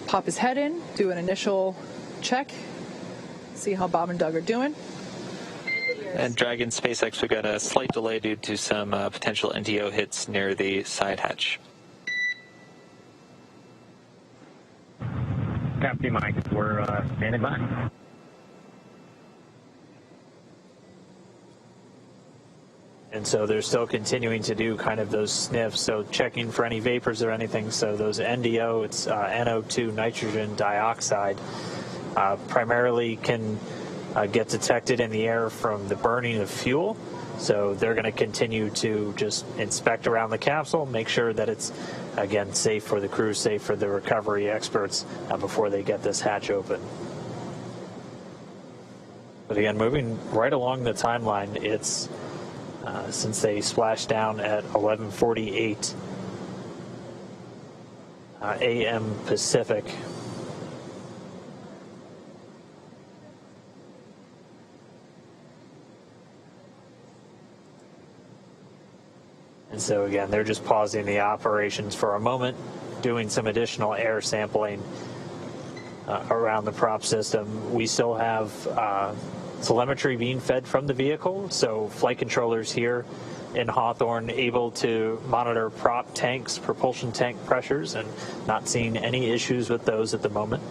pop his head in, do an initial check, see how Bob and Doug are doing. And Dragon SpaceX, we got a slight delay due to some potential NTO hits near the side hatch. Copy, Mike. We're standing by. And so they're still continuing to do kind of those sniffs, so checking for any vapors or anything. So those NDO, it's NO2, nitrogen dioxide, primarily can get detected in the air from the burning of fuel. So they're going to continue to just inspect around the capsule, make sure that it's, again, safe for the crew, safe for the recovery experts before they get this hatch open. But again, moving right along the timeline, it's since they splashed down at 11:48 a.m. Pacific. And so again, they're just pausing the operations for a moment, doing some additional air sampling around the prop system. We still have telemetry being fed from the vehicle, so flight controllers here in Hawthorne able to monitor prop tanks, propulsion tank pressures, and not seeing any issues with those at the moment.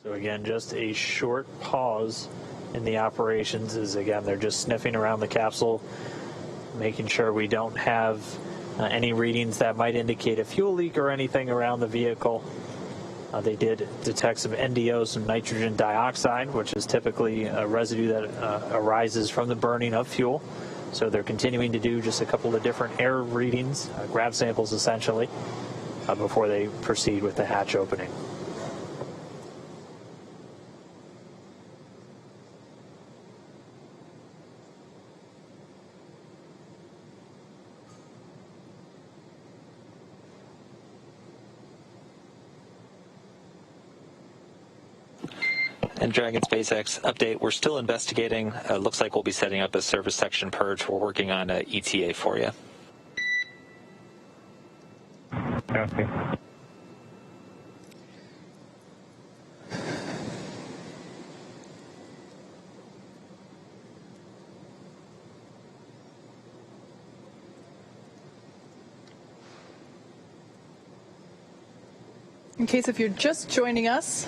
So again, just a short pause in the operations as, again, they're just sniffing around the capsule, making sure we don't have any readings that might indicate a fuel leak or anything around the vehicle. They did detect some NDO, some nitrogen dioxide, which is typically a residue that arises from the burning of fuel. So they're continuing to do just a couple of different air readings, grab samples essentially, before they proceed with the hatch opening. And Dragon SpaceX update, we're still investigating. Looks like we'll be setting up a service section purge. We're working on an ETA for you. Okay. In case if you're just joining us,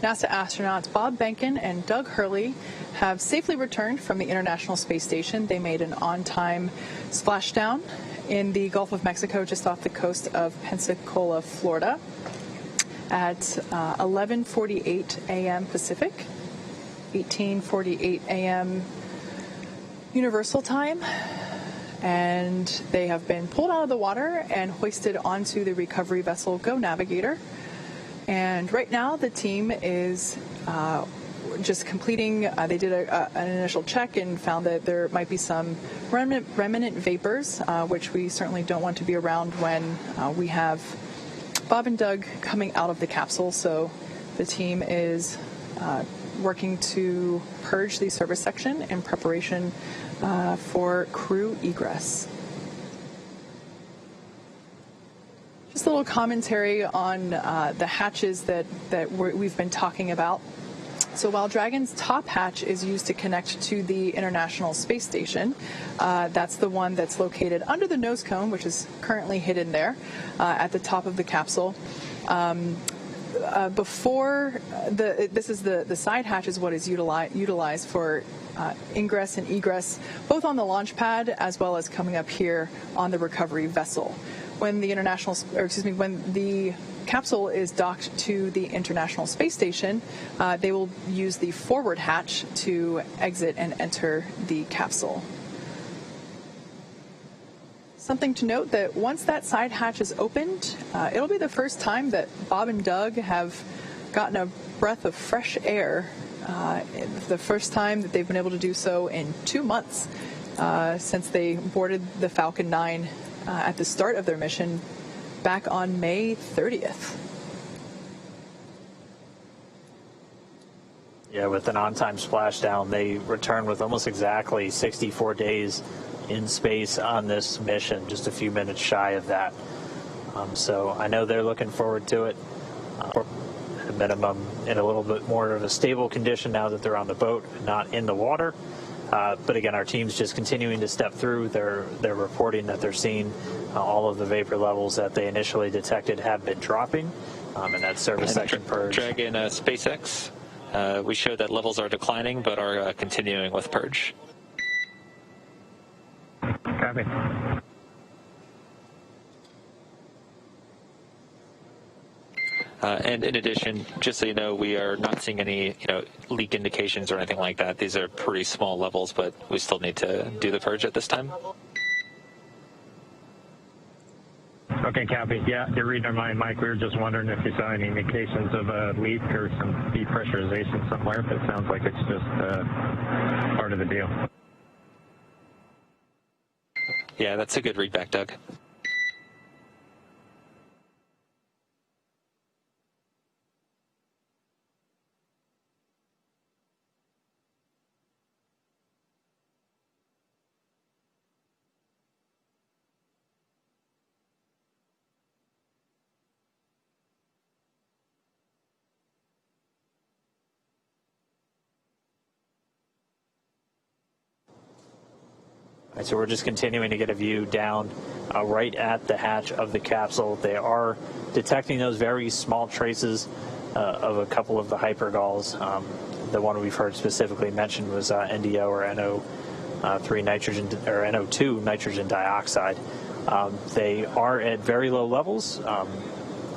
NASA astronauts Bob Behnken and Doug Hurley have safely returned from the International Space Station. They made an on-time splashdown in the Gulf of Mexico just off the coast of Pensacola, Florida at 11:48 a.m. Pacific, 18:48 a.m. Universal Time. And they have been pulled out of the water and hoisted onto the recovery vessel Go Navigator. And right now, the team is just completing, they did an initial check and found that there might be some remnant vapors, which we certainly don't want to be around when we have Bob and Doug coming out of the capsule. So the team is working to purge the service section in preparation for crew egress. Just a little commentary on the hatches that we've been talking about. So while Dragon's top hatch is used to connect to the International Space Station, that's the one that's located under the nose cone, which is currently hidden there at the top of the capsule. This is the side hatch is what is utilized for ingress and egress, both on the launch pad as well as coming up here on the recovery vessel. When the when the capsule is docked to the International Space Station, they will use the forward hatch to exit and enter the capsule. Something to note that once that side hatch is opened, it'll be the first time that Bob and Doug have gotten a breath of fresh air. The first time that they've been able to do so in 2 months since they boarded the Falcon 9 at the start of their mission back on May 30th. Yeah, with an on-time splashdown, they return with almost exactly 64 days in space on this mission, just a few minutes shy of that. So I know they're looking forward to it. At a minimum, in a little bit more of a stable condition now that they're on the boat, not in the water. But again, our team's just continuing to step through. They're reporting that they're seeing all of the vapor levels that they initially detected have been dropping, and that service section purge. Dragon SpaceX, we showed that levels are declining, but are continuing with purge. Copy. And in addition, just so you know, we are not seeing any, leak indications or anything like that. These are pretty small levels, but we still need to do the purge at this time. Okay, copy. Yeah, you're reading our mind, Mike. We were just wondering if you saw any indications of a leak or some depressurization somewhere, but it sounds like it's just part of the deal. Yeah, that's a good readback, Doug. So we're just continuing to get a view down right at the hatch of the capsule. They are detecting those very small traces of a couple of the hypergalls. The one we've heard specifically mentioned was NDO or NO3 nitrogen or NO2 nitrogen dioxide. They are at very low levels,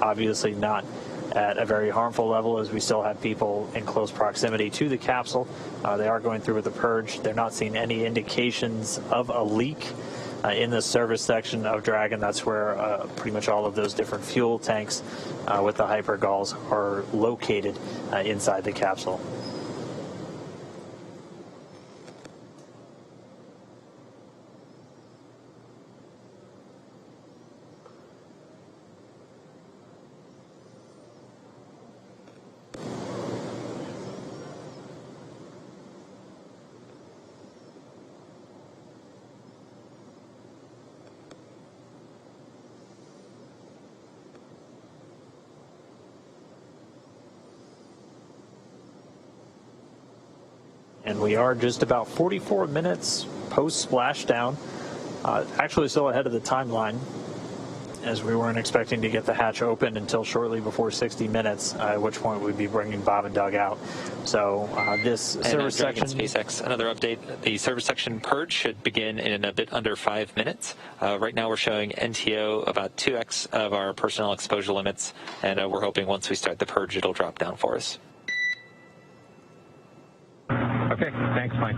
obviously not at a very harmful level, as we still have people in close proximity to the capsule. They are going through with the purge. They're not seeing any indications of a leak in the service section of Dragon. That's where pretty much all of those different fuel tanks with the hypergalls are located inside the capsule. And we are just about 44 minutes post splashdown, actually still ahead of the timeline, as we weren't expecting to get the hatch open until shortly before 60 minutes, at which point we'd be bringing Bob and Doug out. So this service section... SpaceX, another update. The service section purge should begin in a bit under 5 minutes. Right now we're showing NTO about 2x of our personnel exposure limits, and we're hoping once we start the purge it'll drop down for us. Okay, thanks, Mike.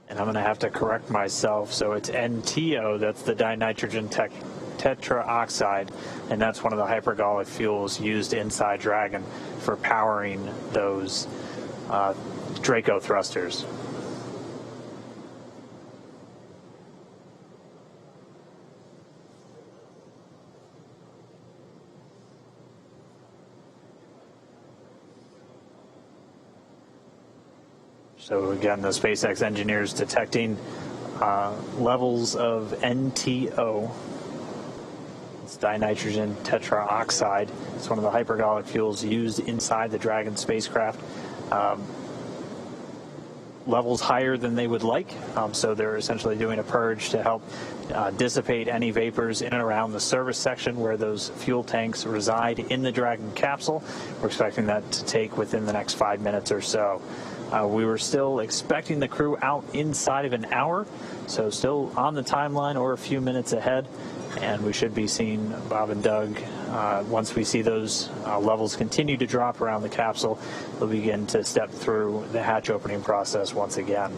And I'm going to have to correct myself. So it's NTO, that's the dinitrogen tetraoxide, and that's one of the hypergallic fuels used inside Dragon for powering those Draco thrusters. So again, the SpaceX engineers detecting levels of NTO. It's dinitrogen tetraoxide. It's one of the hypergallic fuels used inside the Dragon spacecraft. Levels higher than they would like, so they're essentially doing a purge to help dissipate any vapors in and around the service section where those fuel tanks reside in the Dragon capsule. We're expecting that to take within the next 5 minutes or so. We were still expecting the crew out inside of an hour, so still on the timeline or a few minutes ahead, and we should be seeing Bob and Doug. Once we see those levels continue to drop around the capsule, we'll begin to step through the hatch opening process once again.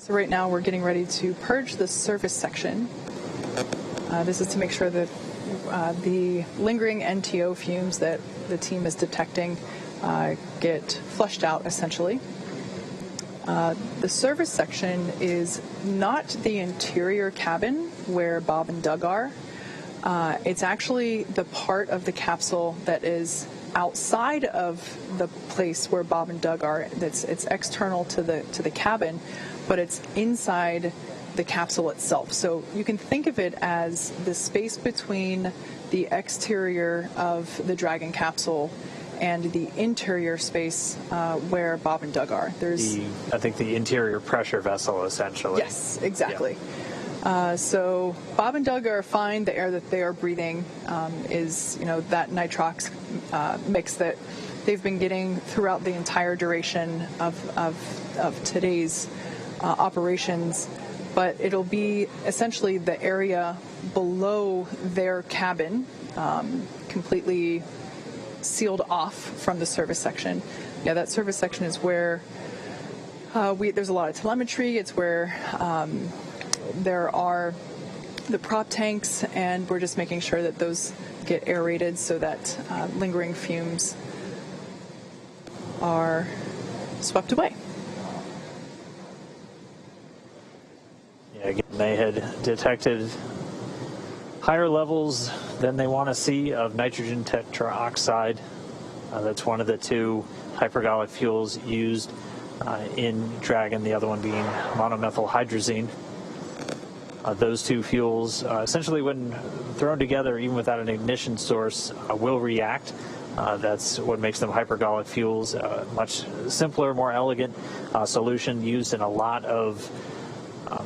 So right now we're getting ready to purge the surface section. This is to make sure that the lingering NTO fumes that the team is detecting get flushed out, essentially. The service section is not the interior cabin where Bob and Doug are. It's actually the part of the capsule that is outside of the place where Bob and Doug are. It's external to the cabin, but it's inside the capsule itself. So you can think of it as the space between the exterior of the Dragon capsule and the interior space where Bob and Doug are. There's I think the interior pressure vessel, essentially. Yes, exactly. So Bob and Doug are fine. The air that they are breathing is, that nitrox mix that they've been getting throughout the entire duration of today's operations. But it'll be essentially the area below their cabin, completely sealed off from the service section. Yeah, that service section is where there's a lot of telemetry. It's where there are the prop tanks, and we're just making sure that those get aerated so that lingering fumes are swept away. Yeah, again, they had detected higher levels than they want to see of nitrogen tetroxide. That's one of the two hypergolic fuels used in Dragon, the other one being monomethyl hydrazine. Those two fuels, essentially when thrown together, even without an ignition source, will react. That's what makes them hypergolic fuels. Much simpler, more elegant solution used in a lot of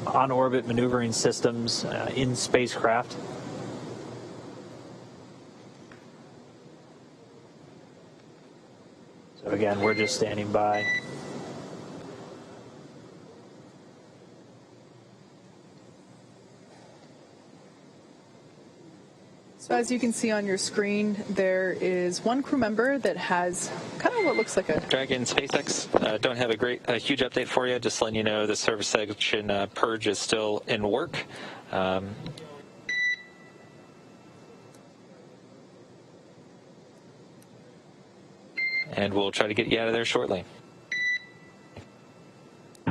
on-orbit maneuvering systems in spacecraft. So again, we're just standing by. So as you can see on your screen, there is one crew member that has kind of what looks like a Dragon SpaceX. Don't have a huge update for you. Just letting you know the service section purge is still in work. And we'll try to get you out of there shortly.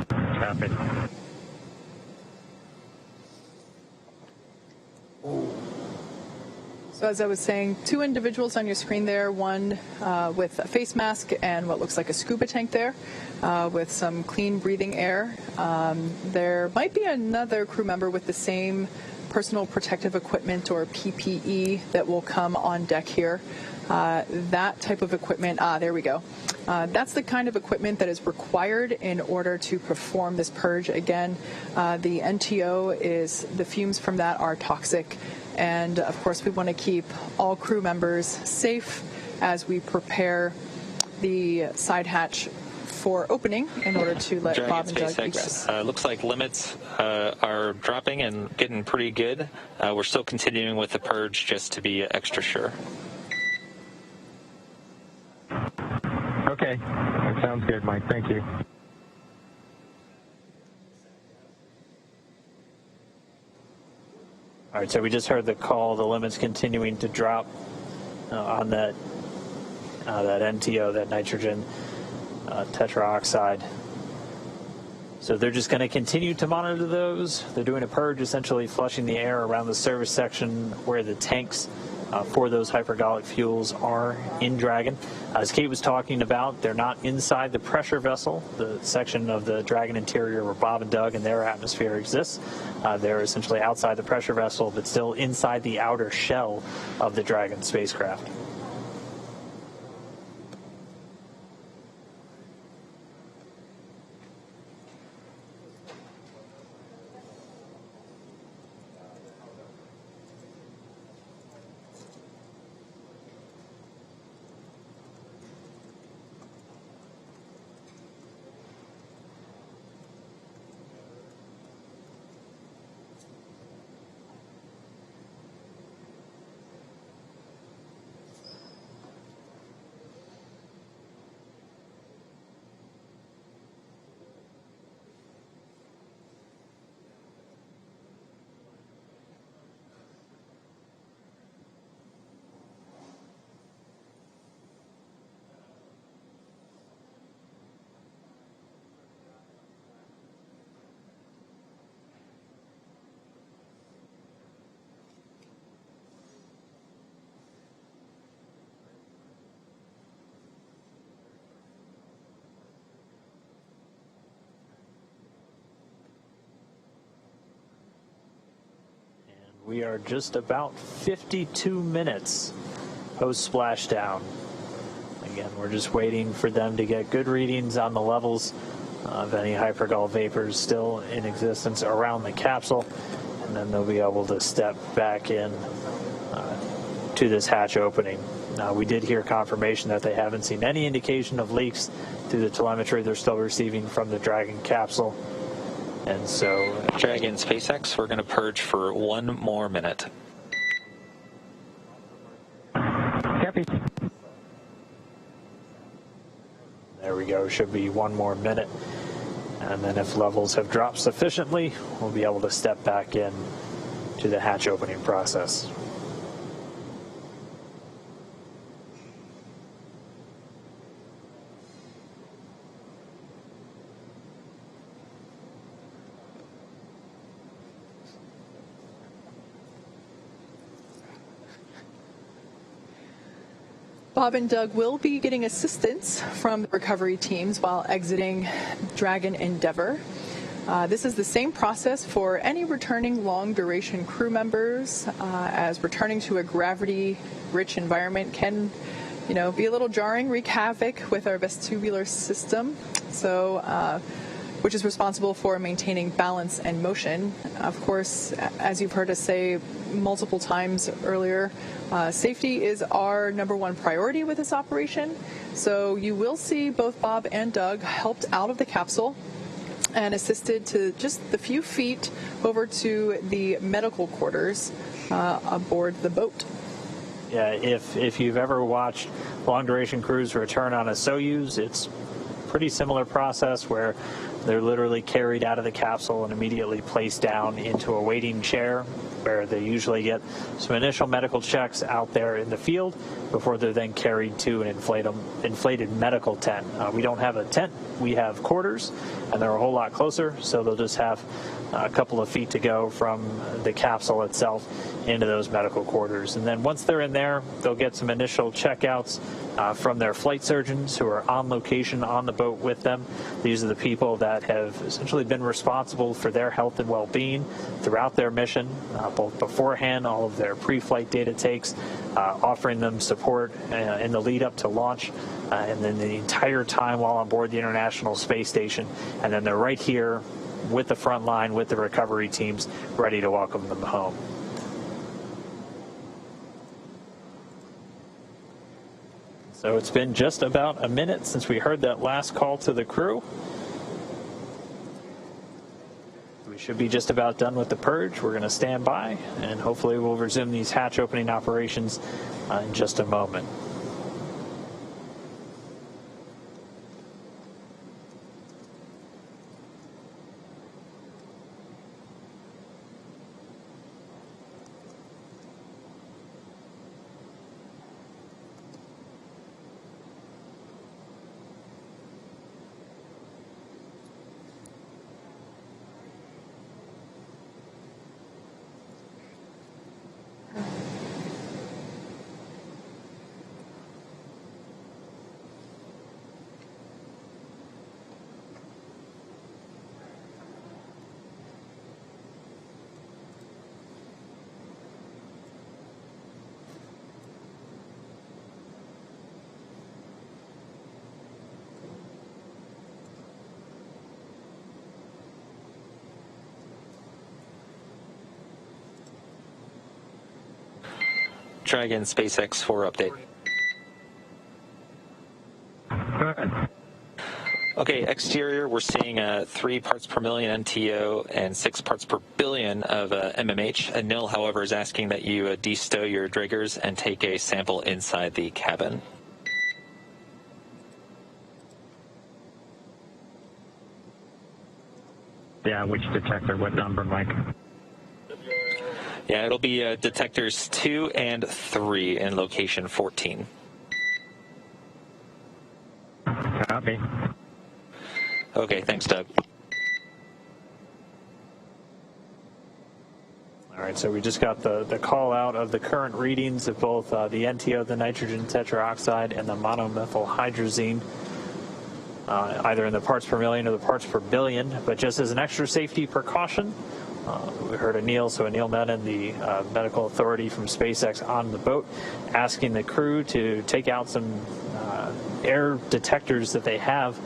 Copy. So as I was saying, two individuals on your screen there, one with a face mask and what looks like a scuba tank there with some clean breathing air. There might be another crew member with the same personal protective equipment or PPE that will come on deck here. That type of equipment, there we go. That's the kind of equipment that is required in order to perform this purge. Again, the NTO is, the fumes from that are toxic. And of course, we want to keep all crew members safe as we prepare the side hatch for opening in order to let Dragon Bob and Doug SpaceX, egress. looks like limits are dropping and getting pretty good. We're still continuing with the purge just to be extra sure. Okay, that sounds good, Mike. Thank you. All right, so we just heard the call. The limit's continuing to drop on that NTO, that nitrogen tetroxide. So they're just going to continue to monitor those. They're doing a purge, essentially flushing the air around the service section where the tanks for those hypergolic fuels are in Dragon. As Kate was talking about, they're not inside the pressure vessel, the section of the Dragon interior where Bob and Doug and their atmosphere exists. They're essentially outside the pressure vessel, but still inside the outer shell of the Dragon spacecraft. We are just about 52 minutes post splashdown. Again, we're just waiting for them to get good readings on the levels of any hypergol vapors still in existence around the capsule. and then they'll be able to step back in to this hatch opening. We did hear confirmation that they haven't seen any indication of leaks through the telemetry they're still receiving from the Dragon capsule. And so, Dragon SpaceX, we're going to purge for 1 more minute. Copy. There we go, should be 1 more minute. And then if levels have dropped sufficiently, we'll be able to step back in to the hatch opening process. Bob and Doug will be getting assistance from the recovery teams while exiting Dragon Endeavour. This is the same process for any returning long-duration crew members, as returning to a gravity-rich environment can, be a little jarring, wreak havoc with our vestibular system. So, which is responsible for maintaining balance and motion. Of course, as you've heard us say multiple times earlier, safety is our #1 priority with this operation. So you will see both Bob and Doug helped out of the capsule and assisted to just the few feet over to the medical quarters aboard the boat. Yeah, if you've ever watched long-duration crews return on a Soyuz, it's pretty similar process where they're literally carried out of the capsule and immediately placed down into a waiting chair where they usually get some initial medical checks out there in the field before they're then carried to an inflated medical tent. We don't have a tent, we have quarters, and they're a whole lot closer, so they'll just have a couple of feet to go from the capsule itself into those medical quarters. And then once they're in there, they'll get some initial checkouts from their flight surgeons who are on location on the boat with them. These are the people that have essentially been responsible for their health and well-being throughout their mission, both beforehand, all of their pre-flight data takes, offering them support in the lead up to launch, and then the entire time while on board the International Space Station. And then they're right here with the front line, with the recovery teams, ready to welcome them home. So it's been just about a minute since we heard that last call to the crew. We should be just about done with the purge. We're going to stand by, and hopefully we'll resume these hatch opening operations in just a moment. Dragon SpaceX 4 update. Okay, exterior, we're seeing 3 parts per million NTO and 6 parts per billion of MMH. Anil, however, is asking that you de-stow your Driggers and take a sample inside the cabin. Yeah, which detector? What number, Mike? Yeah, it'll be detectors 2 and 3 in location 14. Copy. Okay, thanks, Doug. All right, so we just got the call out of the current readings of both the NTO, the nitrogen tetroxide, and the monomethyl hydrazine, either in the parts per million or the parts per billion. But just as an extra safety precaution, we heard Anil, so Anil Menon, the medical authority from SpaceX on the boat, asking the crew to take out some air detectors that they have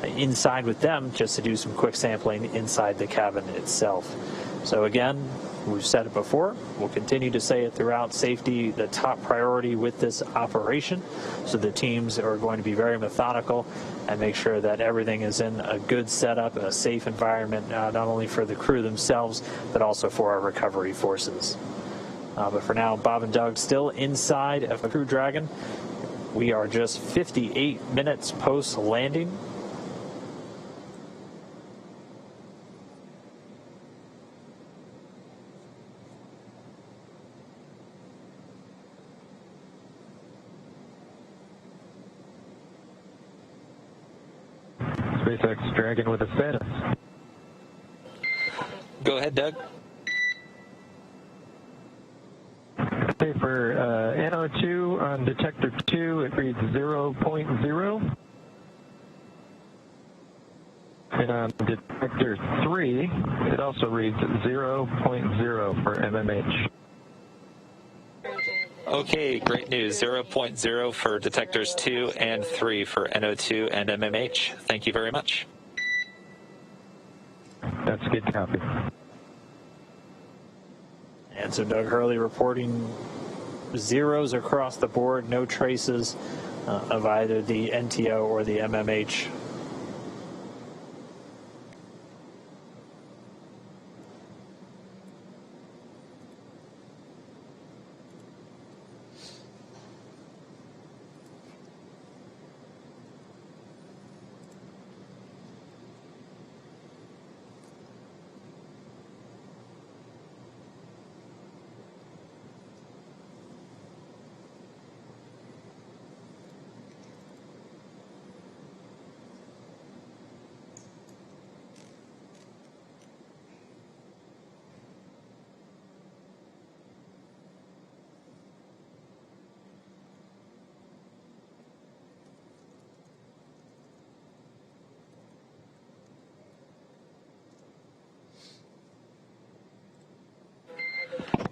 inside with them just to do some quick sampling inside the cabin itself. So again, we've said it before, we'll continue to say it throughout, safety the top priority with this operation. So the teams are going to be very methodical and make sure that everything is in a good setup, a safe environment, not only for the crew themselves, but also for our recovery forces. But for now, Bob and Doug still inside of the Crew Dragon. We are just 58 minutes post-landing. SpaceX Dragon with a status. Go ahead, Doug. Okay, for NO2 on detector 2, it reads 0.0. And on detector 3, it also reads 0.0 for MMH. Okay, great news. 0.0 for detectors 2 and 3 for NO2 and MMH. Thank you very much. That's a good copy. And so Doug Hurley reporting zeros across the board, no traces of either the NTO or the MMH.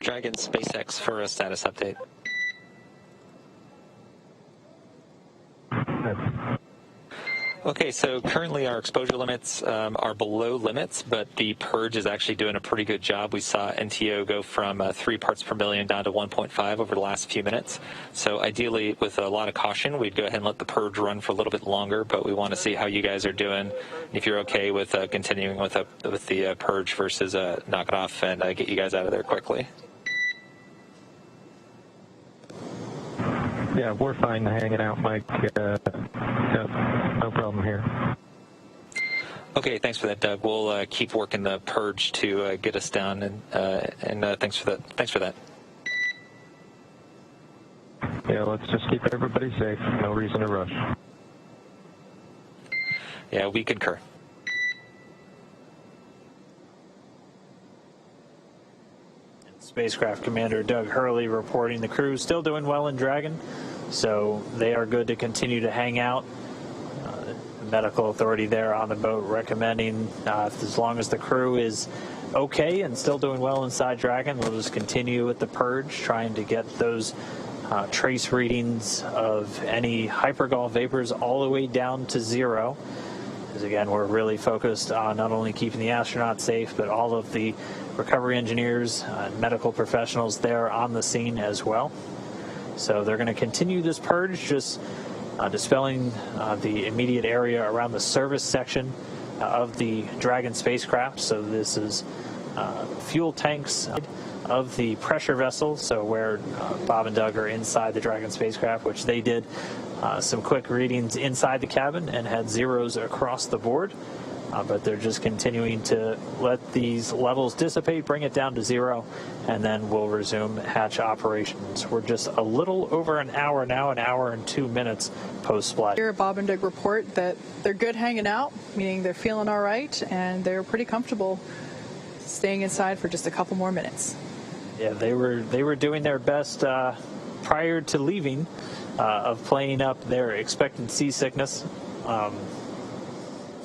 Dragon SpaceX for a status update. Okay, so currently our exposure limits are below limits, but the purge is actually doing a pretty good job. We saw NTO go from 3 parts per million down to 1.5 over the last few minutes. So ideally, with a lot of caution, we'd go ahead and let the purge run for a little bit longer, but we want to see how you guys are doing. If you're okay with continuing with the purge versus knock it off and get you guys out of there quickly. Yeah, we're fine hanging out, Mike. No problem here. Okay, thanks for that, Doug. We'll keep working the purge to get us down, and thanks for that. Thanks for that. Yeah, let's just keep everybody safe. No reason to rush. Yeah, we concur. Spacecraft Commander Doug Hurley reporting the crew still doing well in Dragon, so they are good to continue to hang out. The medical authority there on the boat recommending as long as the crew is okay and still doing well inside Dragon, we'll just continue with the purge, trying to get those trace readings of any hypergol vapors all the way down to 0. Because again, we're really focused on not only keeping the astronauts safe, but all of the recovery engineers and medical professionals there on the scene as well. So they're going to continue this purge, just dispelling the immediate area around the service section of the Dragon spacecraft. So this is fuel tanks of the pressure vessel, so where Bob and Doug are inside the Dragon spacecraft, which they did some quick readings inside the cabin and had zeros across the board. But they're just continuing to let these levels dissipate, bring it down to 0, and then we'll resume hatch operations. We're just a little over an hour now, an hour and 2 minutes post-splash. Here, Bob and Doug report that they're good hanging out, meaning they're feeling all right, and they're pretty comfortable staying inside for just a couple more minutes. Yeah, they were doing their best prior to leaving of playing up their expected seasickness.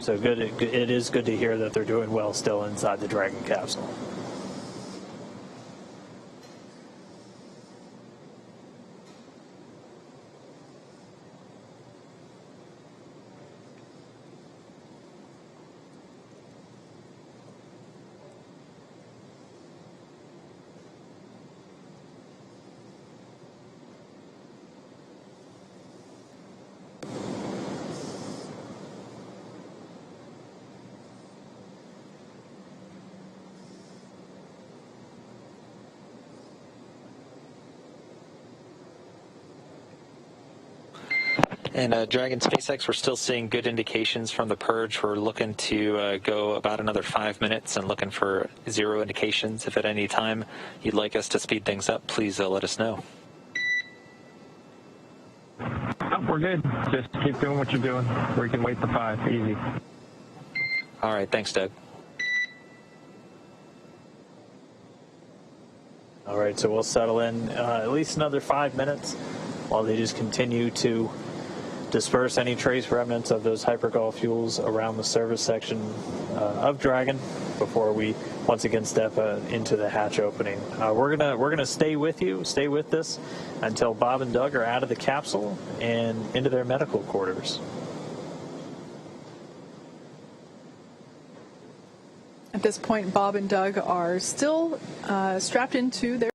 So good. It is good to hear that they're doing well still inside the Dragon capsule. And Dragon SpaceX, we're still seeing good indications from the purge. We're looking to go about another 5 minutes and looking for 0 indications. If at any time you'd like us to speed things up, please let us know. Oh, we're good. Just keep doing what you're doing. We can wait the 5. Easy. All right. Thanks, Doug. All right, so we'll settle in at least another 5 minutes while they just continue to disperse any trace remnants of those hypergol fuels around the service section of Dragon before we once again step into the hatch opening. We're gonna stay with this until Bob and Doug are out of the capsule and into their medical quarters. At this point, Bob and Doug are still strapped into their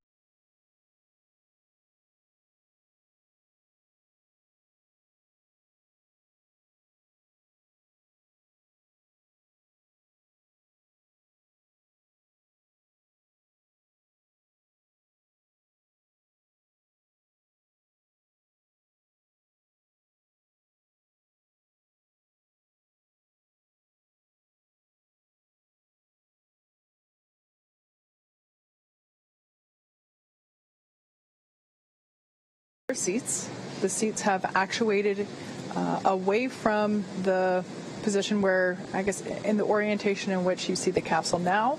seats. The seats have actuated away from the position where, I guess, in the orientation in which you see the capsule now.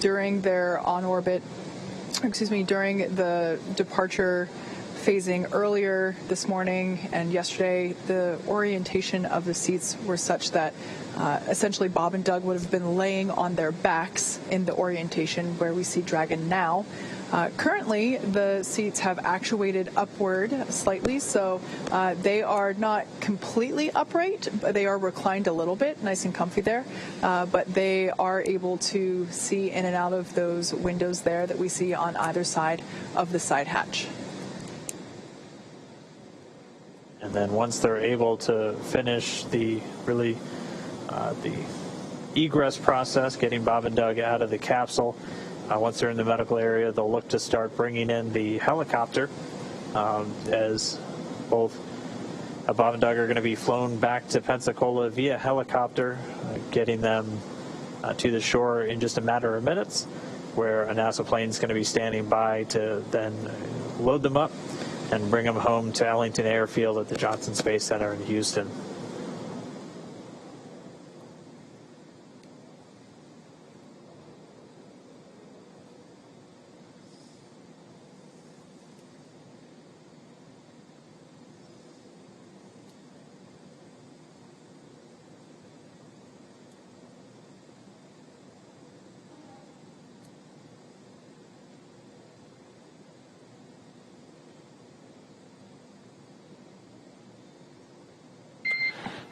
During their during the departure phasing earlier this morning and yesterday, the orientation of the seats were such that essentially Bob and Doug would have been laying on their backs in the orientation where we see Dragon now. Currently, the seats have actuated upward slightly, so they are not completely upright, but they are reclined a little bit, nice and comfy there. But they are able to see in and out of those windows there that we see on either side of the side hatch. And then once they're able to finish the egress process, getting Bob and Doug out of the capsule, once they're in the medical area, they'll look to start bringing in the helicopter, as both Bob and Doug are going to be flown back to Pensacola via helicopter, getting them to the shore in just a matter of minutes, where a NASA plane is going to be standing by to then load them up and bring them home to Ellington Airfield at the Johnson Space Center in Houston.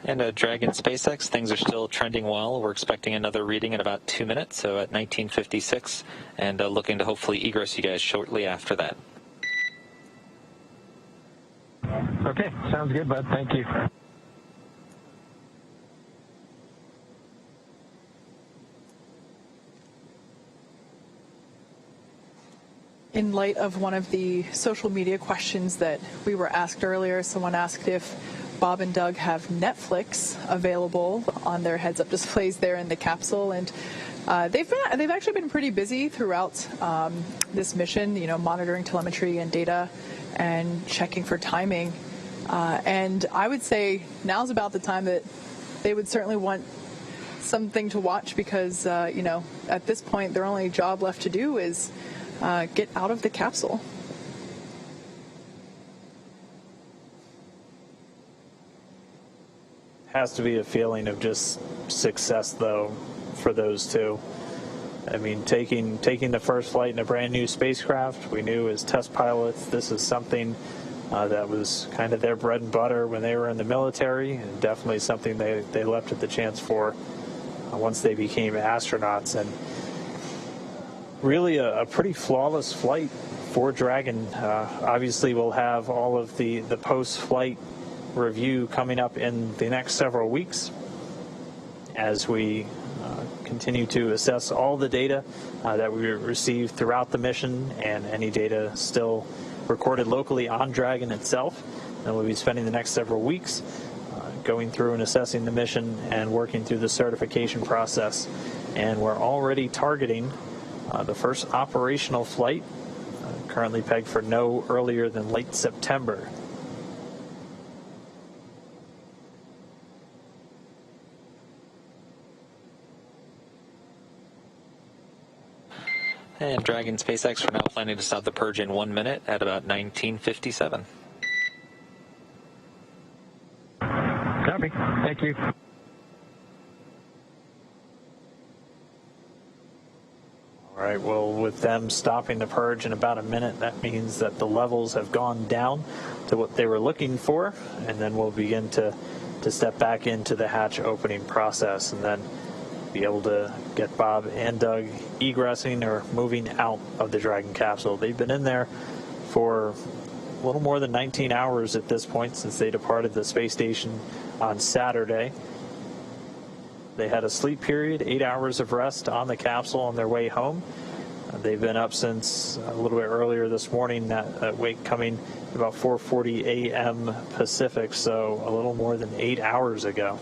And Dragon SpaceX, things are still trending well. We're expecting another reading in about 2 minutes, so at 1956, and looking to hopefully egress you guys shortly after that. Okay, sounds good, bud. Thank you. In light of one of the social media questions that we were asked earlier, someone asked if Bob and Doug have Netflix available on their heads-up displays there in the capsule, and they've actually been pretty busy throughout this mission, monitoring telemetry and data and checking for timing. And I would say now's about the time that they would certainly want something to watch because, at this point, their only job left to do is get out of the capsule. Has to be a feeling of just success, though, for those two. I mean, taking the first flight in a brand new spacecraft, we knew as test pilots this is something that was kind of their bread and butter when they were in the military, and definitely something they leapt at the chance for once they became astronauts. And really a pretty flawless flight for Dragon. Obviously, we'll have all of the post-flight review coming up in the next several weeks as we continue to assess all the data that we received throughout the mission and any data still recorded locally on Dragon itself. And we'll be spending the next several weeks going through and assessing the mission and working through the certification process. And we're already targeting the first operational flight, currently pegged for no earlier than late September. And Dragon SpaceX, we're now planning to stop the purge in 1 minute at about 19:57. Copy. Thank you. All right, well, with them stopping the purge in about a minute, that means that the levels have gone down to what they were looking for, and then we'll begin to step back into the hatch opening process and then be able to get Bob and Doug egressing or moving out of the Dragon capsule. They've been in there for a little more than 19 hours at this point since they departed the space station on Saturday. They had a sleep period, 8 hours of rest on the capsule on their way home. They've been up since a little bit earlier this morning, that wake coming about 4:40 a.m. Pacific, so a little more than 8 hours ago.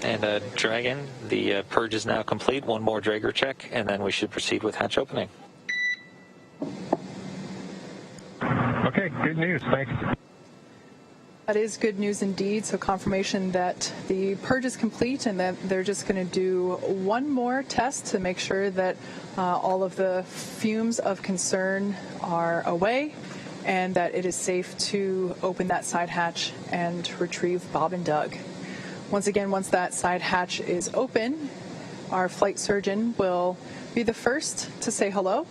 And Dragon, the purge is now complete. One more Drager check, and then we should proceed with hatch opening. Okay, good news. Thanks. That is good news indeed. So confirmation that the purge is complete and that they're just going to do one more test to make sure that all of the fumes of concern are away and that it is safe to open that side hatch and retrieve Bob and Doug. Once again, once that side hatch is open, our flight surgeon will be the first to say hello,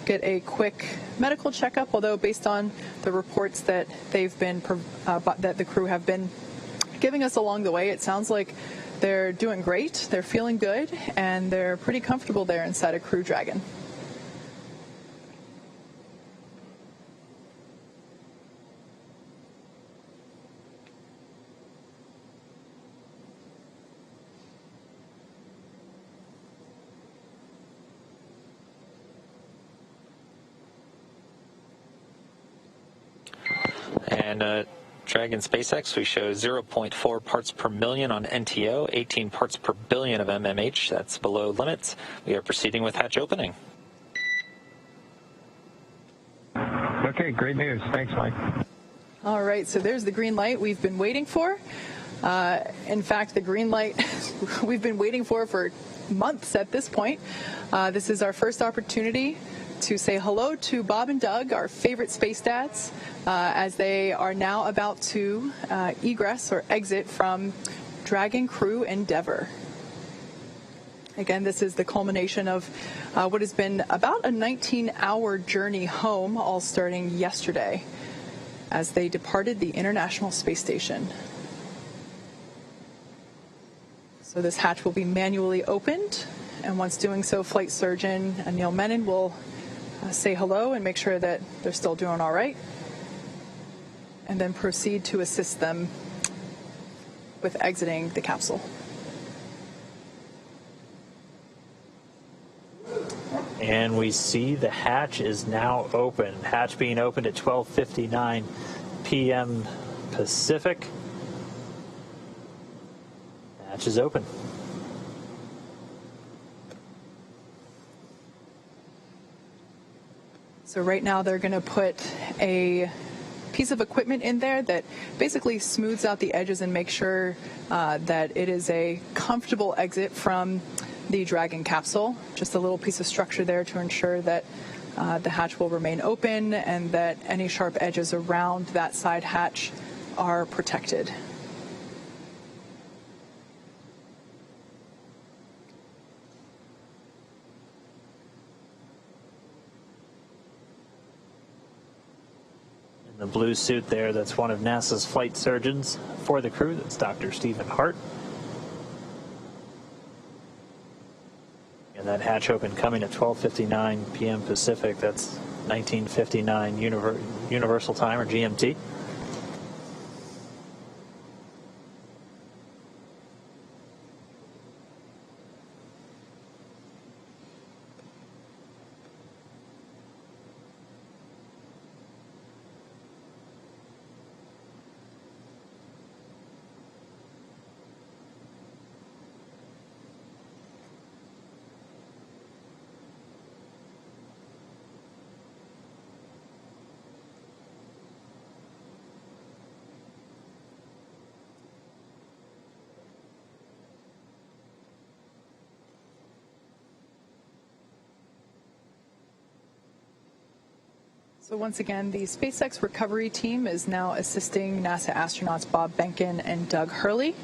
get a quick medical checkup, although based on the reports that that the crew have been giving us along the way, it sounds like they're doing great, they're feeling good, and they're pretty comfortable there inside a Crew Dragon. And Dragon SpaceX, we show 0.4 parts per million on NTO, 18 parts per billion of MMH. That's below limits. We are proceeding with hatch opening. Okay, great news. Thanks, Mike. All right, so there's the green light we've been waiting for. In fact, the green light we've been waiting for months at this point. This is our first opportunity to say hello to Bob and Doug, our favorite space dads, as they are now about to egress or exit from Dragon Crew Endeavour. Again, this is the culmination of what has been about a 19-hour journey home, all starting yesterday as they departed the International Space Station. So this hatch will be manually opened, and once doing so, Flight Surgeon Neil Menon will say hello and make sure that they're still doing all right, and then proceed to assist them with exiting the capsule. And we see the hatch is now open. Hatch being opened at 12:59 p.m. Pacific. Hatch is open. So right now they're going to put a piece of equipment in there that basically smooths out the edges and makes sure that it is a comfortable exit from the Dragon capsule. Just a little piece of structure there to ensure that the hatch will remain open and that any sharp edges around that side hatch are protected. In the blue suit there, that's one of NASA's flight surgeons for the crew. That's Dr. Stephen Hart. And that hatch open coming at 12:59 p.m. Pacific. That's 19:59 Universal Time, or GMT. So once again, the SpaceX recovery team is now assisting NASA astronauts Bob Behnken and Doug Hurley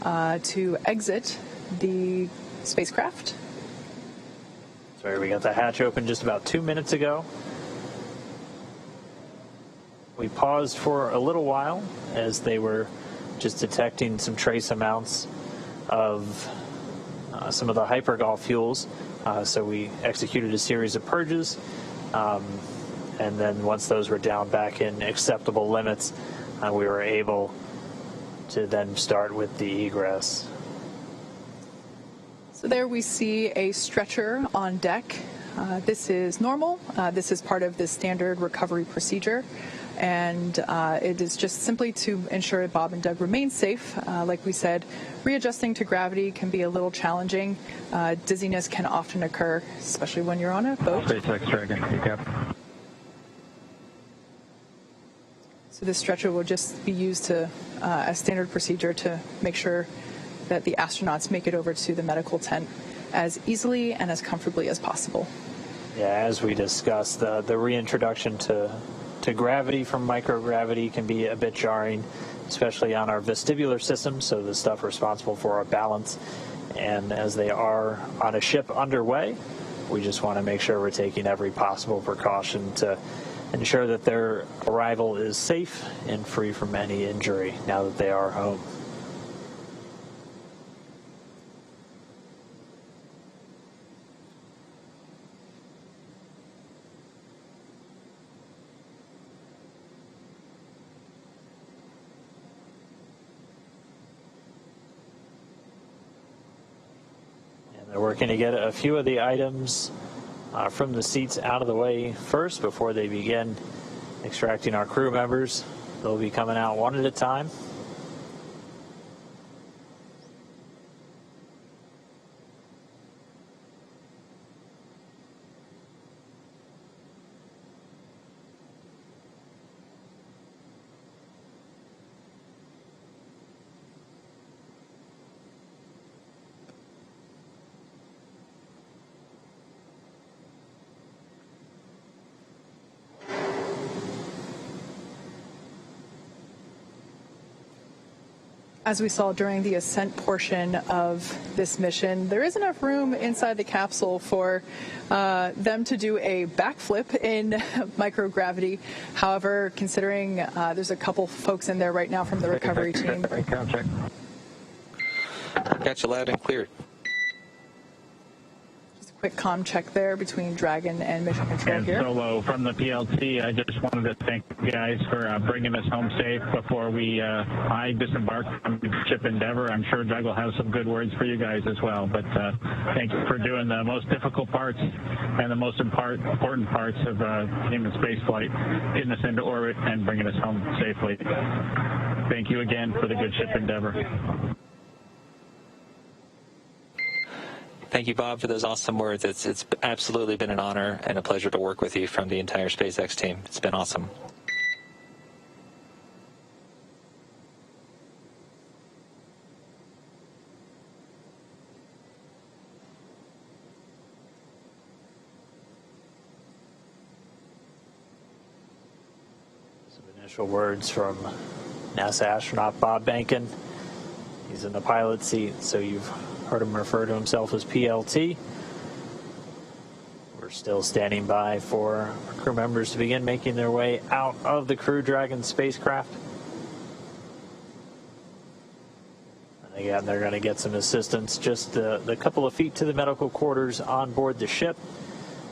to exit the spacecraft. Sorry, we got the hatch open just about 2 minutes ago. We paused for a little while as they were just detecting some trace amounts of some of the hypergol fuels. So we executed a series of purges. And then once those were down back in acceptable limits, we were able to then start with the egress. So there we see a stretcher on deck. This is normal. This is part of the standard recovery procedure. And it is just simply to ensure Bob and Doug remain safe. Like we said, readjusting to gravity can be a little challenging. Dizziness can often occur, especially when you're on a boat. SpaceX Dragon, yep. So this stretcher will just be used to, as standard procedure to make sure that the astronauts make it over to the medical tent as easily and as comfortably as possible. Yeah, as we discussed, the reintroduction to gravity from microgravity can be a bit jarring, especially on our vestibular system, so the stuff responsible for our balance. And as they are on a ship underway, we just want to make sure we're taking every possible precaution to ensure that their arrival is safe and free from any injury now that they are home. They're working to get a few of the items from the seats out of the way first before they begin extracting our crew members. They'll be coming out one at a time. As we saw during the ascent portion of this mission, there is enough room inside the capsule for them to do a backflip in microgravity. However, considering there's a couple folks in there right now from the recovery team. Check. Got you loud and clear. Quick comm check there between Dragon and Mission Control And here. Solo from the PLC, I just wanted to thank you guys for bringing us home safe before I disembarked from ship Endeavor. I'm sure Doug will have some good words for you guys as well. But thank you for doing the most difficult parts and the most important parts of human spaceflight, getting us into orbit and bringing us home safely. Thank you again for the good ship Endeavor. Thank you, Bob, for those awesome words. It's absolutely been an honor and a pleasure to work with you from the entire SpaceX team. It's been awesome. Some initial words from NASA astronaut Bob Behnken. He's in the pilot seat, so you've heard him refer to himself as PLT. We're still standing by for our crew members to begin making their way out of the Crew Dragon spacecraft. And again, they're going to get some assistance just the couple of feet to the medical quarters on board the ship,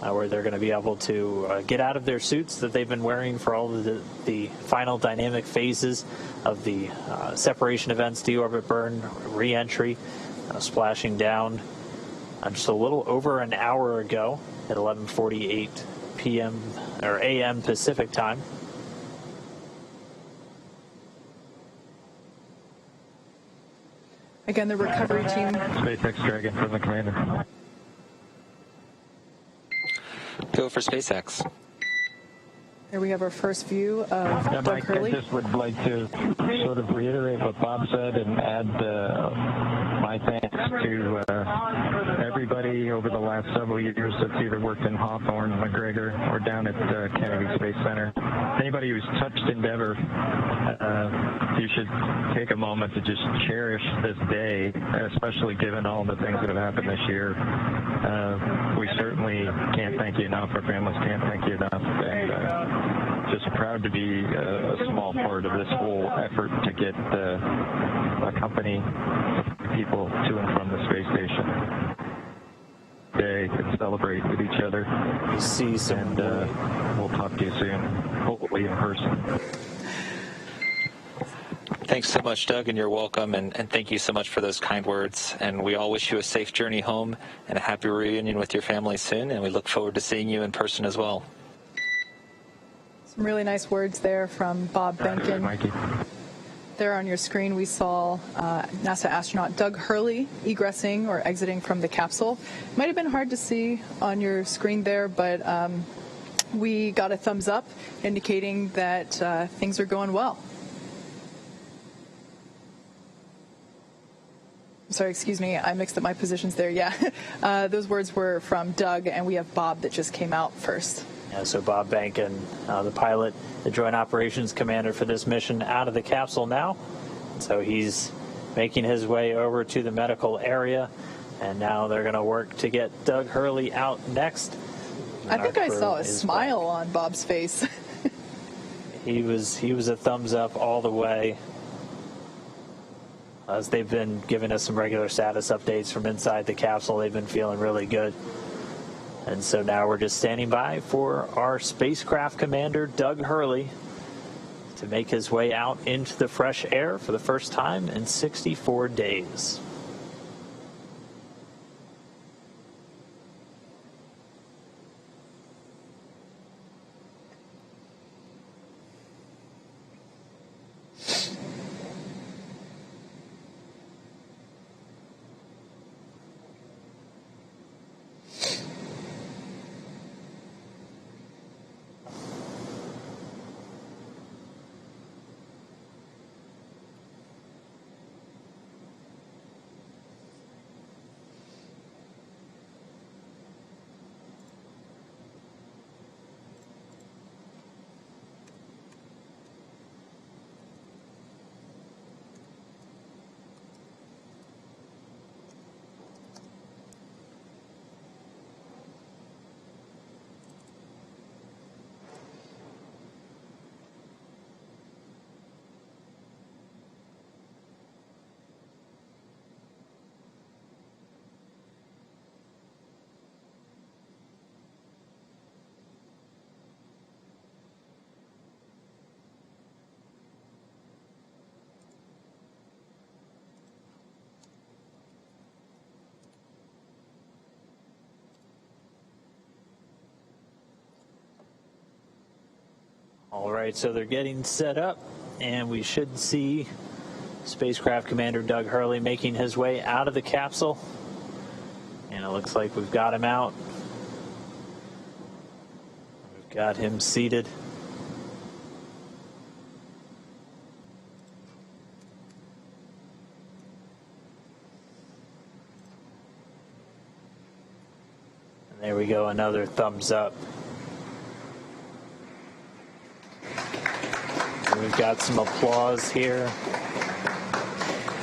where they're going to be able to get out of their suits that they've been wearing for all of the final dynamic phases of the separation events, deorbit burn, re-entry, splashing down just a little over an hour ago at 11:48 p.m. or a.m. Pacific time. Again, the recovery team. SpaceX Dragon from the commander. Go for SpaceX. Here we have our first view of Doug Mike, Hurley. I just would like to sort of reiterate what Bob said and add my thanks to everybody over the last several years that's either worked in Hawthorne, McGregor, or down at Kennedy Space Center. Anybody who's touched Endeavour, you should take a moment to just cherish this day, especially given all the things that have happened this year. We certainly can't thank you enough. Our families can't thank you enough. And just proud to be a small part of this whole effort to get a company of people to and from the space station. They can celebrate with each other. See some, and we'll talk to you soon, hopefully in person. Thanks so much, Doug, and you're welcome, and thank you so much for those kind words. And we all wish you a safe journey home and a happy reunion with your family soon, and we look forward to seeing you in person as well. Some really nice words there from Bob Behnken. Mikey. There on your screen, we saw NASA astronaut Doug Hurley egressing or exiting from the capsule. It might have been hard to see on your screen there, but we got a thumbs up indicating that things are going well. Sorry, excuse me, I mixed up my positions there. Yeah, those words were from Doug, and we have Bob that just came out first. Yeah, so Bob Behnken, the pilot, the Joint Operations Commander for this mission, out of the capsule now. So he's making his way over to the medical area, and now they're going to work to get Doug Hurley out next. I think I saw a smile on Bob's face. He was a thumbs up all the way. As they've been giving us some regular status updates from inside the capsule, they've been feeling really good. And so now we're just standing by for our spacecraft commander, Doug Hurley, to make his way out into the fresh air for the first time in 64 days. All right, so they're getting set up, and we should see spacecraft commander Doug Hurley making his way out of the capsule. And it looks like we've got him out. We've got him seated. And there we go, another thumbs up. We've got some applause here.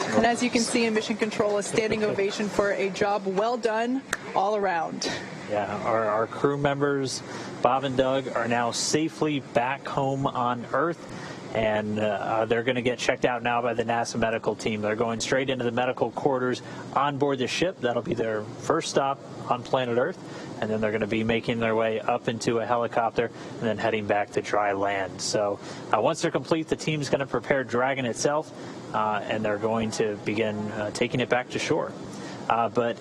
And as you can see in Mission Control, a standing ovation for a job well done all around. Yeah, our crew members, Bob and Doug, are now safely back home on Earth, and they're going to get checked out now by the NASA medical team. They're going straight into the medical quarters on board the ship. That'll be their first stop on planet Earth, and then they're going to be making their way up into a helicopter and then heading back to dry land. So once they're complete, the team's going to prepare Dragon itself, and they're going to begin taking it back to shore. but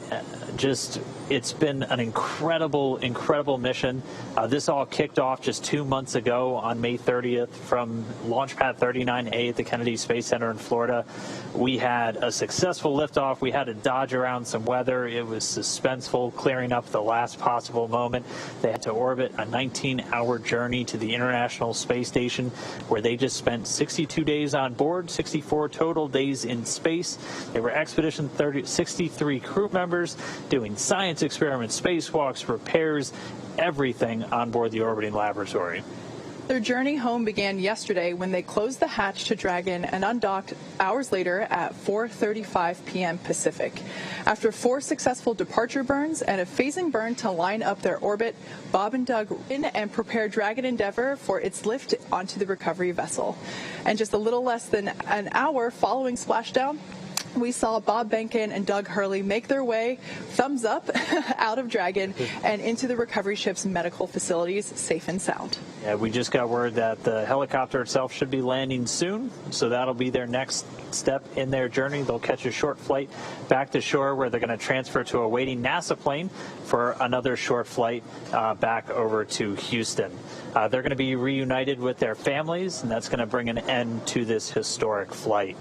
just it's been an incredible mission. This all kicked off just 2 months ago on May 30th from Launch Pad 39A at the Kennedy Space Center in Florida. We had a successful liftoff. We had to dodge around some weather. It was suspenseful, clearing up the last possible moment. They had to orbit a 19-hour journey to the International Space Station, where they just spent 62 days on board, 64 total days in space. They were Expedition 63 crew members doing science experiments, spacewalks, repairs, everything on board the orbiting laboratory. Their journey home began yesterday when they closed the hatch to Dragon and undocked hours later at 4:35 p.m. Pacific. After 4 successful departure burns and a phasing burn to line up their orbit, Bob and Doug in and prepared Dragon Endeavour for its lift onto the recovery vessel. And just a little less than an hour following splashdown, we saw Bob Behnken and Doug Hurley make their way, thumbs up, out of Dragon and into the recovery ship's medical facilities, safe and sound. Yeah, we just got word that the helicopter itself should be landing soon, so that'll be their next step in their journey. They'll catch a short flight back to shore, where they're going to transfer to a waiting NASA plane for another short flight back over to Houston. They're going to be reunited with their families, and that's going to bring an end to this historic flight.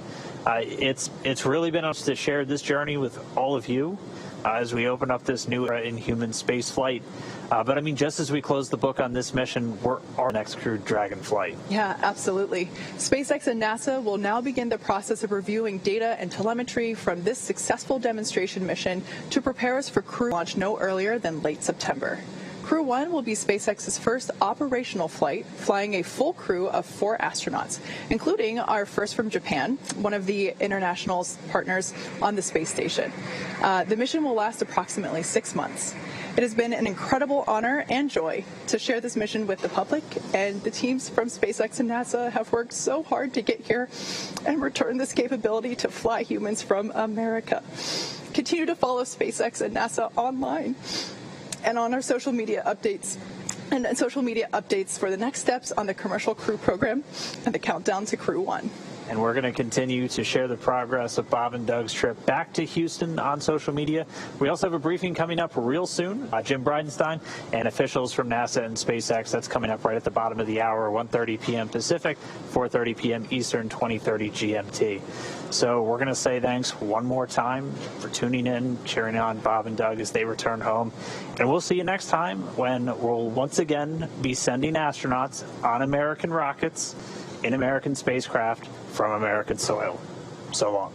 It's really been us to share this journey with all of you as we open up this new era in human space flight. But I mean, just as we close the book on this mission, we're our next crewed Dragon flight. Yeah, absolutely. SpaceX and NASA will now begin the process of reviewing data and telemetry from this successful demonstration mission to prepare us for crew launch no earlier than late September. Crew 1 will be SpaceX's first operational flight, flying a full crew of 4 astronauts, including our first from Japan, one of the international partners on the space station. The mission will last approximately 6 months. It has been an incredible honor and joy to share this mission with the public, and the teams from SpaceX and NASA have worked so hard to get here and return this capability to fly humans from America. Continue to follow SpaceX and NASA online and on our social media updates for the next steps on the commercial crew program and the countdown to Crew 1. And we're going to continue to share the progress of Bob and Doug's trip back to Houston on social media. We also have a briefing coming up real soon. Jim Bridenstine and officials from NASA and SpaceX. That's coming up right at the bottom of the hour, 1:30 p.m. Pacific, 4:30 p.m. Eastern, 20:30 GMT. So we're going to say thanks one more time for tuning in, cheering on Bob and Doug as they return home. And we'll see you next time when we'll once again be sending astronauts on American rockets in American spacecraft from American soil. So long.